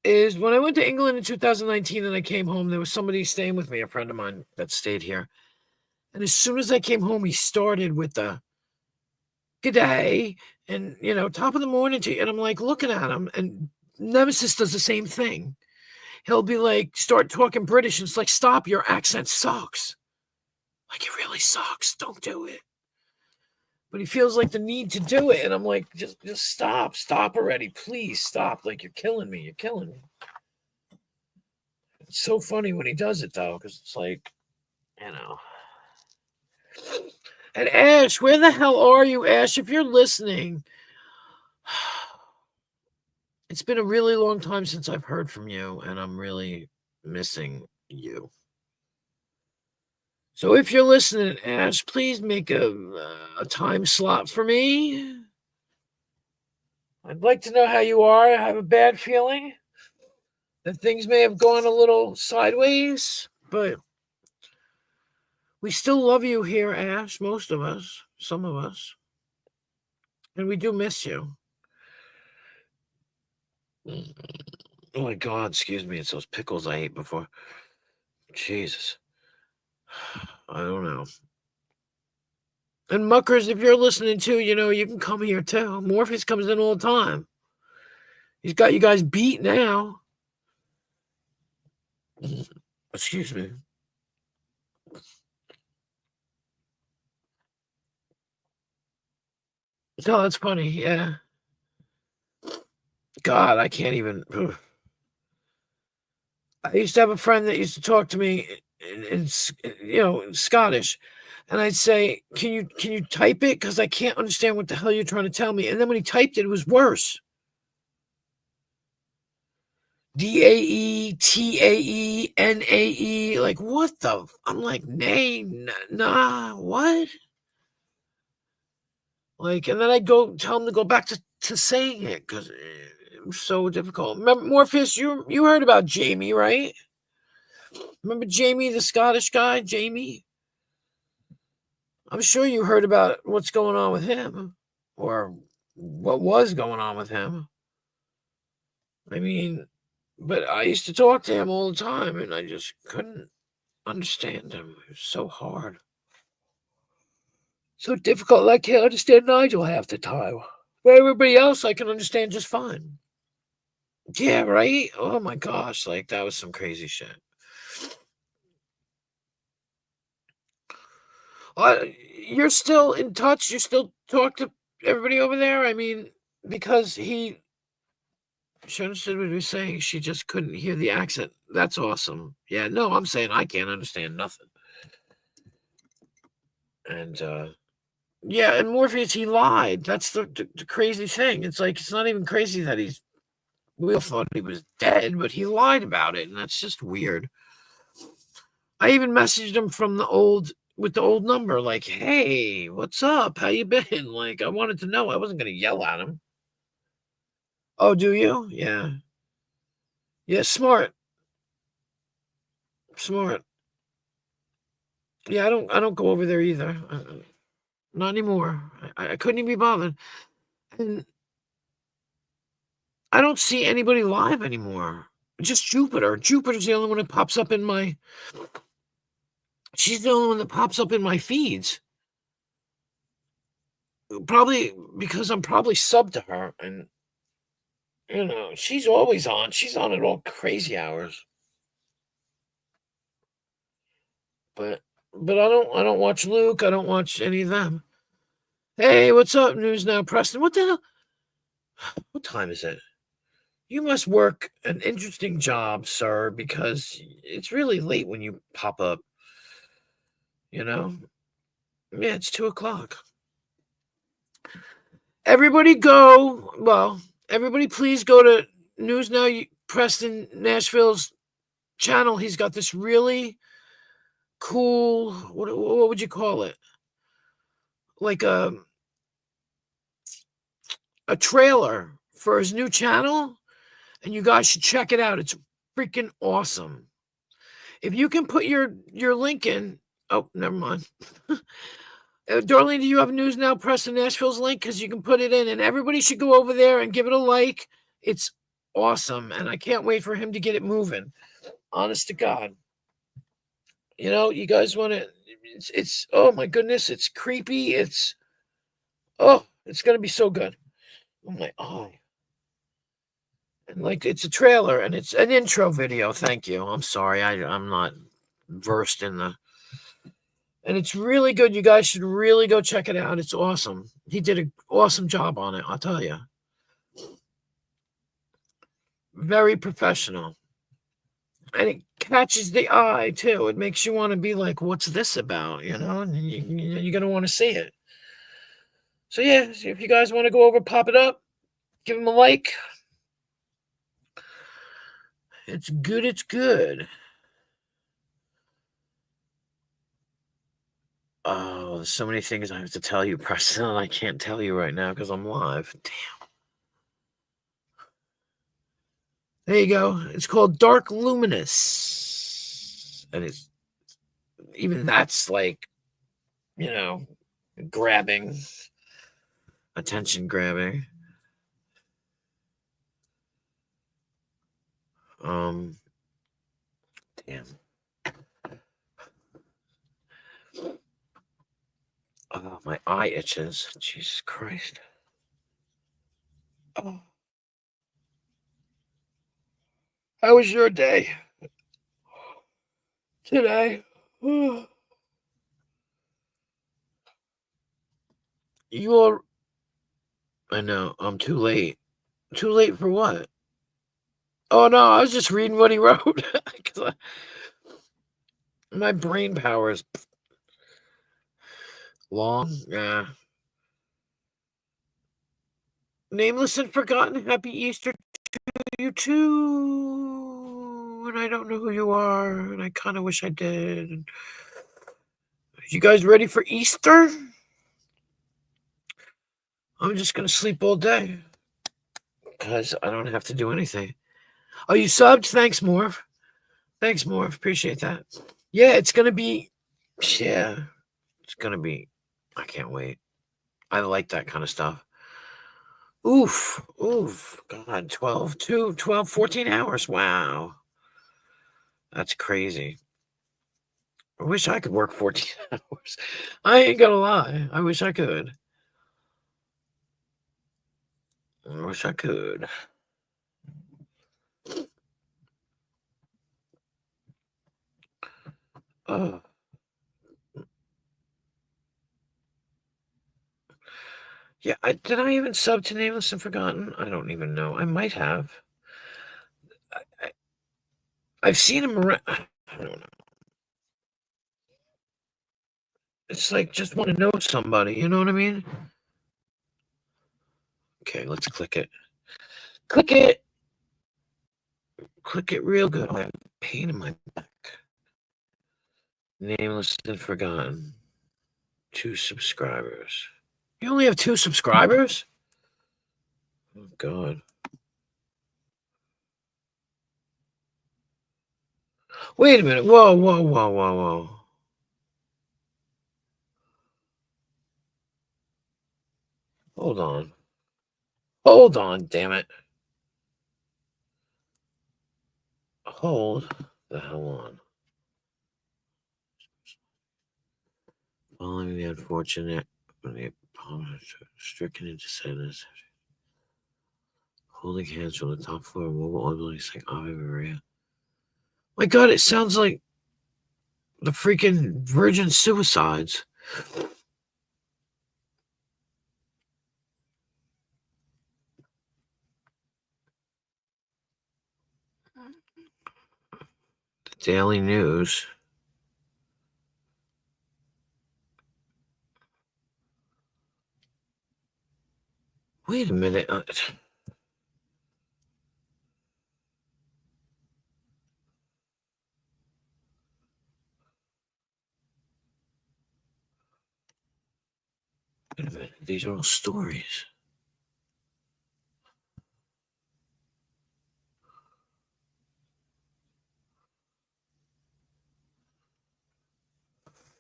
is when I went to England in 2019 and I came home, there was somebody staying with me, a friend of mine that stayed here. And as soon as I came home, he started with the good day and, you know, top of the morning to you. And I'm like looking at him, and Nemesis does the same thing. He'll be like, start talking British. And it's like, stop, your accent sucks. Like, it really sucks. Don't do it. But he feels like the need to do it. And I'm like, just stop already. Please stop. Like, you're killing me. It's so funny when he does it, though, because it's like, you know. And Ash, where the hell are you, Ash? If you're listening, it's been a really long time since I've heard from you, and I'm really missing you. So if you're listening, Ash, please make a time slot for me. I'd like to know how you are. I have a bad feeling that things may have gone a little sideways, but we still love you here, Ash, most of us, some of us. And we do miss you. Oh my God, excuse me. It's those pickles I ate before. Jesus. I don't know. And Muckers, if you're listening too, you can come here too. Morpheus comes in all the time. He's got you guys beat now. Excuse me. No, that's funny. Yeah. God, I can't even. Ugh. I used to have a friend that used to talk to me in Scottish, and I'd say, "Can you type it? Because I can't understand what the hell you're trying to tell me." And then when he typed it, it was worse. DAETAENAE, like what the? I'm like, nay, nah, what? Like, and then I'd go tell him to go back to saying it because it was so difficult. Remember, Morpheus, you heard about Jamie, right? Remember Jamie, the Scottish guy, Jamie? I'm sure you heard about what's going on with him, or what was going on with him. I mean, but I used to talk to him all the time, and I just couldn't understand him. It was so hard. So difficult. I can't understand Nigel half the time. But everybody else I can understand just fine. Yeah, right? Oh my gosh, like that was some crazy shit. You're still in touch? You still talk to everybody over there? I mean, because she understood what he was saying. She just couldn't hear the accent. That's awesome. Yeah, no, I'm saying I can't understand nothing. And yeah, and Morpheus, he lied. That's the crazy thing. It's like, it's not even crazy that we all thought he was dead, but he lied about it, and that's just weird. I even messaged him from with the old number, like, "Hey, what's up? How you been?" Like, I wanted to know. I wasn't going to yell at him. Oh, do you? Yeah. Yeah, smart. Smart. Yeah, I don't go over there either. Not anymore. I couldn't even be bothered. And I don't see anybody live anymore. Just Jupiter. Jupiter's the only one that pops up in my... She's the only one that pops up in my feeds. Probably because I'm probably subbed to her, and she's always on. She's on at all crazy hours. But I don't watch Luke. I don't watch any of them. Hey, what's up, News Now, Preston? What the hell? What time is it? You must work an interesting job, sir, because it's really late when you pop up. Yeah, it's 2:00. Everybody please go to News Now Preston Nashville's channel. He's got this really cool, what would you call it? Like a trailer for his new channel, and you guys should check it out. It's freaking awesome. If you can put your link in, oh, never mind. Darlene, do you have News Now Preston Nashville's link? Because you can put it in, and everybody should go over there and give it a like. It's awesome, and I can't wait for him to get it moving. Honest to God. You guys want to... It's oh my goodness, it's creepy. It's going to be so good. Oh my eye. And like, it's a trailer, and it's an intro video. Thank you. I'm sorry. I'm not versed in the... And it's really good. You guys should really go check it out. It's awesome. He did an awesome job on it, I'll tell you. Very professional. And it catches the eye too. It makes you want to be like, what's this about? You know, and you're going to want to see it. So yeah, if you guys want to go over, pop it up, give them a like. It's good. It's good. Oh, there's so many things I have to tell you, Preston. I can't tell you right now because I'm live. Damn. There you go. It's called Dark Luminous. And it's even that's like, you know, grabbing, attention grabbing. Damn. Oh, my eye itches. Jesus Christ. Oh. How was your day today? You are. I know. I'm too late. Too late for what? Oh no, I was just reading what he wrote. My brain power is long. Yeah. Nameless and forgotten. Happy Easter to you too. And I don't know who you are, and I kind of wish I did. You guys ready for Easter? I'm just gonna sleep all day because I don't have to do anything. Oh, you subbed? Thanks, Morph. Thanks, Morph. Appreciate that. Yeah, it's gonna be. Yeah, it's gonna be. I can't wait. I like that kind of stuff. Oof. God, 12, 14 hours. Wow. That's crazy. I wish I could work 14 hours. I ain't gonna lie. I wish I could. I wish I could. Oh. Yeah, did I even sub to Nameless and Forgotten? I don't even know. I might have. I've seen him around. I don't know. It's like just want to know somebody. You know what I mean? Okay, let's click it. Click it. Click it real good. I have pain in my back. Nameless and Forgotten. 2 subscribers. You only have 2 subscribers? Oh, God. Wait a minute. Whoa. Hold on, damn it. Hold the hell on. Following the unfortunate, when the stricken into sadness, holding hands from the top floor of mobile ambulance like Ave Maria. My God, it sounds like the freaking Virgin Suicides. The Daily News. Wait a minute. Wait a minute. These are all stories.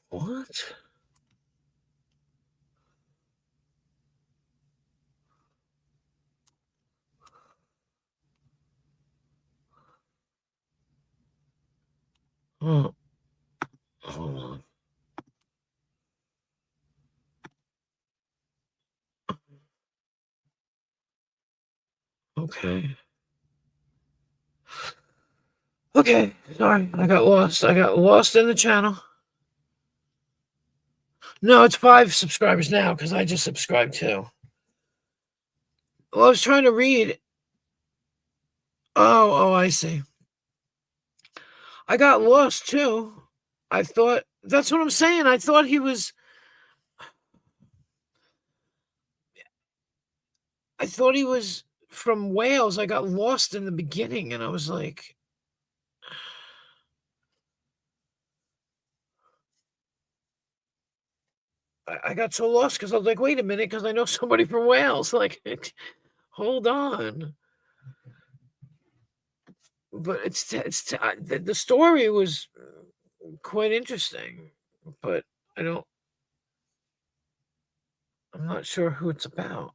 What? Oh, hold on. Okay. Okay, sorry. I got lost. I got lost in the channel. No, it's 5 subscribers now because I just subscribed too. Well, I was trying to read. Oh, I see. I got lost too. I thought that's what I'm saying. I thought he was. I thought he was from Wales. I got lost in the beginning, and I was like, I got so lost because I was like, wait a minute, because I know somebody from Wales. Like, hold on. But the story was quite interesting, but I'm not sure who it's about.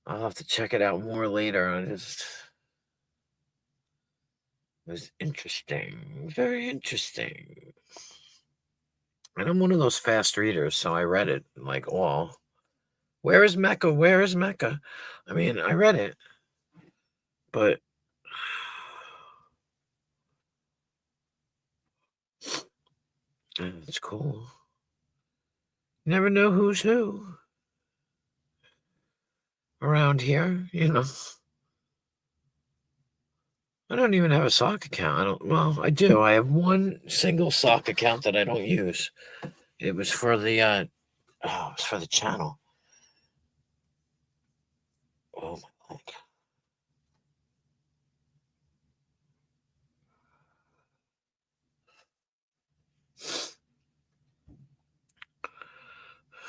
I'll have to check it out more later. It was interesting, very interesting. And I'm one of those fast readers, so I read it like all. Where is Mecca? Where is Mecca? I mean, I read it, but it's cool. You never know who's who around here, you know. I don't even have a sock account. Well, I do. I have one single sock account that I don't use. It was for the it was for the channel. Oh my leg.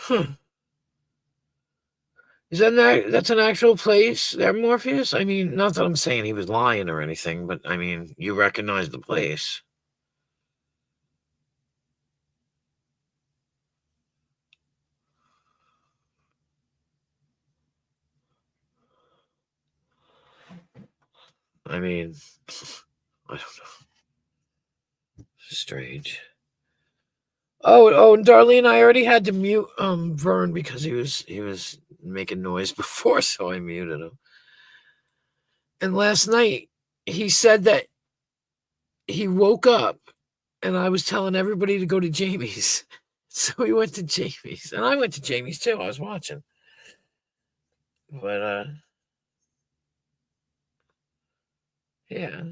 Huh. Is that's an actual place there, Morpheus? I mean, not that I'm saying he was lying or anything, but I mean, you recognize the place. I mean, I don't know. Strange. Oh, and Darlene, I already had to mute Vern because he was making noise before, so I muted him. And last night he said that he woke up and I was telling everybody to go to Jamie's. So we went to Jamie's. And I went to Jamie's too. I was watching. But yeah.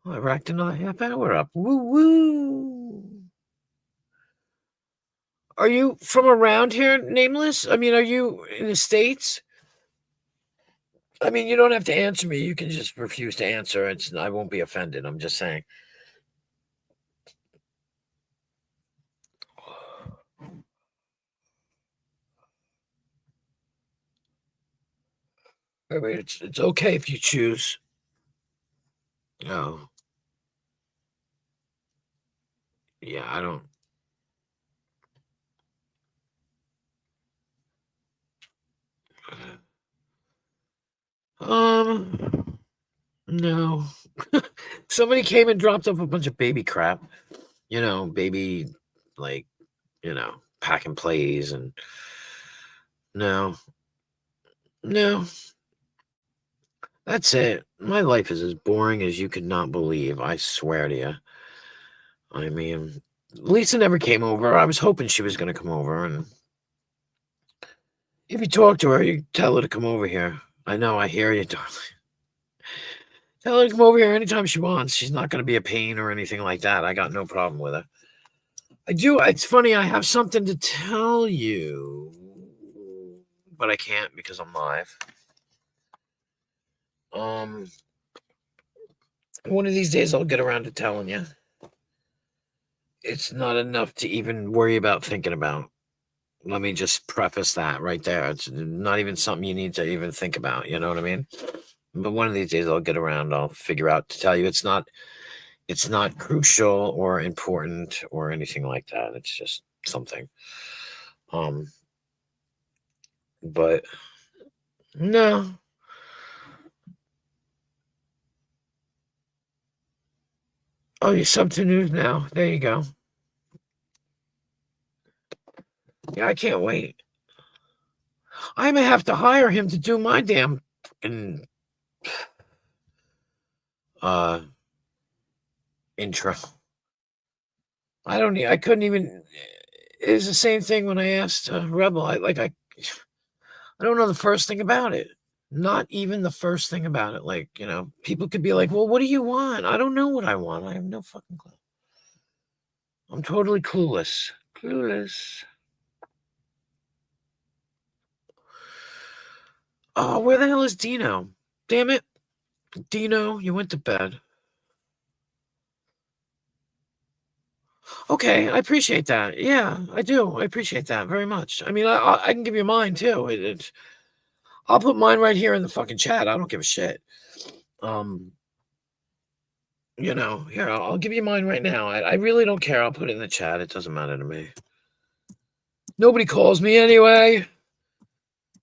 I racked another half hour up. Woo woo. Are you from around here, Nameless? I mean, are you in the States? I mean, you don't have to answer me. You can just refuse to answer. I won't be offended. I'm just saying. I mean, it's okay if you choose. No. Yeah, I don't. No. Somebody came and dropped off a bunch of baby crap. You know, baby, like, pack and plays and no. That's it. My life is as boring as you could not believe. I swear to you. I mean, Lisa never came over. I was hoping she was going to come over. And if you talk to her, you tell her to come over here. I know, I hear you, darling. Tell her to come over here anytime she wants. She's not going to be a pain or anything like that. I got no problem with her. I do. It's funny. I have something to tell you, but I can't because I'm live. One of these days I'll get around to telling you. It's not enough to even worry about thinking about. Let me just preface that right there. It's not even something you need to even think about. You know what I mean? But one of these days I'll get around. I'll figure out to tell you. It's not crucial or important or anything like that. It's just something. But no. Oh, you're sub to news now. There you go. Yeah, I can't wait. I may have to hire him to do my damn fucking intro. I couldn't even. is the same thing when I asked Rebel. I don't know the first thing about it. Not even the first thing about it. Like, you know, people could be like, well, what do you want? I don't know what I want. I have no fucking clue. I'm totally clueless. Clueless. Oh, where the hell is Dino? Damn it. Dino, you went to bed. Okay, I appreciate that. Yeah, I do. I appreciate that very much. I mean, I can give you mine too. I'll put mine right here in the fucking chat. I don't give a shit. You know, here, I'll give you mine right now. I really don't care. I'll put it in the chat. It doesn't matter to me. Nobody calls me anyway.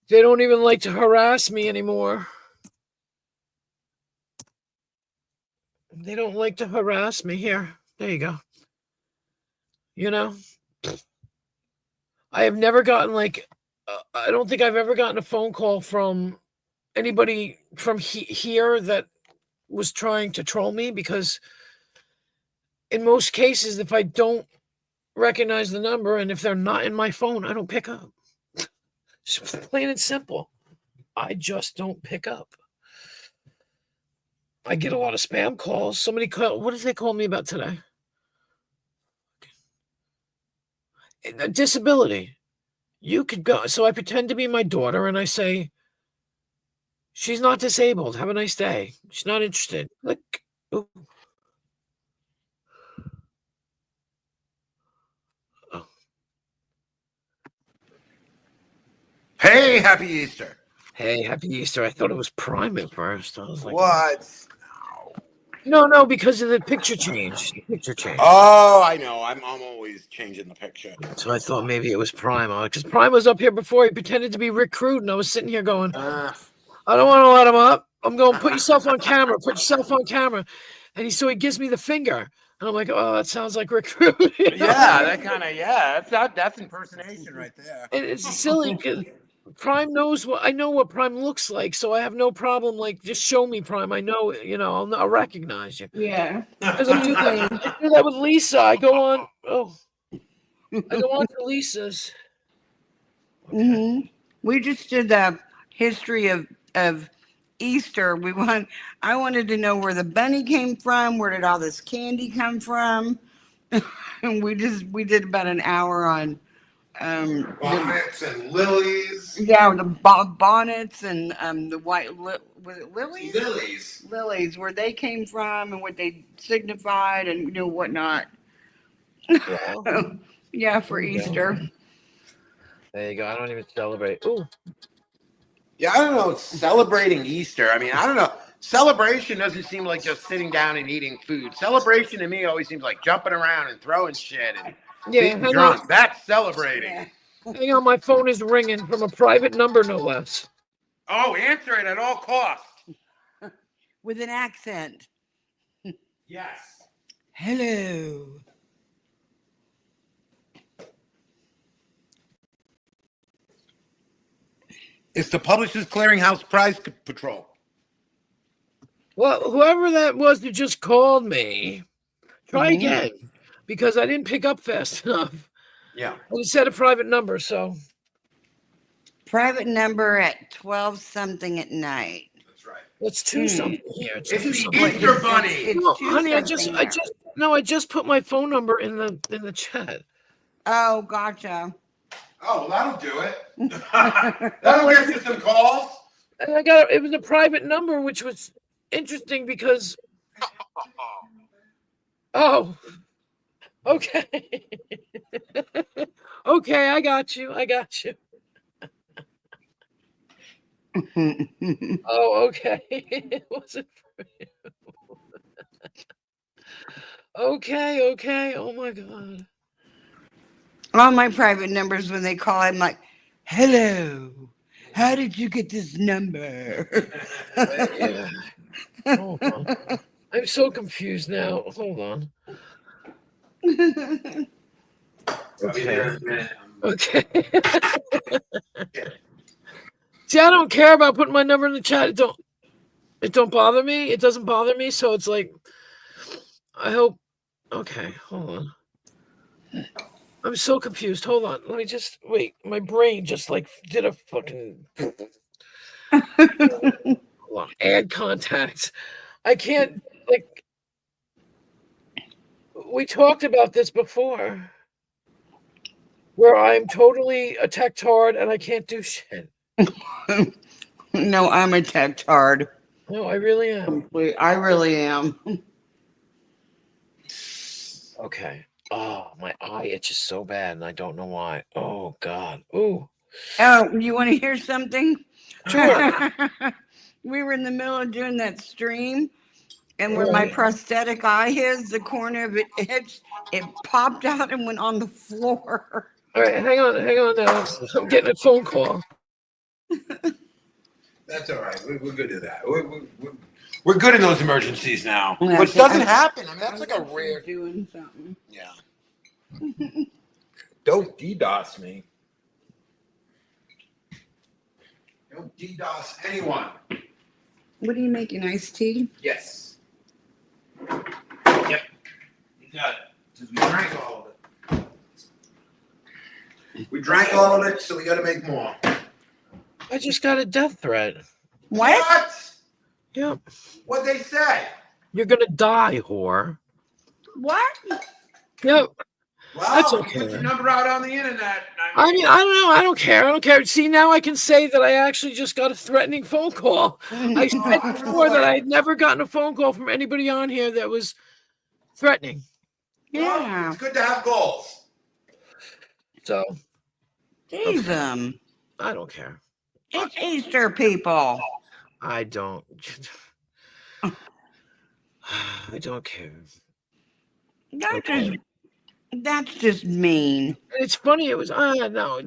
They don't even like to harass me anymore. They don't like to harass me. Here, there you go. You know, I have never gotten like, I don't think I've ever gotten a phone call from anybody from here that was trying to troll me, because in most cases, if I don't recognize the number and if they're not in my phone, I don't pick up. Just plain and simple. I just don't pick up. I get a lot of spam calls. Somebody called, what did they call me about today? A disability. You could go. So I pretend to be my daughter and I say, she's not disabled. Have a nice day. She's not interested. Click. Ooh. Oh. Hey, happy Easter. Hey, happy Easter. I thought it was Prime at first. I was like, What? No, because of the picture change. The picture change. Oh, I know. I'm always changing the picture. So I thought maybe it was Prime. Because Prime was up here before. He pretended to be Rick Crude, and I was sitting here going, I don't want to let him up. I'm going, put yourself on camera. Put yourself on camera. And so he gives me the finger. And I'm like, oh, that sounds like Rick Crude. You know? Yeah, that kind of, that's impersonation right there. And it's silly because Prime knows I know what Prime looks like, so I have no problem. Like, just show me Prime. I know, you know, I'll recognize you. Yeah. Because I do that with Lisa. I go on to Lisa's. Okay. Mm-hmm. We just did the history of Easter. I wanted to know where the bunny came from. Where did all this candy come from? And we did about an hour on Bonnets and lilies. Yeah, the bonnets and the white was it lilies? Lilies, where they came from and what they signified and you know whatnot. Wow. Yeah, for Easter. There you go. I don't even celebrate. Ooh. Yeah, I don't know. Celebrating Easter. I mean, I don't know. Celebration doesn't seem like just sitting down and eating food. Celebration to me always seems like jumping around and throwing shit and being drunk. That's celebrating. Yeah. Hang on, my phone is ringing from a private number, no less. Oh, answer it at all costs. With an accent. Yes. Hello. It's the Publishers Clearinghouse Prize Patrol. Well, whoever that was that just called me, try again, because I didn't pick up fast enough. Yeah. I just said a private number, so. Private number at 12 something at night. That's right. It's 2 something here. It's the Easter Bunny. No, honey, I just put my phone number in the chat. Oh, gotcha. Oh, well, that'll do it. That'll get you some calls. And it was a private number, which was interesting because. Oh, okay. Okay, I got you. Oh, okay. It wasn't for you. Okay. Oh my God. All my private numbers, when they call, I'm like, hello. How did you get this number? Yeah. Hold on. I'm so confused now. Hold on. Okay. See, I don't care about putting my number in the chat. It don't bother me. It doesn't bother me. So it's like, I hope. Okay, hold on. I'm so confused. Hold on. Let me just wait. My brain just like did a fucking hold on. Add contacts. I can't like we talked about this before. Where I'm totally a tectard and I can't do shit. No, I'm a tectard. No, I really am. I really am. Okay. Oh, my eye itches so bad and I don't know why. Oh God. Ooh. Oh, you want to hear something? Sure. We were in the middle of doing that stream, and where my prosthetic eye is, the corner of it itched, it popped out and went on the floor. All right, hang on now. I'm getting a phone call. That's all right. We're good at that. We're good in those emergencies now. Yeah, Which doesn't happen. I mean, that's like a rare. Doing something. Yeah. Don't DDoS me. Don't DDoS anyone. What are you making? Iced tea? Yes. Yep. You got it. 'Cause we drank all of it. We drank all of it, so we got to make more. I just got a death threat. What? Yep. What'd they say? You're gonna die, whore. What? Yep. Well, That's you okay. put your number out on the internet. I mean, I don't know. I don't care. I don't care. See, now I can say that I actually just got a threatening phone call. I said before that I had never gotten a phone call from anybody on here that was threatening. Yeah. It's good to have goals. So, Tease them. I don't care. It's Easter, people. I don't. I don't care. That's just mean. It's funny. It was. No.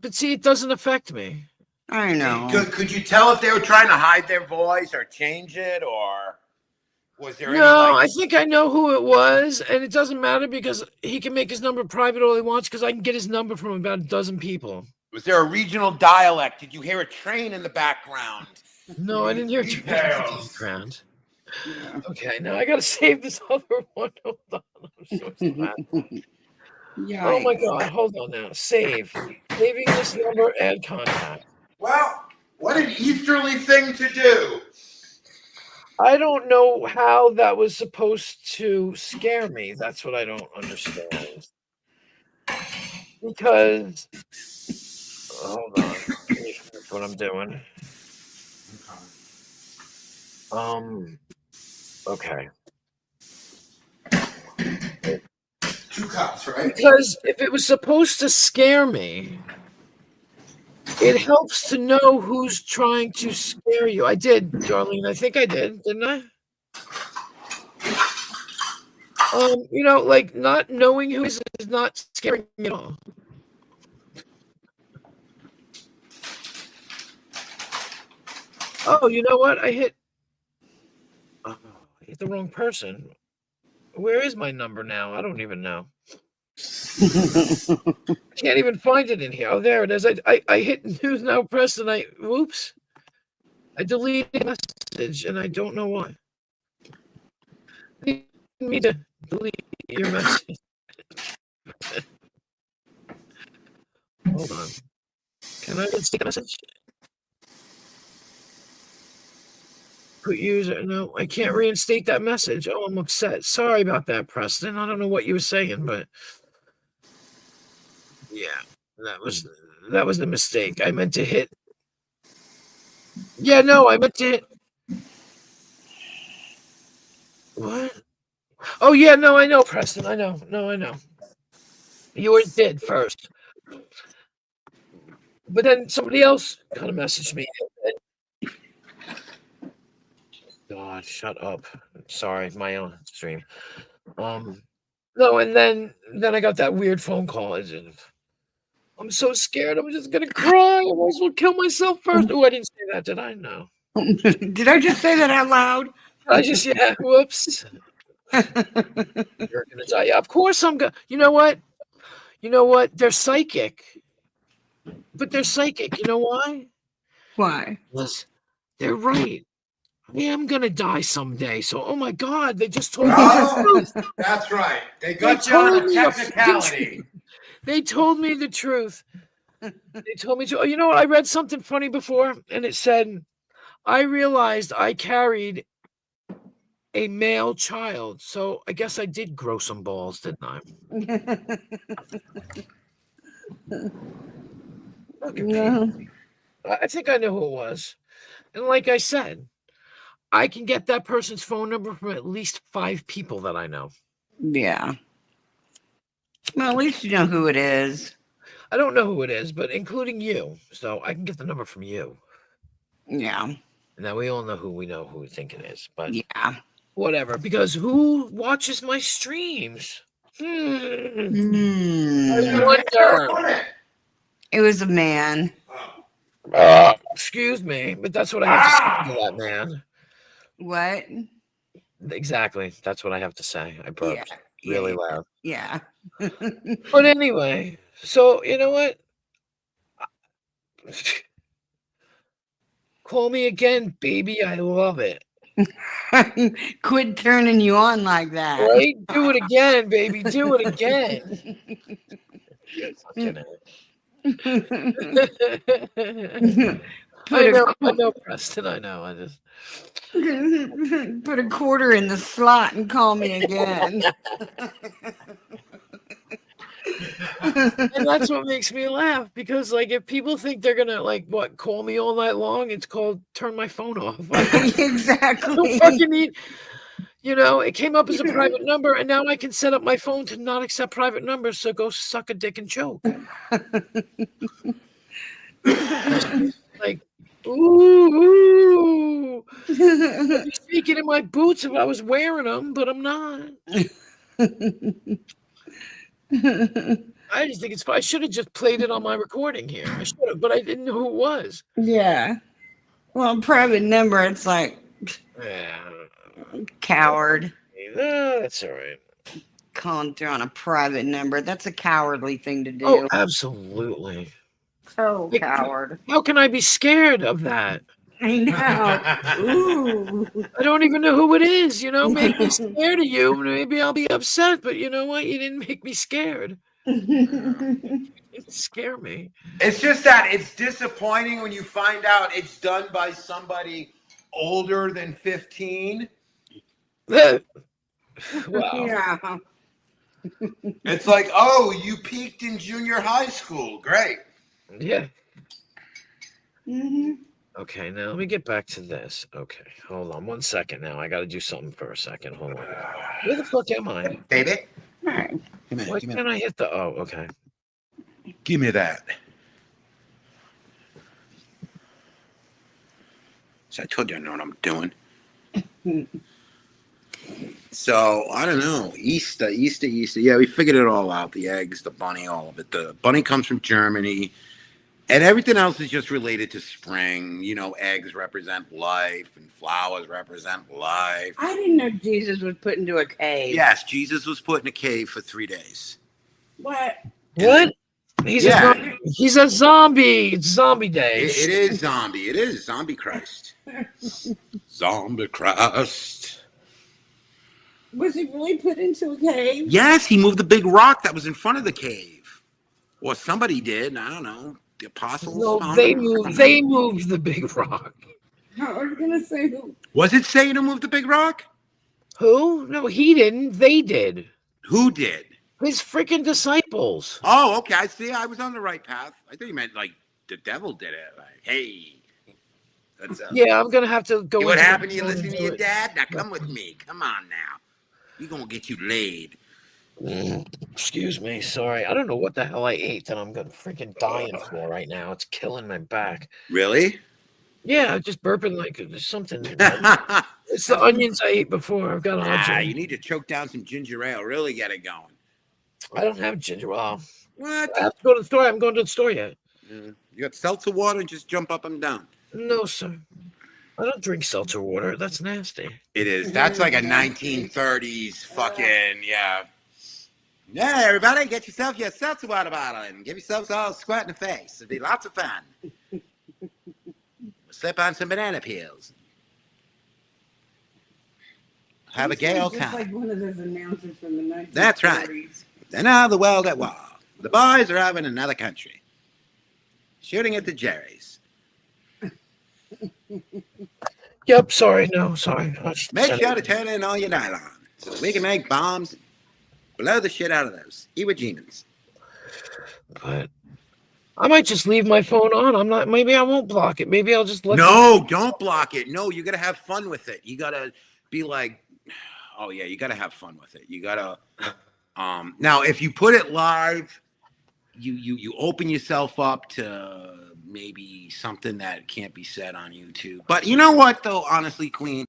But see, it doesn't affect me. I know. Could you tell if they were trying to hide their voice or change it, or was there any? No, I think I know who it was, and it doesn't matter because he can make his number private all he wants because I can get his number from about a dozen people. Was there a regional dialect? Did you hear a train in the background? No, I didn't hear too background. Okay, now I gotta save this other one. Hold on. I'm so sad. Oh my god, hold on now. Save. Saving this number, add contact. Well, what an Easterly thing to do. I don't know how that was supposed to scare me. That's what I don't understand. Because hold on. Let me finish what I'm doing. Okay. 2 cups, right? Because if it was supposed to scare me, it helps to know who's trying to scare you. I did, Darlene. I think I did, didn't I? You know, like not knowing who is not scaring me at all. Oh, you know what? I hit the wrong person. Where is my number now? I don't even know. Can't even find it in here. Oh, there it is. I hit News Now Press and whoops. I deleted the message and I don't know why. I didn't mean to delete your message. Hold on. Can I instate the message? Put user. No, I can't reinstate that message. Oh, I'm upset. Sorry about that, Preston. I don't know what you were saying, but yeah, that was the mistake. I meant to hit. Yeah, no, I meant to hit. What? Oh yeah, no, I know, Preston. I know. No, I know. You did first, but then somebody else kind of messaged me. God, shut up. Sorry, my own stream. No, and then I got that weird phone call. I'm so scared. I'm just gonna cry. I might as well kill myself first. Oh, I didn't say that, did I? No. Did I just say that out loud? Yeah. Whoops. You're gonna die. Yeah, of course I'm gonna. You know what? They're psychic. But they're psychic. You know why? Why? Listen, they're right. I am gonna die someday. So, oh my God, they just told me. Oh, that's right. They got you on a technicality. They told me the truth. They told me to. You know what? I read something funny before, and it said, I realized I carried a male child. So I guess I did grow some balls, didn't I? Look at me. I think I know who it was. And like I said, I can get that person's phone number from at least 5 people that I know. Yeah. Well, at least you know who it is. I don't know who it is, but including you. So I can get the number from you. Yeah. Now we all know who we think it is, but yeah, whatever. Because who watches my streams? I wonder. It was a man. Excuse me, but that's what I have to say to that man. What? Exactly. That's what I have to say. I burped really loud. Yeah. But anyway, so you know what? Call me again, baby. I love it. Quit turning you on like that. Right? Do it again, baby. Do it again. I know, Preston. I know. I just put a quarter in the slot and call me again. And that's what makes me laugh, because like if people think they're gonna call me all night long, it's called turn my phone off. Exactly. I don't fucking need, it came up as a private number, and now I can set up my phone to not accept private numbers, so go suck a dick and choke. Like, ooh, I'd be speaking in my boots if I was wearing them, but I'm not. I just think it's fun. I should have just played it on my recording here. I should have, but I didn't know who it was. Yeah. Well, private number, it's like, coward. That's all right. Calling through on a private number. That's a cowardly thing to do. Oh, absolutely. So coward. How can I be scared of that? I know. Ooh. I don't even know who it is. Make me scared of you. Maybe I'll be upset, but you know what? You didn't make me scared. You didn't scare me. It's just that it's disappointing when you find out it's done by somebody older than 15. Wow. Yeah. It's like, oh, you peaked in junior high school. Great. Yeah. Mm-hmm. Okay, now let me get back to this. Okay, hold on 1 second now. I got to do something for a second. Hold on. Where the fuck am I? Baby. All right. Come here. Why can't I hit the... Oh, okay. Give me that. So I told you I know what I'm doing. So I don't know. Easter. Yeah, we figured it all out. The eggs, the bunny, all of it. The bunny comes from Germany. And everything else is just related to spring. Eggs represent life and flowers represent life. I didn't know Jesus was put into a cave. Yes, Jesus was put in a cave for 3 days. What? What? He's a zombie. It's zombie day. It is zombie. It is zombie Christ. Zombie Christ. Was he really put into a cave? Yes, he moved the big rock that was in front of the cave. Or somebody did. I don't know. The apostles. No, found they it. moved the big rock. I was gonna say who? Was it Satan who moved the big rock? Who? No, he didn't. They did. Who did? His freaking disciples. Oh, okay. I see. I was on the right path. I thought you meant like the devil did it. Like, hey. That's Yeah, I'm gonna have to go. What into happened? the- You listen to your dad? Now come with me. Come on now. We're gonna get you laid. Excuse me. Sorry. I don't know what the hell I ate that I'm gonna freaking dying for right now. It's killing my back. Really? Yeah, I'm just burping like there's something. It's the onions I ate before. I've got You need to choke down some ginger ale. Really get it going. I don't have ginger ale. What? I have to go to the store. I haven't gone to the store yet. You got seltzer water and just jump up and down. No, sir. I don't drink seltzer water. That's nasty. It is. That's like a 1930s fucking, yeah. Yeah, everybody, get yourself your seltzer water bottle and give yourselves all a squirt in the face. It'll be lots of fun. Slip on some banana peels. Have a gay old Just time. like one of those announcers from the 1930s. That's right. And now the world at war. The boys are out in another country, shooting at the Jerry's. Yep. Sorry. No. Sorry. Make sure to turn in all your nylon so that we can make bombs and blow the shit out of those Iwo Jimans. But I might just leave my phone on. I'm not. Maybe I won't block it. Maybe I'll just let. No, don't block it. No, you got to have fun with it. You got to be like, oh yeah, you got to have fun with it. You got to. Now, if you put it live, you open yourself up to maybe something that can't be said on YouTube. But you know what, though, honestly, Queen,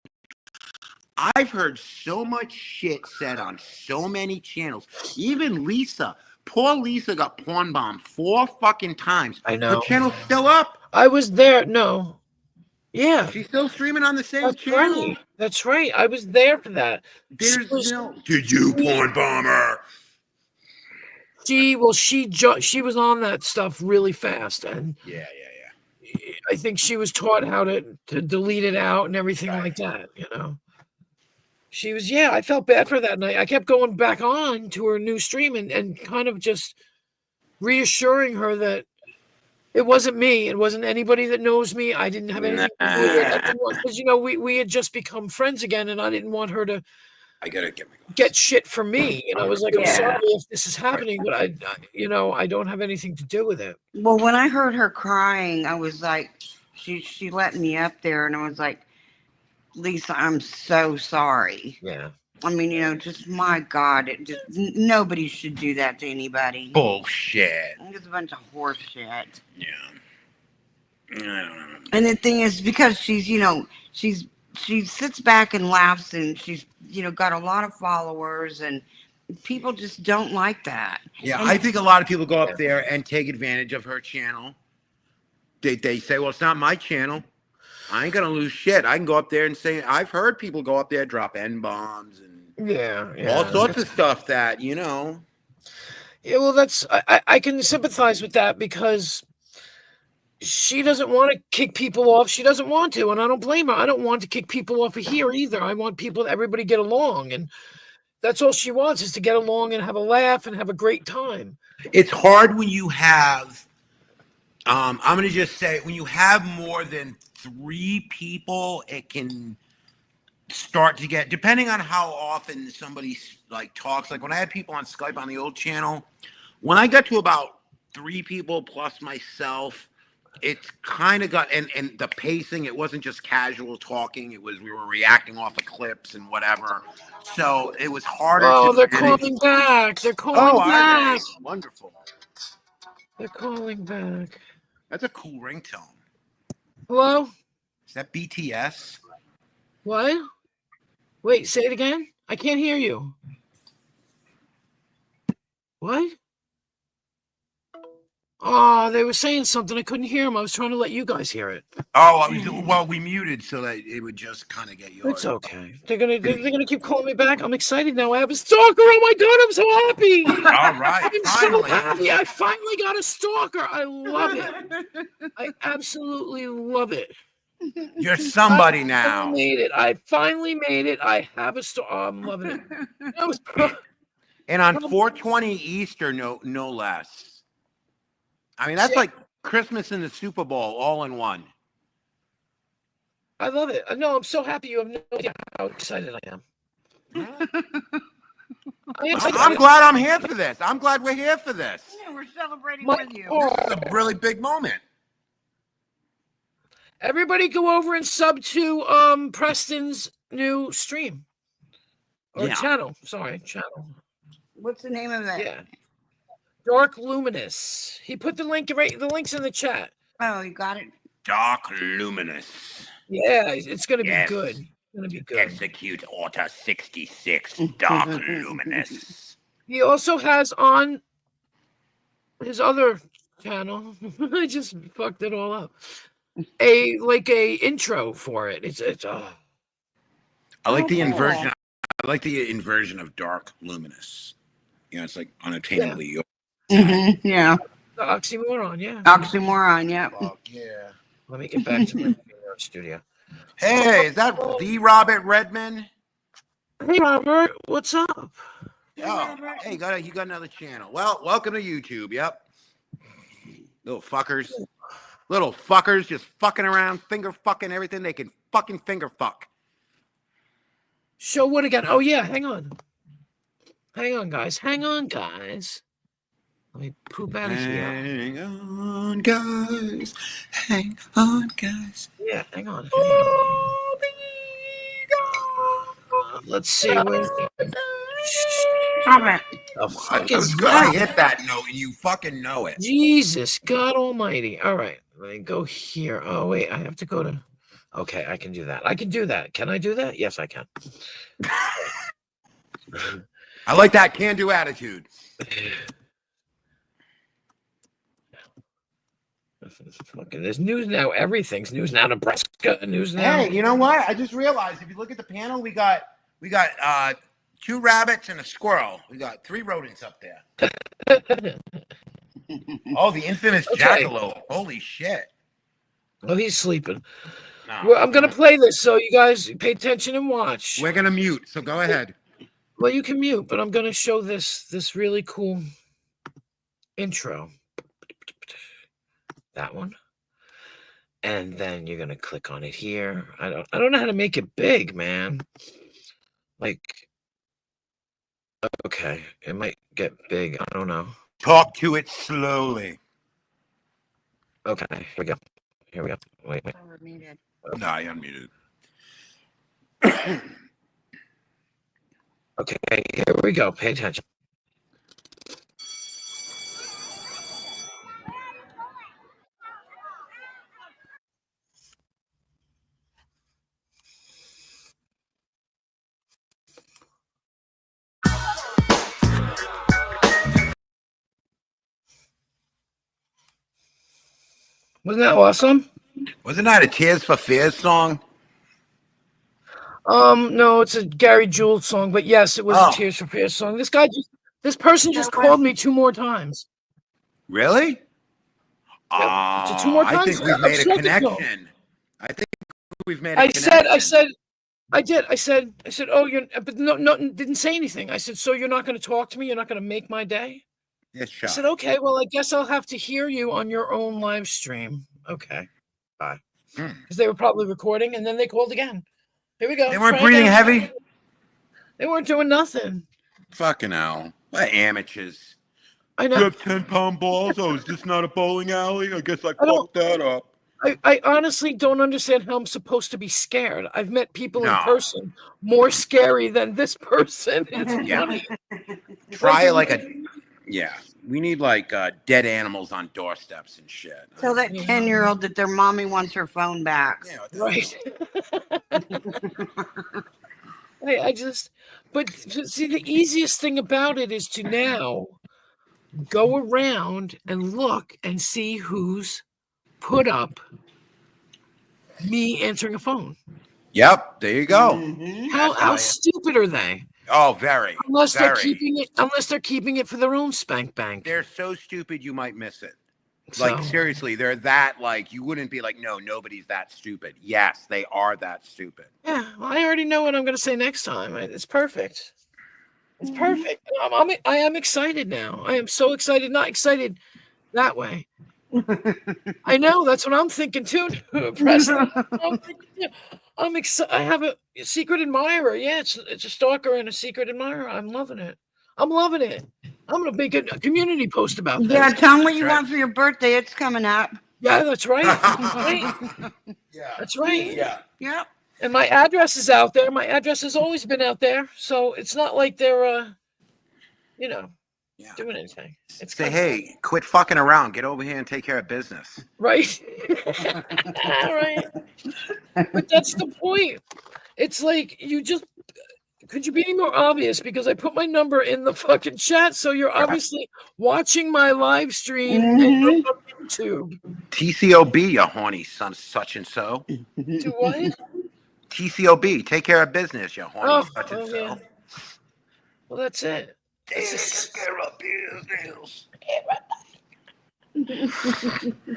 I've heard so much shit said on so many channels. Even Lisa, poor Lisa got porn bombed 4 fucking times. I know. Her channel's still up. I was there. No. Yeah. She's still streaming on the same That's channel. right. That's right. I was there for that. There's no. Did you porn bomb her? She was on that stuff really fast, and Yeah. I think she was taught how to delete it out and everything like that. You know, she was. Yeah, I felt bad for that night. I kept going back on to her new stream and kind of just reassuring her that it wasn't me. It wasn't anybody that knows me. I didn't have anything to do with it. Because, you know, we had just become friends again, and I didn't want her to I gotta get shit from me. You know, I was like, I'm Yeah. sorry if this is happening, but I don't have anything to do with it. Well, when I heard her crying, I was like, she let me up there, and I was like, Lisa, I'm so sorry. Yeah. I mean, you know, just my God, nobody should do that to anybody. bullshit. It's a bunch of horse shit. Yeah. I don't know. And the thing is, because she's, you know, she sits back and laughs, and she's, you know, got a lot of followers, and people just don't like that. Yeah, And I think a lot of people go up there and take advantage of her channel. They say, well, it's not my channel. I ain't gonna lose shit. I can go up there and say, I've heard people go up there, drop N-bombs and all sorts of stuff that, you know. Yeah, well, I can sympathize with that because she doesn't want to kick people off. She doesn't want to, and I don't blame her. I don't want to kick people off of here either. I want everybody get along, and that's all she wants is to get along and have a laugh and have a great time. It's hard when you have, I'm going to just say, when you have more than 3 people, it can start to get, depending on how often somebody like talks. Like when I had people on Skype on the old channel, when I got to about 3 people plus myself, it's kind of got, and the pacing, it wasn't just casual talking. It was, we were reacting off of clips and whatever. So it was harder. Oh, to they're manage. calling back. They're calling Oh, are back. they? Wonderful. They're calling back. That's a cool ringtone. Hello? Is that BTS? What? Wait, say it again. I can't hear you. What? Oh, they were saying something. I couldn't hear them. I was trying to let you guys hear it. Oh, well, we muted so that it would just kind of get yours. It's okay. They're gonna keep calling me back. I'm excited now. I have a stalker. Oh my god, I'm so happy. All right, I'm so finally. happy. I finally got a stalker. I love it. I absolutely love it. You're somebody I now. made it. I finally made it. I have a stalker. Oh, I'm loving it. That was And on 420 Easter, no less. I mean, that's like Christmas and the Super Bowl all in one. I love it. No, I'm so happy. You have no idea how excited I am. I'm glad I'm here for this. I'm glad we're here for this. Yeah, we're celebrating My- with you. This is a really big moment. Everybody go over and sub to Preston's new stream. Or Yeah. channel. Sorry, channel. What's the name of it? Yeah. Dark Luminous. He put the links in the chat. Oh, you got it. Dark Luminous. Yeah, it's gonna be Yes. good. It's gonna be good. Execute Order 66. Dark Luminous. He also has on his other channel. I just fucked it all up. A intro for it. It's I like the Oh. inversion. I like the inversion of Dark Luminous. You know, it's like unattainably yours. Yeah. the oxymoron. Yeah. Oxymoron. Yep. Fuck yeah. Let me get back to my studio. Hey, is that the Robert Redman? Hey Robert, what's up? Oh, hey, you got another channel. Well, welcome to YouTube. Yep. Little fuckers. Little fuckers just fucking around, finger fucking everything they can fucking finger fuck. Show what again? Oh yeah, hang on. Hang on, guys. Hang on, guys. Let me poop out of here. Hang on, guys. Hang on, guys. Yeah, hang on. Hang on. Let's see where. Stop it. The fuck I was is gonna that? hit that note and you fucking know it. Jesus, God Almighty! All right, let me go here. Oh wait, I have to go to. Okay, I can do that. I can do that. Can I do that? Yes, I can. I like that can-do attitude. Fucking, there's news now. Everything's news now. Nebraska news now. Hey, you know what? I just realized if you look at the panel, we got 2 rabbits and a squirrel. We got 3 rodents up there. Oh, the infamous Okay. jackalope. Holy shit. Oh, he's sleeping. No. Well, I'm gonna play this, so you guys pay attention and watch. We're gonna mute, so go ahead. Well, you can mute, but I'm gonna show this really cool intro. That one. And then you're gonna click on it here. I don't know how to make it big, man. Like, okay, it might get big. I don't know. Talk to it slowly. Okay, here we go. Here we go. Wait. Oh, we're muted. No, I unmuted. Okay, here we go. Pay attention. Wasn't that awesome? Wasn't that a Tears for Fears song? No, it's a Gary Jules song, but yes, it was Oh. a Tears for Fears song. This person just called me 2 more times. Really? To 2 more I times. think we've I'm made a sure they know. connection. I think we've made a I connection. said, oh, but no, didn't say anything. I said, so you're not going to talk to me? You're not going to make my day? Yes, I shut. said, okay, well, I guess I'll have to hear you on your own live stream. Okay, bye. Hmm. Because they were probably recording, and then they called again. Here we go. They weren't Try breathing again. heavy? They weren't doing nothing. Fucking hell. What amateurs. I You know. have 10-pound balls? Oh, is this not a bowling alley? I guess I don't- fucked that up. I honestly don't understand how I'm supposed to be scared. I've met people in No. person more scary than this person. It's Yeah. funny. Try like a... Yeah. We need like dead animals on doorsteps and shit. Tell that 10-year-old that their mommy wants her phone back. Yeah, what the- Right. But see, the easiest thing about it is to now go around and look and see who's put up me answering a phone. Yep, there you go. Mhm. How stupid are they? Oh, very. Unless very. they're keeping it for their own spank bank. They're so stupid you might miss it. So, Like, seriously, they're that, like, you wouldn't be like, no, nobody's that stupid. Yes, they are that stupid. yeah, well, I already know what I'm going to say next time. It's perfect. It's perfect. I am excited now. I am so excited. Not excited that way. I know. That's what I'm thinking too, Preston. I'm excited. I have a secret admirer. Yeah, it's a stalker and a secret admirer. I'm loving it. I'm loving it. I'm going to make a community post about that. Yeah, tell them what you Right. want for your birthday. It's coming up. Yeah, that's right. Right. Yeah. That's right. Yeah. Yep. And my address is out there. My address has always been out there. So it's not like they're, Yeah. doing anything. It's Say, kinda- hey, quit fucking around. Get over here and take care of business. Right. All right. But that's the point. It's like could you be any more obvious? Because I put my number in the fucking chat, so you're obviously watching my live stream and you're on YouTube. TCOB, you horny son of such and so. Do what? TCOB, take care of business, you horny such and so. Yeah. Well, that's it. Take care of business.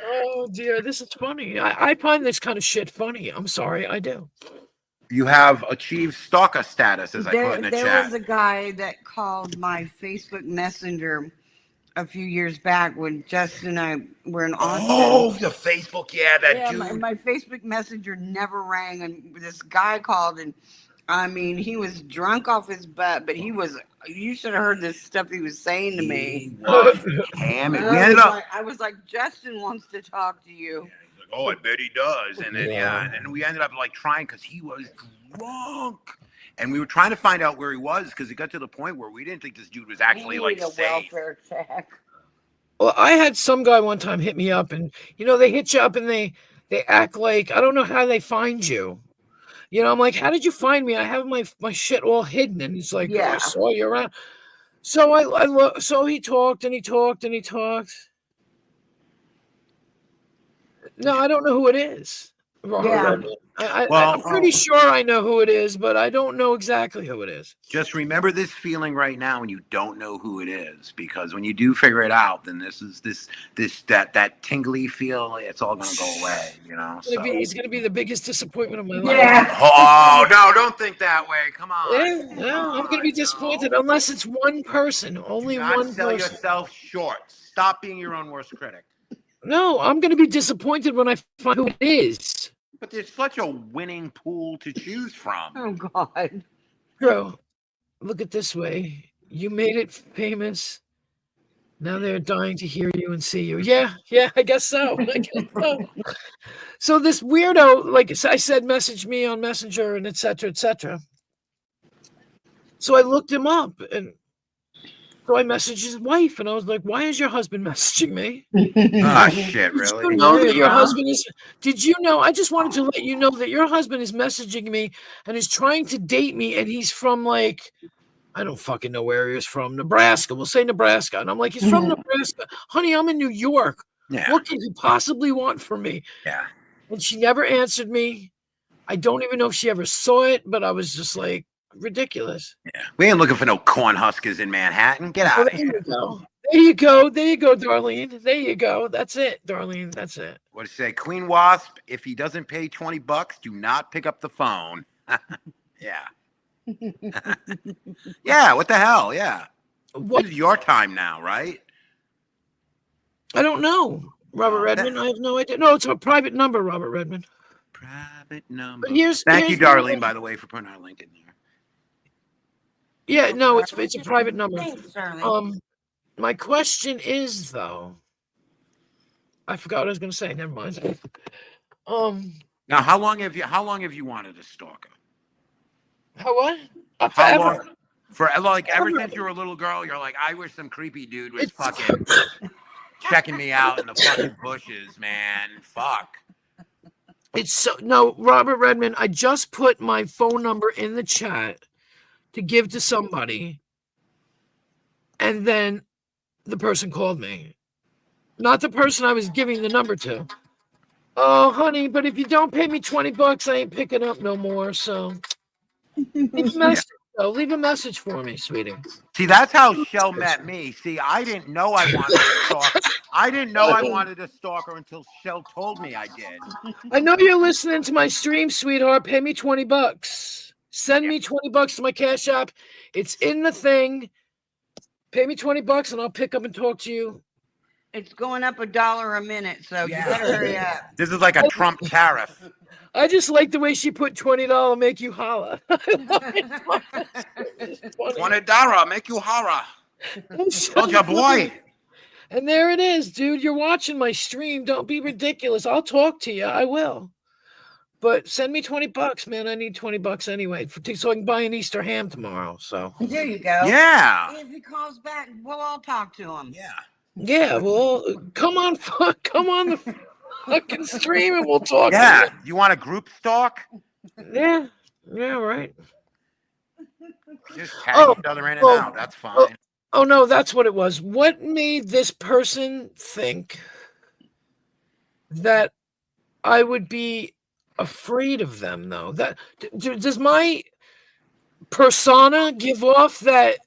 Oh dear, this is funny. I find this kind of shit funny. I'm sorry, I do. You have achieved stalker status, as I put in the There chat. was a guy that called my Facebook Messenger a few years back when Justin and I were in Austin. Oh, the Facebook, yeah, that Yeah, dude. my Facebook Messenger never rang, and this guy called, and I mean, he was drunk off his butt, but he was. You should have heard this stuff he was saying to me. He was hammered. We ended up. I was like, Justin wants to talk to you. Like, oh, I bet he does. And then Yeah. and then we ended up like trying because he was drunk, and we were trying to find out where he was because it got to the point where we didn't think this dude was actually We like need a safe. welfare check. Well, I had some guy one time hit me up, and they hit you up and they act like I don't know how they find you. I'm like, how did you find me? I have my shit all hidden, and he's like, Yeah. I saw you around. So so he talked and he talked and he talked. No, I don't know who it is. Yeah. I'm pretty sure I know who it is, but I don't know exactly who it is. Just remember this feeling right now when you don't know who it is, because when you do figure it out, then that tingly feel, it's all gonna go away, He's gonna be the biggest disappointment of my life. Yeah. Oh no, don't think that way. Come on. Yeah, no, I'm gonna be disappointed unless it's one person, only Do not one sell person. yourself short. Stop being your own worst critic. No, I'm gonna be disappointed when I find who it is. But there's such a winning pool to choose from. Oh God. Bro, look at this way. You made it famous. Now they're dying to hear you and see you. Yeah, I guess so. So this weirdo, like I said, messaged me on Messenger and et cetera, et cetera. So I looked him up, and so I messaged his wife, and I was like, why is your husband messaging me? Ah, shit, Did really? you know that your husband is? Did you know? I just wanted to let you know that your husband is messaging me and is trying to date me, and he's from like, I don't fucking know where he is from. Nebraska. We'll say Nebraska, and I'm like, he's from Nebraska, honey. I'm in New York. Yeah. What can he possibly want from me? Yeah. And she never answered me. I don't even know if she ever saw it, but I was just like, ridiculous. Yeah. We ain't looking for no corn huskers in Manhattan. Get out of There here. you go. There you go. There you go, Darlene. There you go. That's it, Darlene. That's it. What to say? Queen Wasp, if he doesn't pay $20, do not pick up the phone. Yeah. Yeah, what the hell? Yeah. What? This is your time now, right? I don't know. Robert Redmond. I have no idea. No, it's a private number, Robert Redmond. Private number. But here's Thank you, the Darlene, thing. by the way, for putting our link in there. Yeah, no, it's a private number. Thanks, darling. My question is though, I forgot what I was going to say. Never mind. Now, how long have you wanted a stalker? How what? How Forever. long? For like ever Forever. since you were a little girl, you're like, I wish some creepy dude was fucking checking me out in the fucking bushes, man. Fuck. It's so no, Robert Redmond. I just put my phone number in the chat to give to somebody, and then the person called me. Not the person I was giving the number to. Oh, honey, but if you don't pay me $20, I ain't picking up no more. So leave a message. though. Leave a message for me, sweetie. See, that's how Shell met me. See, I didn't know I wanted a stalker. I didn't know I wanted a stalker until Shell told me I did. I know you're listening to my stream, sweetheart. Pay me $20. Send me $20 to my Cash App. It's in the thing. Pay me $20 and I'll pick up and talk to you. It's going up $1 a minute, so you better hurry up. This is like a Trump tariff. I just like the way she put $20 make you holla. $20 make you horror. Told ya, boy. And there it is, dude. You're watching my stream. Don't be ridiculous. I'll talk to you. I will. But send me $20, man. I need $20 anyway so I can buy an Easter ham tomorrow. So There you go. Yeah. If he calls back, we'll all talk to him. Yeah. yeah, well, come on the fucking stream and we'll talk. Yeah. to You want a group stalk? you. Yeah, right. Just tag each other in and out. That's fine. Oh no, that's what it was. What made this person think that I would be afraid of them, though? That does my persona give off that,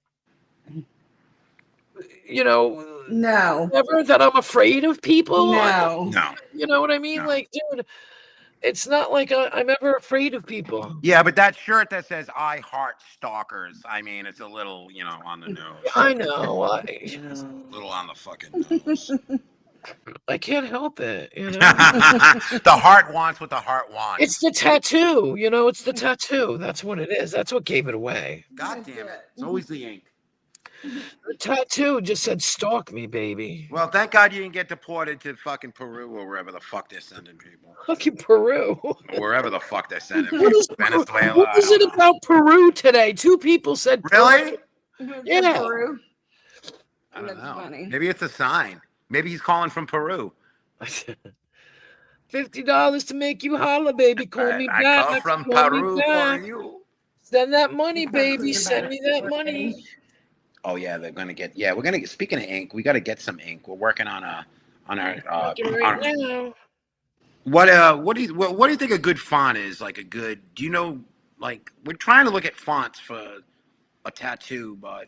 No. never that I'm afraid of people? No. No. You know what I mean? No. Like, dude, it's not like I'm ever afraid of people. Yeah, but that shirt that says "I heart stalkers," I mean, it's a little, on the nose. I know. A little on the fucking nose. I can't help it. The heart wants what the heart wants. It's the tattoo. It's the tattoo. That's what it is. That's what gave it away. God damn it! It's always the ink. The tattoo just said "stalk me, baby." Well, thank God you didn't get deported to fucking Peru or wherever the fuck they're sending people. Fucking Peru. Wherever the fuck they're sending What people. is, Venezuela. what is it about Peru today? 2 people said Really? Yeah. Peru. I don't That's know. funny. Maybe it's a sign. Maybe he's calling from Peru. $50 to make you holla, baby. Call me I back. call from Call me Peru back. for you. Send that money, baby. Send me that money. Oh yeah, they're gonna get. Yeah, we're gonna get. Speaking of ink, we got to get some ink. We're working on our. Right now. What do you think a good font is? Like a good. Do you know? Like we're trying to look at fonts for a tattoo, but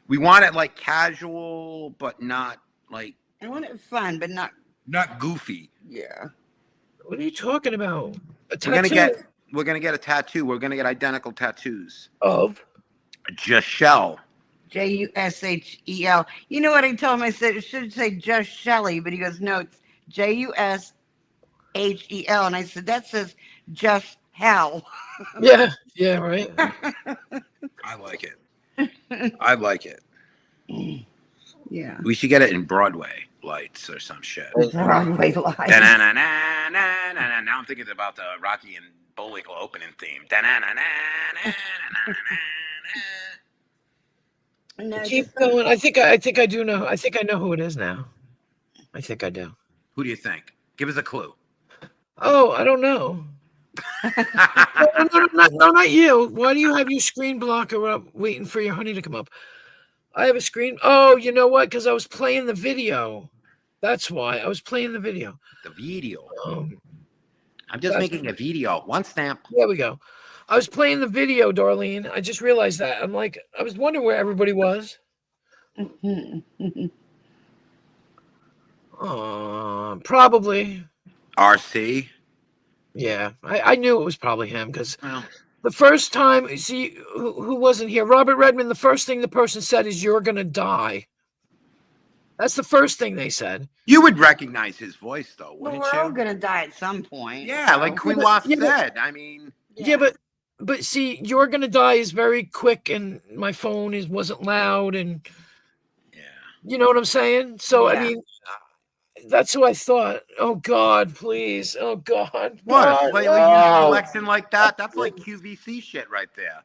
we want it like casual, but not like. I want it fun, but not. Not goofy. Yeah. What are you talking about? We're gonna get a tattoo. We're gonna get identical tattoos. Of Jushel. Jushel. You know what I told him? I said it should say just Shelly, but he goes, no, it's Jushel. And I said, that says just hell. Yeah, right. I like it. I like it. Yeah. We should get it in Broadway lights or some shit. Broadway lights. Now I'm thinking about the Rocky and Bullwinkle opening theme. No, Keep going. I think I do know. I think I know who it is now. I think I do. Who do you think? Give us a clue. Oh, I don't know. No, not you. Why do you have your screen blocker up waiting for your honey to come up? I have a screen. Oh, you know what? Because I was playing the video. That's why. I was playing the video. The video. I'm just that's- making a video. One stamp. There we go. I was playing the video, Darlene. I just realized that. I'm like, I was wondering where everybody was. Probably. RC. Yeah, I knew it was probably him because Well, the first time, see, who wasn't here? Robert Redmond, the first thing the person said is, "You're going to die." That's the first thing they said. you would recognize his voice, though, Well, wouldn't we're all you? going to die at some point. Yeah, like Queen Waf said. I mean, Yeah, but see, "You're going to die" is very quick, and my phone wasn't loud, and yeah. you know what I'm saying? So, Yeah. I mean, that's what I thought. Oh, God, please. Oh, God. What, a God, slightly no. used collection like that? That's like QVC shit right there.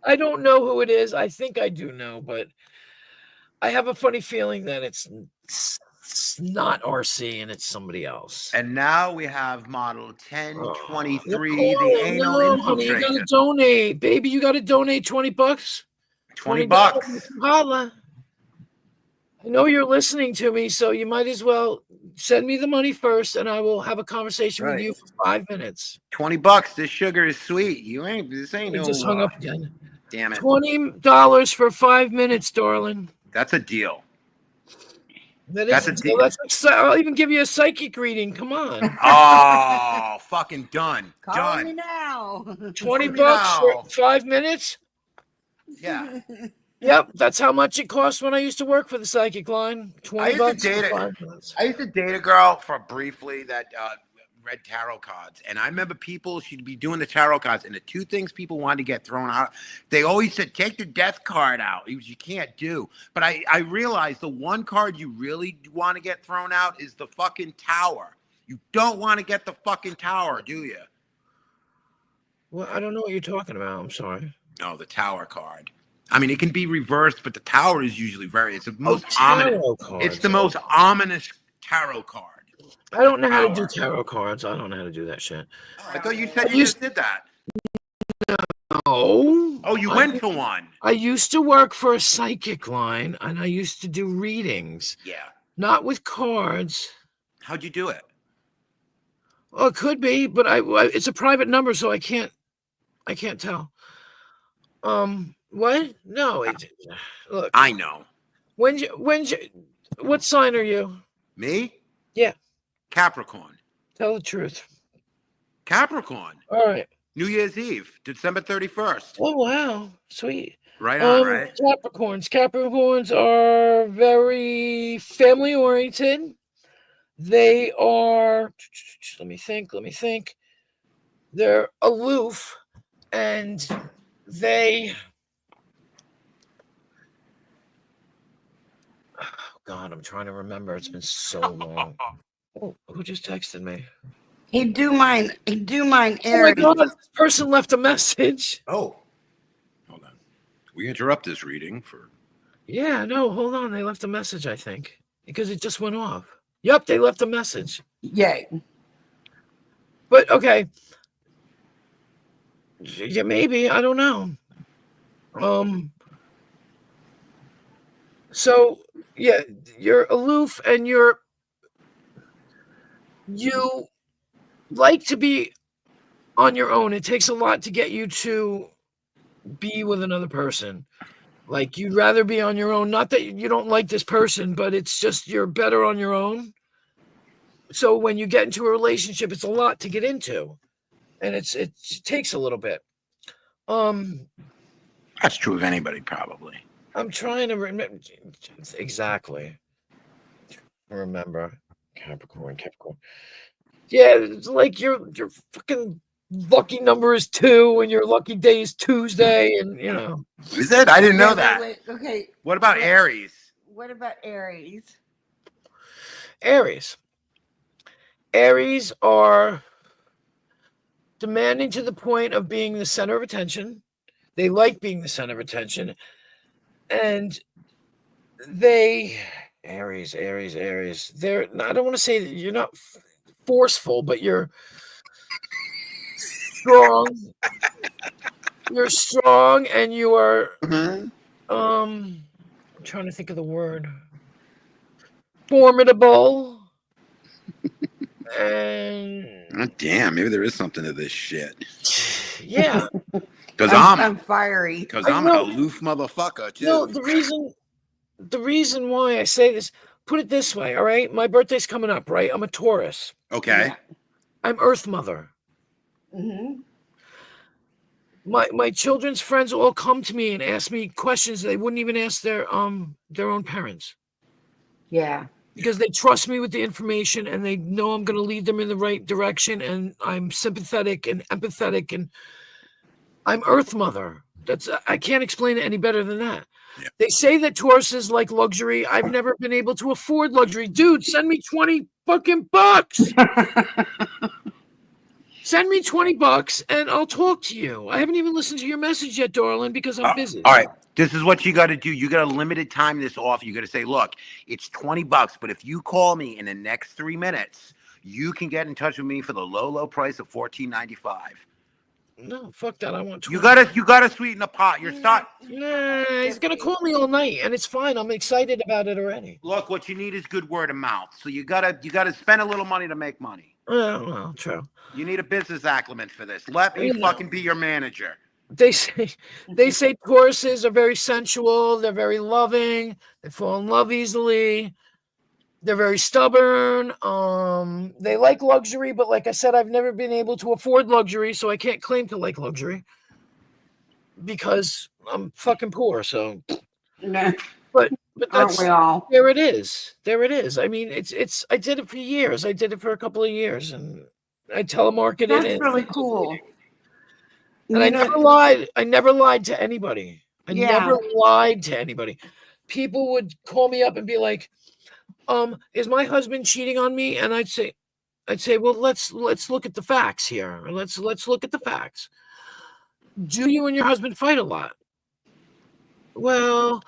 I don't know who it is. I think I do know, but I have a funny feeling that it's not RC and it's somebody else. And now we have model 1023, Nicole, the anal no, honey, you gotta infiltrator. donate, baby. You gotta donate $20. 20 bucks. Holla. I know you're listening to me, so you might as well send me the money first, and I will have a conversation with Right. you for 5 minutes. 20 bucks. This sugar is sweet. This ain't We no. just hung up again. Damn it. $20 for 5 minutes, darling. That's a deal. That's a deal. I'll even give you a psychic reading. Come on. Oh, fucking done. Call me Done. now. 20 me bucks now. for 5 minutes? Yeah. Yep, that's how much it cost when I used to work for the psychic line. 20 used to bucks date for it. 5 minutes. I used to date a girl for briefly that read tarot cards. And I remember she'd be doing the tarot cards. And the two things people wanted to get thrown out, they always said, take the death card out. You can't do. But I realized the one card you really want to get thrown out is the fucking tower. You don't want to get the fucking tower, do you? Well, I don't know what you're talking about. I'm sorry. No, the tower card. I mean, it can be reversed, but the tower is usually it's the most tarot ominous. cards. It's the most ominous tarot card. I don't know how to do Tower. tarot cards. I don't know how to do that shit. I thought you said I you used- just did that. No. Oh, you I- went to one. I used to work for a psychic line, and I used to do readings, Yeah. not with cards. How'd you do it? Oh, it could be, but it's a private number, so I can't tell. What? No. Look. I know. What sign are you? Me? Yeah. Capricorn. Tell the truth. Capricorn. All right. New Year's Eve, December 31st. Oh wow, sweet. Right on, right? Capricorns. Capricorns are very family oriented. They are. Let me think. They're aloof, and they. Oh God, I'm trying to remember. It's been so long. Oh, who just texted me? He'd do mine. Oh my Aries. God, this person left a message. Oh, hold on. We interrupt this reading for. Yeah, no, hold on. They left a message, I think, because it just went off. Yep, they left a message. Yay. But okay. Yeah, maybe. I don't know. So yeah, you're aloof and you like to be on your own. It takes a lot to get you to be with another person. Like you'd rather be on your own. Not that you don't like this person, but it's just you're better on your own. So when you get into a relationship, it's a lot to get into, and it takes a little bit. That's true of anybody, probably. I'm trying to remember exactly. Remember Capricorn. Yeah, it's like your fucking lucky number is 2, and your lucky day is Tuesday, and you know. Is it? I didn't know that. Wait, okay. What about Aries? What about Aries? Aries are demanding to the point of being the center of attention. They like being the center of attention. And Aries. They're, I don't want to say that you're not forceful, but you're strong. You're strong and you are, I'm trying to think of the word. Formidable. And Oh, damn, maybe there is something to this shit. yeah. Because I'm fiery. Because I'm an aloof motherfucker too. No, the reason why I say this, put it this way, all right? My birthday's coming up, right? I'm a Taurus. Okay. I'm Earth Mother. Mm-hmm. My children's friends all come to me and ask me questions they wouldn't even ask their own parents. Yeah. Because they trust me with the information and they know I'm going to lead them in the right direction, and I'm sympathetic and empathetic, and I'm Earth Mother. I can't explain it any better than that. Yeah. They say that Tauruses like luxury. I've never been able to afford luxury. Dude, send me 20 fucking bucks. Send me 20 bucks and I'll talk to you. I haven't even listened to your message yet, darling, because I'm busy. All right. This is what you got to do. You got a limited time this offer. You got to say, look, it's $20, but if you call me in the next 3 minutes, you can get in touch with me for the low price of $14.95. No, fuck that. I want 20. You gotta sweeten the pot. Nah, he's gonna call me all night, and it's fine. I'm excited about it already. Look, what you need is good word of mouth. So you gotta spend a little money to make money. Well, true. You need a business acumen for this. Let me fucking be your manager. They say Tauruses are very sensual. They're very loving. They fall in love easily. They're very stubborn. They like luxury, but like I said, I've never been able to afford luxury, so I can't claim to like luxury because I'm fucking poor. So, Nah. but that's, Aren't we all? there it is. I mean, it's. I did it for years. I did it for a couple of years, and I telemarketed. That's really cool. And I never lied. I never lied to anybody. Never lied to anybody. People would call me up and be like, is my husband cheating on me? And I'd say, well, let's look at the facts here. Let's look at the facts. Do you and your husband fight a lot? Well,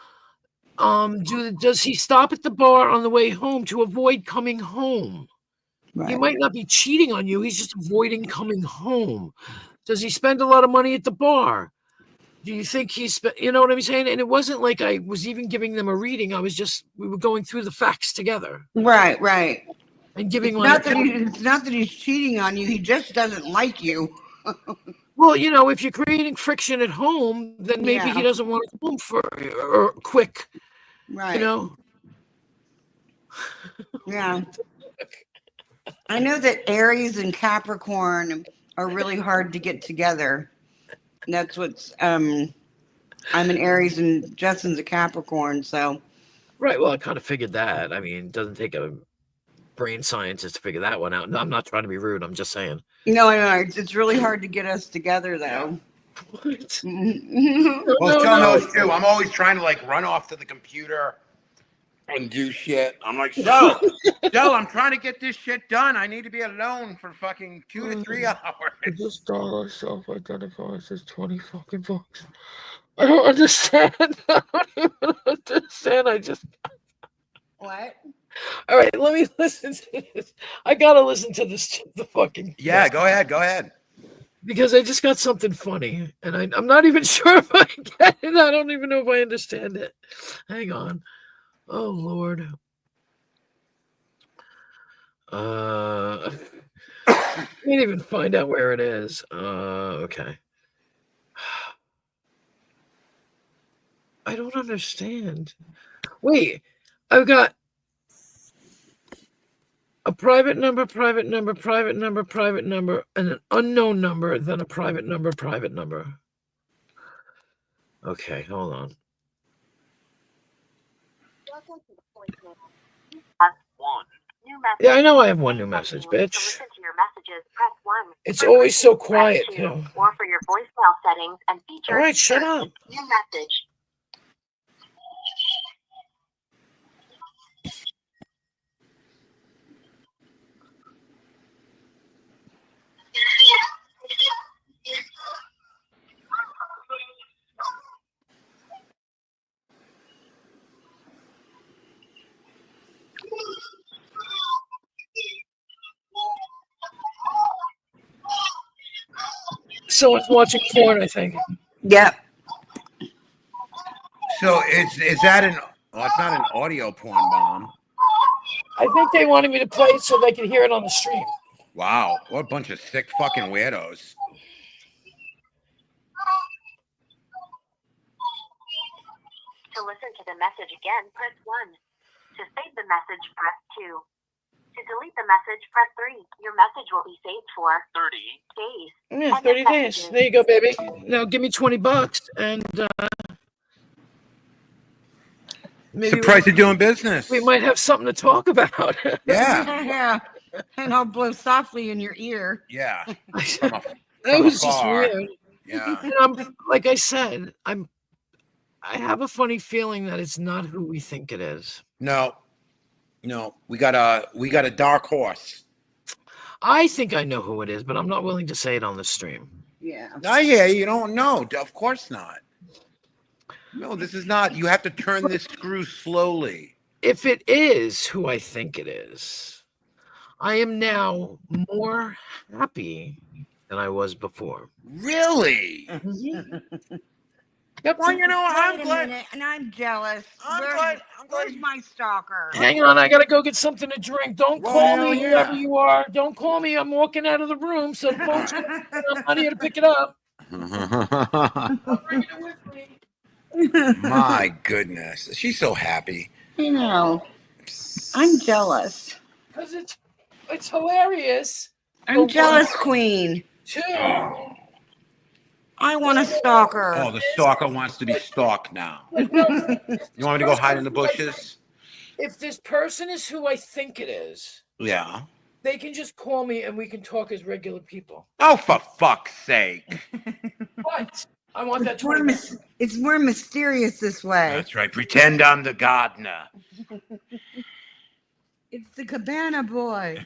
does he stop at the bar on the way home to avoid coming home? Right. He might not be cheating on you. He's just avoiding coming home. Does he spend a lot of money at the bar? Do you think you know what I'm saying? And it wasn't like I was even giving them a reading. We were going through the facts together. Right. And giving it's not that he's cheating on you. He just doesn't like you. Well, if you're creating friction at home, then maybe he doesn't want to come home or quick. Right. Yeah. I know that Aries and Capricorn are really hard to get together. That's what's I'm an Aries and Justin's a Capricorn, so Right. Well, I kind of figured that. I mean, it doesn't take a brain scientist to figure that one out. No, I'm not trying to be rude. I'm just saying. no, I know it's really hard to get us together though. What? Well, tell those too. I'm always trying to like run off to the computer and do shit. I'm like, Joe, I'm trying to get this shit done. I need to be alone for fucking 2 to 3 hours. This dollar self-identifies as 20 fucking bucks. I don't understand. I don't even understand. I just. What? All right, let me listen to this. I gotta listen to this. The fucking. Yeah, go ahead. Because I just got something funny, and I'm not even sure if I get it. I don't even know if I understand it. Hang on. Oh Lord. Can't even find out where it is. Okay. I don't understand. Wait, I've got a private number, and an unknown number, then a private number. Okay, hold on. Yeah, I know I have one new message, bitch. It's always so quiet, too. Or for your voicemail settings and features. All right, shut up. New message. Someone's watching porn, I think. Yep. So is that an? Oh, it's not an audio porn bomb. I think they wanted me to play it so they could hear it on the stream. Wow, what a bunch of sick fucking weirdos. To listen to the message again, press 1. To save the message, press 2. To delete the message, press 3. Your message will be saved for 30 days. Yeah, End 30 of days. messages. There you go, baby. Now give me $20 and maybe Surprised you're doing business. we might have something to talk about. Yeah, Yeah. And I'll blow softly in your ear. yeah. That From was just afar. weird. Yeah. And I'm like I said, I have a funny feeling that it's not who we think it is. No, we got a dark horse. I think I know who it is, but I'm not willing to say it on the stream. Yeah. Oh yeah, you don't know. Of course not. No, this is not. You have to turn this screw slowly. If it is who I think it is, I am now more happy than I was before. Really? Yep. Well, you know, I'm Wait a glad. minute, and I'm jealous. I'm glad. Where's my stalker? Hang on, I gotta go get something to drink. Don't call Well, me, yeah. whoever you are. Don't call me. I'm walking out of the room, so the phone's gonna I'm not here to pick it up. I'm bringing it with me. My goodness, she's so happy. I know. I'm jealous. Because it's hilarious. I'm jealous, Queen. Too. I want a stalker. Oh, the stalker wants to be stalked now. You want me to go hide in the bushes? If this person is who I think it is, Yeah. they can just call me and we can talk as regular people. Oh, for fuck's sake. But I want that It's more, 20 it's more mysterious this way. That's right. Pretend I'm the gardener. It's the Cabana Boy.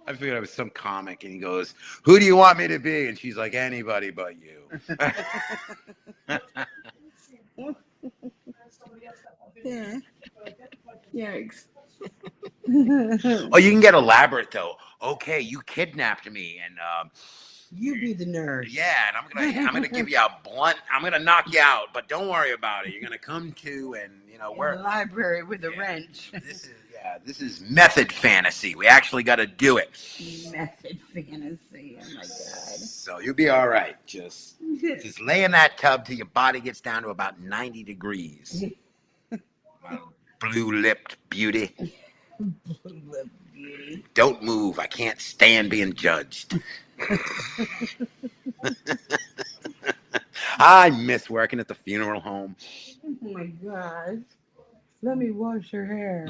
I figured I was some comic, and he goes, "Who do you want me to be?" And she's like, "Anybody but you." Yeah. Yikes. Oh, you can get elaborate though. Okay, you kidnapped me, and You be the nerd. yeah, and I'm gonna give you a blunt. I'm gonna knock you out, but don't worry about it. You're gonna come to, and you know In we're the library with a wrench. this is method fantasy. We actually got to do it. Method fantasy. Oh my god. So you'll be all right. Just lay in that tub till your body gets down to about 90 degrees. Blue-lipped beauty. Don't move. I can't stand being judged. I miss working at the funeral home. Oh my gosh. Let me wash your hair.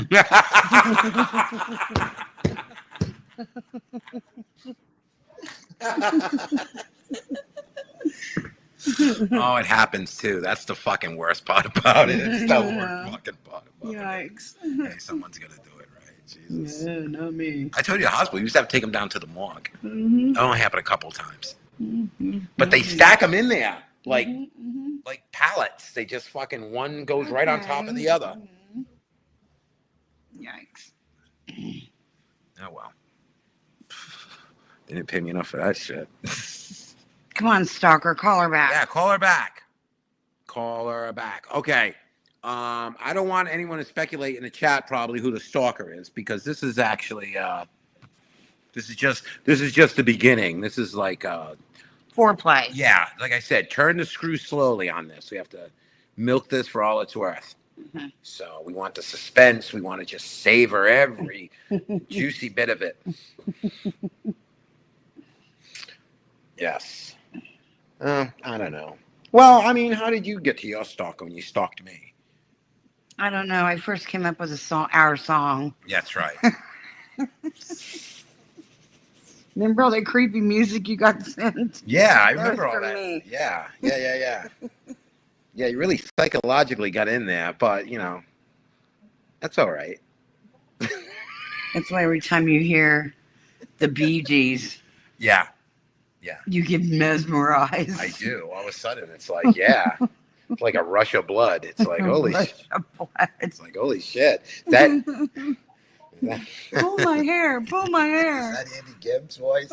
Oh, it happens too. That's the fucking worst part about it. It's the worst fucking part about Yikes. it. Hey, someone's gonna do it, right? Jesus. Yeah, not me. I told you the hospital. You used to have to take them down to the morgue. Mm-hmm. That only happened a couple times. Mm-hmm. But they stack them in there like Mm-hmm. like pallets. They just fucking one goes right on top of the other. Yikes. Oh well. They didn't pay me enough for that shit. Come on, stalker, call her back. Yeah, call her back. Call her back. Okay. I don't want anyone to speculate in the chat probably who the stalker is, because this is actually this is just the beginning. This is like Foreplay. yeah, like I said, turn the screw slowly on this. We have to milk this for all it's worth. Mm-hmm. So we want the suspense. We want to just savor every juicy bit of it. Yes. I don't know. Well, I mean, how did you get to your stalker when you stalked me? I don't know. I first came up with a song, our song. That's right. Remember all that creepy music you got sent? Yeah, I That remember was all for that. me. Yeah. Yeah, you really psychologically got in there, but you know, that's all right. That's why every time you hear the Bee Gees, Yeah, you get mesmerized. I do. All of a sudden, it's like, yeah, it's like a rush of blood. It's like holy, Rush of blood. it's like holy shit. That Pull my hair, pull my hair. is that Andy Gibbs' voice?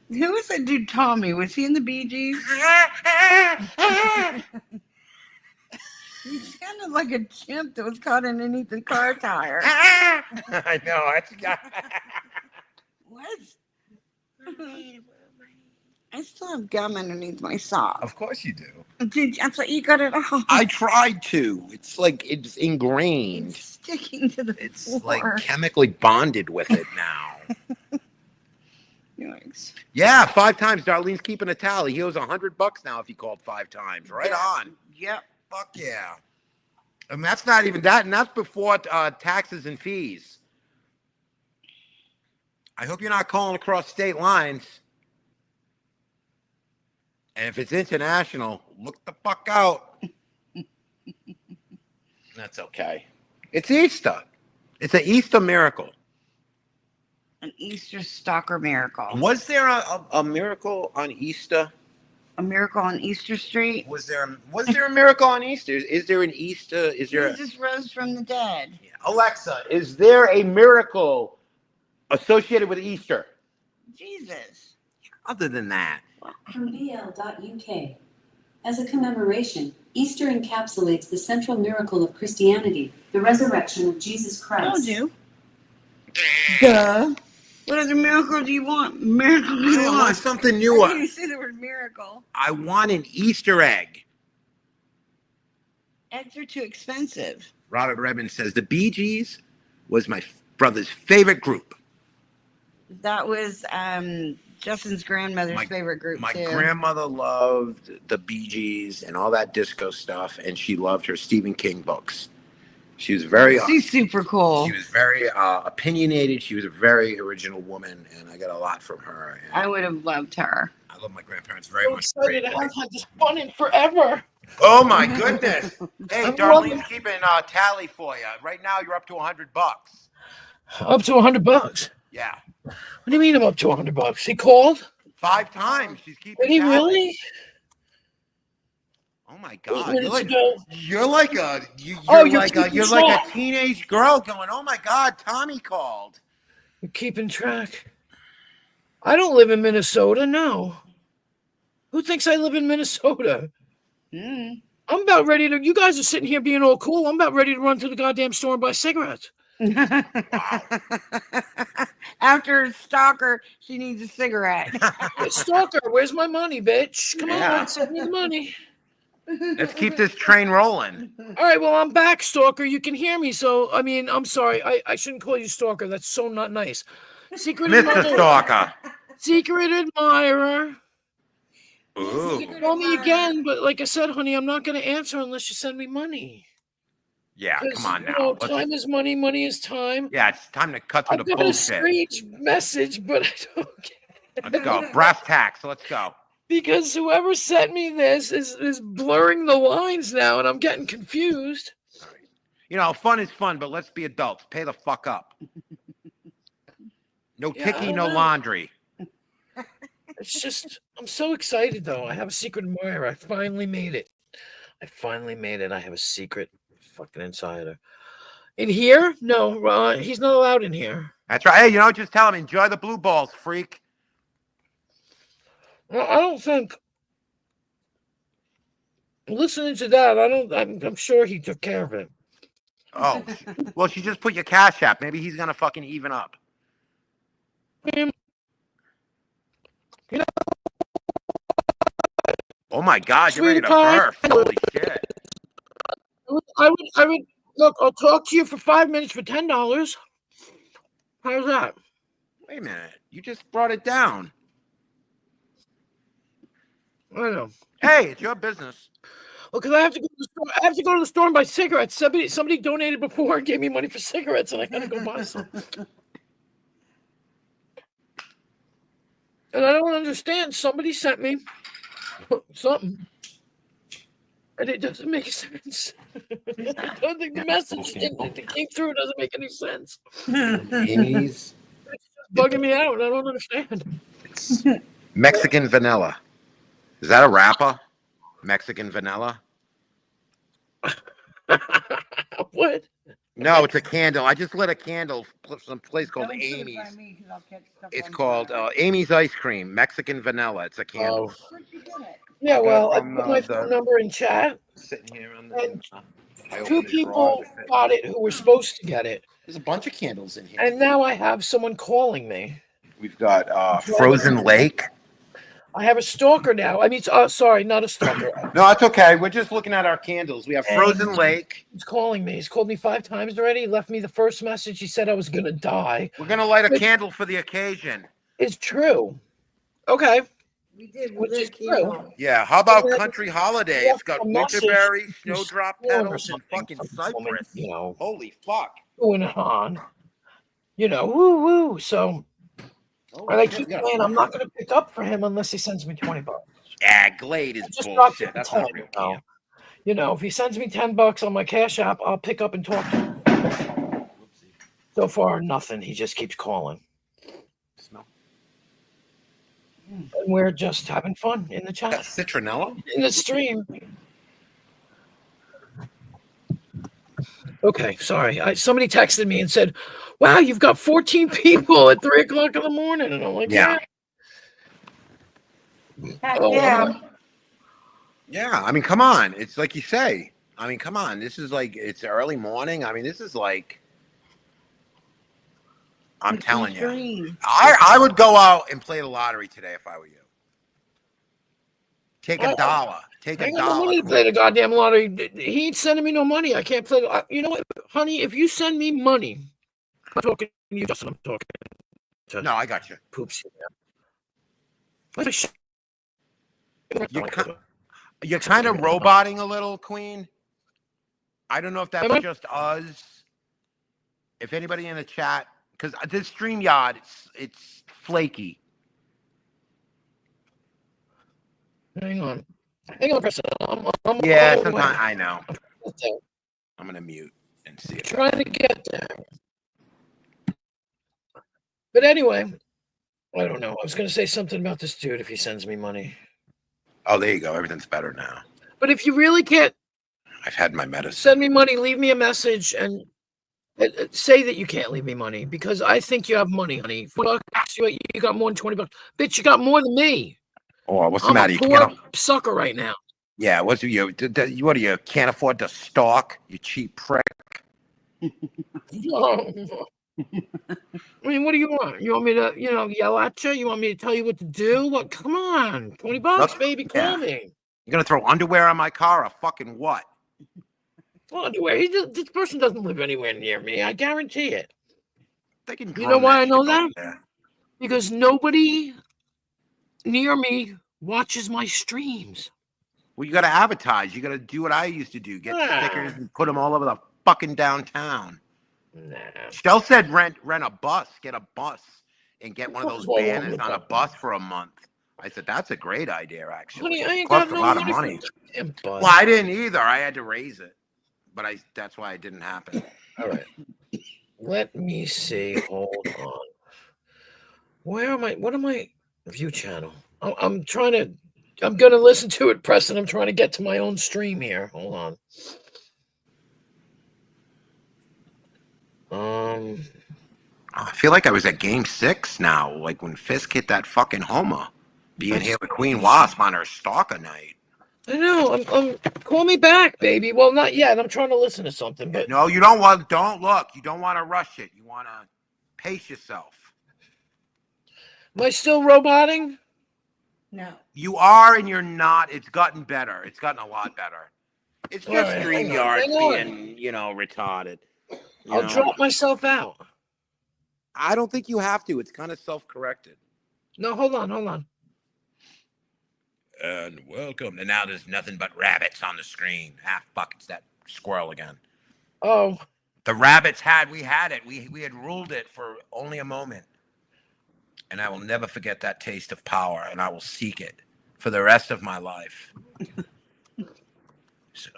Who was that dude, Tommy? Was he in the Bee Gees? He sounded like a chimp that was caught underneath the car tire. I know. What? I still have gum underneath my sock. Of course you do. Dude, I thought you got it off. I tried to. It's like it's ingrained. It's sticking to the It's floor. like chemically bonded with it now. Yikes. Yeah, 5 times. Darlene's keeping a tally. He owes $100 now if he called 5 times. Right on. Yep. Fuck yeah. And that's not even that, and that's before taxes and fees. I hope you're not calling across state lines. And if it's international, look the fuck out. That's okay. It's Easter. It's an Easter miracle. An Easter stalker miracle. Was there a miracle on Easter? A miracle on Easter Street. Was there a miracle on Easter? Is there an Easter? Is there Jesus rose from the dead. Alexa, is there a miracle associated with Easter? Jesus. Other than that. From BL.UK. As a commemoration, Easter encapsulates the central miracle of Christianity, the resurrection of Jesus Christ. Told you. Duh. What other miracle do you want? Miracle do you I want? want something I newer. didn't say the word miracle. I want an Easter egg. Eggs are too expensive. Robert Redmond says the Bee Gees was my brother's favorite group. That was Justin's grandmother's favorite group My too. grandmother loved the Bee Gees and all that disco stuff, and she loved her Stephen King books. She was very She's super cool. She was very opinionated. She was a very original woman, and I got a lot from her. And I would have loved her. I love my grandparents very much. Excited. I haven't had this fun in forever. Oh my goodness! Hey, I'm Darlene's loving- keeping tally for you. Right now, you're up to $100. Up to $100. Yeah, What do you mean I'm up to $100? He called? 5 times. She's keeping. Did he tally. really? Oh my 8 God! minutes ago. You're like a Oh, you're you're like track. a teenage girl going. Oh my God! Tommy called. You're keeping track. I don't live in Minnesota, no. Who thinks I live in Minnesota? Mm. I'm about ready to. You guys are sitting here being all cool. I'm about ready to run to the goddamn store and buy cigarettes. After a stalker, she needs a cigarette. Hey, stalker, where's my money, bitch? Come Yeah. on, send me the money. Let's keep this train rolling. All right, well, I'm back, Stalker. You can hear me. So, I mean, I'm sorry. I shouldn't call you Stalker. That's so not nice. Secret Mr. admirer. Stalker. Secret admirer. Ooh. Call me again, but like I said, honey, I'm not going to answer unless you send me money. Yeah, 'Cause, come on you now. know, Let's- time is money. Money is time. yeah, it's time to cut through I've the got a bullshit. strange message, but I don't get Let's go. Brass tacks. Let's go. because whoever sent me this is blurring the lines now, and I'm getting confused. You know, fun is fun, but let's be adults. Pay the fuck up. No Yeah, I ticky, don't no know. laundry. It's just, I'm so excited though. I have a secret admirer. I finally made it. I finally made it. I have a secret fucking insider. In here? No, he's not allowed in here. That's right. Hey, you know, just tell him, enjoy the blue balls, freak. Well, I don't think. Listening to that, I'm sure he took care of it. Oh, well, she just put your cash app. Maybe he's gonna fucking even up. You know, Oh my God, you're ready to Sweetheart. birth. Holy shit. I would look. I'll talk to you for 5 minutes for $10. How's that? Wait a minute. You just brought it down. I know. Hey, it's your business. Well, because I have to go to the store. I have to go to the store and buy cigarettes. Somebody donated before and gave me money for cigarettes, and I gotta go buy some. And I don't understand. Somebody sent me something, and it doesn't make sense. I don't think the message that came through doesn't make any sense. Amy's It's bugging me out. I don't understand. Mexican vanilla. Is that a rapper? Mexican vanilla? What? No, it's a candle. I just lit a candle from some place called Amy's. It's called Amy's Ice Cream, Mexican vanilla. It's a candle. Yeah, well, I From, put my the- phone number in chat. Sitting here on And I opened two the people drawer. got it who were supposed to get it. There's a bunch of candles in here. And now I have someone calling me. We've got Frozen Lake. I have a stalker now. I mean, sorry, not a stalker. No, it's okay. We're just looking at our candles. We have And Frozen Lake. He's calling me. He's called me 5 times already. He left me the first message. He said I was going to die. We're gonna light a Which candle for the occasion. It's true. Okay. We did. Which is true. Yeah. How about And then Country Holiday? left It's got a message winterberry, to snowdrop Storm or petals, and something. fucking Some woman, cypress. you know, Holy fuck. going on. You know, woo woo. So, and I keep saying I'm not going to pick up for him unless he sends me $20. Yeah, Glade is I just dropped it bullshit. to That's 10. not real now. camp. You know, if he sends me $10 on my Cash App, I'll pick up and talk to him. So far, nothing. He just keeps calling. Smell. And we're just having fun in the chat, That's citronella? in the stream. Okay, sorry. Somebody texted me and said, "Wow, you've got 14 people at 3 o'clock in the morning," and I'm like, Yeah. Oh, Yeah. Yeah, I mean, come on. It's like you say. I mean, come on. This is like, it's early morning. I mean, this is like, I'm telling you. Dream. I would go out and play the lottery today if I were you. Take a Oh, dollar. Take I a ain't got no money to dollar. play the goddamn lottery. He ain't sending me no money. I can't play. You know what, honey? If you send me money, I'm talking to you, Justin. I'm talking to No, I got you. Poops. You're kind of roboting a little, Queen. I don't know if that's Am I? just us. If anybody in the chat, because this StreamYard, it's flaky. Hang on, Preston. I'm Yeah, on the way. sometimes I know. I'm I'm gonna mute and see it. trying to get there. But anyway, I don't know. I was going to say something about this dude if he sends me money. Oh, there you go. Everything's better now. But if you really can't I've had my medicine. send me money, leave me a message and say that you can't leave me money because I think you have money, honey. $40, you got more than $20. Bitch, you got more than me. Oh, what's the I'm matter? a You poor can't. sucker right now. Yeah, what do you? What do you can't afford to stalk? You cheap prick. No. I mean, what do you want? You want me to, yell at you? You want me to tell you what to do? What? Come on, $20, baby, call Yeah. me. You're gonna throw underwear on my car or fucking what? Well, anyway, this person doesn't live anywhere near me. I guarantee it. They can You know why I know that? that? Because nobody near me watches my streams. Well, you got to advertise. You got to do what I used to do: get stickers and put them all over the fucking downtown. Nah. Shell said rent a bus, get a bus, and get one of those banners on a bus for a month. I said that's a great idea, actually. Honey, I ain't Cost got a no lot of money money. for a damn bus. Well, I didn't either. I had to raise it, but that's why it didn't happen. All right. Let me see. Hold on. Where am I? What am I? View channel. I'm going to listen to it, Preston. I'm trying to get to my own stream here. Hold on. I feel like I was at Game 6 now, like when Fisk hit that fucking homer, being here with Queen Wasp on her stalker night. I know. Call me back, baby. Well, not yet. I'm trying to listen to something, but No, you don't want. Don't look. You don't want to rush it. You want to pace yourself. am I still roboting? No. You are and you're not. It's gotten better. It's gotten a lot better. It's just All right, hang on, StreamYard hang on. being, retarded. You I'll know? drop myself out. I don't think you have to. It's kind of self-corrected. No, hold on. And welcome. And now there's nothing but rabbits on the screen. Fuck, it's that squirrel again. Oh, The rabbits we had it. We had ruled it for only a moment. And I will never forget that taste of power, and I will seek it for the rest of my life. So,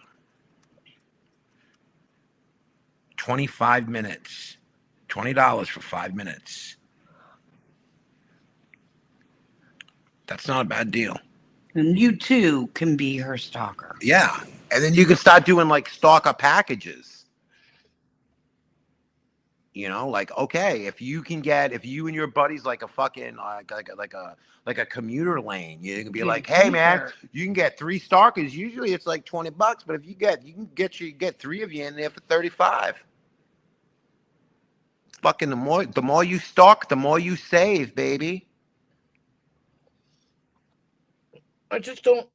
25 minutes. $20 for 5 minutes. That's not a bad deal. And you too can be her stalker. Yeah. And then you can start doing like stalker packages. Like, okay, if you and your buddies like a fucking like a commuter lane, you can be like, hey man, you can get 3 stalkers. Usually it's like $20, but if you can get 3 of you in there for 35. Fucking the more you stalk, the more you save, baby. I just don't.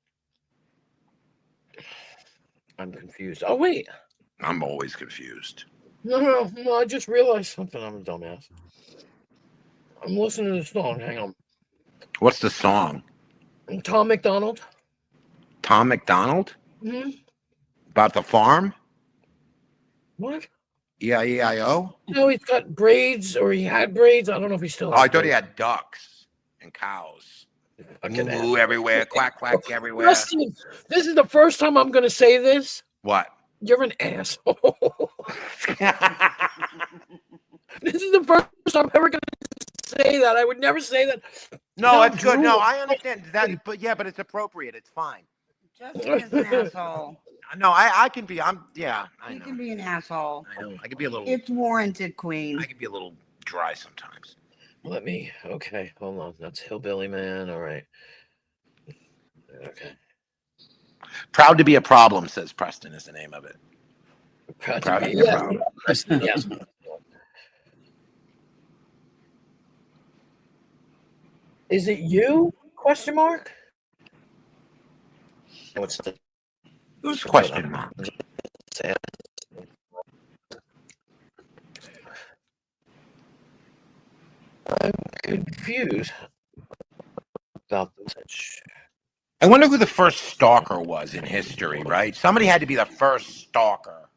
I'm confused. Oh, wait. I'm always confused. No, I just realized something. I'm a dumbass. I'm listening to the song. Hang on. What's the song? Tom McDonald. Tom McDonald? Hmm. About the farm? What? E-I-E-I-O? No, he's got braids, or he had braids. I don't know if he still has Oh, I thought he braids. had ducks and cows. Fucking Moo everywhere, quack, quack everywhere. Preston, this is the first time I'm going to say this. What? You're an asshole. This is the first time I'm ever going to say that. I would never say that. No, it's good. No, I understand that, but it's appropriate. It's fine. Justin is an asshole. No, I can be. I You know. can be an asshole. I know. I can be a little. It's warranted, Queen. I can be a little dry sometimes. Okay, hold on. That's Hillbilly Man. All right. Okay. Proud to be a problem, says Preston, is the name of it. Proud Proud to to be be a a problem. problem. Preston, yes. Is it you? Question mark? What's the Who's question mark? I'm confused about the message. I wonder who the first stalker was in history, right? Somebody had to be the first stalker.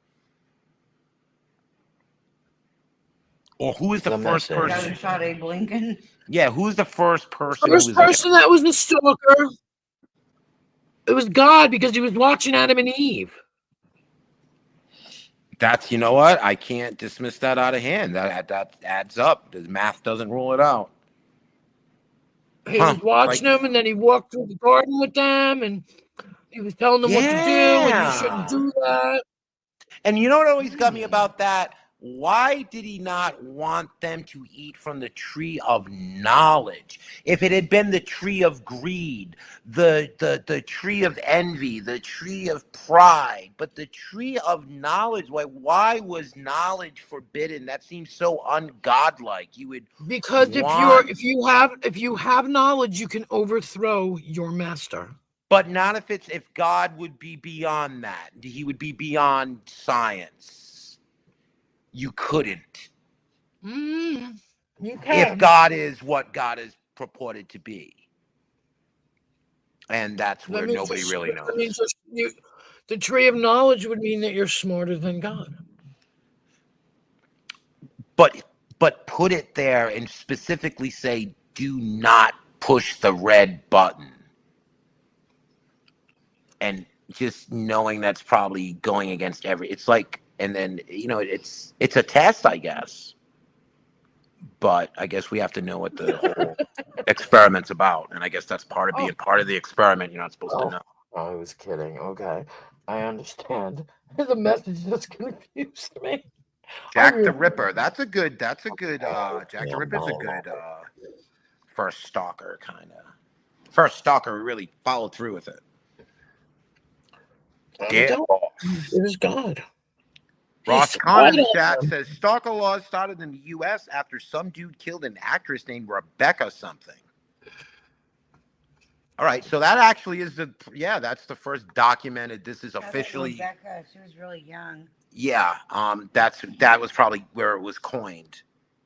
Or who is the first message. person? Got shot Abe Lincoln. Yeah, who's the first person? First who was person that was the stalker. It was God, because he was watching Adam and Eve. That's, you know what? I can't dismiss that out of hand. That adds up. The math doesn't rule it out. He was watching them, and then he walked through the garden with them, and he was telling them what to do, and you shouldn't do that. And you know what always got me about that? Why did he not want them to eat from the tree of knowledge? If it had been the tree of greed, the tree of envy, the tree of pride, but the tree of knowledge, why was knowledge forbidden? That seems so ungodlike. You would Because if you have knowledge, you can overthrow your master. But not if God would be beyond that. He would be beyond science. You couldn't. You If can. God is what God is purported to be. And that's where That means nobody you're- really that means knows. the tree of knowledge would mean that you're smarter than God. But put it there and specifically say, do not push the red button. And just knowing that's probably going against it's like, and then, it's a test, I guess. But I guess we have to know what the whole experiment's about. And I guess that's part of being part of the experiment. You're not supposed to know. I was kidding. Okay. I understand. The message just confused me. Jack the Ripper. That's a good, Jack the Ripper's a good first stalker, kind of. First stalker who really followed through with it. It was God. Ross Kahn in the chat says stalker laws started in the U.S. after some dude killed an actress named Rebecca something. All right, so that actually is that's the first documented. This is officially. Rebecca, she was really young. Yeah, that was probably where it was coined,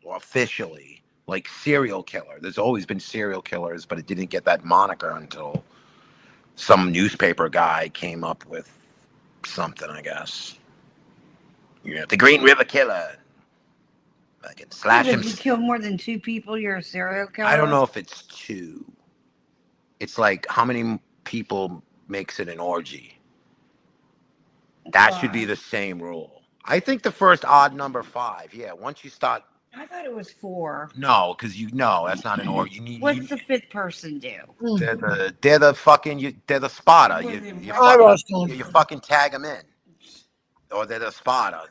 officially, like serial killer. There's always been serial killers, but it didn't get that moniker until some newspaper guy came up with something, I guess. The Green River Killer. I can slash him. If you kill more than 2 people, you're a serial killer? I don't know if it's 2. It's like how many people makes it an orgy. That should be the same rule. I think the first odd number 5. Yeah, once you start. I thought it was 4. No, because that's not an orgy. What's the 5th person do? They're the fucking. They're the spotter. You fucking tag them in. Or they're the spotter.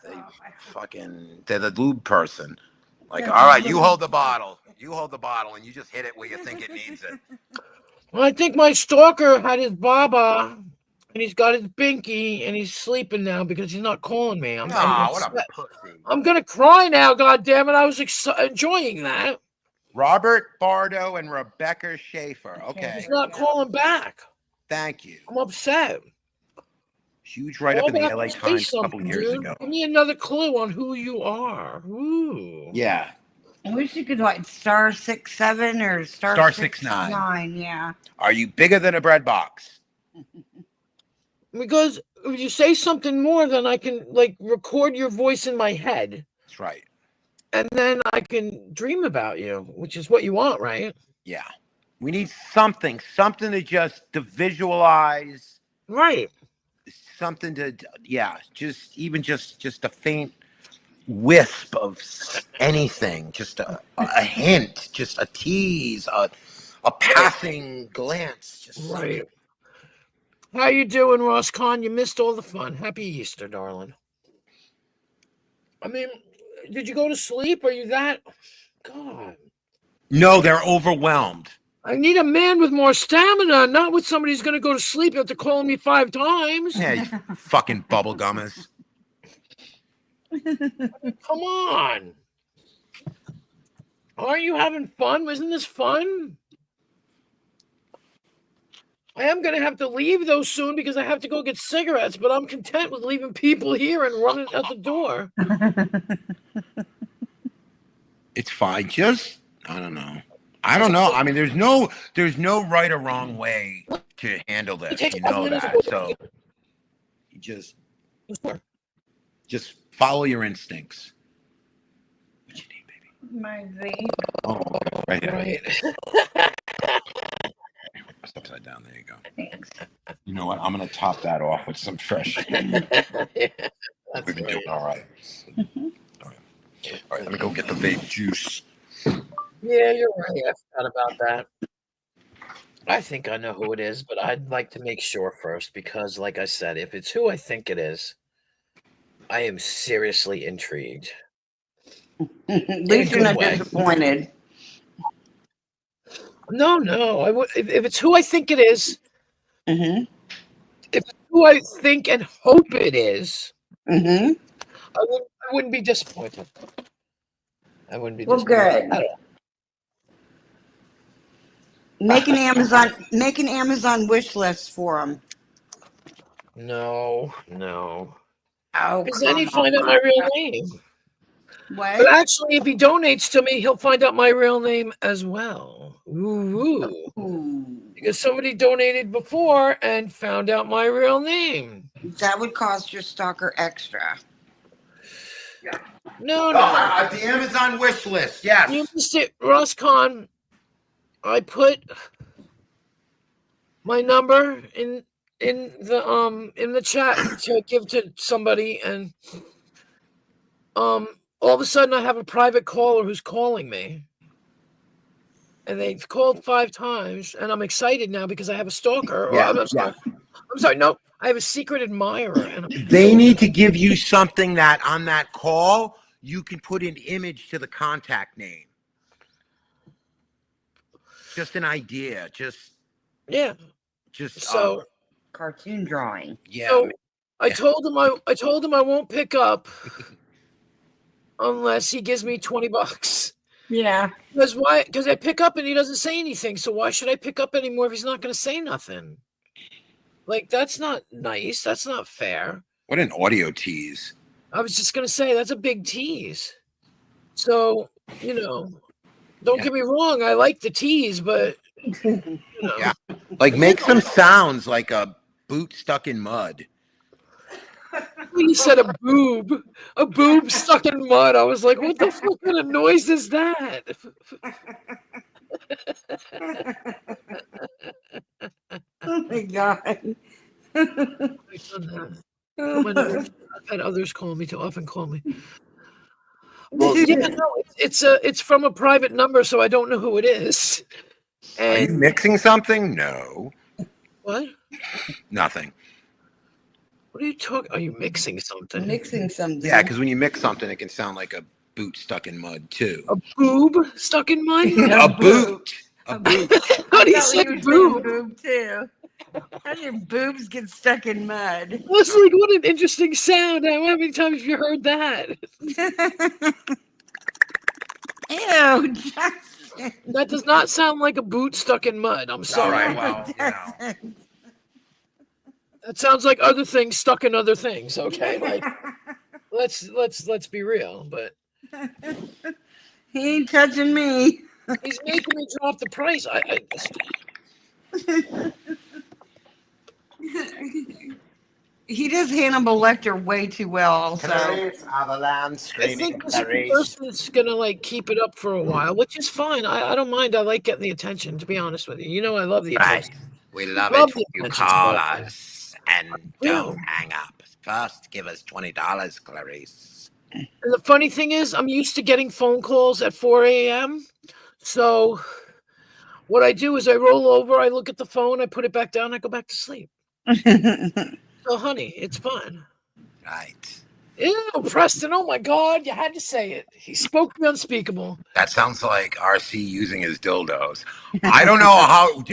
They're the lube person. Like, all right, you hold the bottle. You hold the bottle, and you just hit it where you think it needs it. Well, I think my stalker had his baba, and he's got his binky, and he's sleeping now because he's not calling me. What a pussy. I'm gonna cry now. God damn it! I was enjoying that. Robert Bardo and Rebecca Schaefer. Okay. He's not calling back. Thank you. I'm upset. Huge write-up in the LA Times a couple years ago. Give me another clue on who you are. Ooh. Yeah. I wish you could star 6'7" or star 6'9". Yeah. Are you bigger than a bread box? Because if you say something more, then I can record your voice in my head. That's right. And then I can dream about you, which is what you want, right? Yeah. We need something to just visualize. Right. Something to, just a faint wisp of anything, just a hint, just a tease, a passing glance. Just right. How you doing, Ross Kahn? You missed all the fun. Happy Easter, darling. I mean, did you go to sleep? Are you that? God. No, they're overwhelmed. I need a man with more stamina, not with somebody who's going to go to sleep after calling me 5 times. Yeah, you fucking bubblegummers. Come on. Aren't you having fun? Isn't this fun? I am going to have to leave, though, soon because I have to go get cigarettes, but I'm content with leaving people here and running out the door. It's fine. I don't know. I mean, there's no right or wrong way to handle this. You know that. So you just follow your instincts. What you need, baby? My vape. Oh, right here. Right. It's upside down. There you go. Thanks. You know what? I'm gonna top that off with some fresh. Yeah, We've been doing all right. All right. Let me go get the vape juice. Yeah, you're right. I forgot about that. I think I know who it is, but I'd like to make sure first because, like I said, if it's who I think it is, I am seriously intrigued. At least you're not disappointed. No. If it's who I think it is, Mm-hmm. if it's who I think and hope it is, Mm-hmm. I wouldn't be disappointed. I wouldn't be Well, disappointed good. at all. Make an Amazon wish list for him. No. Oh, Because then he'd find out my real name. what? But actually, if he donates to me, he'll find out my real name as well. Ooh. Ooh, Because somebody donated before and found out my real name. that would cost your stalker extra. No. The Amazon wish list. Yes. You missed it, Ross Kahn. I put my number in the chat to give to somebody, and all of a sudden I have a private caller who's calling me, and they've called 5 times, and I'm excited now because I have a stalker. Yeah, I'm sorry, no, I have a secret admirer, and They need to give you something that on that call you can put an image to the contact name. Just an idea. Just so Cartoon drawing. yeah. So I told him I won't pick up unless he gives me $20. Yeah. Because why? Because I pick up and he doesn't say anything. So why should I pick up anymore if he's not going to say nothing? Like, that's not nice. That's not fair. What an audio tease. I was just going to say that's a big tease. So, don't get me wrong. I like the tease, but Yeah. Like make some sounds like a boot stuck in mud. When you said a boob stuck in mud, I was like, what the fuck kind of noise is that? Oh my god. I've had others call me to often call me. Well, yeah, no, it's from a private number, so I don't know who it is. Are you And mixing something? No. what? Nothing. What are you talking? Are you mixing something? Mixing something. Yeah, because when you mix something, it can sound like a boot stuck in mud too. A boob stuck in mud? A boot. A boot. How do you I say thought you were saying boob? boob too. How do your boobs get stuck in mud? I was like, what an interesting sound. How many times have you heard that? Ew, Justin. That does not sound like a boot stuck in mud. I'm All sorry. right. Well, Justin. That sounds like other things stuck in other things. Okay, like let's be real. But He ain't touching me. he's making me drop the price. He does Hannibal Lecter way too well. Also, Avalanche I think this person's gonna like keep it up for a while, which is fine. I don't mind. I like getting the attention. To be honest with you, I love the attention. Right. We love Love it the when you attention call span. us and don't hang up. First, give us $20, Clarice. And the funny thing is, I'm used to getting phone calls at 4 a.m. So what I do is I roll over, I look at the phone, I put it back down, I go back to sleep. So, honey, it's fine. Right. Ew, Preston, oh my God, you had to say it. He spoke the unspeakable. That sounds like RC using his dildos. I don't know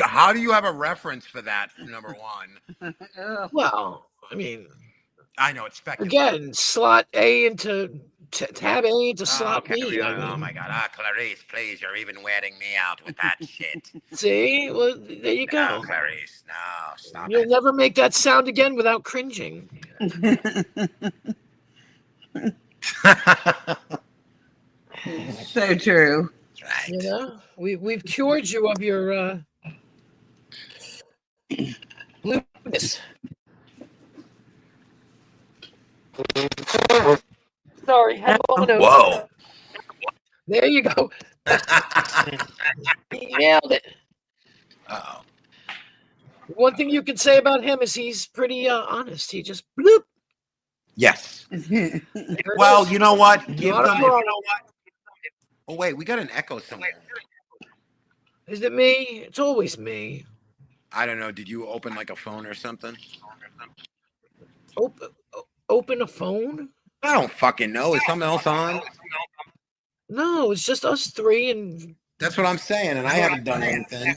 how do you have a reference for that, number one? Well, I mean, I know it's speculative. again, slot A into tab A into slot okay. B. I Oh mean, my God. Clarice, please, you're even wearing me out with that shit. see? Well, there you go. No, Clarice, no, stop You'll it. never make that sound again without cringing. So true. Right. We've cured you of your lewdness. Sorry, had a moment of- Whoa. There you go. He nailed it. Uh-oh. One thing you can say about him is he's pretty honest. He just bloop. Yes. There it Well, is. you know what? Give Not a them. problem. Oh wait, we got an echo somewhere. Is it me? It's always me. I don't know. Did you open like a phone or something? Open a phone? I don't fucking know. Is something else on? No, it's just us three. And That's what I'm saying, and I haven't done anything.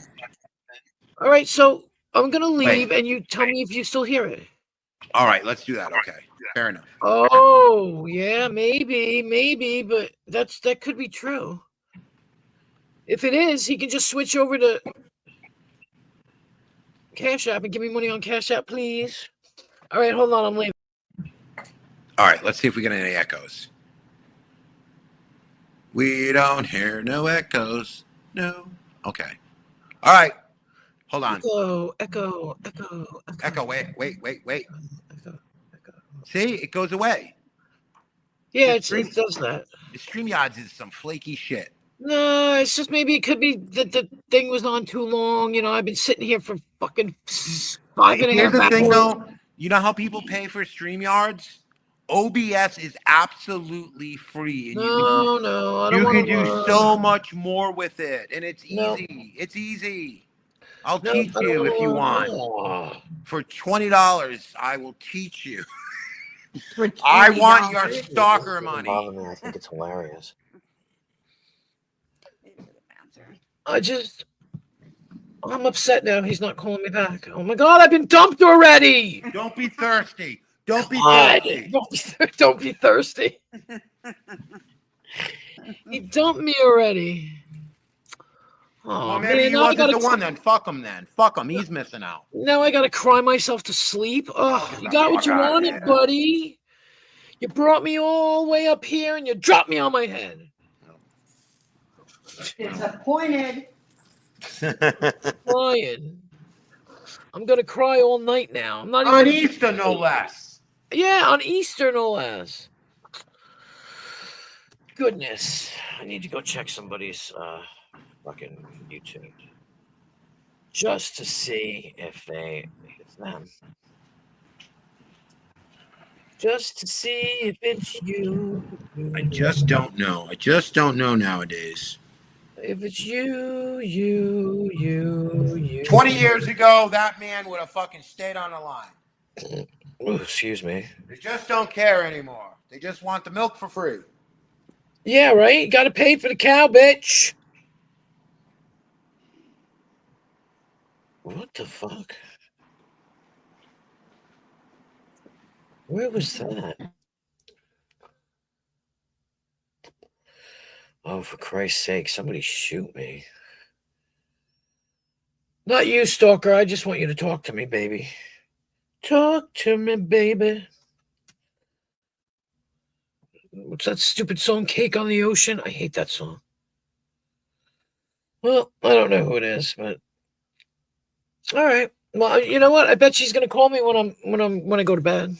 all right, so I'm gonna Wait. leave, and you tell me if you still hear it. All right, let's do that. Okay, fair enough. Oh, yeah, maybe, but that could be true. If it is, he can just switch over to Cash App and give me money on Cash App, please. All right, hold on. I'm leaving. All right, let's see if we get any echoes. We don't hear no echoes. No. Okay. All right. Hold on. Echo. Echo. Wait. Echo. See, it goes away. Yeah, The it stream- does that. The StreamYards is some flaky shit. No, it's just maybe it could be that the thing was on too long. You know, I've been sitting here for fucking 5.5 Here's the thing, hours. though. You know how people pay for StreamYards? OBS is absolutely free, and No, I don't you want can to. do so much more with it, and it's No. easy. It's easy. I'll No, teach I don't you if you wanna- want. For $20, I will teach you. For I want $20. your stalker money. I think it's hilarious. I'm upset now. He's not calling me back. Oh my God, I've been dumped already. Don't be thirsty. Don't be God, thirsty. don't be thirsty. He dumped me already. Oh, Well, maybe man, he now I wasn't gotta the one then. Fuck him then. Fuck him. He's missing out. Now I gotta cry myself to sleep. Oh, you got what you Fuck outta wanted, here. buddy. You brought me all the way up here and you dropped me on my head. Disappointed. Crying. I'm gonna cry all night now. I'm not even On Easter, no less. Yeah, on Easter, no less. Goodness, I need to go check somebody's fucking YouTube just to see if it's them. Just to see if it's you. I just don't know. I just don't know nowadays. If it's you. 20 years ago, that man would have fucking stayed on the line. Oh, excuse me. They just don't care anymore. They just want the milk for free. Yeah, right? You gotta pay for the cow, bitch. What the fuck? Where was that? Oh, for Christ's sake, somebody shoot me. Not you, stalker. I just want you to talk to me, baby. Talk to me, baby. What's that stupid song, Cake on the Ocean? I hate that song. Well, I don't know who it is, but all right. Well, you know what? I bet she's gonna call me when I go to bed.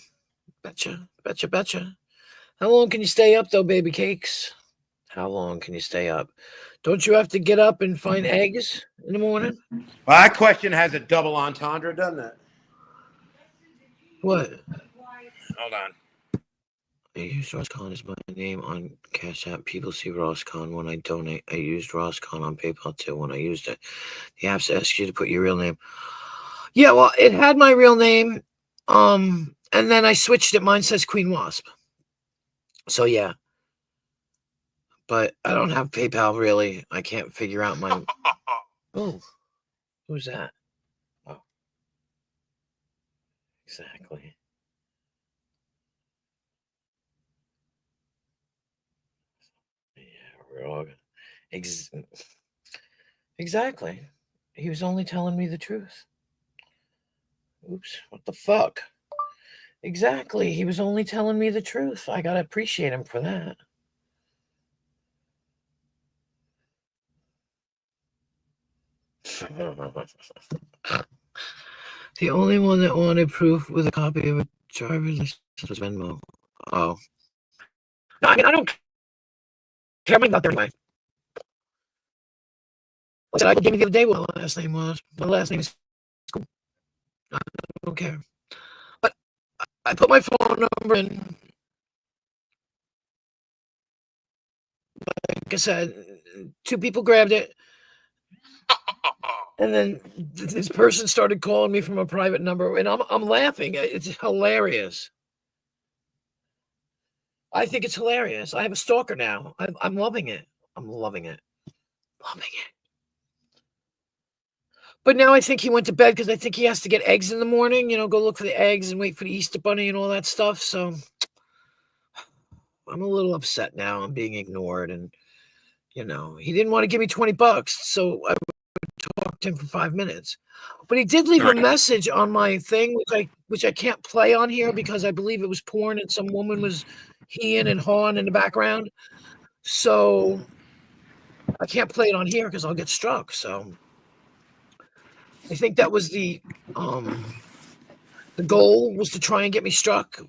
Betcha. How long can you stay up though, baby cakes? How long can you stay up? Don't you have to get up and find eggs in the morning? Well, that question has a double entendre, doesn't it? What? Hold on. I use Roscon as my name on Cash App. People see Roscon when I donate. I used Roscon on PayPal too when I used it. The apps ask you to put your real name. Yeah, well, it had my real name, and then I switched it. Mine says Queen Wasp. So yeah. But I don't have PayPal really. I can't figure out my. Oh, who's that? Oh, exactly. Yeah, wrong. Exactly. He was only telling me the truth. Oops, what the fuck? Exactly. He was only telling me the truth. I gotta appreciate him for that. The only one that wanted proof with a copy of a driver's license was Venmo. Oh. No, I mean, I don't care. I'm not there anyway. I said I gave me the other day what my last name was. My last name is cool. I don't care. But I put my phone number in. Like I said, 2 people grabbed it. And then this person started calling me from a private number, and I'm laughing. It's hilarious. I think it's hilarious. I have a stalker now. I'm loving it. I'm loving it. Loving it. But now I think he went to bed because I think he has to get eggs in the morning. You know, go look for the eggs and wait for the Easter bunny and all that stuff. So I'm a little upset now. I'm being ignored, and you know, he didn't want to give me $20, so I would talk to to him for 5 minutes. But he did leave a message on my thing, which I can't play on here because I believe it was porn and some woman was heeing and hawing in the background. So I can't play it on here because I'll get struck. So I think that was the goal was to try and get me struck.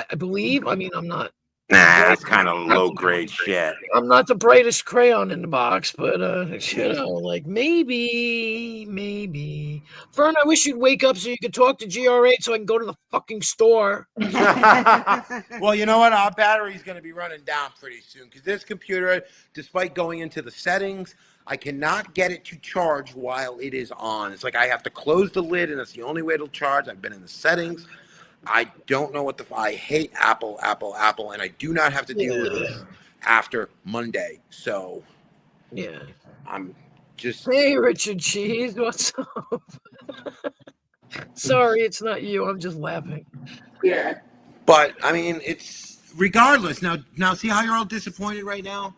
I believe. I mean, I'm not. Nah, that's kind of low grade shit. I'm not the brightest crayon in the box, but you know, like maybe. Fern, I wish you'd wake up so you could talk to GR8 so I can go to the fucking store. Well, you know what? Our battery's going to be running down pretty soon because this computer, despite going into the settings, I cannot get it to charge while it is on. It's like I have to close the lid, and that's the only way it'll charge. I've been in the settings. I don't know what I hate Apple, and I do not have to deal with this after Monday. So, yeah, I'm just. Hey, Richard Cheese, what's up? Sorry, it's not you. I'm just laughing. Yeah. But I mean, it's regardless. Now, see how you're all disappointed right now?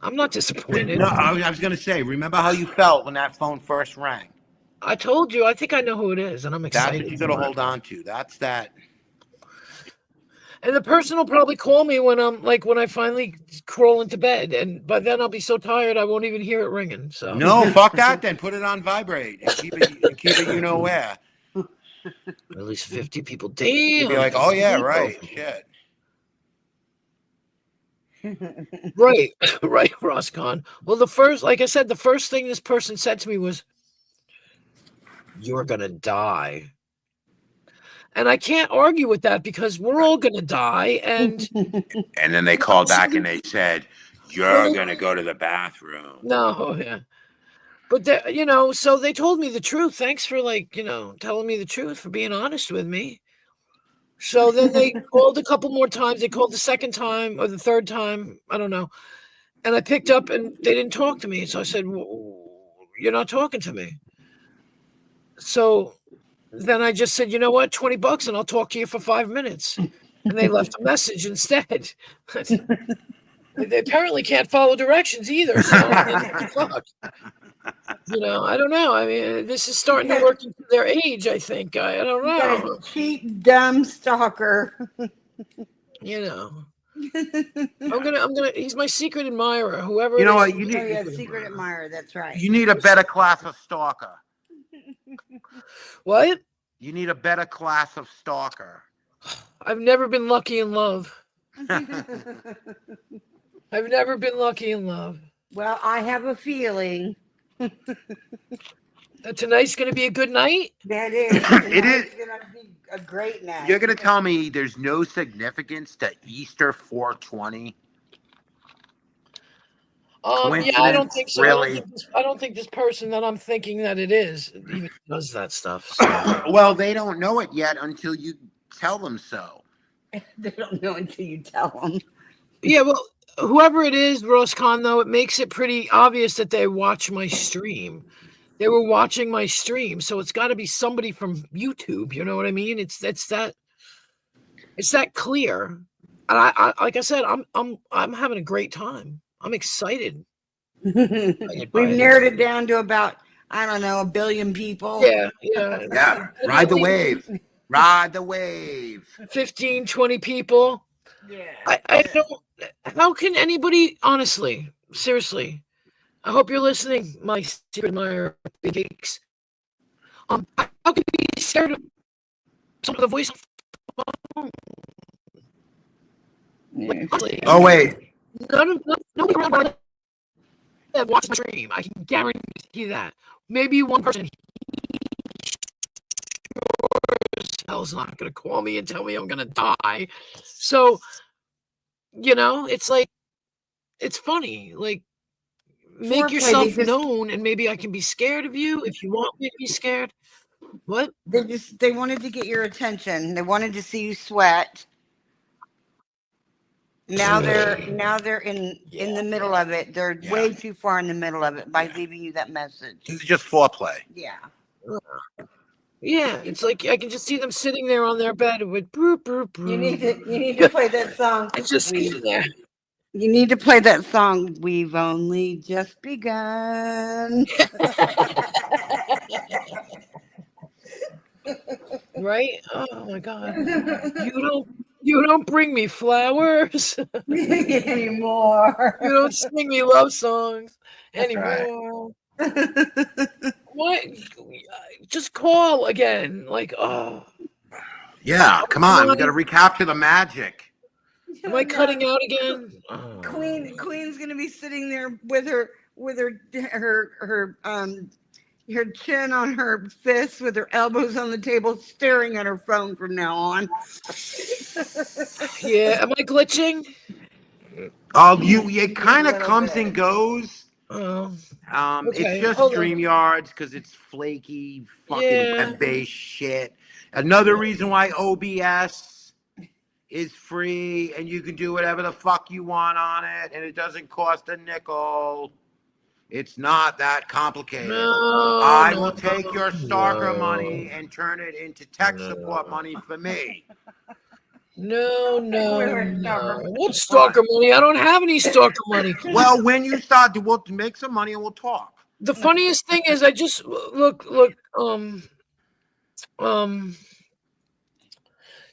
I'm not disappointed. No, I was gonna say, remember how you felt when that phone first rang? I told you. I think I know who it is, and I'm excited. That's what you got to hold on to. That's that. And the person will probably call me when I finally crawl into bed, and by then I'll be so tired I won't even hear it ringing. So no, fuck that. Then put it on vibrate and keep it. You know where. At least 50 people. Damn. You'd be like, oh yeah, right. Shit. Right, Roscon. Well, like I said, the first thing this person said to me was, "You're gonna die," and I can't argue with that because we're all gonna die. And then they called back and they said, "You're gonna go to the bathroom." No, yeah, but so they told me the truth. Thanks for telling me the truth, for being honest with me. So then they called a couple more times. They called the second time or the third time. I don't know. And I picked up and they didn't talk to me. So I said, well, you're not talking to me. So then I just said, you know what, $20 and I'll talk to you for 5 minutes. And they left a message instead. They apparently can't follow directions either. So fuck. I don't know. I mean, this is starting to work into their age, I think. I don't know. Cheap, dumb stalker. I'm gonna he's my secret admirer. Whoever you know it is, what you need secret admirer, that's right. You need a better class of stalker. What? You need a better class of stalker. I've never been lucky in love. I've never been lucky in love. Well, I have a feeling that tonight's going to be a good night. That is. It is going to be a great night. You're going to tell me there's no significance to Easter 420? Yeah, I don't think so. Really? I don't think this person that I'm thinking that it is even does that stuff. So. Well, they don't know it yet until you tell them so. They don't know until you tell them. Yeah, well, whoever it is, Roscon, though, it makes it pretty obvious that they watch my stream. They were watching my stream, so it's got to be somebody from YouTube. You know what I mean? It's that clear. And I like I said, I'm having a great time. I'm excited. We've narrowed it down to about, I don't know, 1 billion people. Yeah. Ride the wave. Ride the wave. 15, 20 people. Yeah. I don't. How can anybody, honestly, seriously, I hope you're listening, my secret admirer, Big Geeks. How can you be scared of some of the voice? Oh wait. Nobody around that watches my stream. I can guarantee that. Maybe one person. Hell's not going to call me and tell me I'm going to die. So, it's like, it's funny. Like, make yourself known, and maybe I can be scared of you if you want me to be scared. What? They wanted to get your attention. They wanted to see you sweat. Now they're in the middle of it. They're way too far in the middle of it by leaving you that message. This is just foreplay. Yeah. Yeah, it's like I can just see them sitting there on their bed with broop, broop, broop. You need to play that song. It's just sitting there. You need to play that song. We've only just begun. right? Oh my God. You don't bring me flowers anymore. You don't sing me love songs That's right. anymore. What? Just call again. Like, oh, Yeah, come on. We got to recapture the magic. am I cutting out again? Oh. Queen's gonna be sitting there with her chin on her fists, with her elbows on the table, staring at her phone from now on. Yeah, am I glitching? Oh, it kind of comes and goes. Oh, It's okay, just hold on. StreamYards because it's flaky, fucking Yeah. web-based shit. Another reason why OBS is free and you can do whatever the fuck you want on it and it doesn't cost a nickel. It's not that complicated. I will take your Stalker money and turn it into tech support money for me. No. What stalker money? I don't have any stalker money. Well, when you start, we'll make some money and we'll talk. The funniest thing is, I just look.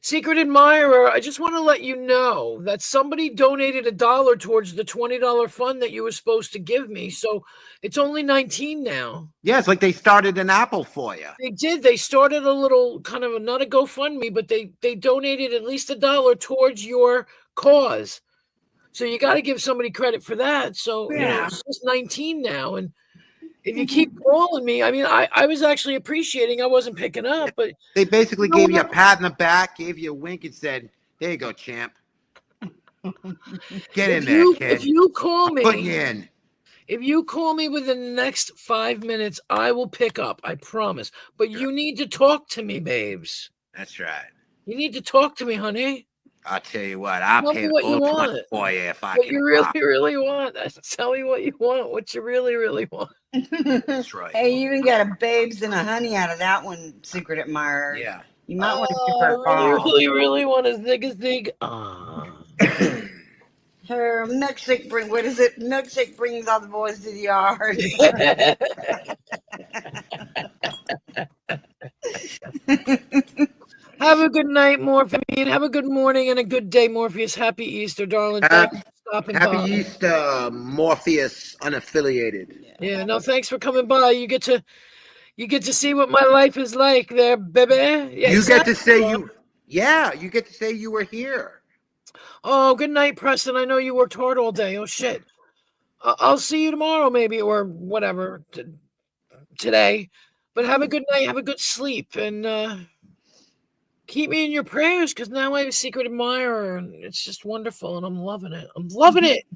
Secret Admirer, I just want to let you know that somebody donated $1 towards the $20 fund that you were supposed to give me. So it's only 19 now. Yeah, it's like they started an Apple for you. They did. They started a little kind of not a GoFundMe, but they donated at least $1 towards your cause. So you got to give somebody credit for that. So it's just 19 now. And if you keep calling me, I mean, I was actually appreciating. I wasn't picking up, but they basically gave you a pat in the back, gave you a wink, and said, "There you go, champ. Get in there, kid. If you call me, put you in. If you call me within the next 5 minutes, I will pick up. I promise. But you need to talk to me, babes. That's right. You need to talk to me, honey. I'll tell you what. I'll Tell pay me the what you ultimate want. for you if I What can. you really want. Tell me what you want. What you really want. That's right. Hey, you even got a babes and a honey out of that one, Secret Admirer. Yeah. You might want to give her a call. Really want to zig. Her milkshake what is it? Milkshake brings all the boys to the yard. Have a good night, Morpheus. Have a good morning and a good day, Morpheus. Happy Easter, darling. Thanks for stopping Happy by. Easter, Morpheus unaffiliated. Yeah, no, thanks for coming by. You get to see what my life is like there, baby. Yeah, You get to say exactly. you get to say you were here. Oh, good night, Preston. I know you worked hard all day. Oh, shit. I'll see you tomorrow, maybe, or whatever, today. But have a good night. Have a good sleep. And keep me in your prayers, because now I have a Secret Admirer, and it's just wonderful, and I'm loving it. I'm loving it.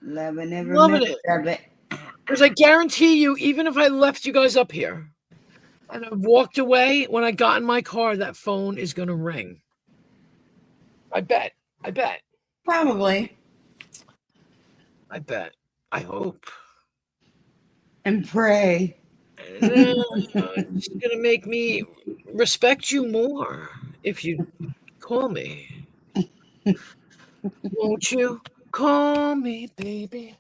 Loving every Loving minute of it. Because I guarantee you, even if I left you guys up here and I walked away, when I got in my car, that phone is going to ring. I bet. Probably. I bet. I hope. And pray. It's going to make me respect you more if you call me. Won't you call me, baby?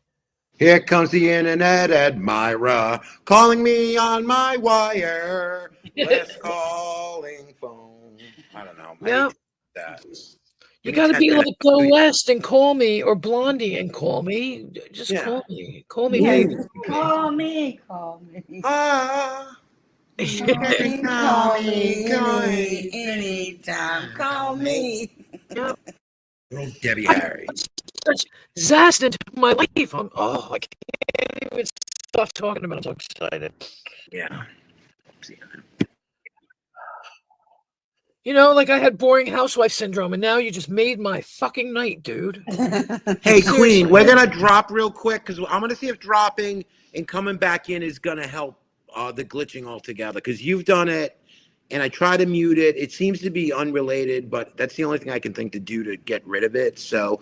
Here comes the internet admirer calling me on my wire. Last calling phone. I don't know. Yep. That. You got to be like Go West and call me, or Blondie and call me. Just call me. Call me, baby. Call me. Ah. Call me anytime. Call me. Yep. Debbie Harry. Such zest into my life. I can't even stop talking about it. I'm so excited. Yeah. You know, like I had boring housewife syndrome, and now you just made my fucking night, dude. Hey, Queen, we're going to drop real quick because I'm going to see if dropping and coming back in is going to help the glitching altogether, because you've done it, and I try to mute it. It seems to be unrelated, but that's the only thing I can think to do to get rid of it. So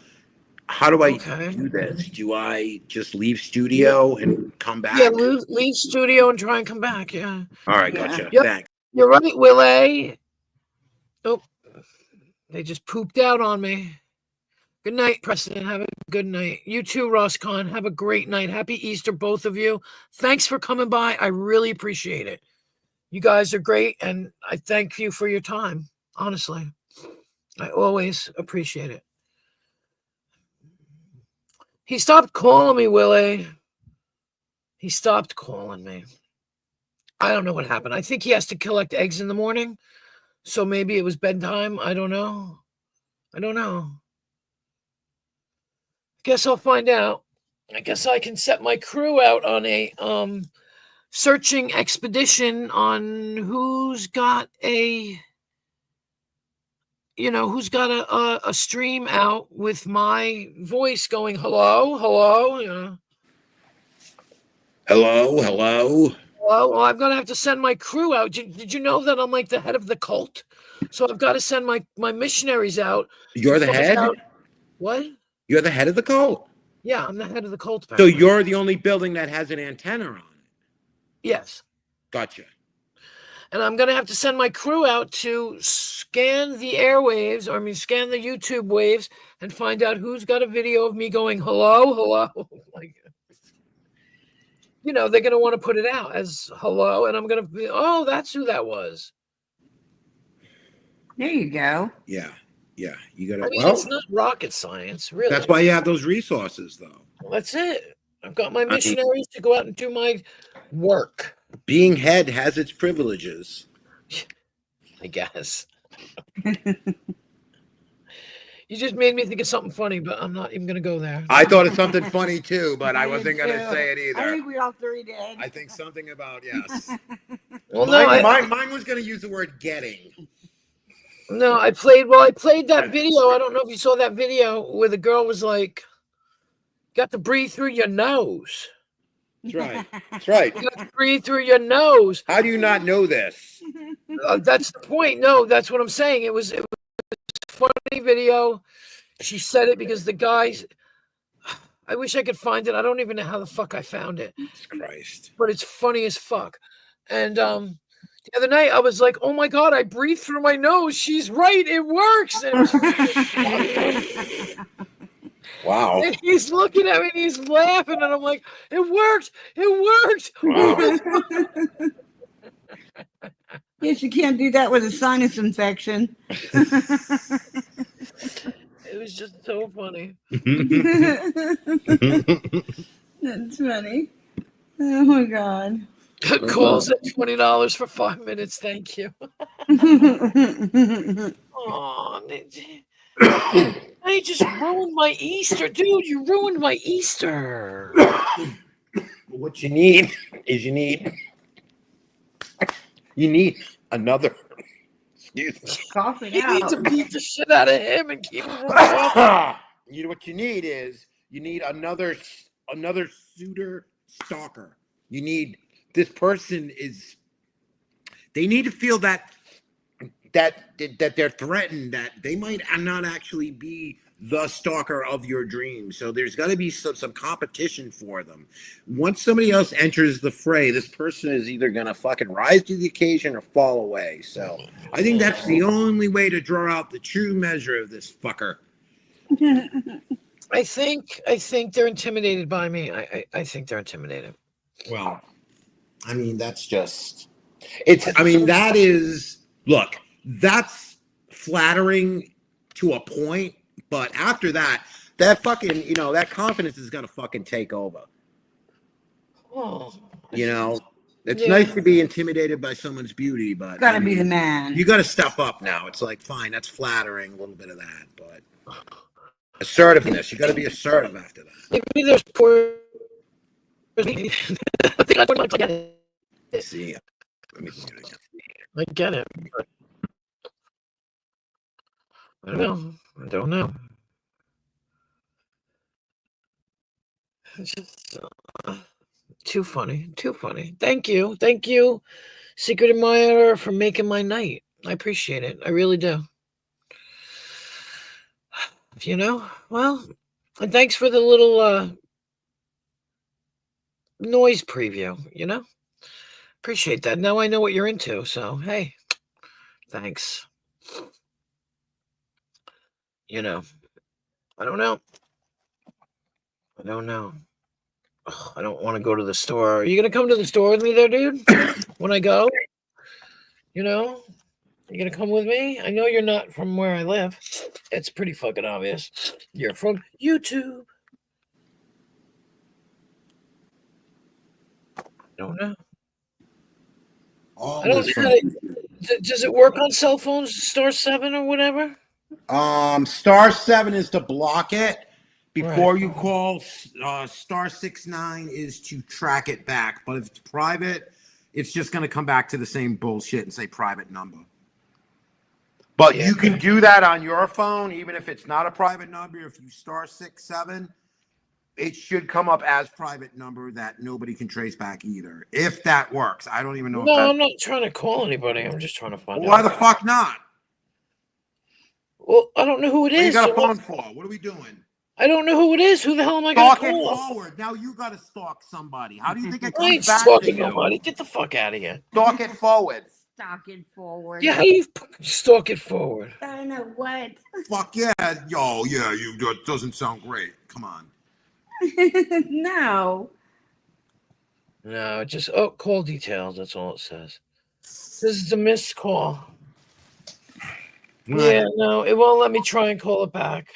how do I do this? Do I just leave studio and come back? Yeah, leave studio and try and come back, yeah. All right, gotcha. Yep. Thanks. You're right, Willie. Oh, they just pooped out on me. Good night, Preston. Have a good night. You too, Ross Khan. Have a great night. Happy Easter, both of you. Thanks for coming by. I really appreciate it. You guys are great, and I thank you for your time. Honestly, I always appreciate it. He stopped calling me, Willie. He stopped calling me. I don't know what happened. I think he has to collect eggs in the morning. So maybe it was bedtime. I don't know. Guess I'll find out. I guess I can set my crew out on a searching expedition on who's got a stream out with my voice going hello, hello, Hello. Well, I'm gonna have to send my crew out. Did you know that I'm like the head of the cult? So I've got to send my missionaries out. You're the head? What? You're the head of the cult. Yeah, I'm the head of the cult. So you're the only building that has an antenna on it. Yes. Gotcha. And I'm gonna have to send my crew out to scan the airwaves, scan the YouTube waves, and find out who's got a video of me going hello, hello. Like, they're gonna want to put it out as hello, and I'm gonna be, oh, that's who that was. There you go. Yeah. You got it. It's not rocket science, really. That's why you have those resources, though. Well, that's it. I've got my missionaries to go out and do my work. Being head has its privileges. I guess. You just made me think of something funny, but I'm not even going to go there. I thought of something funny, too, but I wasn't going to say it either. I think we all three did. I think something about, yes. Well, mine was going to use the word getting. No, I played that video. I don't know if you saw that video where the girl was like, got to breathe through your nose. That's right. That's right. You got to breathe through your nose. How do you not know this? That's the point. No, that's what I'm saying. It was a funny video. She said it because the guys, I wish I could find it. I don't even know how the fuck I found it. Jesus Christ. But it's funny as fuck. And the other night I was like, oh my God, I breathe through my nose. She's right. It works. And it was wow. And he's looking at me and he's laughing. And I'm like, it worked. It worked. Wow. Yes, you can't do that with a sinus infection. It was just so funny. That's funny. Oh my God. Calls at $20 for 5 minutes. Thank you. Oh, I just ruined my Easter, dude. You ruined my Easter. What you need is you need another. Excuse me. Cough it You need out. to beat the shit out of him and keep him from You know what you need is you need another suitor stalker. You need this person is. They need to feel that they're threatened, that they might not actually be the stalker of your dreams. So there's got to be some competition for them. Once somebody else enters the fray, this person is either going to fucking rise to the occasion or fall away. So I think that's the only way to draw out the true measure of this fucker. I think they're intimidated by me. I think they're intimidated. Well, I mean, that's just that is, look, that's flattering to a point, but after that fucking, that confidence is going to fucking take over. Oh. It's nice to be intimidated by someone's beauty, but Gotta be the man. you got to step up now. It's like, fine, that's flattering, a little bit of that, but assertiveness, you got to be assertive after that. Maybe there's poor. I think I would get it. See, let me see it again. I get it. But I don't know. It's just too funny. Thank you, Secret Admirer, for making my night. I appreciate it. I really do. Well, and thanks for the little noise preview. Appreciate that. Now I know what you're into. So hey, thanks. I don't know. Ugh, I don't want to go to the store. Are you going to come to the store with me there, dude? When I go? You know, you gonna come with me? I know you're not from where I live. It's pretty fucking obvious. You're from YouTube. Don't know. I don't know. Does it work on cell phones? *7 or whatever. *7 is to block it before Right. you call. *69 is to track it back. But if it's private, it's just going to come back to the same bullshit and say private number. But you can do that on your phone, even if it's not a private number. If you *67, it should come up as private number that nobody can trace back either. If that works, I don't even know. No, I'm not trying to call anybody. I'm just trying to find out. Why the fuck not? Well, I don't know who it What you is. got so a phone for? What are we doing? I don't know who it is. Who the hell am I going to Stalk it call? forward. Now you got to stalk somebody. How do you think it I ain't comes back to stalking you? nobody. Get the fuck out of here. Stalk it forward. Stalk it forward. Yeah, how do you stalk it forward? I don't know what. Fuck yeah. Yo, yeah, that doesn't sound great. Come on. No. No, just call details. That's all it says. This is a missed call. Yeah, no, it won't let me try and call it back.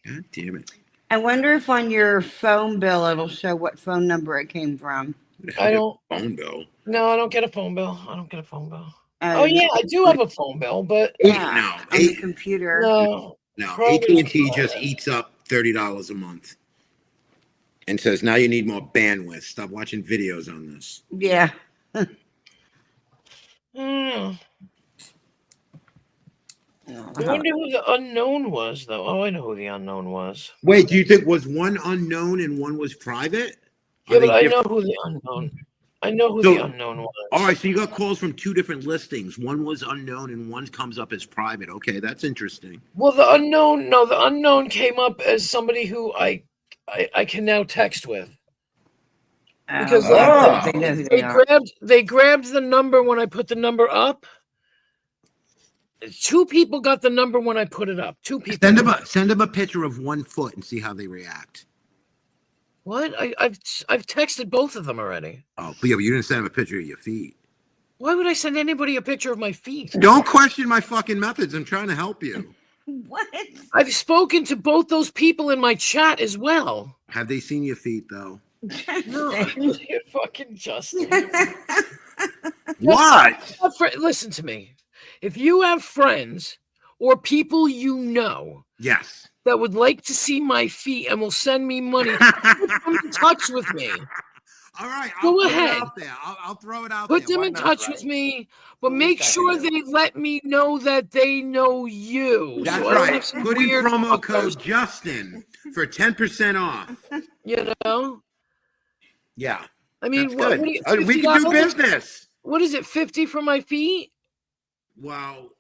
God damn it. I wonder if on your phone bill it'll show what phone number it came from. I don't. Phone bill. No, I don't get a phone bill. I don't get a phone bill. Oh yeah, I do have a phone bill, but Yeah, on the computer. no. No, Probably AT&T not. just eats up $30 a month and says, now you need more bandwidth. Stop watching videos on this. Yeah. I wonder who the unknown was, though. Oh, I know who the unknown was. Wait, do you think was one unknown and one was private? Yeah, Are but they I know different? who the unknown. I know who So- the unknown was. All right, so you got calls from two different listings. One was unknown and one comes up as private. Okay, that's interesting. Well, the unknown came up as somebody who I can now text with. Because they grabbed the number when I put the number up. Two people got the number when I put it up. Two people. Send them a picture of 1 foot and see how they react. What? I've texted both of them already. Oh, but yeah, but you didn't send them a picture of your feet. Why would I send anybody a picture of my feet? Don't question my fucking methods. I'm trying to help you. What? I've spoken to both those people in my chat as well. Have they seen your feet though? No, you're fucking Justin. What? Listen to me. If you have friends or people you know Yes. that would like to see my feet and will send me money, put them in touch with me. All right, Go I'll ahead. Put it out there. I'll throw it out Put there. them Why in not, touch right? with me, but make sure they let me know that they know you. That's So I don't right. have some Put in weird promo fuckers, code Justin for 10% off. You know? Yeah. I mean, That's what good. do you- We can do $50? business. What is it, 50 for my feet? Well,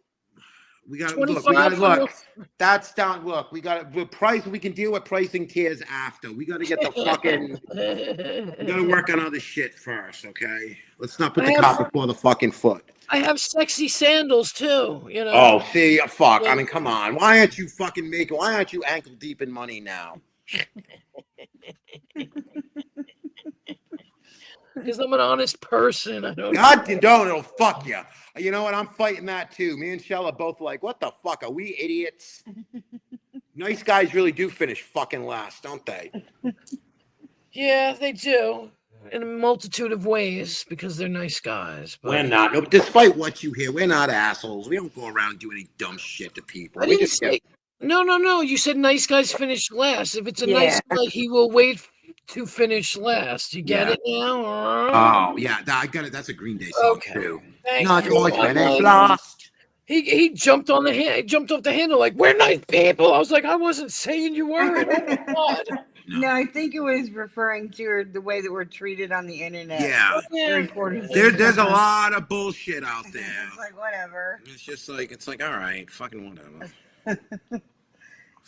we got to 25 look. That's down. Look, we got to price. We can deal with pricing tiers after. We got to get the fucking. We got to work on other shit first, okay? Let's not put the cart before the fucking foot. I have sexy sandals too, you know. Oh, see, fuck. I mean, come on. Why aren't you ankle deep in money now? Because I'm an honest person. I don't. God, don't. It'll fuck you. You know what? I'm fighting that too. Me and Shell are both like, what the fuck? Are we idiots? Nice guys really do finish fucking last, don't they? Yeah, they do. In a multitude of ways because they're nice guys. But We're not. No, despite what you hear, we're not assholes. We don't go around doing any dumb shit to people. I We didn't just say. No. You said nice guys finish last. If it's a nice guy, he will wait to finish last. You get it now? Oh, yeah. I got it. That's a Green Day song, too. Thank Not you. always finish last. He jumped on the hand. He jumped off the handle like, we're nice people. I was like, I wasn't saying you weren't. Oh my God. No, I think it was referring to the way that we're treated on the internet. Yeah. Reporters. There's a lot of bullshit out there. It's like, whatever. It's just like, all right, fucking whatever.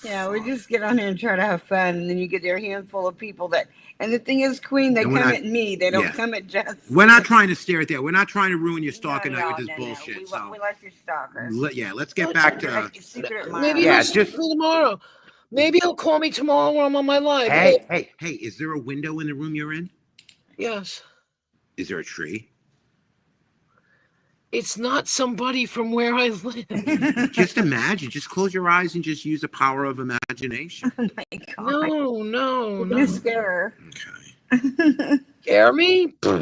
Yeah, we just get on here and try to have fun, and then you get there a handful of people that. And the thing is, Queen, they And come we're not- at me. They don't yeah. come at Jess. We're not trying to stare at that. We're not trying to ruin your stalking night with this No. bullshit. We, so we like your stalkers. let's get back to. Secret Maybe Yeah, he'll speak to me tomorrow. Maybe he'll call me tomorrow when I'm on my live. Hey! Is there a window in the room you're in? Yes. Is there a tree? It's not somebody from where I live. Just imagine. Just close your eyes and just use the power of imagination. Oh my God. No, no, You're no. gonna scare Okay. Scare me? her.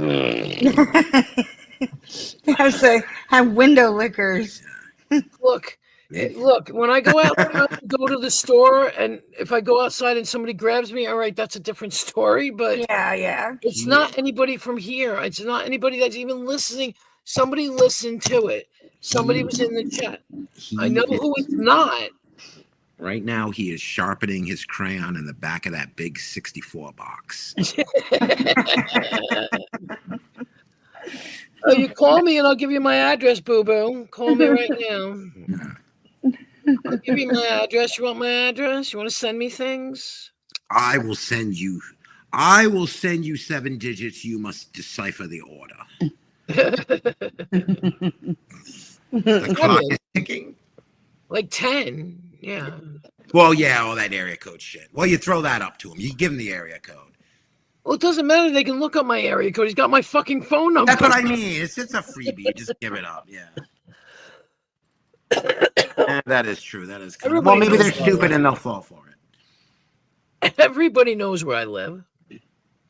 Have to have window lickers. Look, look. When I go out, go to the store, and if I go outside and somebody grabs me, all right, that's a different story. But Yeah. it's not anybody from here. It's not anybody that's even listening. Somebody listened to it. Somebody was in the chat. I know who it's not. Right now, he is sharpening his crayon in the back of that big 64 box. Oh, you call me and I'll give you my address, boo boo. Call me right now. I'll give you my address. You want my address? You want to send me things? I will send you 7 digits. You must decipher the order. The clock is ticking. Like 10. Yeah. Well, yeah, all that area code shit. Well, you throw that up to him. You give him the area code. Well, it doesn't matter. They can look up my area code. He's got my fucking phone number. That's what I mean. It's a freebie. Just give it up. Yeah. That is true. That is kind of, well, maybe they're stupid and they'll fall for it. Everybody knows where I live.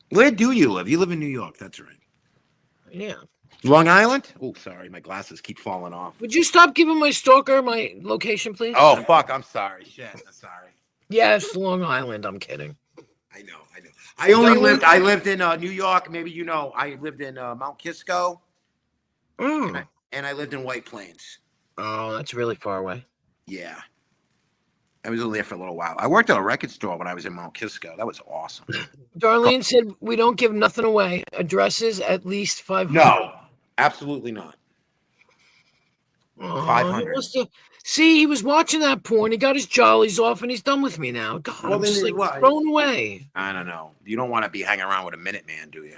Where do you live? You live in New York. That's right. Yeah. Long Island? Oh, sorry. My glasses keep falling off. Would you stop giving my stalker my location, please? Oh, fuck. I'm sorry. Shit. I'm sorry. Yeah, it's Long Island. I'm kidding. I know. I lived in New York. Maybe you know. I lived in Mount Kisco. And I lived in White Plains. Oh, that's really far away. Yeah. I was only there for a little while. I worked at a record store when I was in Mount Kisco. That was awesome. Darlene said we don't give nothing away. Addresses at least 500. No, absolutely not. Oh, 500. See, he was watching that porn. He got his jollies off, and he's done with me now. God, Well, I'm just then like what? thrown away. I don't know. You don't want to be hanging around with a Minuteman, do you?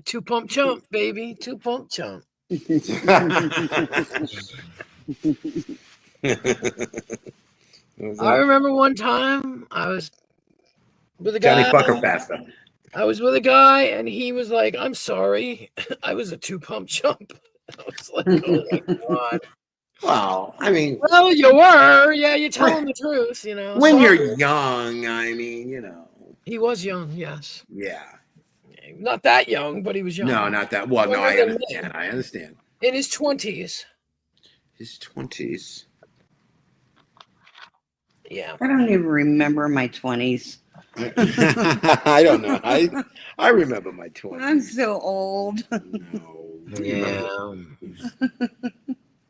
2 pump chump, baby. 2 pump chump. I remember one time I was with a guy. Johnny Fucker faster. I was with a guy, and he was like, "I'm sorry, I was a 2 pump chump." I was like, "Oh my God." Well, I mean, Well, you were. Yeah, you're telling the truth, you know. when Sorry. you're young, I mean, you know. He was young, yes. Yeah. Not that young, but he was young. No, not that. Well, no, I understand. I understand. In his 20s. His 20s. Yeah. I don't even remember my 20s. I don't know. I remember my 20s. I'm so old. Yeah.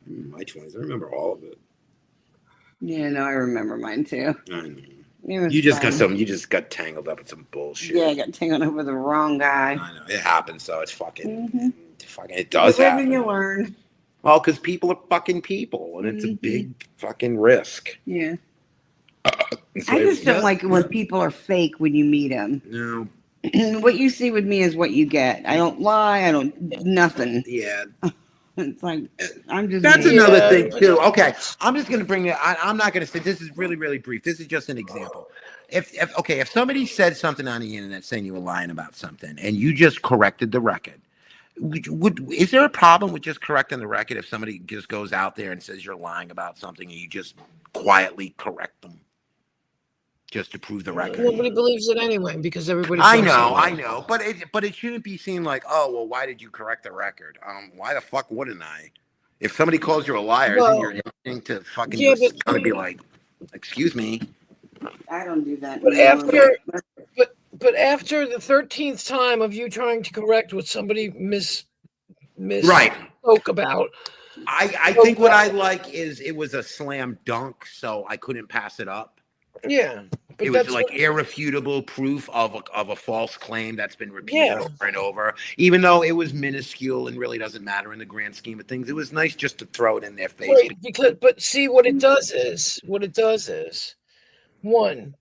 My 20s. I remember all of it. Yeah, no, I remember mine too. I know. It was You just got fun. you just got tangled up in some bullshit. Yeah, I got tangled up with the wrong guy. I know. It happens, so it's fucking, Mhm. it does You live happen. and you learn. Well, because people are fucking people, and it's a big fucking risk. Yeah. It's I like- just don't like it when people are fake when you meet them. No. What you see with me is what you get. I don't lie. I don't nothing. Yeah. It's like I'm just. That's me. another thing too. Okay, I'm just gonna bring it. I'm not gonna say this is really, really brief. This is just an example. If somebody said something on the internet saying you were lying about something, and you just corrected the record, is there a problem with just correcting the record if somebody just goes out there and says you're lying about something and you just quietly correct them, just to prove the record? Nobody believes it anyway because everybody. I know, but it shouldn't be seen like, oh well, why did you correct the record? Why the fuck wouldn't I? If somebody calls you a liar, Well, then you're going to fucking yeah, just but- gonna be like, excuse me. I don't do that. But anymore. but after the 13th time of you trying to correct what somebody miss Right. spoke about, I think what I like is it was a slam dunk, so I couldn't pass it up. yeah. But It was that's like what- irrefutable proof of a false claim that's been repeated Yeah. over and over, even though it was minuscule and really doesn't matter in the grand scheme of things. It was nice just to throw it in their face. Right, but see what it does is one,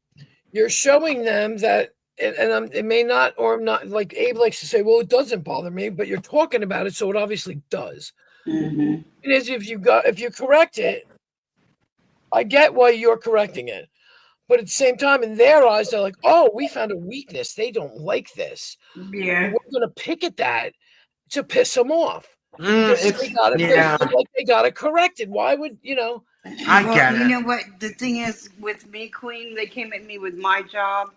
you're showing them that, and it may not or not, like Abe likes to say, well, it doesn't bother me, but you're talking about it, so it obviously does. Mhm. It is if you correct it, I get why you're correcting it. But at the same time, in their eyes, they're like, oh, we found a weakness. They don't like this. Yeah. We're going to pick at that to piss them off. They got it. Yeah. They feel like they got it corrected. Why would I Well, get you it. know what? The thing is with me, Queen, they came at me with my job.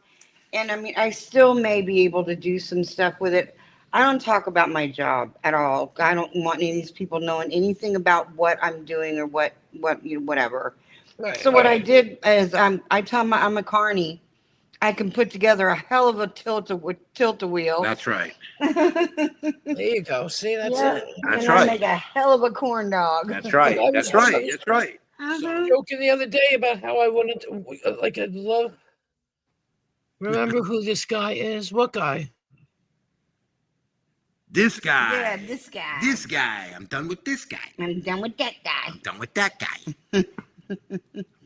And I mean, I still may be able to do some stuff with it. I don't talk about my job at all. I don't want any of these people knowing anything about what I'm doing or whatever. Right. So what I did is I tell them I'm a carny. I can put together a hell of a tilt-a-wheel. That's right. There you go. See, that's Yeah. it. That's and I right. make a hell of a corn dog. That's right. I That's was- right. That's right. Joking the other day about how I wanted to, like, I'd love. Remember who this guy is? What guy? This guy. Yeah, this guy. This guy. I'm done with this guy. I'm done with that guy. I'm done with that guy.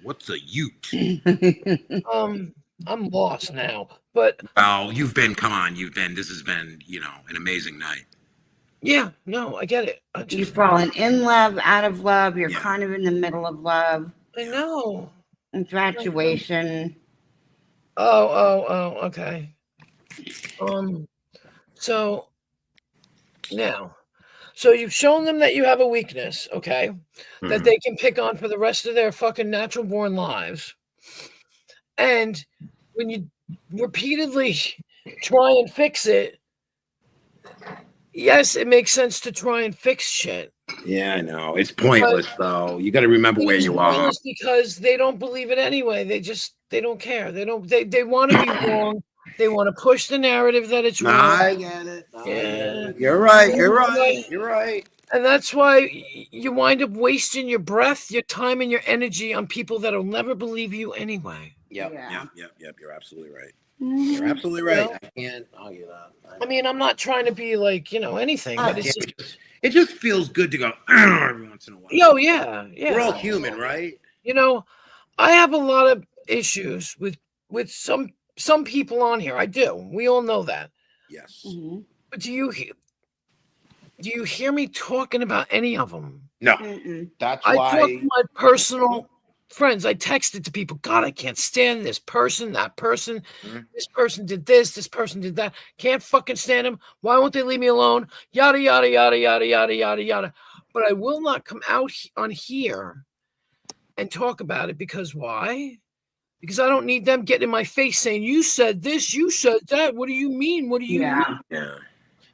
What's a ute? I'm lost now, but Well, this has been, an amazing night. yeah, no, I get it. You've fallen in love, out of love. You're Yeah. kind of in the middle of love. I know. Infatuation. Oh, okay. So now, so you've shown them that you have a weakness, okay, that they can pick on for the rest of their fucking natural born lives. And when you repeatedly try and fix it, yes, it makes sense to try and fix shit. Yeah, I know. It's pointless, though. You got to remember where It's you are. pointless because they don't believe it anyway. They don't care. They want to be wrong. They want to push the narrative that it's wrong. I get it. Yeah. You're right. You're right. You're right. And that's why you wind up wasting your breath, your time, and your energy on people that'll never believe you anyway. Yep. Yeah. Yep. You're absolutely right. Mhm. You're absolutely right. I can't argue that. I mean, I'm not trying to be like, anything, but it's just, It just feels good to go every once in a while. yeah. We're all human, right? I have a lot of issues with some people on here. I do. We all know that. Yes. Mhm. But do you hear me talking about any of them? No. Mm-mm. That's I talk why. to my personal friends. I texted to people, God, I can't stand this person, that person. Mhm. This person did this person did that. Can't fucking stand them. Why won't they leave me alone? Yada, yada, yada, yada, yada, yada, yada. But I will not come out on here and talk about it because why? Because I don't need them getting in my face saying, you said this, you said that. What do you mean? What do you mean? Yeah.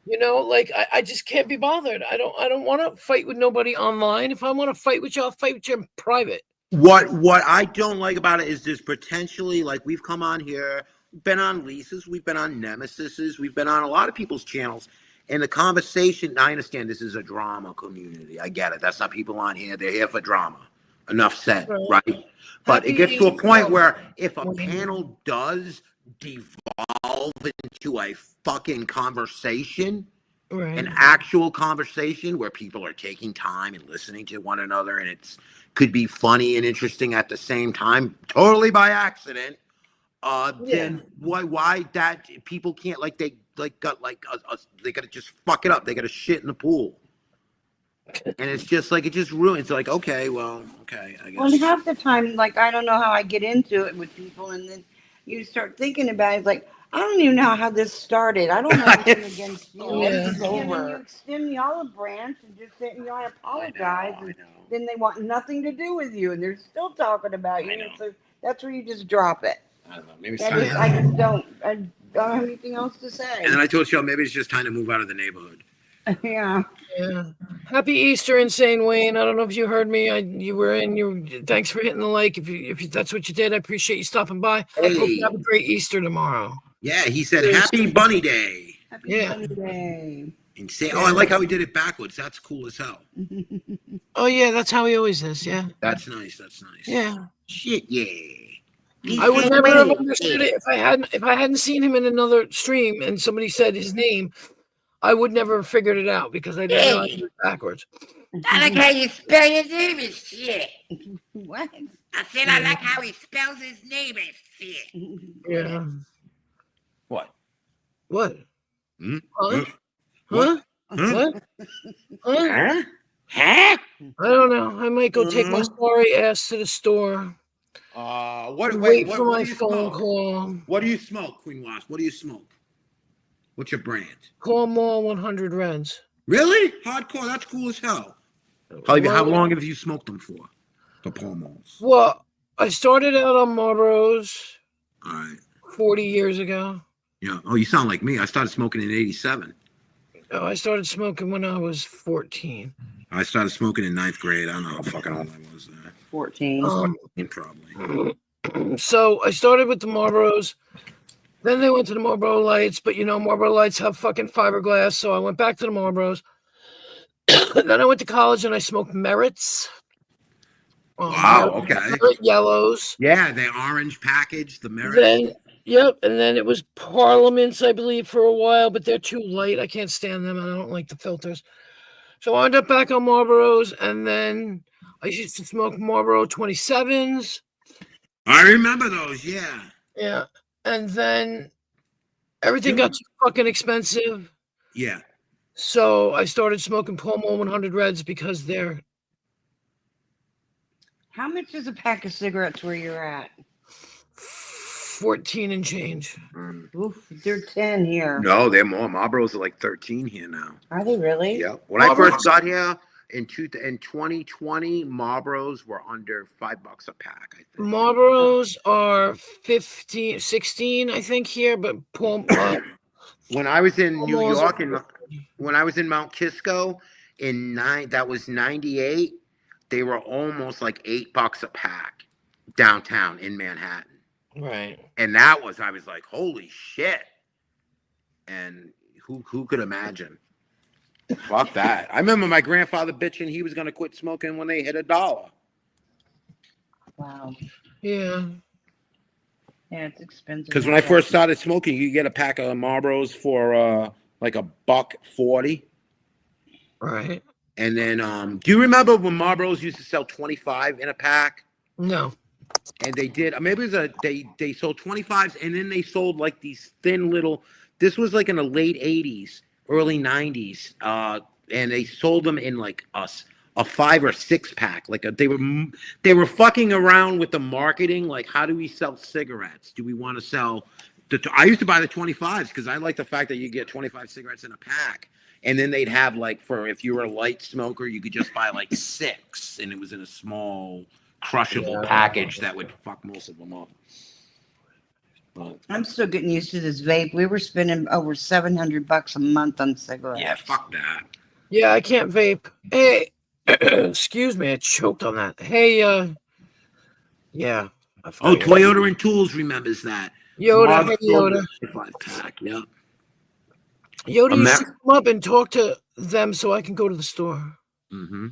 Yeah. Like I just can't be bothered. I don't want to fight with nobody online. If I want to fight with you, I'll fight with you in private. What I don't like about it is there's potentially, like, we've come on here, been on Lisa's, we've been on Nemesis's, we've been on a lot of people's channels, and the conversation, I understand this is a drama community. I get it. That's not people on here. They're here for drama. Enough said, right? But it gets to a point where if a panel does devolve into a fucking conversation, Right. an actual conversation where people are taking time and listening to one another, and could be funny and interesting at the same time, totally by accident. Then why that people can't, they gotta just fuck it up. They gotta shit in the pool, and it's just like it just ruins. Like, okay, I guess. Well, half the time, I don't know how I get into it with people, and then you start thinking about it. It's like, I don't even know how this started. I don't know anything against you. Yeah. This is over. You extend the olive branch and just sit and I apologize. I know. Then they want nothing to do with you, and they're still talking about you. I know. So that's where you just drop it. I don't know. Maybe it's I time. just don't have anything else to say. And then I told Cheryl maybe it's just time to move out of the neighborhood. Yeah. Yeah. Happy Easter, Insane Wayne. I don't know if you heard me. Thanks for hitting the like. If that's what you did, I appreciate you stopping by. Hey. Hope you have a great Easter tomorrow. Yeah, he said Happy Bunny Day. Happy Yeah. Sunny Day. Insane. Oh, I like how he did it backwards. That's cool as hell. Oh yeah, that's how he always is. Yeah. That's nice. That's nice. Yeah. Shit, yeah. I would never have understood it if I hadn't seen him in another stream and somebody said his name. I would never have figured it out because I didn't know it was backwards. I like how you spell your name and shit. What? I said I like how he spells his name and shit. Yeah. What? What? Hmm? Huh? What? Huh? What? Huh? Huh? Huh? I don't know. I might go take my sorry ass to the store. Wait for my phone call. What do you smoke, Queen Wasp? What do you smoke? What's your brand? Call Mall 100 Reds. Really? Hardcore? That's cool as hell. How long have you smoked them for? The Pall Malls. Well, I started out on Marlboros All right. 40 years ago. Yeah. Oh, you sound like me. I started smoking in '87. Oh, I started smoking when I was 14. I started smoking in 9th grade. I don't know how fucking old I was there. 14. Probably. So I started with the Marlboros. Then they went to the Marlboro Lights, but Marlboro Lights have fucking fiberglass, so I went back to the Marlboros. Then I went to college and I smoked Merits. Wow. Okay. Merit yellows. Yeah, the orange package, the Merit. And then it was Parliaments, I believe, for a while, but they're too light. I can't stand them. I don't like the filters. So I ended up back on Marlboros, and then I used to smoke Marlboro 27s. I remember those. Yeah. Yeah. And then everything got too fucking expensive. Yeah. So I started smoking Pall Mall 100 Reds because they're. How much is a pack of cigarettes where you're at? 14 and change. Oof, they're 10 here. No, they're more. Marlboros are like 13 here now. Are they really? Yeah. When I first got here in 2020, Marlboros were under $5 a pack. I think. Marlboros are 15, 16, I think here, but Paul. When I was in New Marlboros York are- and when I was in Mount Kisco that was 98, they were almost like $8 a pack downtown in Manhattan. Right. And I was like, holy shit. And who could imagine? Fuck that. I remember my grandfather bitching he was gonna quit smoking when they hit $1. Wow. Yeah. Yeah, it's expensive. Because when I first started smoking, you get a pack of Marlboros for like $1.40. Right. And then do you remember when Marlboros used to sell 25 in a pack? No. And they did. Maybe it was they sold 25s, and then they sold like these thin little. This was like in the late 80s, early 90s, and they sold them in like a 5 or 6 pack. Like they were fucking around with the marketing. Like, how do we sell cigarettes? Do we want to sell? I used to buy the 25s because I like the fact that you get 25 cigarettes in a pack. And then they'd have like if you were a light smoker, you could just buy like 6, and it was in a small crushable package that would fuck most of them up. But, I'm still getting used to this vape. We were spending over $700 a month on cigarettes. yeah, fuck that. Yeah, I can't vape. Hey, excuse me, I choked on that. Hey, yeah. Oh, Toyota and Tools remembers that. Yoda, hey, Yoda. 25 pack, yep. Yoda, you should come up and talk to them so I can go to the store. Mm-hmm.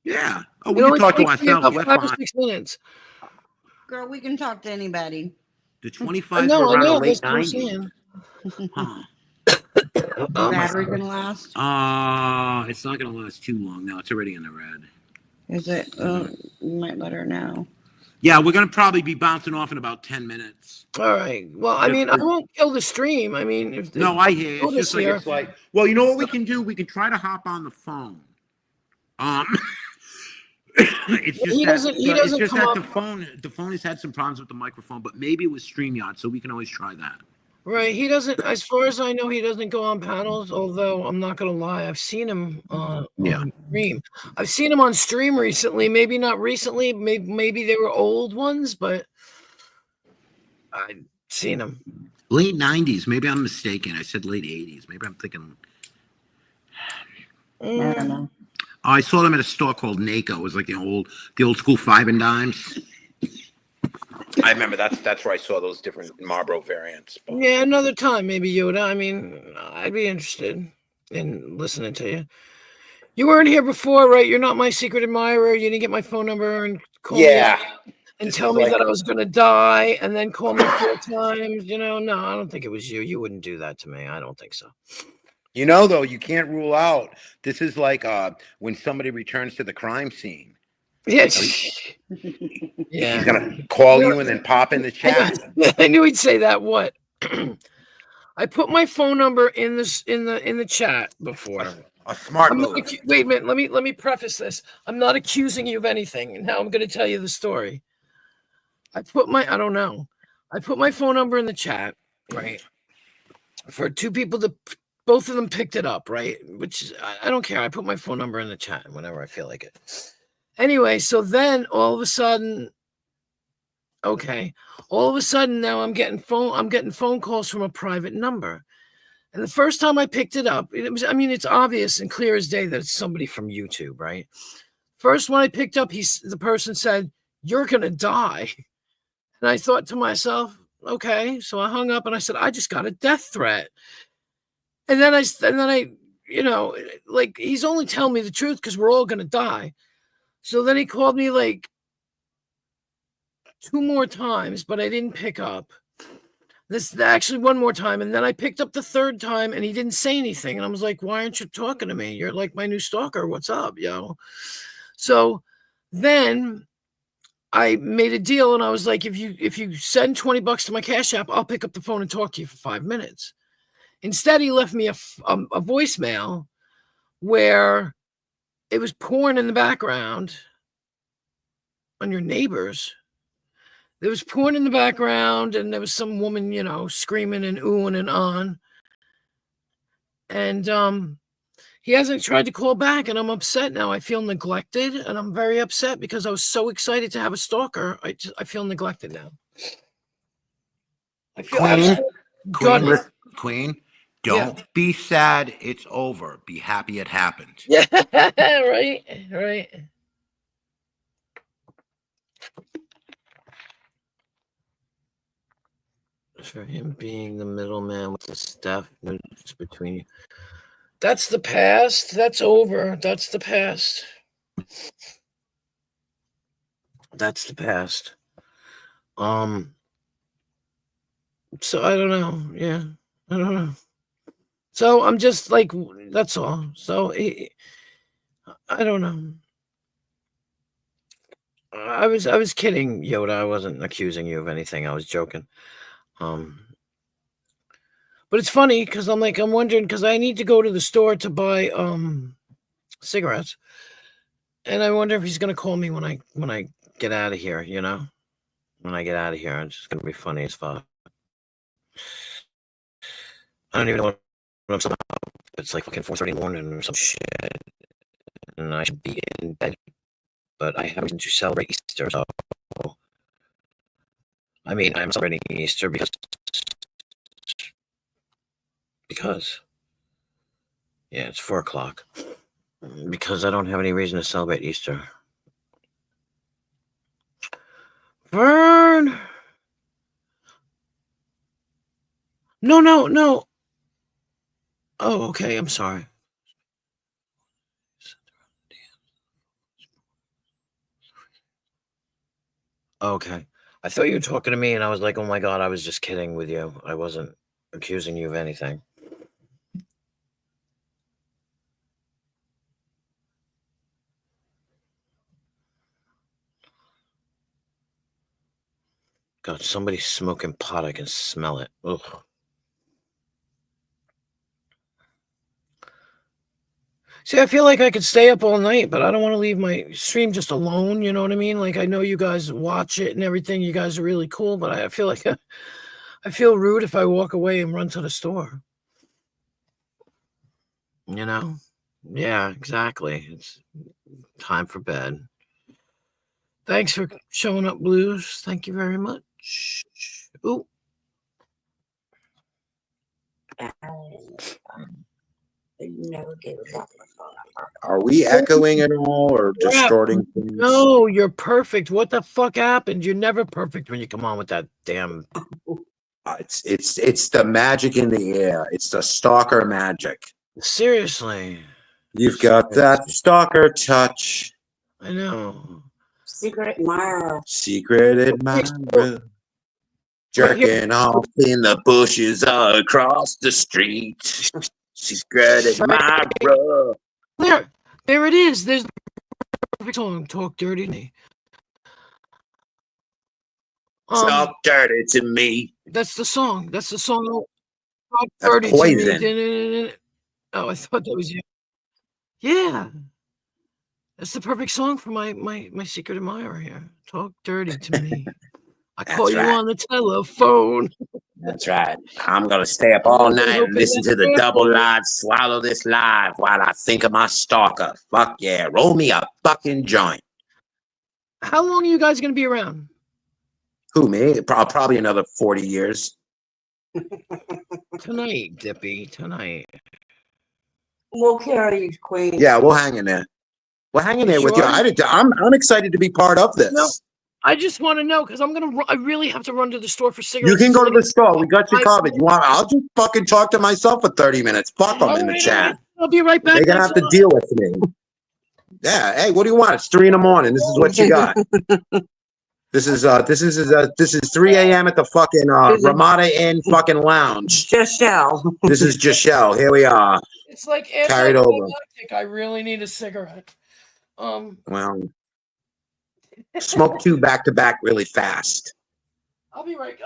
Yeah. Oh, It we can only talk to takes me ourselves. about We're 5 or fine. 6 minutes. Girl, we can talk to anybody. The 25s No, were I around know. the late That's what I'm 90s. saying. Huh. Battery gonna last? It's not going to last too long. No, it's already in the red. Is it? You might let her know. Yeah, we're going to probably be bouncing off in about 10 minutes. All right. Well, I mean, I won't kill the stream. I mean, if No, I hear you. It's Yoda's just like, here. it's like, well, you know what we can do? We can try to hop on the phone. It's just He doesn't- he doesn't it's just come that the phone has had some problems with the microphone, but maybe it was StreamYard, so we can always try that. Right. He doesn't, as far as I know, he doesn't go on panels, although I'm not going to lie. I've seen him on stream. I've seen him on stream recently. Maybe not recently. Maybe they were old ones, but I've seen him. Late 90s. Maybe I'm mistaken. I said late 80s. Maybe I'm thinking. I don't know. I saw them at a store called NACO. It was like the old school 5 and dimes. I remember that's where I saw those different Marlboro variants. Yeah, another time, maybe, Yoda. I mean, I'd be interested in listening to you. You weren't here before, right? You're not my secret admirer. You didn't get my phone number and call me and This tell is me like- that I was going to die and then call me 4 times. No, I don't think it was you. You wouldn't do that to me. I don't think so. You know, though, you can't rule out. This is like when somebody returns to the crime scene. Yes. He's gonna call you and then pop in the chat. I knew he'd say that. What? I put my phone number in the chat before. A smart I'm not move. wait a minute. Let me preface this. I'm not accusing you of anything. Now I'm going to tell you the story. I put my phone number in the chat, right? For 2 people to both of them picked it up, right? Which is, I don't care. I put my phone number in the chat whenever I feel like it. Anyway, so then all of a sudden, now I'm getting phone calls from a private number. And the first time I picked it up, it's obvious and clear as day that it's somebody from YouTube, right? First one I picked up, the person said, "You're gonna die." And I thought to myself, okay. So I hung up and I said, I just got a death threat. And then I, like, he's only telling me the truth because we're all gonna die. So then he called me like 2 more times, but I didn't pick up. This actually 1 more time, and then I picked up the 3rd time, and he didn't say anything. And I was like, "Why aren't you talking to me? You're like my new stalker. What's up, yo?" So then I made a deal, and I was like, "If you send $20 to my Cash App, I'll pick up the phone and talk to you for 5 minutes." Instead, he left me a voicemail where it was porn in the background on your neighbors. There was porn in the background, and there was some woman, screaming and oohing and on. And he hasn't tried to call back, and I'm upset now. I feel neglected, and I'm very upset because I was so excited to have a stalker. I feel neglected now. I feel Queen, don't be sad. It's over. Be happy it happened. Yeah, right. For him being the middleman with the staff notes between you. That's the past. That's over. That's the past. That's the past. So I don't know. Yeah, I don't know. So I'm just like, that's all. So I don't know. I was kidding, Yoda. I wasn't accusing you of anything. I was joking. But it's funny because I'm wondering, because I need to go to the store to buy cigarettes, and I wonder if he's gonna call me when I get out of here. When I get out of here, it's just gonna be funny as fuck. I don't even know what I'm talking about. It's like fucking 4:30 in the morning or some shit, and I should be in bed. But I have reason to celebrate Easter, so I'm celebrating Easter because it's 4:00. Because I don't have any reason to celebrate Easter. Vern! No. Oh, okay, I'm sorry. Okay. I thought you were talking to me, and I was like, oh my God, I was just kidding with you. I wasn't accusing you of anything. God, somebody's smoking pot. I can smell it. Ugh. See, I feel like I could stay up all night, but I don't want to leave my stream just alone. You know what I mean? Like, I know you guys watch it and everything. You guys are really cool, but I feel like I feel rude if I walk away and run to the store. Yeah, exactly. It's time for bed. Thanks for showing up, Blues. Thank you very much. Ooh. Are we echoing at all or distorting things? No, you're perfect. What the fuck happened? You're never perfect when you come on with that damn. It's the magic in the air. It's the stalker magic. Seriously. You've got that stalker touch. I know. Secret admirer. Secret admirer. Jerking off in the bushes across the street. Secret admirer. There it is. There's the perfect song. Talk dirty to me. Talk dirty to me. That's the song. Talk That's dirty Poison. to me. Oh, I thought that was you. Yeah. That's the perfect song for my secret admirer here. Talk dirty to me. I call you on the telephone. That's right. I'm gonna stay up all night and listen to the double live, swallow this live while I think of my stalker. Fuck yeah, roll me a fucking joint. How long are you guys going to be around? Who, me? Probably another 40 years. Tonight, Dippy. Tonight. We'll carry you, Queen. Yeah, we'll hang in there. We'll hang in there with you. Sure? I'm excited to be part of this. No, I just want to know because I really have to run to the store for cigarettes. You can go to the store. We got you covered. You want? I'll just fucking talk to myself for 30 minutes. Fuck them in the chat. I'll be right back. They're gonna have to deal with me. Yeah. Hey, what do you want? It's 3 a.m. This is what you got. This is 3 a.m. at the fucking Ramada Inn fucking lounge. Giselle. This is Giselle. Here we are. It's like Carried over. anticlimactic. I really need a cigarette. Well, smoke 2 back to back really fast. I'll be quick.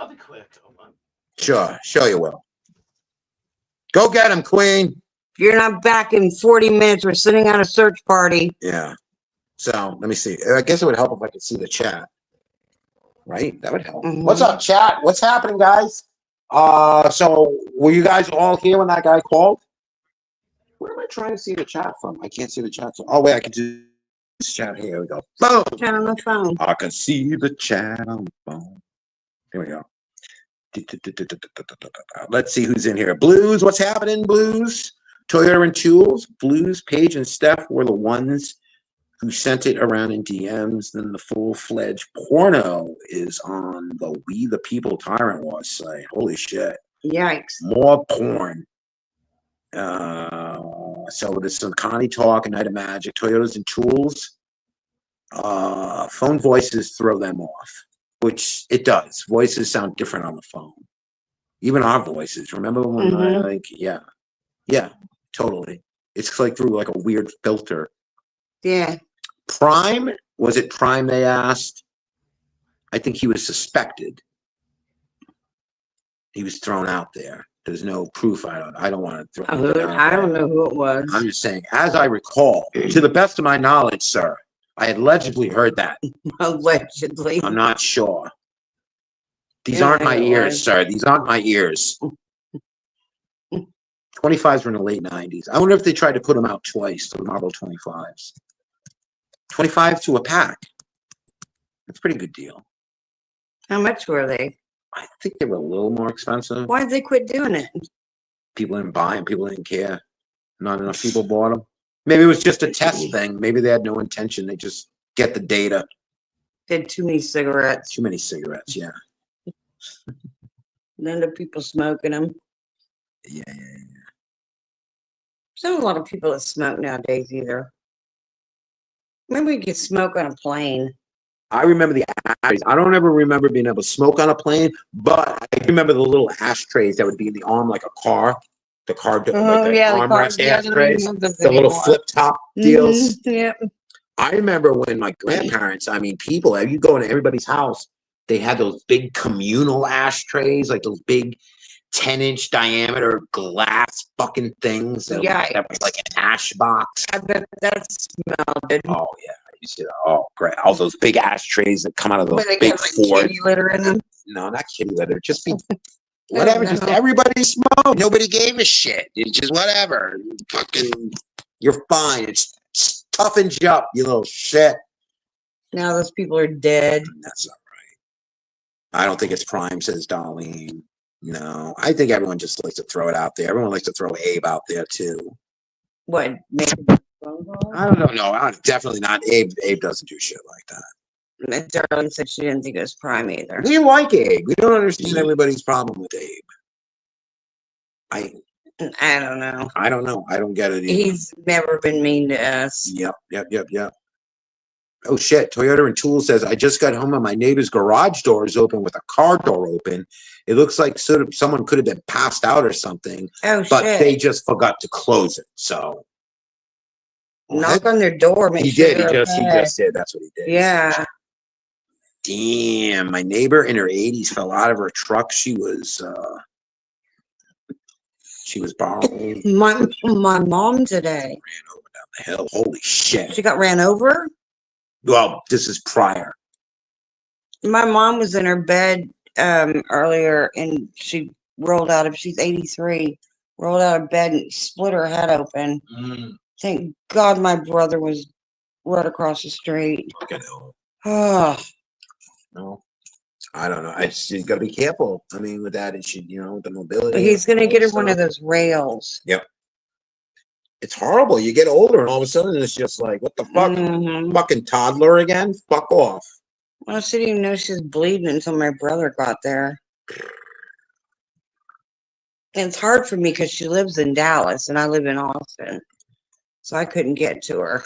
Hold on. Sure you will. Go get him, Queen. If you're not back in 40 minutes, we're sitting at a search party. Yeah. So let me see. I guess it would help if I could see the chat. Right? That would help. What's up, chat? What's happening, guys? So were you guys all here when that guy called? Where am I trying to see the chat from? I can't see the chat. Oh wait, I can do this chat. Here we go. Boom. Chat on the phone. I can see the chat on the phone. Here we go. Let's see who's in here. Blues, what's happening, Blues? Toyota and Tools, Blues, Paige and Steph were the ones who sent it around in DMs. Then the full-fledged porno is on the We the People Tyrant Wars site. Holy shit. Yikes. More porn. So there's some Connie Talk, a Night of Magic, Toyotas and Tools. Phone voices throw them off, which it does. Voices sound different on the phone. Even our voices. Remember when yeah, totally. It's like through like a weird filter. Yeah. Prime, was it Prime they asked? I think he was suspected. He was thrown out there. There's no proof. I don't want to throw it out I don't know who it was. I'm just saying, as I recall, to the best of my knowledge, sir, I had allegedly heard that. Allegedly. I'm not sure. These Yeah, aren't my it ears, was. sir. These aren't my ears. 25s were in the late 90s. I wonder if they tried to put them out twice, the Marvel 25s. 25 to a pack. That's a pretty good deal. How much were they? I think they were a little more expensive. Why did they quit doing it? People didn't buy them. People didn't care. Not enough people bought them. Maybe it was just a test thing. Maybe they had no intention. They just get the data. Did too many cigarettes. Too many cigarettes, yeah. None of people smoking them. Yeah. There's not a lot of people that smoke nowadays either. Maybe we could smoke on a plane. I remember the ashtrays. I don't ever remember being able to smoke on a plane, but I remember the little ashtrays that would be in the arm like a car. The car, like the armrest ashtrays, the little flip top deals. Yep. I remember when my grandparents, people, you go into everybody's house, they had those big communal ashtrays, like those big 10-inch diameter glass fucking things. That was like an ash box. I bet that smelled good. Oh, yeah. You see that? Oh, great. All those big ashtrays that come out of those They big got like Ford. kitty litter in them. No, not kitty litter. Just be whatever. Just everybody smoke. Nobody gave a shit. It's just whatever. Fucking, you're fine. It's toughens you up, you little shit. Now those people are dead. That's not right. I don't think it's Prime, says Darlene. No, I think everyone just likes to throw it out there. Everyone likes to throw Abe out there too. What? I don't know. No, definitely not. Abe doesn't do shit like that. Darlene said she didn't think it was Prime either. We like Abe. We don't understand everybody's problem with Abe. I don't know. I don't know. I don't get it either. He's never been mean to us. Yep. Oh shit. Toyota and Tool says, I just got home and my neighbor's garage door is open with a car door open. It looks like someone could have been passed out or something. Oh, but shit. they just forgot to close it. So knock on their door. Make he sure did. He they're just okay. did. That's what he did. Yeah. Damn. My neighbor in her 80s fell out of her truck. She was borrowing. My mom today. Ran over down the hill. Holy shit. She got ran over? Well, this is prior. My mom was in her bed earlier, and she rolled out of. She's 83. Rolled out of bed and split her head open. Thank God my brother was right across the street. Oh, No, I don't know. She's got to be careful. I mean, with that, and she, with the mobility. he's gonna and get her all one that of those rails. Yep. It's horrible. You get older, and all of a sudden, it's just like, what the fuck? Fucking toddler again? Fuck off. Well, she didn't even know she was bleeding until my brother got there. And it's hard for me because she lives in Dallas and I live in Austin. So I couldn't get to her.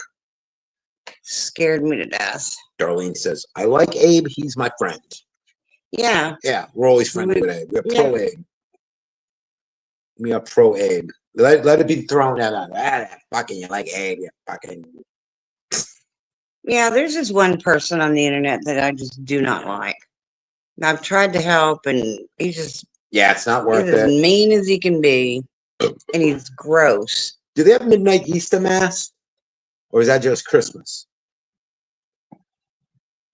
Scared me to death. Darlene says, I like Abe. He's my friend. Yeah. Yeah, we're always friendly with Abe. We're pro Yeah. Abe. We are pro Abe. Let it be thrown out. Fucking, you like Abe. You fucking. Yeah, there's just one person on the internet that I just do not like. I've tried to help and he's just Yeah, it's not worth he's as it. mean as he can be. And he's gross. Do they have midnight Easter Mass? Or is that just Christmas?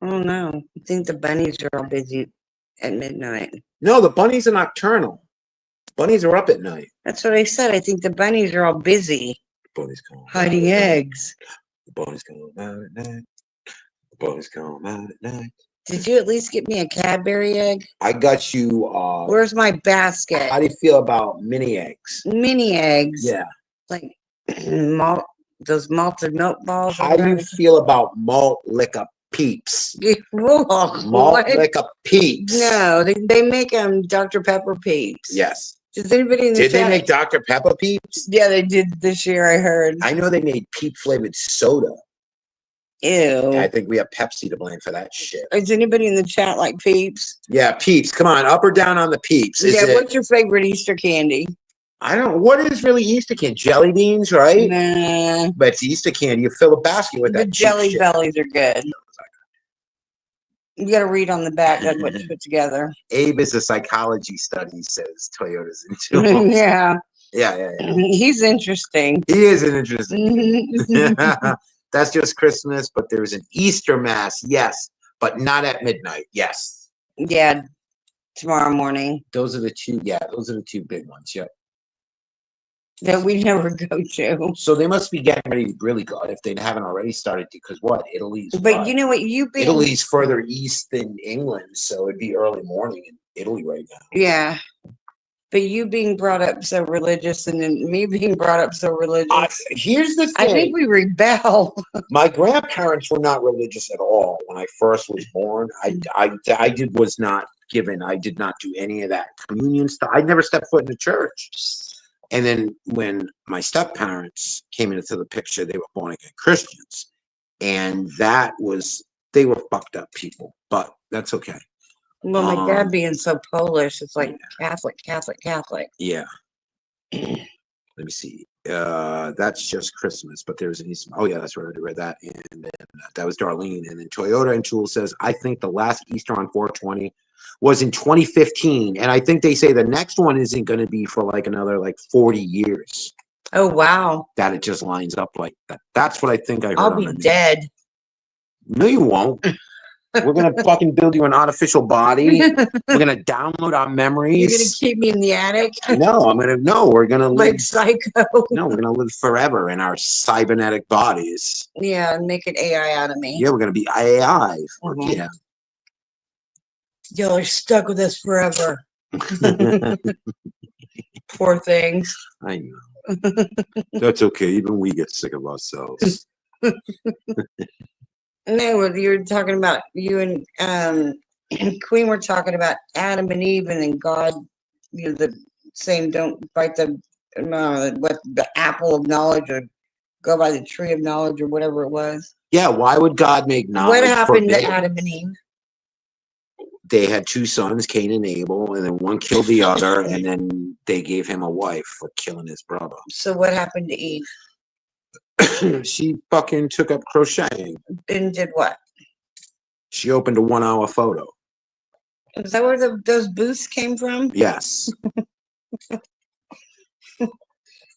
I don't know. I think the bunnies are all busy at midnight. No, the bunnies are nocturnal. Bunnies are up at night. That's what I said. I think the bunnies are all busy Bunnies come hiding eggs. The bunnies come out at night. The bunnies come out at night. Did you at least get me a Cadbury egg? I got you. Where's my basket? How do you feel about mini eggs? Mini eggs. Yeah. Like those malted milk balls. How do you feel about malt liquor peeps? Whoa, Malt what? liquor peeps. No, they make Dr. Pepper peeps. Yes. Does anybody in the Did they chat? make Dr. Pepper peeps? Yeah, they did this year. I heard. I know they made peep flavored soda. Ew. I think we have Pepsi to blame for that shit. Is anybody in the chat like peeps? Yeah, peeps. Come on, up or down on the peeps. Is Yeah. it, What's your favorite Easter candy? I don't. What is really Easter candy? Jelly beans, right? Nah. But it's Easter candy. You fill a basket with The that cheap Jelly shit. Bellies are good. You got to read on the back. That's what you put together. Abe is a psychology study, says Toyota's into. them. Yeah. Yeah. He's interesting. He is an interesting. That's just Christmas, but there's an Easter Mass, yes, but not at midnight. Yes. Yeah. Tomorrow morning. Those are the two. Yeah, those are the two big ones. Yep. That we never go to. So they must be getting ready to really go if they haven't already started. Because what? Italy's. But what? you know what? You've been. Italy's further east than England, so it'd be early morning in Italy right now. Yeah. But you being brought up so religious and then me being brought up so religious. Here's the thing. I think we rebel. My grandparents were not religious at all when I first was born. I was not given. I did not do any of that communion stuff. I never stepped foot in the church. And then when my step parents came into the picture, they were born again Christians, and they were fucked up people. But that's okay. Well, my dad being so Polish, it's like Catholic. Yeah. Let me see. That's just Christmas, but there's an Easter. Oh yeah, that's right. I read that, and then that was Darlene. And then Toyota and Tool says, I think the last Easter on 420 was in 2015, and I think they say the next one isn't going to be for like another 40 years. Oh wow! That it just lines up like that. That's what I think I heard. I'll be dead. No, you won't. We're gonna fucking build you an artificial body. We're gonna download our memories. You're gonna keep me in the attic? No, we're gonna live like Psycho. No, we're gonna live forever in our cybernetic bodies. Yeah, and make an AI out of me. Yeah, we're gonna be AI. Fuck Mhm. yeah. Y'all are stuck with us forever. Poor things. I know. That's okay. Even we get sick of ourselves. No, you were talking about you and Queen were talking about Adam and Eve, and then God, the same. Don't bite the apple of knowledge, or go by the tree of knowledge, or whatever it was. Yeah, why would God make knowledge What happened to forbidden? Adam and Eve? They had two sons, Cain and Abel, and then one killed the other, and then they gave him a wife for killing his brother. So what happened to Eve? She fucking took up crocheting. And did what? She opened a 1 hour photo. Is that where those booths came from? Yes.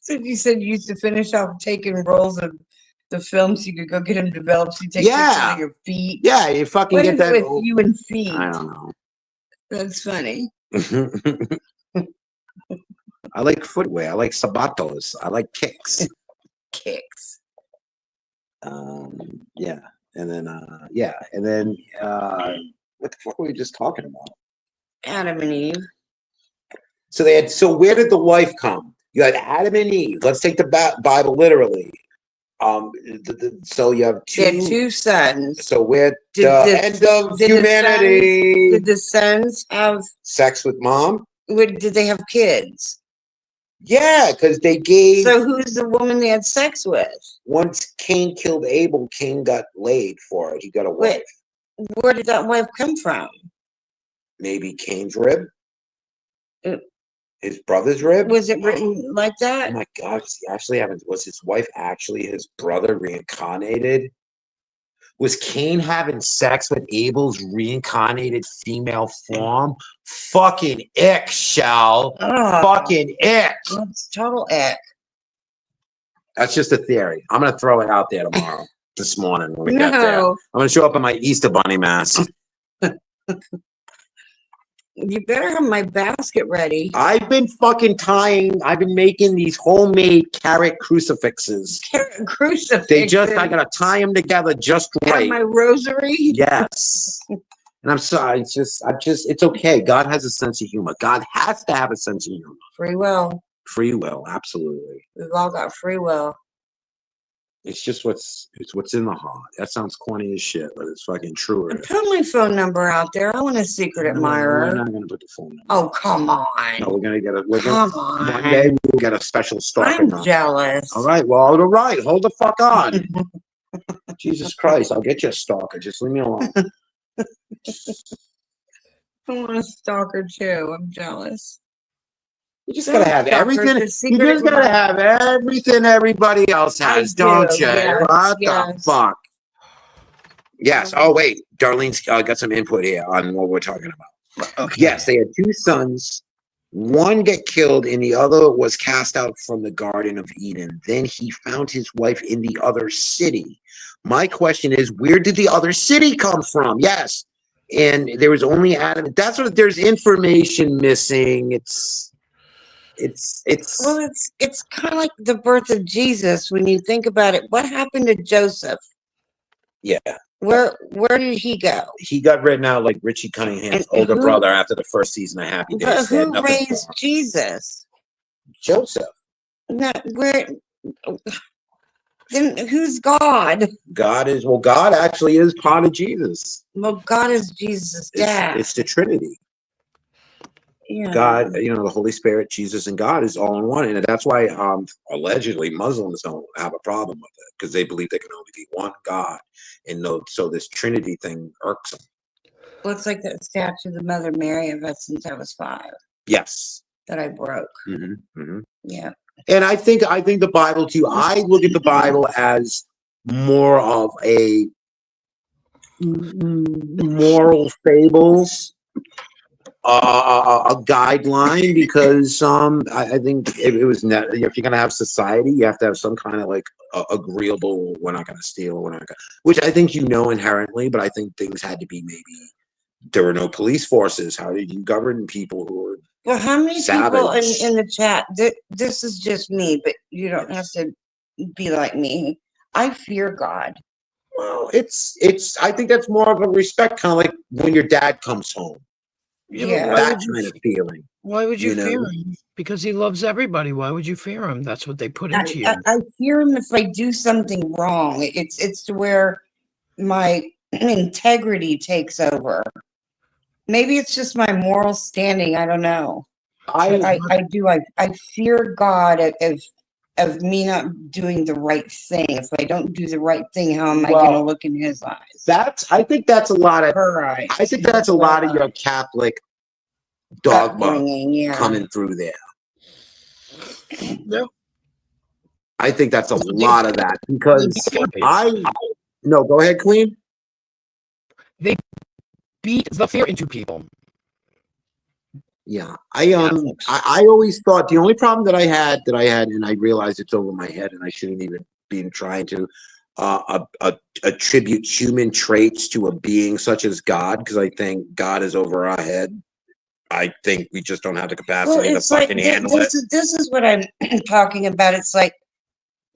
So you said you used to finish off taking rolls of the film so you could go get them developed. So you take pictures Yeah. of your feet. Yeah, you fucking What get is that. with you and feet? I don't know. That's funny. I like footwear. I like sabatos. I like kicks. Kicks. Yeah. And then what the fuck were we just talking about? Adam and Eve. So where did the wife come? You had Adam and Eve. Let's take the Bible literally. So you have They had two sons. So we're Did the end of humanity. Did the sons have sex with mom? Did they have kids? Yeah, because they gave. So who's the woman they had sex with? Once Cain killed Abel, Cain got laid for it. He got a wife. Where did that wife come from? Maybe Cain's rib. His brother's rib. Was it written like that? Oh my God! Was his wife actually his brother reincarnated? Was Cain having sex with Abel's reincarnated female form? Fucking ick, Shell. Fucking ick. That's total ick. That's just a theory. I'm gonna throw it out there tomorrow. This morning when we get there. I'm gonna show up in my Easter bunny mask. You better have my basket ready. I've been making these homemade carrot crucifixes. Carrot crucifixes. I gotta tie them together just right. And my rosary. Yes. And I'm sorry, it's okay. God has a sense of humor. God has to have a sense of humor. Free will. Free will, absolutely. We've all got free will. It's just what's in the heart. That sounds corny as shit, but it's fucking true. Put my phone number out there. I want a secret admirer. We're not gonna put the phone number. Oh, come on. No, we're gonna get Come on. One day we'll get a special stalker. I'm jealous. All right, well, all right. Hold the fuck on. Jesus Christ, I'll get you a stalker. Just leave me alone. I want a stalker too. I'm jealous. You just gotta have everything. You just gotta have everything everybody else has, don't you? Yes, What the fuck? Yes. Oh wait, Darlene's got some input here on what we're talking about. Okay. Yes, they had two sons. One got killed, and the other was cast out from the Garden of Eden. Then he found his wife in the other city. My question is, where did the other city come from? Yes, and there was only Adam. That's what. There's information missing. It's kind of like the birth of Jesus when you think about it. What happened to Joseph? Yeah. Where did he go? He got written out like Richie Cunningham's older brother after the first season of Happy Days. But who raised Jesus? Joseph. Then who's God? God actually is part of Jesus. Well, God is Jesus' dad. It's the Trinity. Yeah. God, the Holy Spirit, Jesus, and God is all in one, and that's why allegedly Muslims don't have a problem with it because they believe there can only be one God, and so this Trinity thing irks them. Well, it's like that statue of the Mother Mary I've had since I was 5. Yes. That I broke. Mm-hmm, mm-hmm. Yeah. And I think the Bible too. I look at the Bible as more of a moral fables. A guideline because I think it was if you're gonna have society, you have to have some kind of like agreeable. We're not gonna steal. We're not gonna, which I think inherently, but I think things had to be maybe there were no police forces. How did you govern people who were? Well, how many savage? people in the chat? This is just me, but you don't have to be like me. I fear God. Well, it's. I think that's more of a respect, kind of like when your dad comes home. Yeah, that kind of feeling. Why would you fear him? Because he loves everybody. Why would you fear him? That's what they put into you. I fear him if I do something wrong. It's to where my integrity takes over. Maybe it's just my moral standing. I don't know. I fear God of me not doing the right thing. If I don't do the right thing, how am I going to look in his eyes? I think that's a lot of her eyes. I think that's a lot of your Catholic dogma coming through there. No. I think that's a lot of that because no, go ahead, Queen. They beat the fear into people. Yeah, I always thought the only problem that I had, and I realized it's over my head, and I shouldn't even be trying to attribute human traits to a being such as God, because I think God is over our head, I think we just don't have the Well, capacity to it's like fucking handle it. this is what I'm talking about. It's like,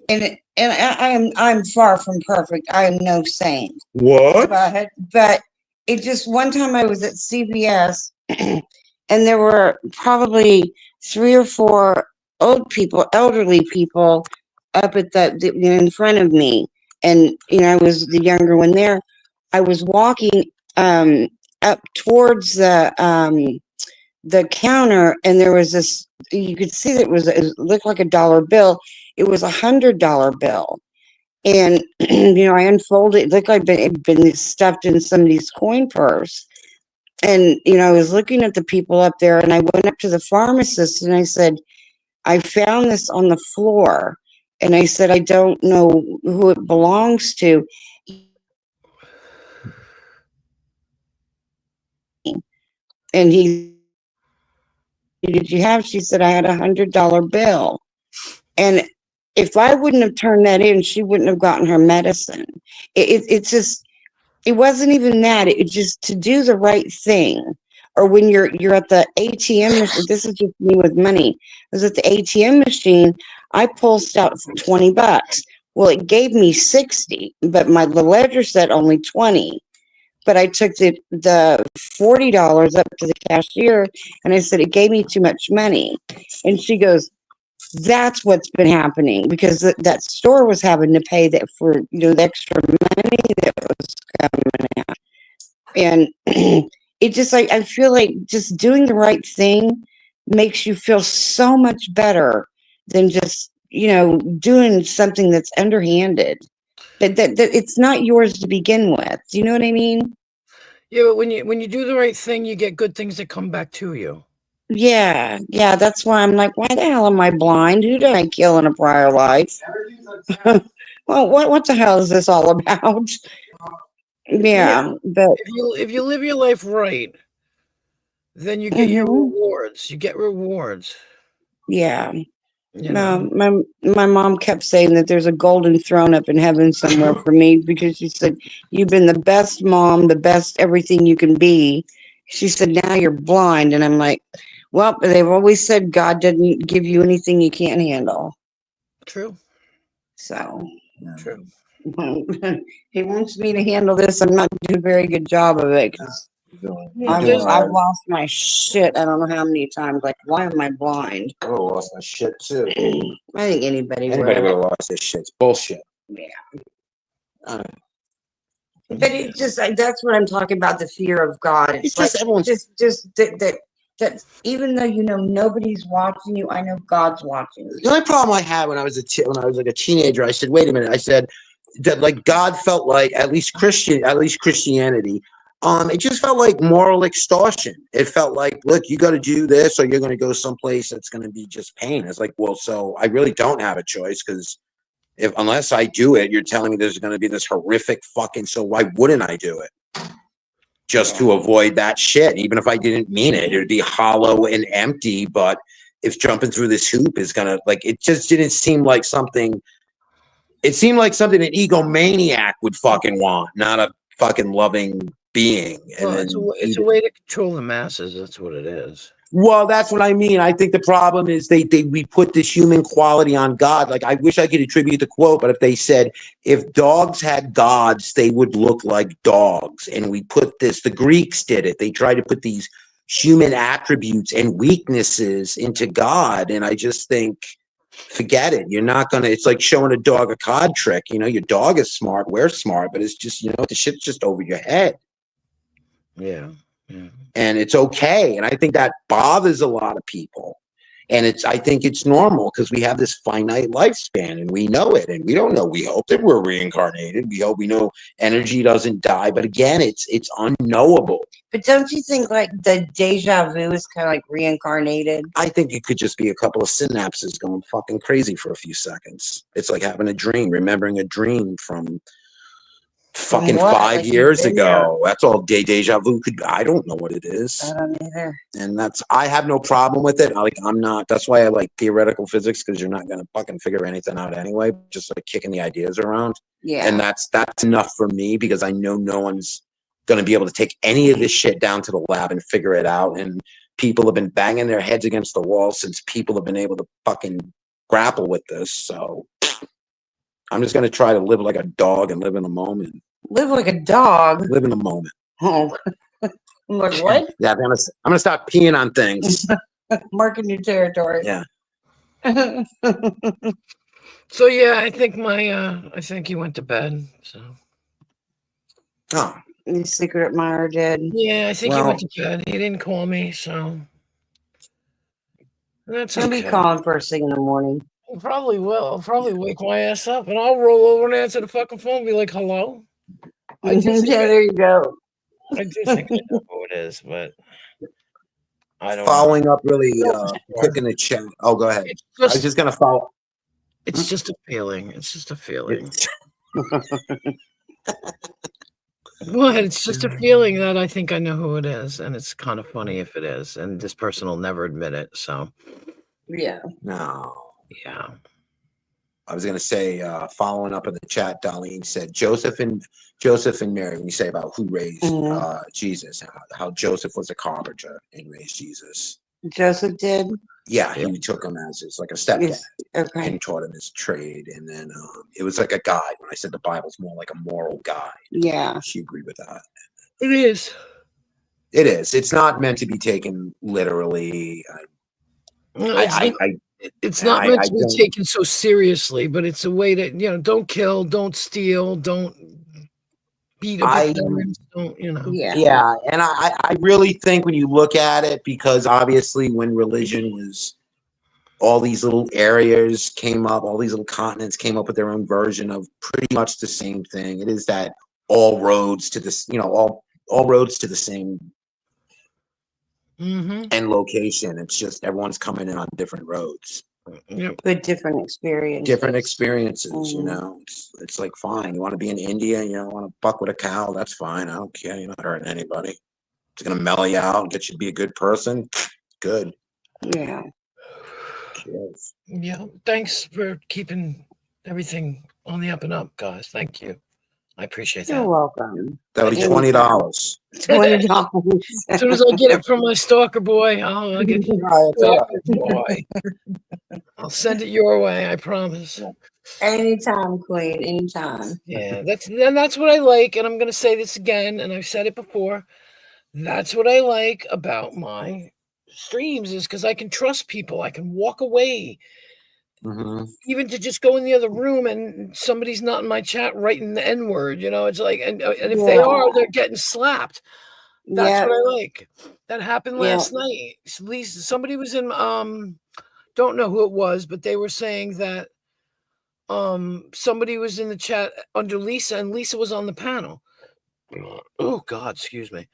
I'm far from perfect. I am no saint. What? But it just one time I was at CVS and there were probably 3 or 4 elderly people up at in front of me, and I was the younger one there. I was walking up towards the counter, and there was this. You could see that it looked like a dollar bill. It was $100 bill, and I unfolded. It looked like it had been stuffed in somebody's coin purse. And I was looking at the people up there, and I went up to the pharmacist and I said, "I found this on the floor," and I said, "I don't know who it belongs to." And did you have? She said, "I had $100 bill," and if I wouldn't have turned that in, she wouldn't have gotten her medicine. It's just, it wasn't even that. It just to do the right thing. Or when you're at the ATM machine, this is just me with money. I was at the ATM machine, I pulsed out $20. Well, it gave me 60, but the ledger said only 20. But I took the $40 up to the cashier and I said, it gave me too much money. And she goes, that's what's been happening, because that store was having to pay that for the extra money that was coming out. And it just I feel like just doing the right thing makes you feel so much better than just doing something that's underhanded. That it's not yours to begin with. Do you know what I mean? Yeah, but when you do the right thing, you get good things that come back to you. Yeah, that's why I'm like, why the hell am I blind? Who did I kill in a prior life? Well, what the hell is this all about? Yeah, but if you live your life right, then you get your rewards. You get rewards. Yeah. My mom kept saying that there's a golden throne up in heaven somewhere for me, because she said, you've been the best mom, the best everything you can be. She said, now you're blind. And I'm like, well, they've always said God doesn't give you anything you can't handle. True. So True. He wants me to handle this. I'm not doing a very good job of it, because I've lost my shit. I don't know how many times. Like, why am I blind? I would have lost my shit too. I think anybody would have lost their shit. It's bullshit. Yeah. But it's just that's what I'm talking about, the fear of God. It's like everyone's just that even though nobody's watching you, I know God's watching you. The only problem I had when I was like a teenager, I said, wait a minute. I said that like God felt like at least Christianity. It just felt like moral extortion. It felt like, look, you got to do this, or you're going to go someplace that's going to be just pain. It's like, well, so I really don't have a choice, because unless I do it, you're telling me there's going to be this horrific fucking. So why wouldn't I do it? Just to avoid that shit. Even if I didn't mean it, it would be hollow and empty. But if jumping through this hoop is gonna, like, it just didn't seem like something. It seemed like something an egomaniac would fucking want, not a fucking loving being. And Well, it's a way to control the masses. That's what it is. Well, that's what I mean. I think the problem is we put this human quality on God. Like, I wish I could attribute the quote, but if they said, if dogs had gods, they would look like dogs. And we put this, the Greeks did it. They tried to put these human attributes and weaknesses into God. And I just think, forget it. You're not going to, it's like showing a dog a card trick. Your dog is smart. We're smart, but it's just, the shit's just over your head. Yeah. Yeah. And it's okay. And I think that bothers a lot of people. And I think it's normal, because we have this finite lifespan and we know it, and we don't know. We hope that we're reincarnated. We know energy doesn't die. But again, it's unknowable. But don't you think like the deja vu is kind of like reincarnated? I think it could just be a couple of synapses going fucking crazy for a few seconds. It's like having a dream, remembering a dream from fucking 5 years ago. That's all deja vu could. I don't know what it is. I don't either. And I have no problem with it. I'm not. That's why I like theoretical physics, because you're not gonna fucking figure anything out anyway. Just like kicking the ideas around. Yeah. And that's enough for me, because I know no one's gonna be able to take any of this shit down to the lab and figure it out. And people have been banging their heads against the wall since people have been able to fucking grapple with this. So I'm just gonna try to live like a dog and live in the moment. Live like a dog. Live in the moment. Oh, I'm like, what? Yeah, I'm gonna stop peeing on things. Marking your territory. Yeah. So yeah, I think I think he went to bed. So Oh, The secret admirer did. yeah, I think he Well- went to bed. He didn't call me, so that's He'll okay. be calling first thing in the morning. He probably will. I'll probably wake my ass up and I'll roll over and answer the fucking phone and be like, hello. I do think Yeah, there you go. I do think I know who it is, but I don't know. Following up really quick in the chat. Oh, go ahead. It's I was just, just gonna follow. it's just a feeling. It's just a feeling. Go ahead. It's just a feeling that I think I know who it is, and it's kind of funny if it is, and this person will never admit it. So Yeah. No. yeah. I was gonna say, following up in the chat, Darlene said Joseph and Mary, when you say about who raised Jesus, how Joseph was a carpenter and raised Jesus. Joseph did? Yeah, he took him as his like a stepdad Yes. Okay. and taught him his trade. And then it was like a guide. When I said the Bible's more like a moral guide. Yeah. She agreed with that. It is. It is. It's not meant to be taken literally. No, it's not meant to be don't- taken so seriously, but it's a way to, don't kill, don't steal, don't beat up your parents, don't, Yeah, and I really think when you look at it, because obviously when religion was, all these little areas came up, all these little continents came up with their own version of pretty much the same thing. It is that all roads to this, all roads to the same end location. It's just everyone's coming in on different roads. With different experiences. Different experiences, it's like, fine, you want to be in India, want to fuck with a cow, that's fine, I don't care, you're not hurting anybody. It's gonna mellow you out and get you to be a good person. Good. Yeah. Cheers. Yeah. Thanks for keeping everything on the up and up, guys. Thank you. I appreciate that. You're welcome. That'll be $20. $20. As soon as I get it from my stalker boy, I'll get stalker boy. I'll send it your way, I promise. Anytime, Queen, anytime. Yeah, that's what I like, and I'm gonna say this again, and I've said it before. That's what I like about my streams is because I can trust people. I can walk away, even to just go in the other room and somebody's not in my chat writing the N-word. It's like, and if they are, they're getting slapped. That's what I like. That happened last night. Lisa, somebody was in don't know who it was, but they were saying that somebody was in the chat under Lisa, and Lisa was on the panel. Oh God, excuse me.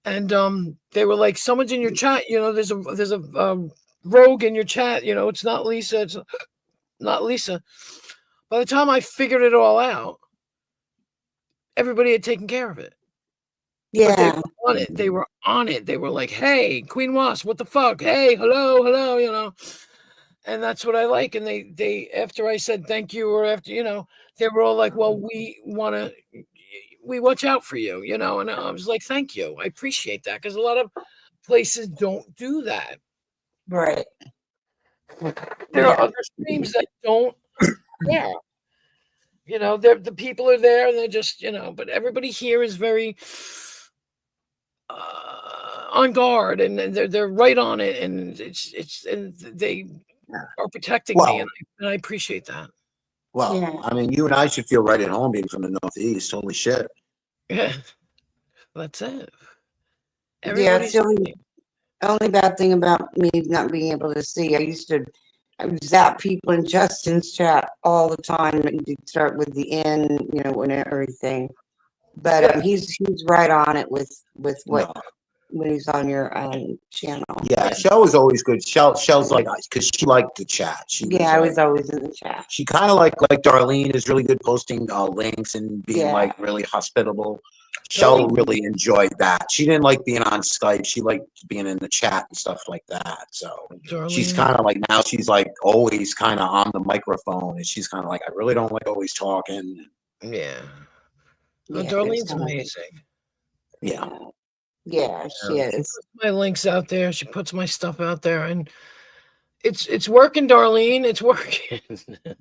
And they were like, someone's in your chat, there's a rogue in your chat, it's not Lisa, it's not Lisa. By the time I figured it all out, everybody had taken care of it. But they were on it. They were on it. They were like, hey, Queen Wasp, what the fuck? Hey, hello, And that's what I like. And they after I said thank you, or after, they were all like, well, we watch out for you, and I was like, thank you. I appreciate that, because a lot of places don't do that. Right. There are other streams that don't care. The people are there and they're just, but everybody here is very on guard, and they're right on it, and and they are protecting me, and I appreciate that. Well, I mean, you and I should feel right at home being from the Northeast. Holy shit. Yeah, that's it. Yeah, it's the only bad thing about me not being able to see. I zap people in Justin's chat all the time, and you start with the N, and everything. But he's right on it with what when he's on your channel. Yeah, Shell was always good. Shell's like, because she liked the chat. I was always in the chat. She kind of like Darlene is really good posting links and being like really hospitable. Shell really enjoyed that. She didn't like being on Skype. She liked being in the chat and stuff like that. So she's kind of like, now she's like always kind of on the microphone, and she's kind of like, I really don't like always talking. Yeah. Well, Darlene's amazing. Yeah. Yeah, she She is. puts my links out there. She puts my stuff out there, and it's working, Darlene. It's working.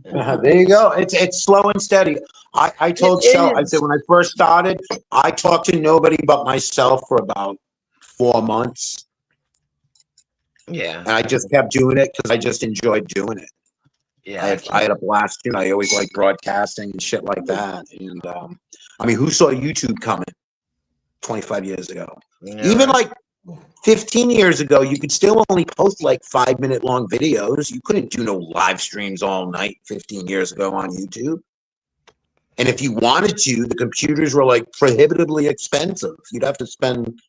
There you go. It's slow and steady. I told It Shell, I said is. when I first started, I talked to nobody but myself for about 4 months. Yeah. And I just kept doing it because I just enjoyed doing it. Yeah. I had a blast. You know, I always liked broadcasting and shit like that. And I mean, who saw YouTube coming 25 years ago? Even like 15 years ago, you could still only post like 5-minute long videos. You couldn't do no live streams all night 15 years ago on YouTube. And if you wanted to, the computers were like prohibitively expensive. You'd have to spend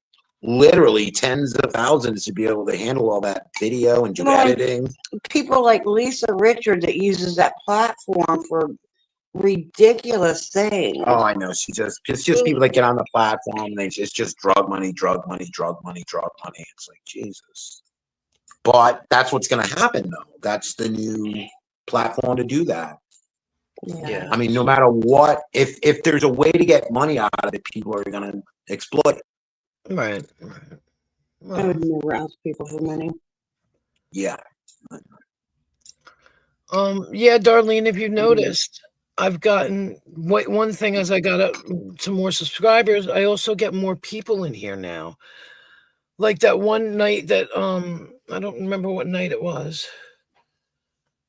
literally tens of thousands to be able to handle all that video and do Well, editing. people like Lisa Richard that uses that platform for ridiculous things. Oh, I know. It's just people that get on the platform and it's just drug money, drug money, drug money, drug money. It's like, Jesus. But that's what's going to happen, though. That's the new platform to do that. Yeah. I mean, no matter what, if there's a way to get money out of it, people are going to exploit it. Right. I would never ask people for money. Yeah. Yeah, Darlene, if you've noticed, I've gotten one thing as I got some more subscribers, I also get more people in here now. Like that one night that I don't remember what night it was.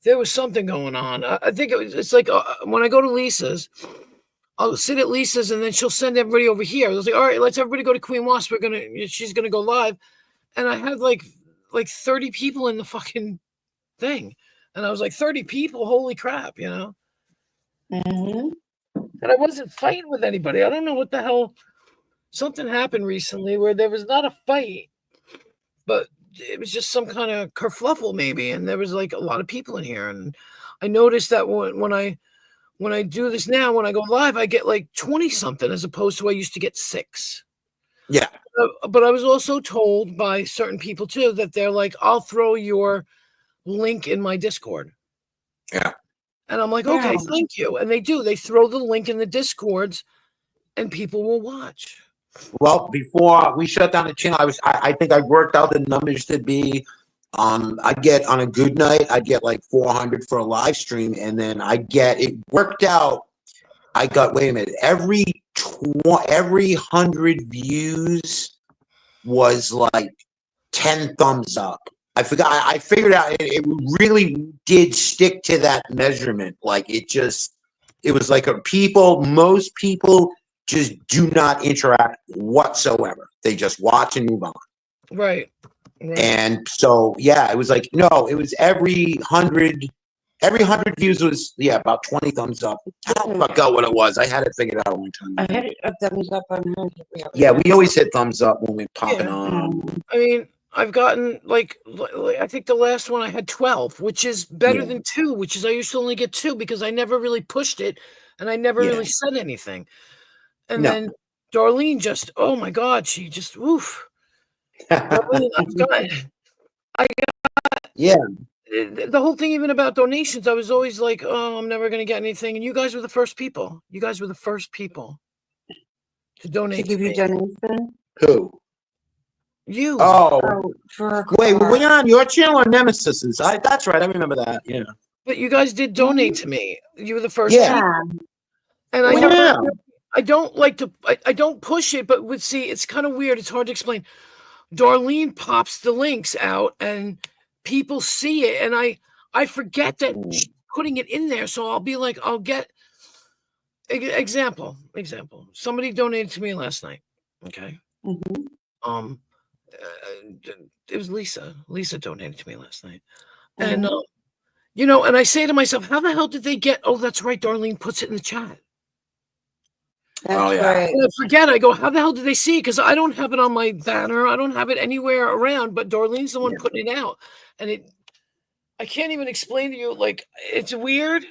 There was something going on. I think it's like when I go to Lisa's, I'll sit at Lisa's and then she'll send everybody over here. I was like, all right, let's everybody go to Queen Wasp. She's gonna go live. And I had like 30 people in the fucking thing. And I was like, 30 people, holy crap, you know? Mm-hmm. And I wasn't fighting with anybody. I don't know what the hell. Something happened recently where there was not a fight, but it was just some kind of kerfluffle maybe. And there was like a lot of people in here. And I noticed that when I do this now, when I go live, I get like 20 something as opposed to I used to get 6. Yeah. But I was also told by certain people too that they're like, I'll throw your link in my Discord. Yeah. And I'm like, okay, thank you. And they do. They throw the link in the Discords and people will watch. Well, before we shut down the channel, I think I worked out the numbers to be I get on a good night, I get like 400 for a live stream, and then it worked out. I got, wait a minute, every 100 views was like 10 thumbs up. I forgot. I figured out it really did stick to that measurement. Like it was like most people just do not interact whatsoever. They just watch and move on. Right. And so, yeah, it was like, no, it was every 100 views was, about 20 thumbs up. I don't forget what it was. I had it figured out a long time ago. I had a thumbs up on her. Yeah, we always hit thumbs up when we're popping on. I mean, I've gotten like I think the last one I had 12, which is better than 2, which is I used to only get 2 because I never really pushed it and I never really said anything. And then Darlene just, oh my God, she just, oof. Darlene, I got the whole thing even about donations. I was always like, oh, I'm never going to get anything. And you guys were the first people. You guys were the first people to donate. To give you donation? Who? You. Oh, for wait, were we on your channel or Nemesis's? That's right. I remember that. Yeah. But you guys did donate to me. You were the first. Yeah. People. And I don't like to. I don't push it, but see, it's kind of weird. It's hard to explain. Darlene pops the links out, and people see it, and I forget that she's putting it in there. So I'll be like, I'll get example. Somebody donated to me last night. Okay. Mm-hmm. It was Lisa. Lisa donated to me last night. And, and I say to myself, how the hell did they get, oh, that's right. Darlene puts it in the chat. That's right. And I forget, I go, how the hell did they see it? Because I don't have it on my banner. I don't have it anywhere around, but Darlene's the one putting it out. And I can't even explain to you, like, it's weird.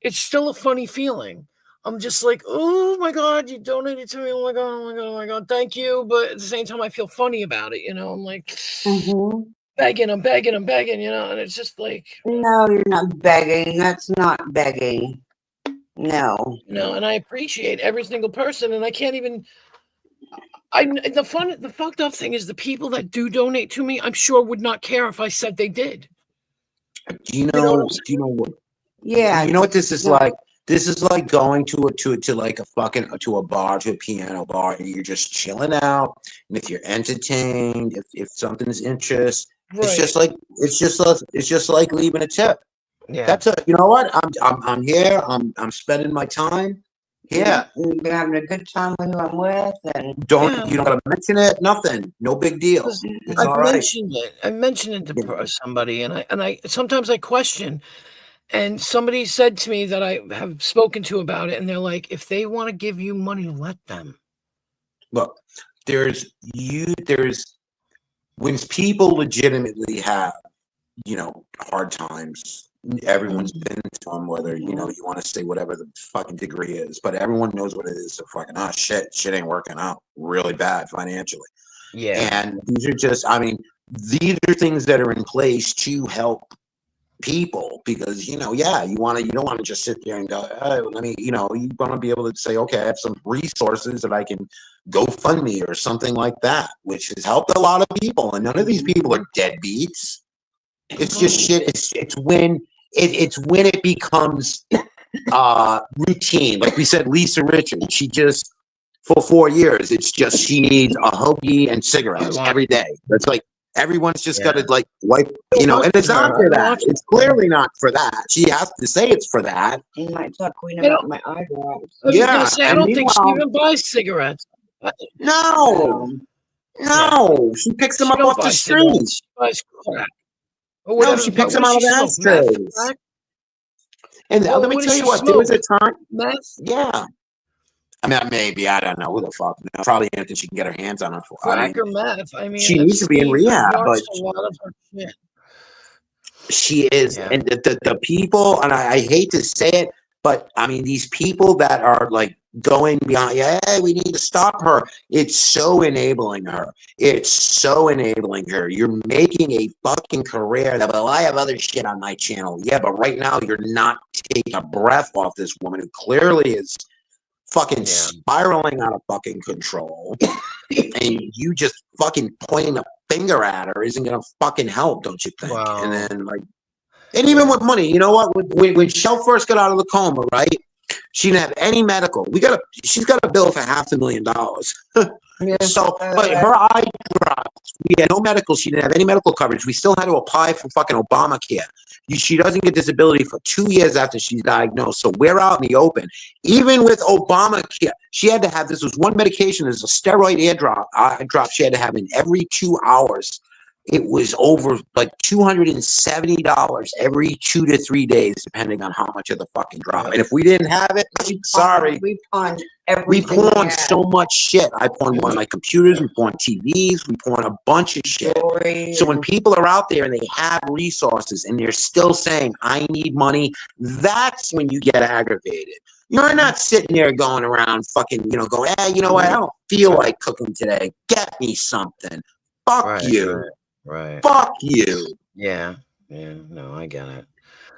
It's still a funny feeling. I'm just like, oh my God, you donated to me. Oh my God, oh my God, oh my God. Thank you. But at the same time, I feel funny about it. I'm like begging, I'm begging, and it's just like. No, you're not begging. That's not begging. No. And I appreciate every single person. And I can't even, The fucked up thing is the people that do donate to me, I'm sure would not care if I said they did. Do you know what? Yeah. You know what this is like? This is like going to like a fucking to a bar, to a piano bar, and you're just chilling out. And if you're entertained, if something's interest, it's just like leaving a tip. Yeah. That's it. You know what? I'm here. I'm spending my time. Yeah. You've been having a good time with who I'm with, and you don't gotta mention it. Nothing. No big deal. It's all right. I mentioned it to somebody, and I sometimes I question. And somebody said to me that I have spoken to about it, and they're like, if they want to give you money, let them. Look, there's when people legitimately have, hard times, everyone's been to them, whether, you want to say whatever the fucking degree is, but everyone knows what it is to fucking, shit ain't working out really bad financially. Yeah. And these are just, these are things that are in place to help people, because you don't want to just sit there and go, let me, you want to be able to say, okay, I have some resources that I can GoFundMe or something like that, which has helped a lot of people, and none of these people are deadbeats. It's just shit. It's when it becomes routine. Like we said, Lisa Richards, she just, for 4 years, it's just, she needs a hoagie and cigarettes every day. It's like, everyone's just got to like wipe, and it's not for that. It's clearly not for that. She has to say it's for that. You might talk Queen about my eye drops. I don't think she even buys cigarettes. No, she picks them up off the street. She buys crack. No, she picks them out of ashtrays. And let me tell you what, there was a time. Yeah. Maybe, I don't know, who the fuck. No, probably anything she can get her hands on. Crack or meth. She needs to be in rehab, but a lot of her shit. She is. Yeah. And the people, and I hate to say it, but these people that are like going beyond, we need to stop her. It's so enabling her. You're making a fucking career that, well, I have other shit on my channel. Yeah, but right now you're not taking a breath off this woman who clearly is fucking spiraling out of fucking control, and you just fucking pointing a finger at her isn't gonna fucking help, don't you think? Wow. And then and even with money, you know what? When Shell first got out of the coma, right? She didn't have any medical. She's got a bill for $500,000. So, but her eye drops. We had no medical. She didn't have any medical coverage. We still had to apply for fucking Obamacare. She doesn't get disability for 2 years after she's diagnosed. So we're out in the open. Even with Obamacare, she had to have, this was one medication, there's a steroid eye drop she had to have in every 2 hours. It was over like $270 every 2 to 3 days, depending on how much of the fucking drop. And if we didn't have it, sorry. We pawned everything. We pawned so much shit. I pawned one of my computers, we pawned TVs, we pawned a bunch of shit. So when people are out there and they have resources and they're still saying, I need money, that's when you get aggravated. You're not sitting there going around fucking, going, you know what, I don't feel like cooking today. Get me something. Fuck you. Right. Fuck you. Yeah. No, I get it.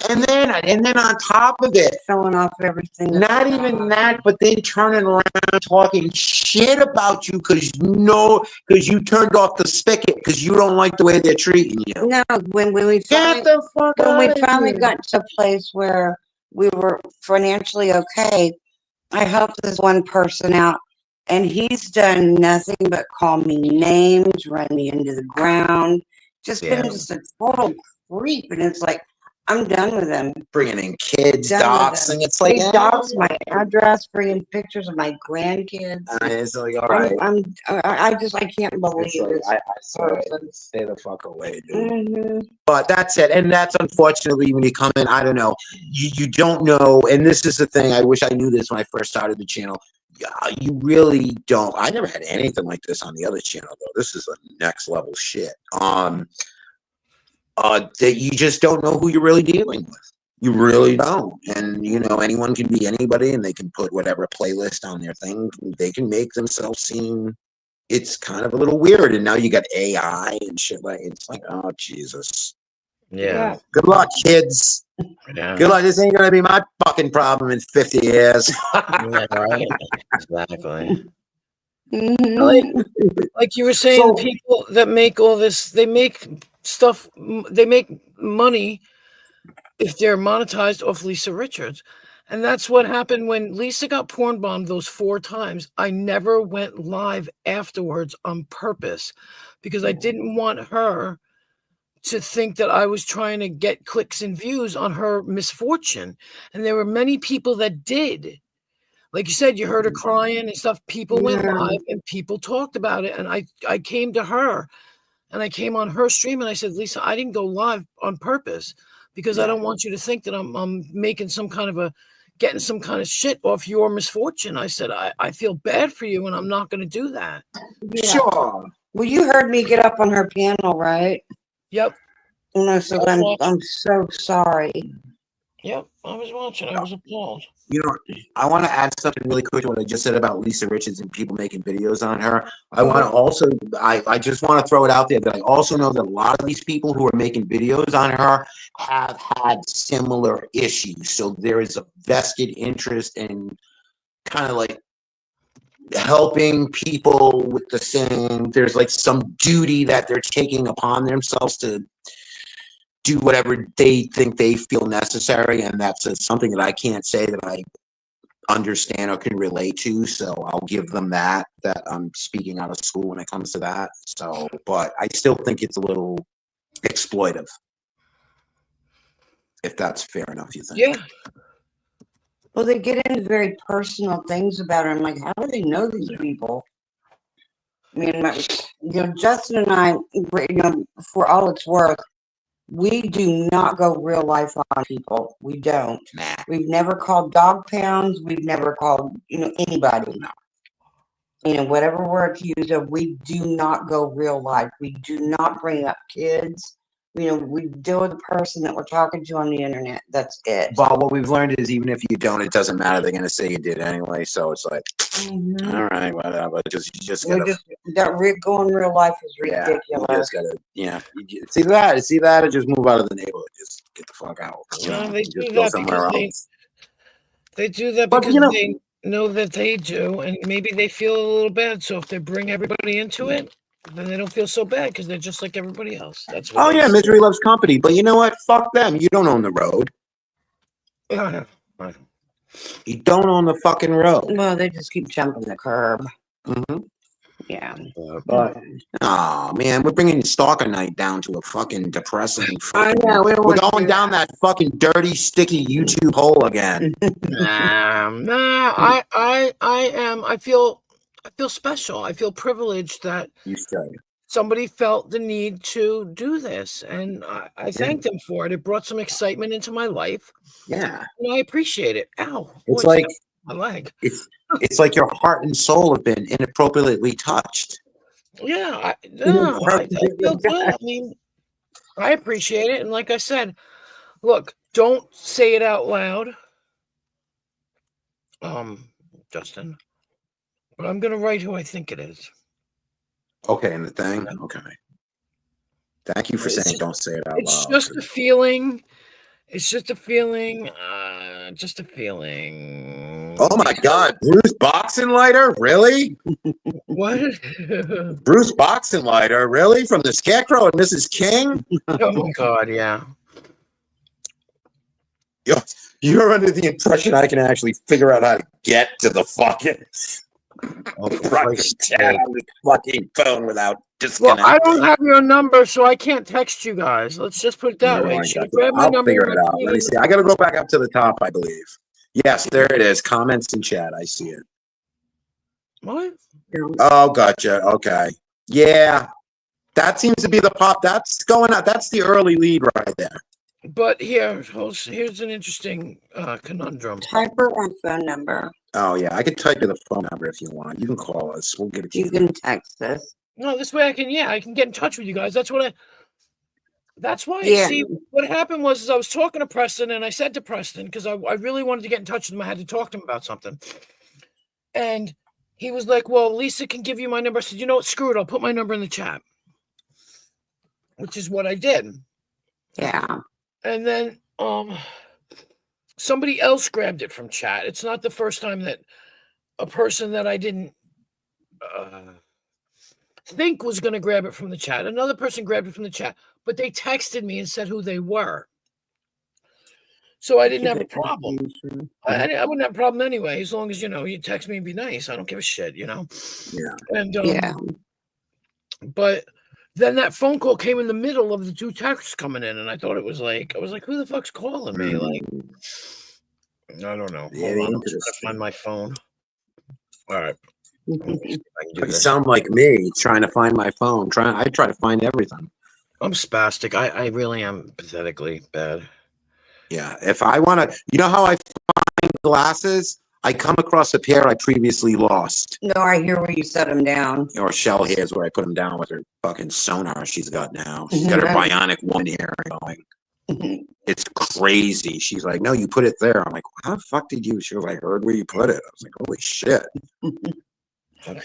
And then on top of it, showing off everything. Not even that, but then turning around talking shit about you because you turned off the spigot because you don't like the way they're treating you. No, when we finally got to a place where we were financially okay, I helped this one person out. And he's done nothing but call me names, run me into the ground, just been just a total creep. And it's like, I'm done with him. Bringing in kids, doxing. It's like, he doxed my address, bringing pictures of my grandkids. It's like, all right. I can't believe it. I stay the fuck away, dude. But that's it. And that's unfortunately when you come in, I don't know. You don't know. And this is the thing. I wish I knew this when I first started the channel. You really don't. I never had anything like this on the other channel though. This is the next level shit. That you just don't know who you're really dealing with. You really don't. And anyone can be anybody, and they can put whatever playlist on their thing. They can make themselves seem. It's kind of a little weird. And now you got AI and shit like. It's like, oh Jesus. Yeah. Good luck, kids. Yeah. Good luck. This ain't gonna be my fucking problem in 50 years. Yeah, right. Exactly. Like you were saying, So- people that make all this, they make stuff, they make money if they're monetized off Lisa Richards. And that's what happened when Lisa got porn bombed those 4 times. I never went live afterwards on purpose because I didn't want her to think that I was trying to get clicks and views on her misfortune. And there were many people that did. Like you said, you heard her crying and stuff. People went live and people talked about it. And I came to her and I came on her stream and I said, Lisa, I didn't go live on purpose because I don't want you to think that I'm making some kind of getting some kind of shit off your misfortune. I said, I feel bad for you and I'm not going to do that. Sure. Well, you heard me get up on her panel, right? Yep. No, so I'm so sorry. Yep, I was watching. I was appalled. You know, I want to add something really quick to what I just said about Lisa Richards and people making videos on her. I want to also, I just want to throw it out there that I also know that a lot of these people who are making videos on her have had similar issues. So there is a vested interest in kind of like helping people with the same, there's like some duty that they're taking upon themselves to do whatever they think they feel necessary, and that's something that I can't say that I understand or can relate to. So I'll give them that I'm speaking out of school when it comes to that. So, but I still think it's a little exploitive, if that's fair enough. You think? Yeah. Well, they get into very personal things about her. I'm like, how do they know these people? I mean, Justin and I, for all it's worth, we do not go real life on people. We don't. Nah. We've never called dog pounds. We've never called, anybody. Whatever we're accused of, we do not go real life. We do not bring up kids. We deal with the person that we're talking to on the internet. That's it. But what we've learned is even if you don't, it doesn't matter. They're going to say you did anyway. So it's like, all right, whatever. You just gotta, going real life is ridiculous. You just gotta, it's either that or just move out of the neighborhood. Just get the fuck out. No, they do Just go that somewhere because else. they do that But, because they know that they do, and maybe they feel a little bad. So if they bring everybody into it, then they don't feel so bad because they're just like everybody else. That's what. Oh yeah, misery loves company. But you know what? Fuck them. You don't own the road. You don't own the fucking road. Well, they just keep jumping the curb. Mm-hmm. Yeah. But oh man, we're bringing Stalker Night down to a fucking depressing. I know. We're going down that fucking dirty, sticky YouTube hole again. I feel special. I feel privileged that you should. Somebody felt the need to do this, and I thank them for it. It brought some excitement into my life. Yeah, and I appreciate it. Ow! It's boy, like my leg. It's like your heart and soul have been inappropriately touched. Yeah, I feel good. I mean, I appreciate it, and like I said, look, don't say it out loud, Justin. But I'm gonna write who I think it is. Okay, and the thing. Okay. Thank you for saying don't say it out loud. It's just a feeling. It's just a feeling. Just a feeling. Oh my God, Bruce Boxenleiter, really? What? Bruce Boxenleiter, really? From the Scarecrow and Mrs. King? Oh my God, yeah. You're under the impression I can actually figure out how to get to the fucking chat on the fucking phone without disconnecting. Well, I don't have your number, so I can't text you guys. Let's just put it that way. Grab my I'll number. figure it out. Let me see. I got to go back up to the top, I believe. Yes, there it is. Comments in chat. I see it. What? Oh, gotcha. Okay. Yeah. That seems to be the pop. That's going out. That's the early lead right there. But here's an interesting conundrum. Type her phone number. Oh, yeah. I could type you the phone number if you want. You can call us. We'll get it to you. You can text us. No, this way I can get in touch with you guys. That's why Yeah. see what happened was I was talking to Preston and I said to Preston, because I really wanted to get in touch with him. I had to talk to him about something. And he was like, well, Lisa can give you my number. I said, you know what, screw it. I'll put my number in the chat. Which is what I did. Yeah. And then somebody else grabbed it from chat. It's not the first time that a person that I didn't Think was going to grab it from the chat. Another person grabbed it from the chat, but they texted me and said who they were. So I didn't have a problem. I wouldn't have a problem anyway, as long as, you text me and be nice. I don't give a shit, Yeah. And, Yeah. But then that phone call came in the middle of the two texts coming in, and I thought it was like, who the fuck's calling me? Like, I don't know. Very Hold on, I'm just interesting. gonna find my phone. All right. Let me see if I can do You this. sound like me trying to find my phone. I try to find everything. I'm spastic. I really am pathetically bad. Yeah. If I want to, you know how I find glasses? I come across a pair I previously lost. No, I hear where you set them down. Or Shell here's where I put them down with her fucking sonar she's got now. She's got her bionic one ear going. It's crazy. She's like, no, you put it there. I'm like, how the fuck did you? She was like, I heard where you put it. I was like, holy shit. Okay.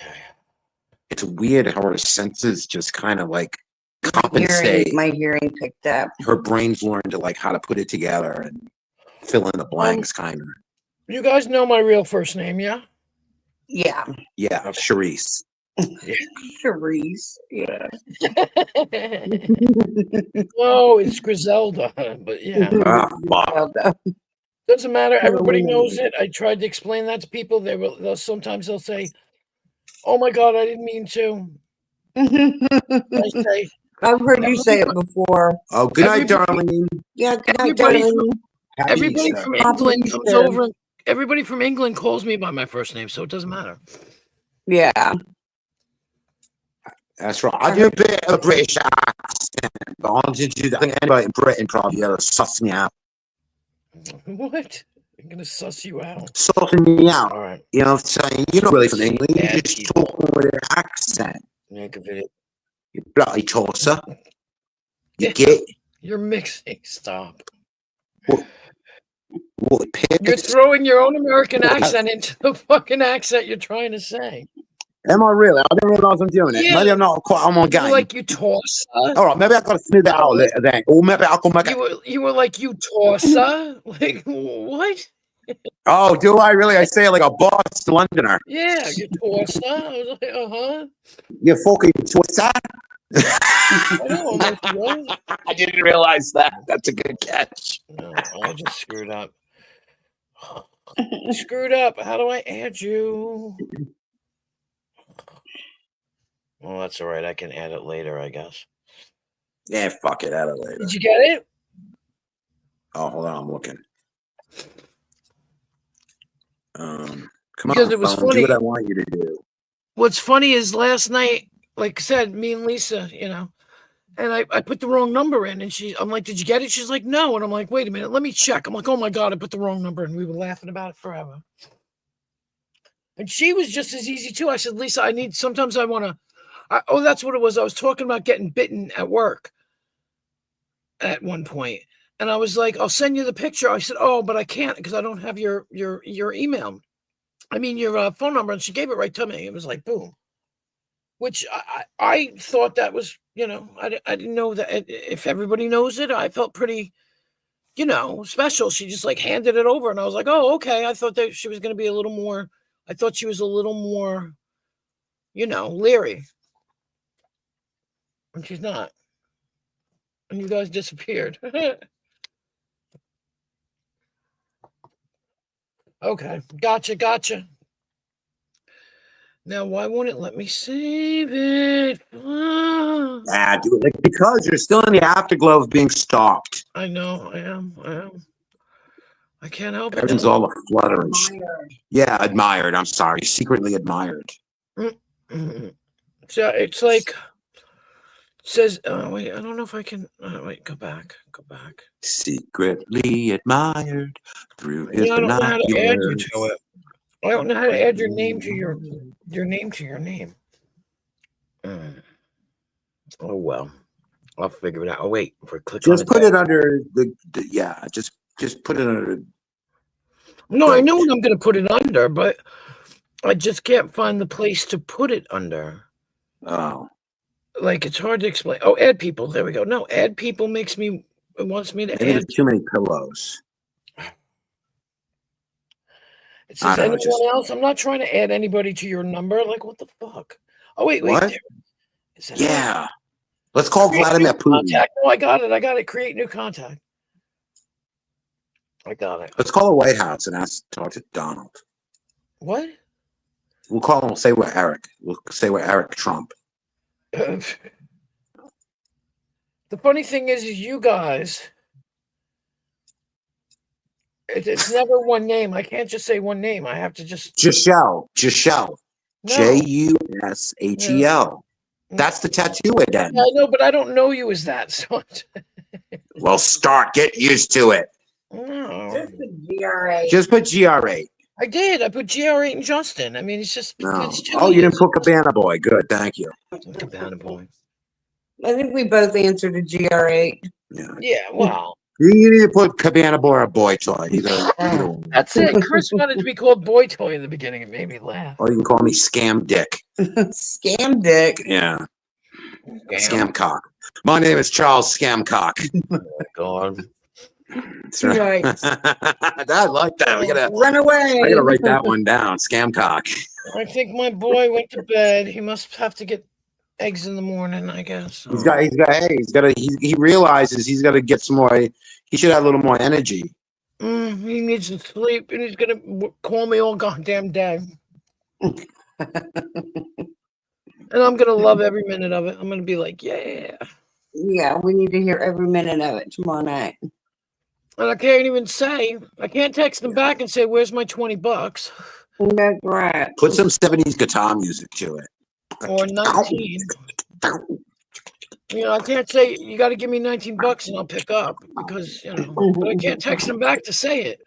It's weird how her senses just kind of like compensate. My hearing picked up. Her brain's learned to like how to put it together and fill in the blanks, kind of. You guys know my real first name, yeah? Yeah. Yeah, Charisse. Charisse. Yeah. Oh, it's Griselda, but yeah. Doesn't matter. Everybody knows it. I tried to explain that to people. They'll sometimes say, "Oh my God, I didn't mean to." I say, I've heard you say it before. Oh, good night, darling. Yeah, good night, Everybody darling. Everybody Easter. from Happy England comes Easter. over. Everybody from England calls me by my first name, so it doesn't matter. Yeah. That's right. I do a bit of a British accent, but I wanted to do that. I think anybody in Britain probably suss me out. What? I'm gonna suss you out. Sussing me out. All right. You know what I'm saying? You're not really from England. Yeah, You're just talking with an accent. Make a video. You bloody tosser. You get You're mixing. Stop. what? You're throwing your own American accent into the fucking accent you're trying to say. Am I really? I didn't realize I'm doing it. Yeah. Maybe I'm not quite on my game. Like you toss. All right, maybe I got to smooth that out a little then. Or maybe I can make it. You were like you tosser. Like what? Oh, do I really? I say it like a Boston Londoner. Yeah, you tosser. I was like, uh-huh. You fucking tosser. I know, I'm like, what? I didn't realize that. That's a good catch. No, I just screwed up. Screwed up. How do I add you? Well, that's all right. I can add it later, I guess. Yeah, fuck it. Add it later. Did you get it? Oh, hold on. I'm looking. Come Because on, it was phone. funny. Do what I want you to do. What's funny is last night, like I said, me and Lisa, and I put the wrong number in, and I'm like, did you get it? She's like, no. And I'm like, wait a minute, let me check. I'm like, oh my God, I put the wrong number, and we were laughing about it forever. And she was just as easy too. I said, Lisa, sometimes I want to, oh, that's what it was. I was talking about getting bitten at work at one point. And I was like, I'll send you the picture. I said, oh, but I can't because I don't have your email. I mean, your phone number. And she gave it right to me. It was like, boom. Which I thought that was, I didn't know that if everybody knows it. I felt pretty, special. She just like handed it over. And I was like, oh, okay. I thought that she was going to be a little more, leery. And she's not. And you guys disappeared. Okay. Gotcha. Now, why won't it let me save it? Ah, do it because you're still in the afterglow of being stalked. I know. I am. I can't help it. Everything's all a flutter and shit. Yeah, admired. I'm sorry. Secretly admired. So it's like, it says, wait, I don't know if I can, wait, go back. Secretly admired through his I don't know how to add you binoculars. to it. I don't know how to add your name to your name to your name. Oh, well. I'll figure it out. Oh, wait. If we click Just on put it under just put it under. No, I know what I'm going to put it under, but I just can't find the place to put it under. Oh. Like, it's hard to explain. Oh, add people. There we go. No, add people wants me to Maybe add. there's too many pillows. It I says don't know, anyone just else. I'm not trying to add anybody to your number. Like, what the fuck? Oh, wait. what? There. Is that Yeah. Let's call Create Vladimir new Putin. contact. No, I got it. Create new contact. I got it. Let's call the White House and ask to talk to Donald. What? We'll call him. We'll say we're Eric. We'll say we're Eric Trump. The funny thing is you guys, it's never one name. I can't just say one name. I have to just Giselle. No. Jushel. That's the tattoo again. Yeah, I know, but I don't know you as that. So Well, start. Get used to it. no. Just put GR8. I did. I put GR8 and Justin. I mean, it's just No. it's Oh, you didn't put Cabana Boy. Good. Thank you. Cabana Boy. I think we both answered a GR8. Yeah, well, You need to put Cabana Boy or Boy Toy. Either that's it. Chris wanted to be called Boy Toy in the beginning. It made me laugh. or you can call me Scam Dick. Scam Dick. Yeah. Scam Cock. My name is Charles Scamcock. Oh, God. That's right. I like that. We gotta Run away. I gotta write that one down. Scamcock. I think my boy went to bed. He must have to get eggs in the morning, I guess. He realizes he's got to get some more. He should have a little more energy. He needs to sleep, and he's gonna call me all goddamn day. And I'm gonna love every minute of it. I'm gonna be like, yeah. Yeah, we need to hear every minute of it tomorrow night. And I can't text them back and say, "Where's my $20?" That's right. Put some 70s guitar music to it. Or 19. I can't say you got to give me $19 and I'll pick up because but I can't text them back to say it.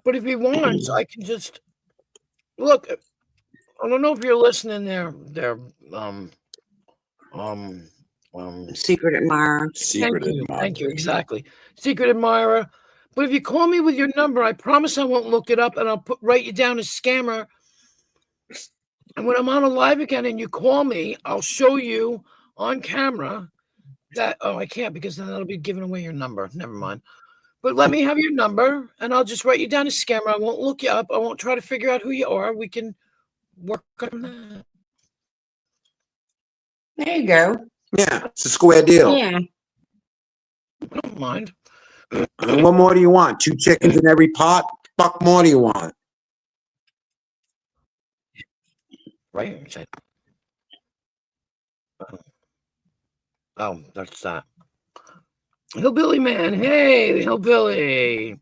But if he wants, I can just look. I don't know if you're listening there. Secret admirer. Thank you. Exactly. Secret admirer. But if you call me with your number, I promise I won't look it up and I'll write you down as scammer. And when I'm on a live again and you call me, I'll show you on camera that. Oh, I can't because then that'll be giving away your number. Never mind. But let me have your number and I'll just write you down as scammer. I won't look you up. I won't try to figure out who you are. We can work on that. There you go. Yeah, it's a square deal. Yeah. I don't mind. And what more do you want? 2 chickens in every pot? Fuck more do you want? Right? Oh, that's that. Hillbilly man. Hey, Hillbilly.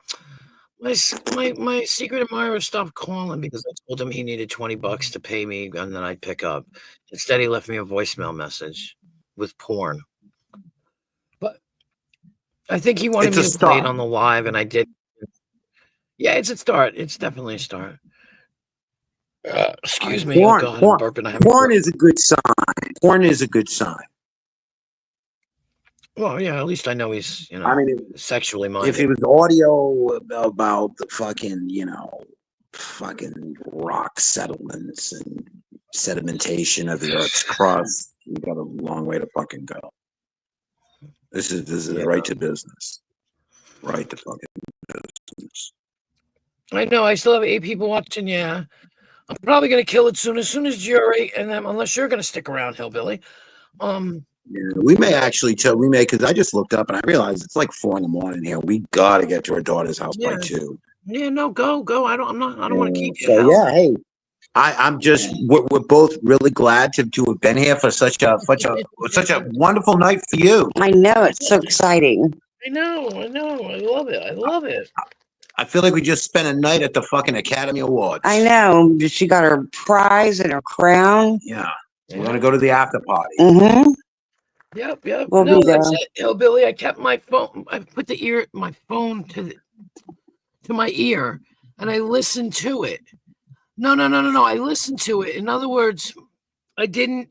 My secret admirer stopped calling because I told him he needed $20 to pay me and then I'd pick up. Instead, he left me a voicemail message with porn. But I think he wanted me to play it on the live, and I did. Yeah, it's a start. It's definitely a start. Excuse me. Porn, Oh God, porn, I'm burping. I have porn is a good sign. Porn is a good sign. Well, yeah, at least I know he's, I mean, sexually minded. if it was audio about the fucking, fucking rock settlements and sedimentation of the Earth's crust, you got a long way to fucking go. This is right to business. Right to fucking business. I know. I still have 8 people watching. Yeah, I'm probably gonna kill it soon as GR8, and then unless you're gonna stick around, Hillbilly. Yeah, we may actually because I just looked up and I realized it's like 4 a.m. here. We gotta get to our daughter's house by 2. Yeah, no, go. I don't want to keep you. So yeah, hey, I'm just we're both really glad to have been here for such a wonderful night for you. I know, it's so exciting. I know. I love it. I feel like we just spent a night at the fucking Academy Awards. I know. She got her prize and her crown. Yeah. We're gonna go to the after party. Mm-hmm. Yep. We'll No, be there. that's it, Hillbilly. I kept my phone. I put my phone to my ear, and I listened to it. No. I listened to it. In other words, I didn't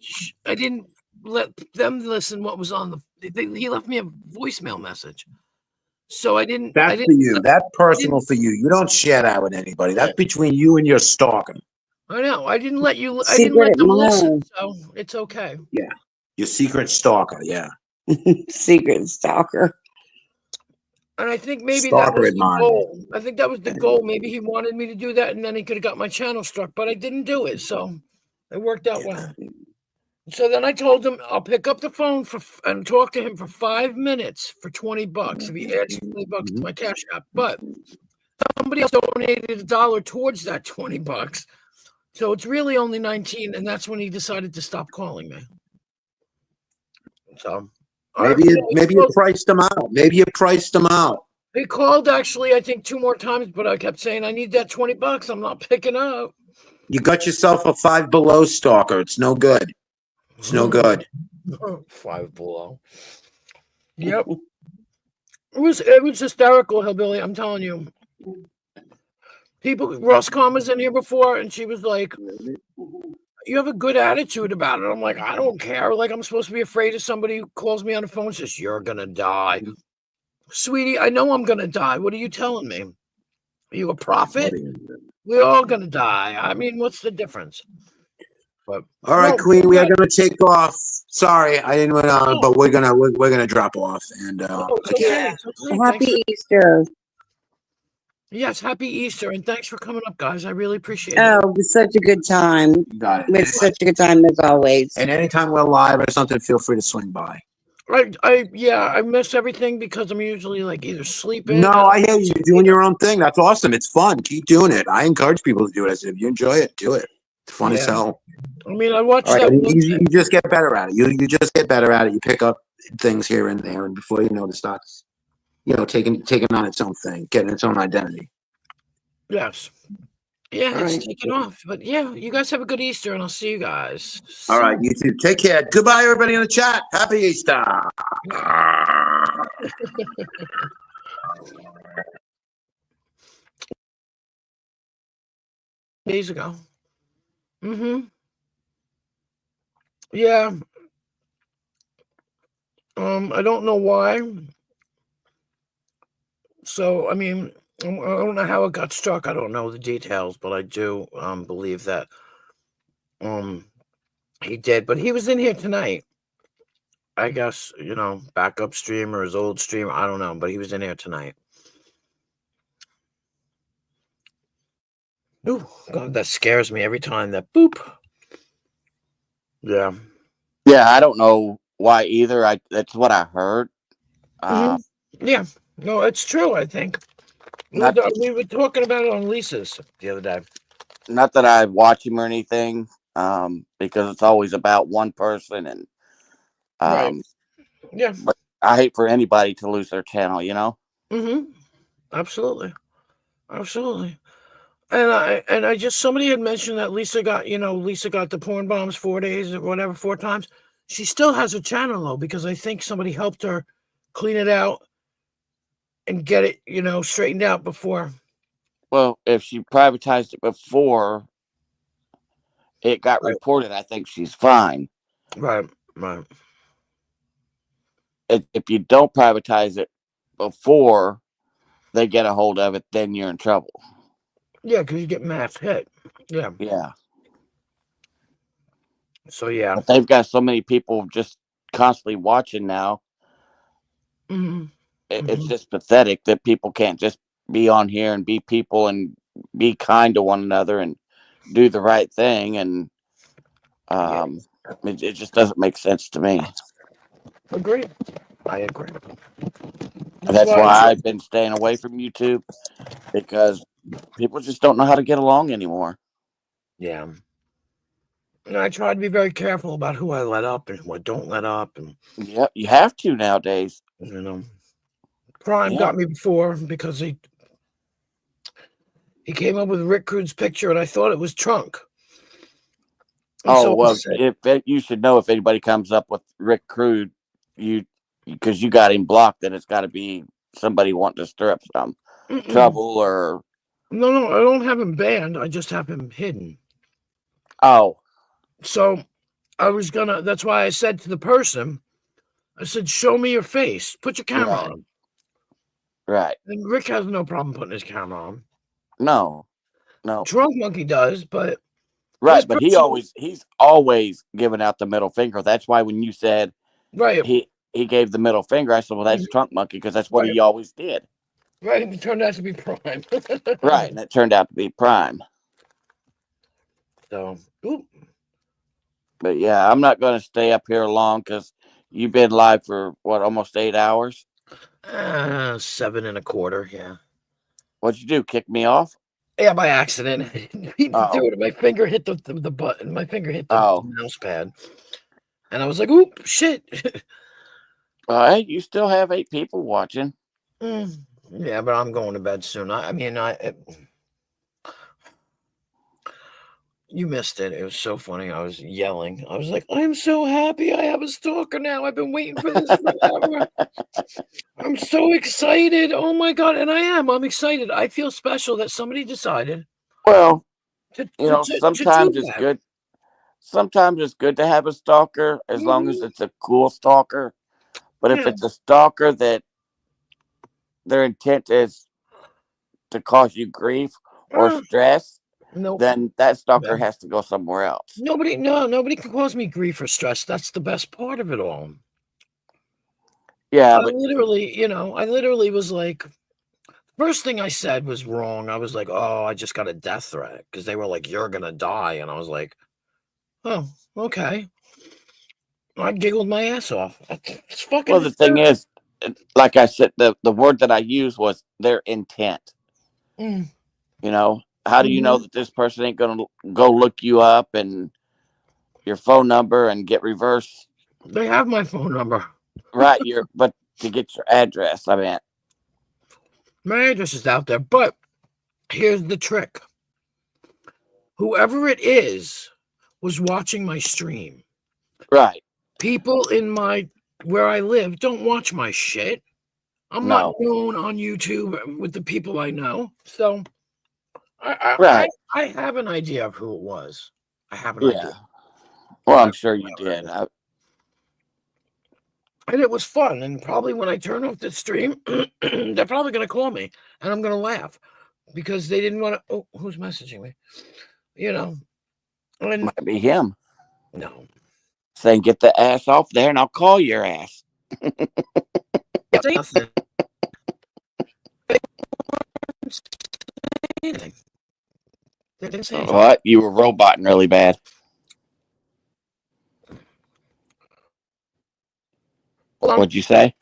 let them listen what was on he left me a voicemail message. So I didn't. That's for you. That's personal for you. You don't share that with anybody. That's between you and your stalker. I know. I didn't let them listen, so it's okay. Yeah. Your secret stalker, yeah. Secret stalker. And I think maybe that Stalker was in the mind. goal. I think that was the goal. Maybe he wanted me to do that, and then he could have got my channel struck, but I didn't do it, so it worked out well. So then I told him I'll pick up the phone and talk to him for 5 minutes for $20 if he adds $20 to my Cash App. But somebody else donated $1 towards that $20, so it's really only 19, and that's when he decided to stop calling me. So Maybe you priced them out. Maybe you priced them out. he called actually, I think 2 more times, but I kept saying I need that $20. I'm not picking up. You got yourself a Five Below stalker. It's no good. It's no good. 5 Below. Yep. It was hysterical, Hillbilly. I'm telling you. Roscom was in here before, and she was like, "You have a good attitude about it." I'm like, "I don't care. Like, I'm supposed to be afraid of somebody who calls me on the phone and says, 'You're gonna die.' Sweetie, I know I'm gonna die. What are you telling me? Are you a prophet? We're all gonna die. I mean, what's the difference?" But All right, Queen, we are gonna take off. Sorry, I didn't want to, but we're gonna drop off and Happy Easter. Yes, happy Easter, and thanks for coming up, guys. I really appreciate it. Oh, it was such a good time. Got it. We had such a good time as always. And anytime we're live or something, feel free to swing by. I miss everything because I'm usually like either sleeping. No, I hear you. You're doing your own thing. That's awesome. It's fun. Keep doing it. I encourage people to do it. I said, if you enjoy it, do it. It's fun as hell. I mean, I watched All right, that. you just get better at it. You just get better at it. You pick up things here and there, and before you know, it starts, taking on its own thing, getting its own identity. Yes. Yeah, All it's right. taking off. But yeah, you guys have a good Easter, and I'll see you guys. All right, you too. Take care. Goodbye, everybody in the chat. Happy Easter. Days ago. Yeah. I don't know why. So, I mean, I don't know how it got struck. I don't know the details, but I do believe that he did. But he was in here tonight. I guess, backup stream or his old stream. I don't know, but he was in here tonight. Ooh, God, that scares me every time. That boop. Yeah. Yeah, I don't know why either. That's what I heard. Yeah. No, it's true, I think. We were talking about it on Lisa's the other day. Not that I watch him or anything, because it's always about one person, and Right. Yeah. But I hate for anybody to lose their channel, Absolutely. And I just, somebody had mentioned that Lisa got the porn bombs 4 days or whatever, 4 times. She still has a channel though, because I think somebody helped her clean it out and get it, straightened out before. Well, if she privatized it before it got reported, I think she's fine. Right. If you don't privatize it before they get a hold of it, then you're in trouble. Yeah, because you get mass hit. Yeah. So yeah, but they've got so many people just constantly watching now. It's just pathetic that people can't just be on here and be people and be kind to one another and do the right thing. And it just doesn't make sense to me. Agree. I agree. That's why I've been staying away from YouTube, because people just don't know how to get along anymore. Yeah. And I try to be very careful about who I let up and who I don't let up. And yeah, you have to nowadays. Prime got me before because he came up with Rick Crude's picture, and I thought it was Trunk. And you should know if anybody comes up with Rick Crude, because you got him blocked, then it's got to be somebody wanting to stir up some trouble or. No, I don't have him banned. I just have him hidden. Oh. So that's why I said to the person, I said, show me your face. Put your camera on. Right. And Rick has no problem putting his camera on. No. Drunk Monkey does, but. Right, but he's always giving out the middle finger. That's why when you said right, he gave the middle finger. I said, well, that's Trunk Monkey, because that's what he always did. Right, it turned out to be Prime. Right, and it turned out to be Prime. So, oop. But yeah, I'm not going to stay up here long because you've been live for what, almost 8 hours? 7 1/4, yeah. What'd you do? Kick me off? Yeah, by accident. Uh-oh. Dude, my finger hit the button. My finger hit the Oh. mouse pad. And I was like, oop, shit. Hey, you still have 8 people watching. Yeah, but I'm going to bed soon. You missed it. It was so funny. I was yelling. I was like, I'm so happy I have a stalker now. I've been waiting for this forever. I'm so excited. Oh my God. And I am. I'm excited. I feel special that somebody decided. Well, to sometimes do it's that. good. Sometimes it's good to have a stalker as long as it's a cool stalker. But if Yeah. it's a stalker that their intent is to cause you grief or stress, Nope. then that stalker has to go somewhere else. Nobody can cause me grief or stress. That's the best part of it all. Yeah, I but literally was like, first thing I said was wrong. I was like, oh, I just got a death threat because they were like, you're gonna die, and I was like, oh, okay. I giggled my ass off. It's fucking. well, the thing is, like I said, the word that I used was their intent. Mm. You know, how do you know that this person ain't gonna go look you up and your phone number and get reverse? They have my phone number. Right, but to get your address, I mean, My address is out there, but here's the trick. Whoever it is was watching my stream. right. People in where I live don't watch my shit. I'm not known on YouTube with the people I know. So I have an idea of who it was. I have an idea. Well, I'm sure you did. And it was fun. And probably when I turn off the stream, they're probably going to call me and I'm going to laugh because they didn't want to. Oh, who's messaging me? And, Might be him. No. Saying, get the ass off there and I'll call your ass. Nothing. What? You were roboting really bad. What'd you say?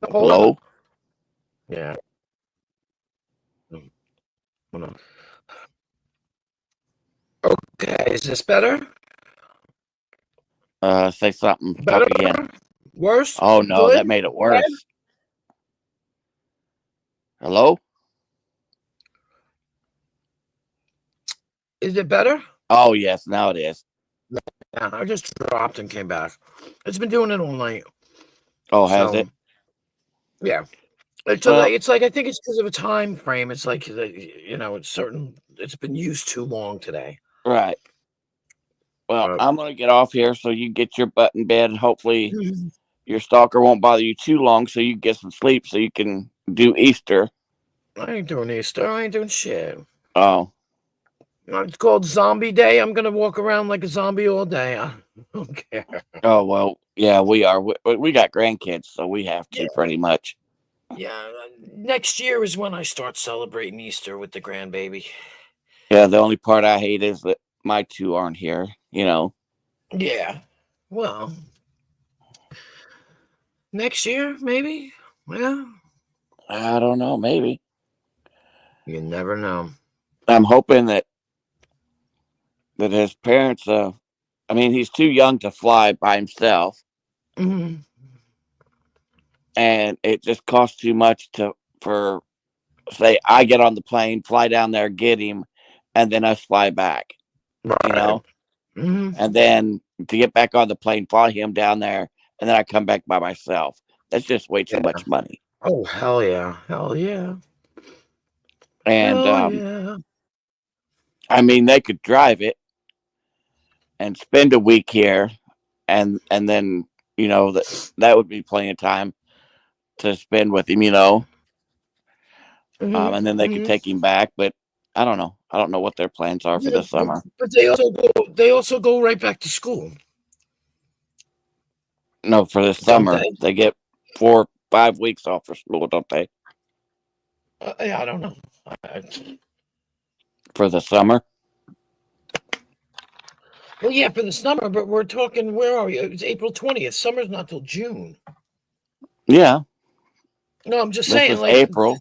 Hello? Yeah. Hold on. Okay, is this better? Say something. Better? Talk again. Worse? Oh no, Good? that made it worse. Bad? Hello? Is it better? Oh yes, now it is. Yeah, I just dropped and came back. It's been doing it all night. Oh, has it? Yeah. It's like I think it's because of a time frame. It's like it's certain. It's been used too long today. Right. Well, I'm gonna get off here so you get your butt in bed. Hopefully, your stalker won't bother you too long, so you can get some sleep, so you can do Easter. I ain't doing Easter. I ain't doing shit. Oh. It's called Zombie Day. I'm gonna walk around like a zombie all day. I don't care. Oh well, yeah, we are. We got grandkids, so we have to pretty much. Yeah, next year is when I start celebrating Easter with the grandbaby. Yeah, the only part I hate is that my 2 aren't here. Yeah. Well, next year maybe. Yeah. I don't know. Maybe. You never know. I'm hoping that his parents. I mean, he's too young to fly by himself. Mm-hmm. And it just costs too much for say I get on the plane, fly down there, get him, and then us fly back. Right. And then to get back on the plane, fly him down there, and then I come back by myself. That's just way too much money. Oh hell yeah. And yeah. I mean, they could drive it and spend a week here, and then that would be plenty of time to spend with him, and then they could take him back. But I don't know. I don't know what their plans are for the summer. But they also go right back to school. No, for the Don't summer. they? They get 4 or 5 weeks off for school, don't they? Yeah, I don't know. For the summer? Well, yeah, for the summer, but we're talking. Where are we? It's April 20th. Summer's not till June. Yeah. No, I'm just This saying, is like, April.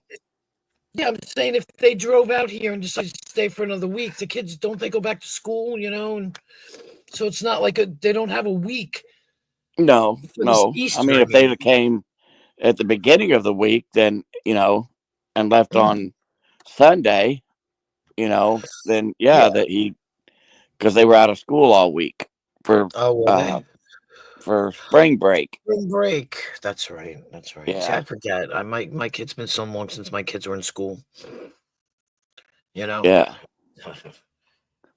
yeah, I'm saying if they drove out here and decided to stay for another week, the kids don't they go back to school, and so it's not like they don't have a week No, for this no. I Easter. mean, I if they mean, came at the beginning of the week, then, and left Mhm. on Sunday, then Yeah. that because they were out of school all week for Oh, were they? for spring break. Spring break. That's right. That's right. See, I Yeah. forget. My kid's been so long since my kids were in school. Yeah.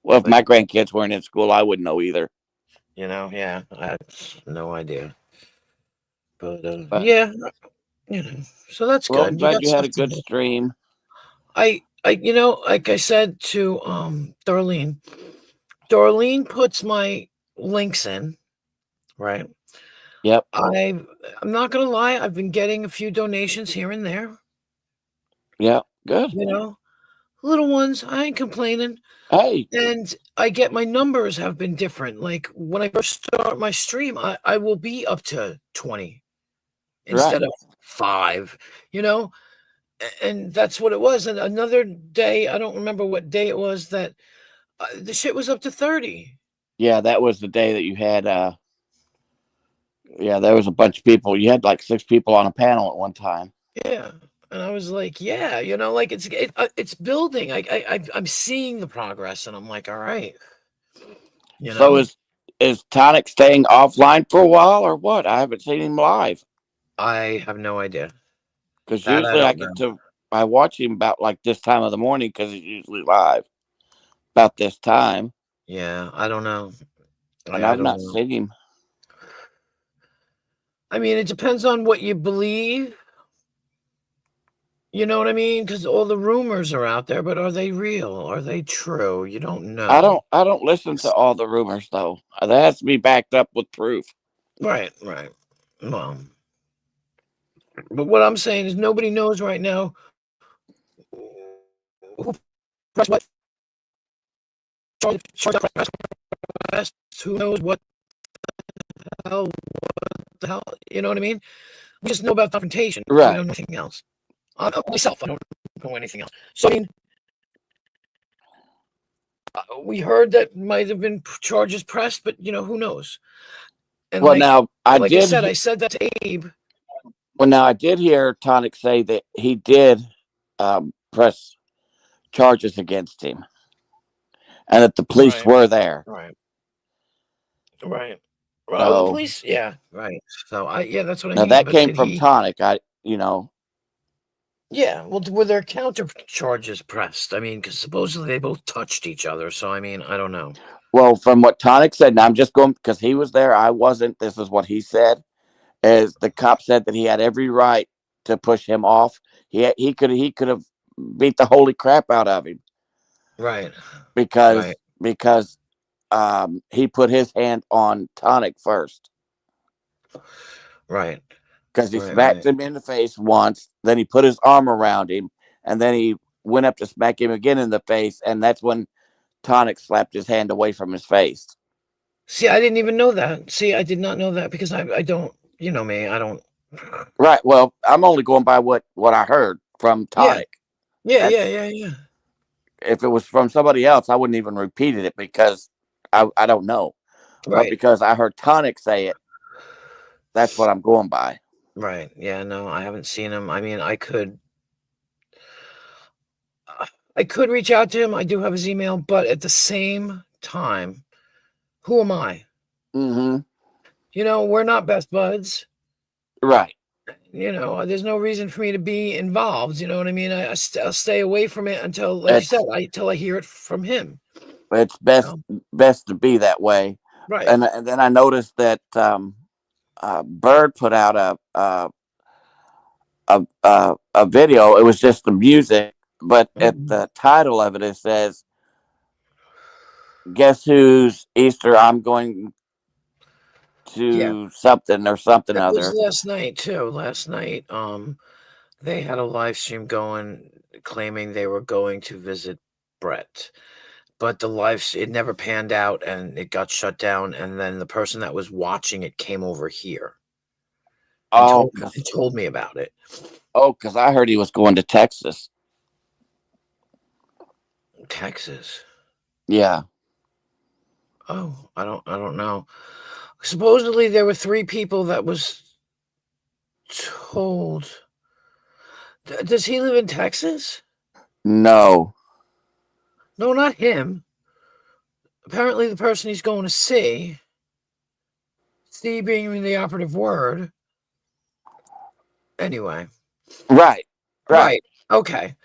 Well, if But my grandkids weren't in school, I wouldn't know either. yeah, I have no idea. But But yeah, so that's well, I'm good. You glad got you had a something. good stream. I like I said to Darlene. Darlene puts my links in, right? Yep. I'm not gonna lie, I've been getting a few donations here and there. Yeah. Good. Little ones. I ain't complaining. Hey. And I get my numbers have been different. Like when I first start my stream, I will be up to 20 instead of 5, and that's what it was. And another day, I don't remember what day it was, that the shit was up to 30. Yeah, that was the day that you had. Yeah, there was a bunch of people. You had like 6 people on a panel at one time. Yeah, and I was like, yeah, like it's building. I'm seeing the progress, and I'm like, all right, So is Tonic staying offline for a while or what? I haven't seen him live. I have no idea. Because That I usually I watch him about like this time of the morning because he's usually live about this time. Yeah, I don't know. And I've not seen him. I mean, it depends on what you believe. You know what I mean? Because all the rumors are out there, but are they real? Are they true? You don't know. I don't listen to all the rumors though. That has to be backed up with proof. Right. Well, but what I'm saying is nobody knows right now who pressed what. Who knows what the hell? You know what I mean? We just know about confrontation. Right. We don't know anything else. Myself, I don't know anything else. So I mean, we heard that might have been charges pressed, but who knows? And well, now I said that to Abe. Well, now I did hear Tonic say that he did press charges against him, and that the police were there. Right. Well, So- the police, yeah, right. So that's what I Now mean. that but came did from he- Tonic. Yeah, well, were there counter charges pressed? I mean, because supposedly they both touched each other. So I mean, I don't know. Well, from what Tonic said, and I'm just going because he was there. I wasn't. This is what he said. Is the cop said that he had every right to push him off. He could have beat the holy crap out of him. Right. Because he put his hand on Tonic first. Right. Because he smacked him in the face once, then he put his arm around him, and then he went up to smack him again in the face, and that's when Tonic slapped his hand away from his face. See, I didn't even know that. See, I did not know that because I don't, you know me, I don't. Right. Well, I'm only going by what I heard from Tonic. Yeah. If it was from somebody else, I wouldn't even repeated it because I don't know. Right. But because I heard Tonic say it, that's what I'm going by. Right. Yeah, no, I haven't seen him. I mean, I could reach out to him. I do have his email, but at the same time, who am I? Mm-hmm. We're not best buds. Right. There's no reason for me to be involved. You know what I mean? I'll stay away from it until, like you said, until I hear it from him. It's best to be that way. Right. And then I noticed that Bird put out a video. It was just the music, but at the title of it says, "Guess whose Easter I'm going to something or something That was other. last night too. Last night, they had a live stream going, claiming they were going to visit Brett, but it never panned out and it got shut down. And then the person that was watching it came over here and told me about it. Oh, because I heard he was going to Texas. Texas. Yeah. Oh, I don't know. Supposedly there were 3 people that was told. Does he live in Texas? No. No, not him. Apparently the person he's going to see being the operative word. Anyway. Right. Okay.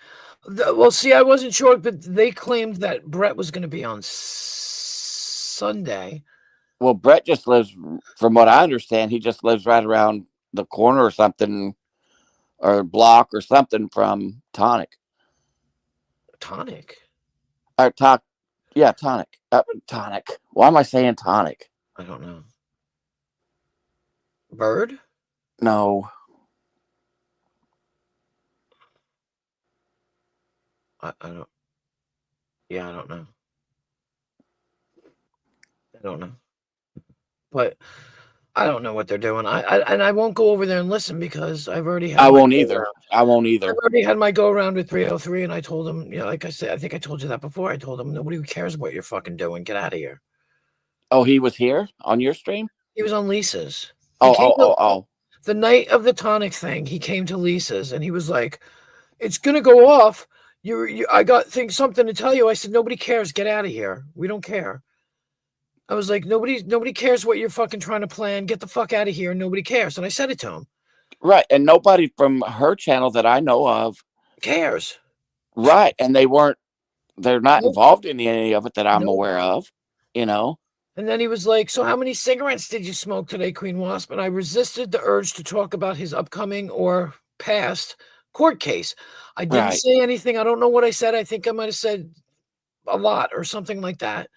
Well, see, I wasn't sure, but they claimed that Brett was going to be on Sunday. Well, Brett just lives, from what I understand, he just lives right around the corner or something, or block or something from Tonic. Tonic? Or Tonic. Tonic. Why am I saying Tonic? I don't know. Bird? No. I don't. Yeah, I don't know. But I don't know what they're doing. I won't go over there and listen because I've already had. I won't either. I've already had my go around with 303, and I told him, like I said, I think I told you that before. I told him nobody cares what you're fucking doing. Get out of here. Oh, he was here on your stream? He was on Lisa's. Oh. The night of the Tonic thing, he came to Lisa's, and he was like, "It's gonna go off. I got something to tell you." I said, "Nobody cares. Get out of here. We don't care." I was like, nobody cares what you're fucking trying to plan. Get the fuck out of here. Nobody cares. And I said it to him. Right. And nobody from her channel that I know of cares. Right. And they're not involved in any of it that I'm aware of, you know? And then he was like, "So how many cigarettes did you smoke today, Queen Wasp?" And I resisted the urge to talk about his upcoming or past court case. I didn't say anything. I don't know what I said. I think I might have said a lot or something like that.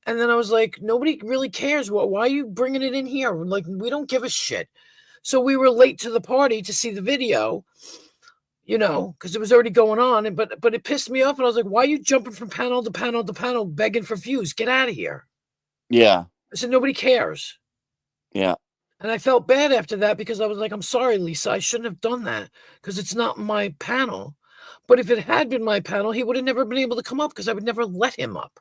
And then I was like, nobody really cares. Why are you bringing it in here? Like, we don't give a shit. So we were late to the party to see the video, because it was already going on. But it pissed me off. And I was like, why are you jumping from panel to panel to panel, begging for views? Get out of here. Yeah. I said, nobody cares. Yeah. And I felt bad after that because I was like, I'm sorry, Lisa. I shouldn't have done that because it's not my panel. But if it had been my panel, he would have never been able to come up because I would never let him up.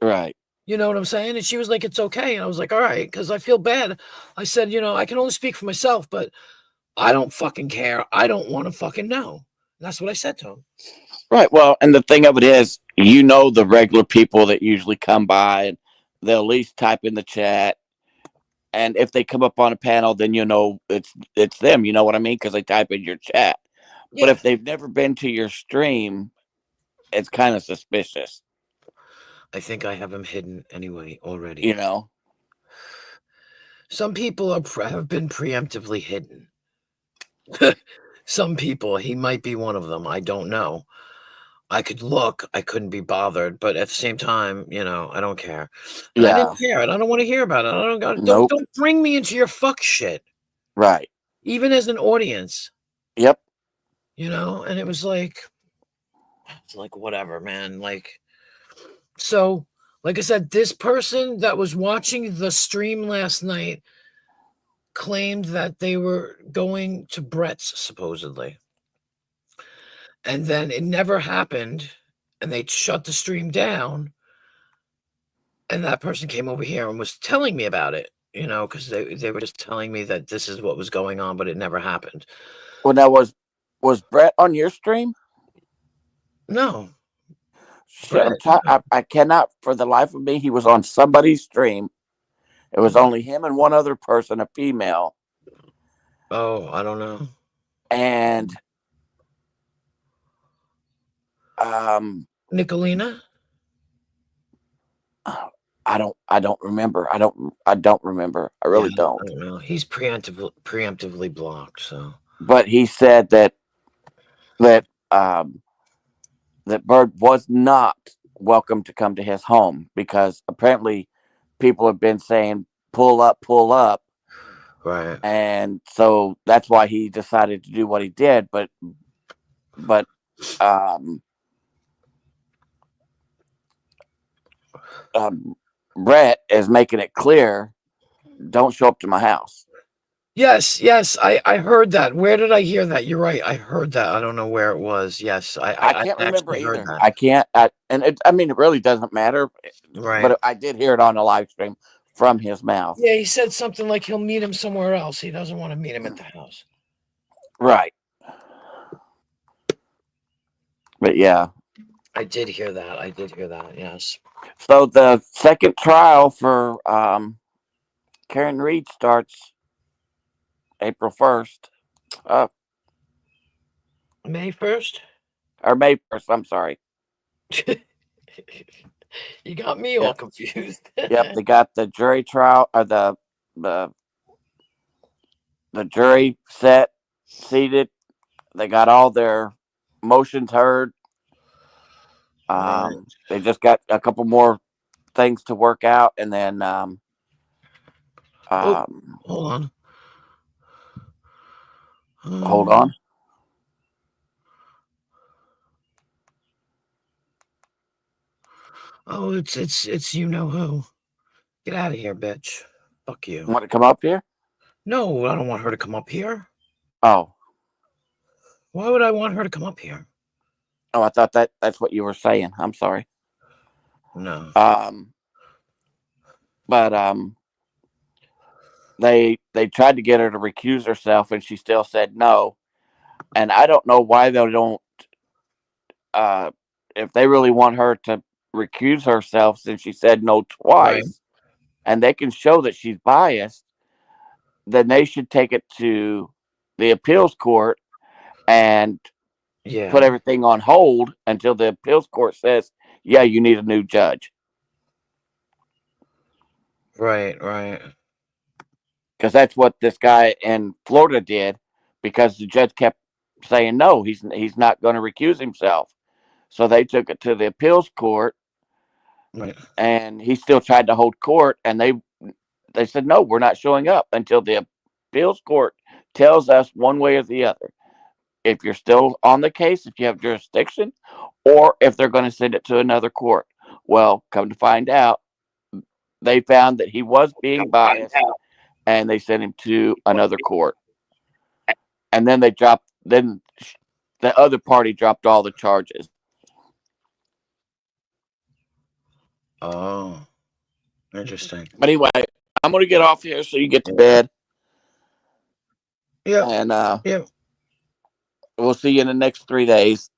Right. You know what I'm saying? And she was like, "It's okay." And I was like, "All right," because I feel bad. I said, I can only speak for myself, but I don't fucking care. I don't want to fucking know. That's what I said to him. Right. Well, and the thing of it is, the regular people that usually come by and they'll at least type in the chat. And if they come up on a panel, then it's them. You know what I mean? Because they type in your chat. Yeah. But if they've never been to your stream, it's kind of suspicious. I think I have him hidden anyway already. Some people have been preemptively hidden. Some people, he might be one of them. I don't know. I could look. I couldn't be bothered. But at the same time, I don't care. And I didn't care. And I don't want to hear about it. Don't bring me into your fuck shit. Right. Even as an audience. Yep. And it was like, it's like, whatever, man. So, like I said, this person that was watching the stream last night claimed that they were going to Brett's, supposedly. And then it never happened, and they shut the stream down. And that person came over here and was telling me about it, because they were just telling me that this is what was going on, but it never happened. Well, now, was Brett on your stream? No. Shit, I cannot, for the life of me, he was on somebody's stream. It was only him and one other person, a female. Oh, I don't know. And Nicolina? I don't remember. I don't remember. I really don't. I don't know. He's preemptively blocked, so. But he said that Bird was not welcome to come to his home because apparently people have been saying pull up. Right. And so that's why he decided to do what he did. But Brett is making it clear, don't show up to my house. Yes, I heard that. Where did I hear that? You're right. I heard that. I don't know where it was. Yes, I can't remember actually heard either. that. I can't. It really doesn't matter. Right. But I did hear it on the live stream from his mouth. Yeah, he said something like he'll meet him somewhere else. He doesn't want to meet him at the house. Right. But yeah. I did hear that. Yes. So the second trial for Karen Reed starts April 1st. May 1st? Or May 1st, I'm sorry. You got me all confused. Yep, they got the jury trial, or the jury seated. They got all their motions heard. They just got a couple more things to work out, and then Hold on. Hold on. Oh, it's you know who. Get out of here, bitch. Fuck you. Want to come up here? No, I don't want her to come up here. Oh. Why would I want her to come up here? Oh, I thought that's what you were saying. I'm sorry. No. But they tried to get her to recuse herself, and she still said no. And I don't know why they don't. If they really want her to recuse herself, since she said no twice, Right. and they can show that she's biased, then they should take it to the appeals court and put everything on hold until the appeals court says, yeah, you need a new judge. Right. Because that's what this guy in Florida did, because the judge kept saying no, he's not going to recuse himself. So they took it to the appeals court, Right. and he still tried to hold court, and they said, no, we're not showing up until the appeals court tells us one way or the other if you're still on the case, if you have jurisdiction, or if they're going to send it to another court. Well, come to find out, they found that he was being biased, and they sent him to another court. And then then the other party dropped all the charges. Oh, interesting. But anyway, I'm going to get off here so you get to bed. Yeah. And we'll see you in the next 3 days.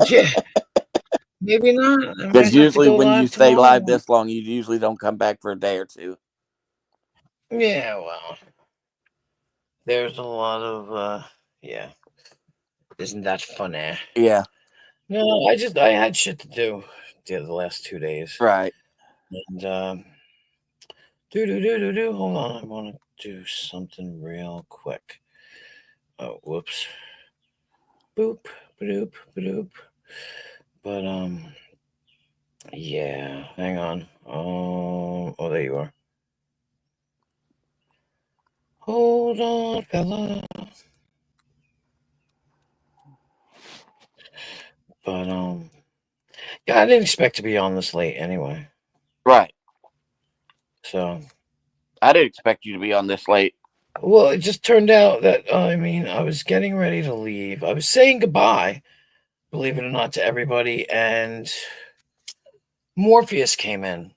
Yeah. Maybe not. Because usually when you stay live this long, you usually don't come back for a day or two. Yeah, well, there's a lot of isn't that funny? Yeah. No, I had shit to do the last 2 days. Right. And hold on, I want to do something real quick. Oh, whoops. Boop, badoop, badoop. But yeah, hang on. Oh, there you are. Hold on, fella. But yeah, I didn't expect to be on this late anyway. Right. So I didn't expect you to be on this late. Well, it just turned out that I was getting ready to leave. I was saying goodbye, believe it or not, to everybody, and Morpheus came in.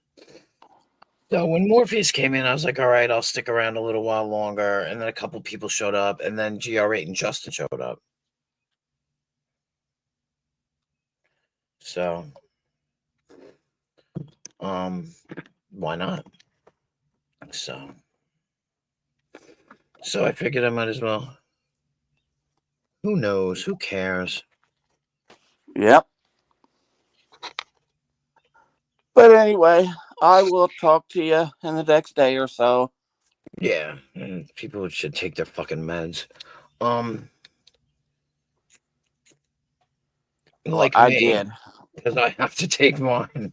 So when Morpheus came in, I was like, all right, I'll stick around a little while longer. And then a couple people showed up, and then GR8 and Justin showed up. So, why not? So I figured I might as well. Who knows? Who cares? Yep. But anyway, I will talk to you in the next day or so. Yeah, and people should take their fucking meds. Like I me, did. because I have to take mine.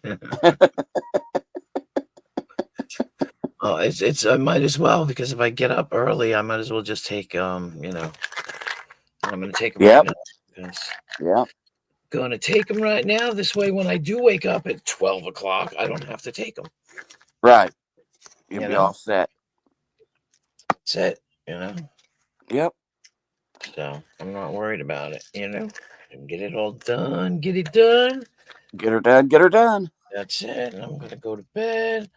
Oh, it's I might as well, because if I get up early, I might as well just take I'm gonna take them Yep. right now. Because Yep. gonna take them right now. This way, when I do wake up at 12 o'clock, I don't have to take them. Right. You'll You be know? all set. That's it. Yep. So I'm not worried about it. And get it all done. Get it done. Get her done. Get her done. That's it. And I'm gonna go to bed.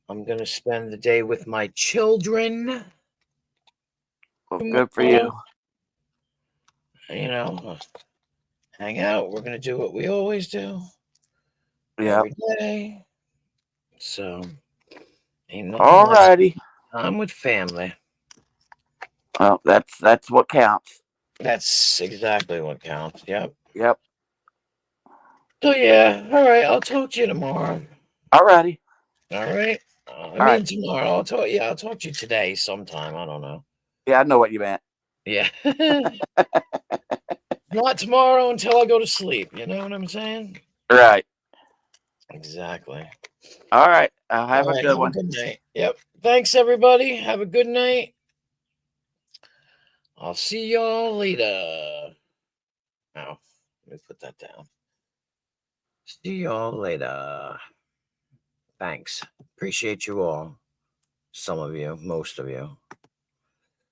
I'm gonna spend the day with my children. Well, good for you. Hang out. We're gonna do what we always do. Yeah. Every day. So ain't nothing All like righty. time with family. Well, that's what counts. That's exactly what counts. Yep. Yep. So yeah. All right. I'll talk to you tomorrow. All righty. All right. All right. Tomorrow. I'll talk. Yeah, I'll talk to you today sometime. I don't know. Yeah, I know what you meant. Yeah. Not tomorrow until I go to sleep. You know what I'm saying? Right. Exactly. All right. Have All a right, good have one. a good night. Yep. Thanks, everybody. Have a good night. I'll see y'all later. Now, let me put that down. See y'all later. Thanks. Appreciate you all. Some of you, most of you.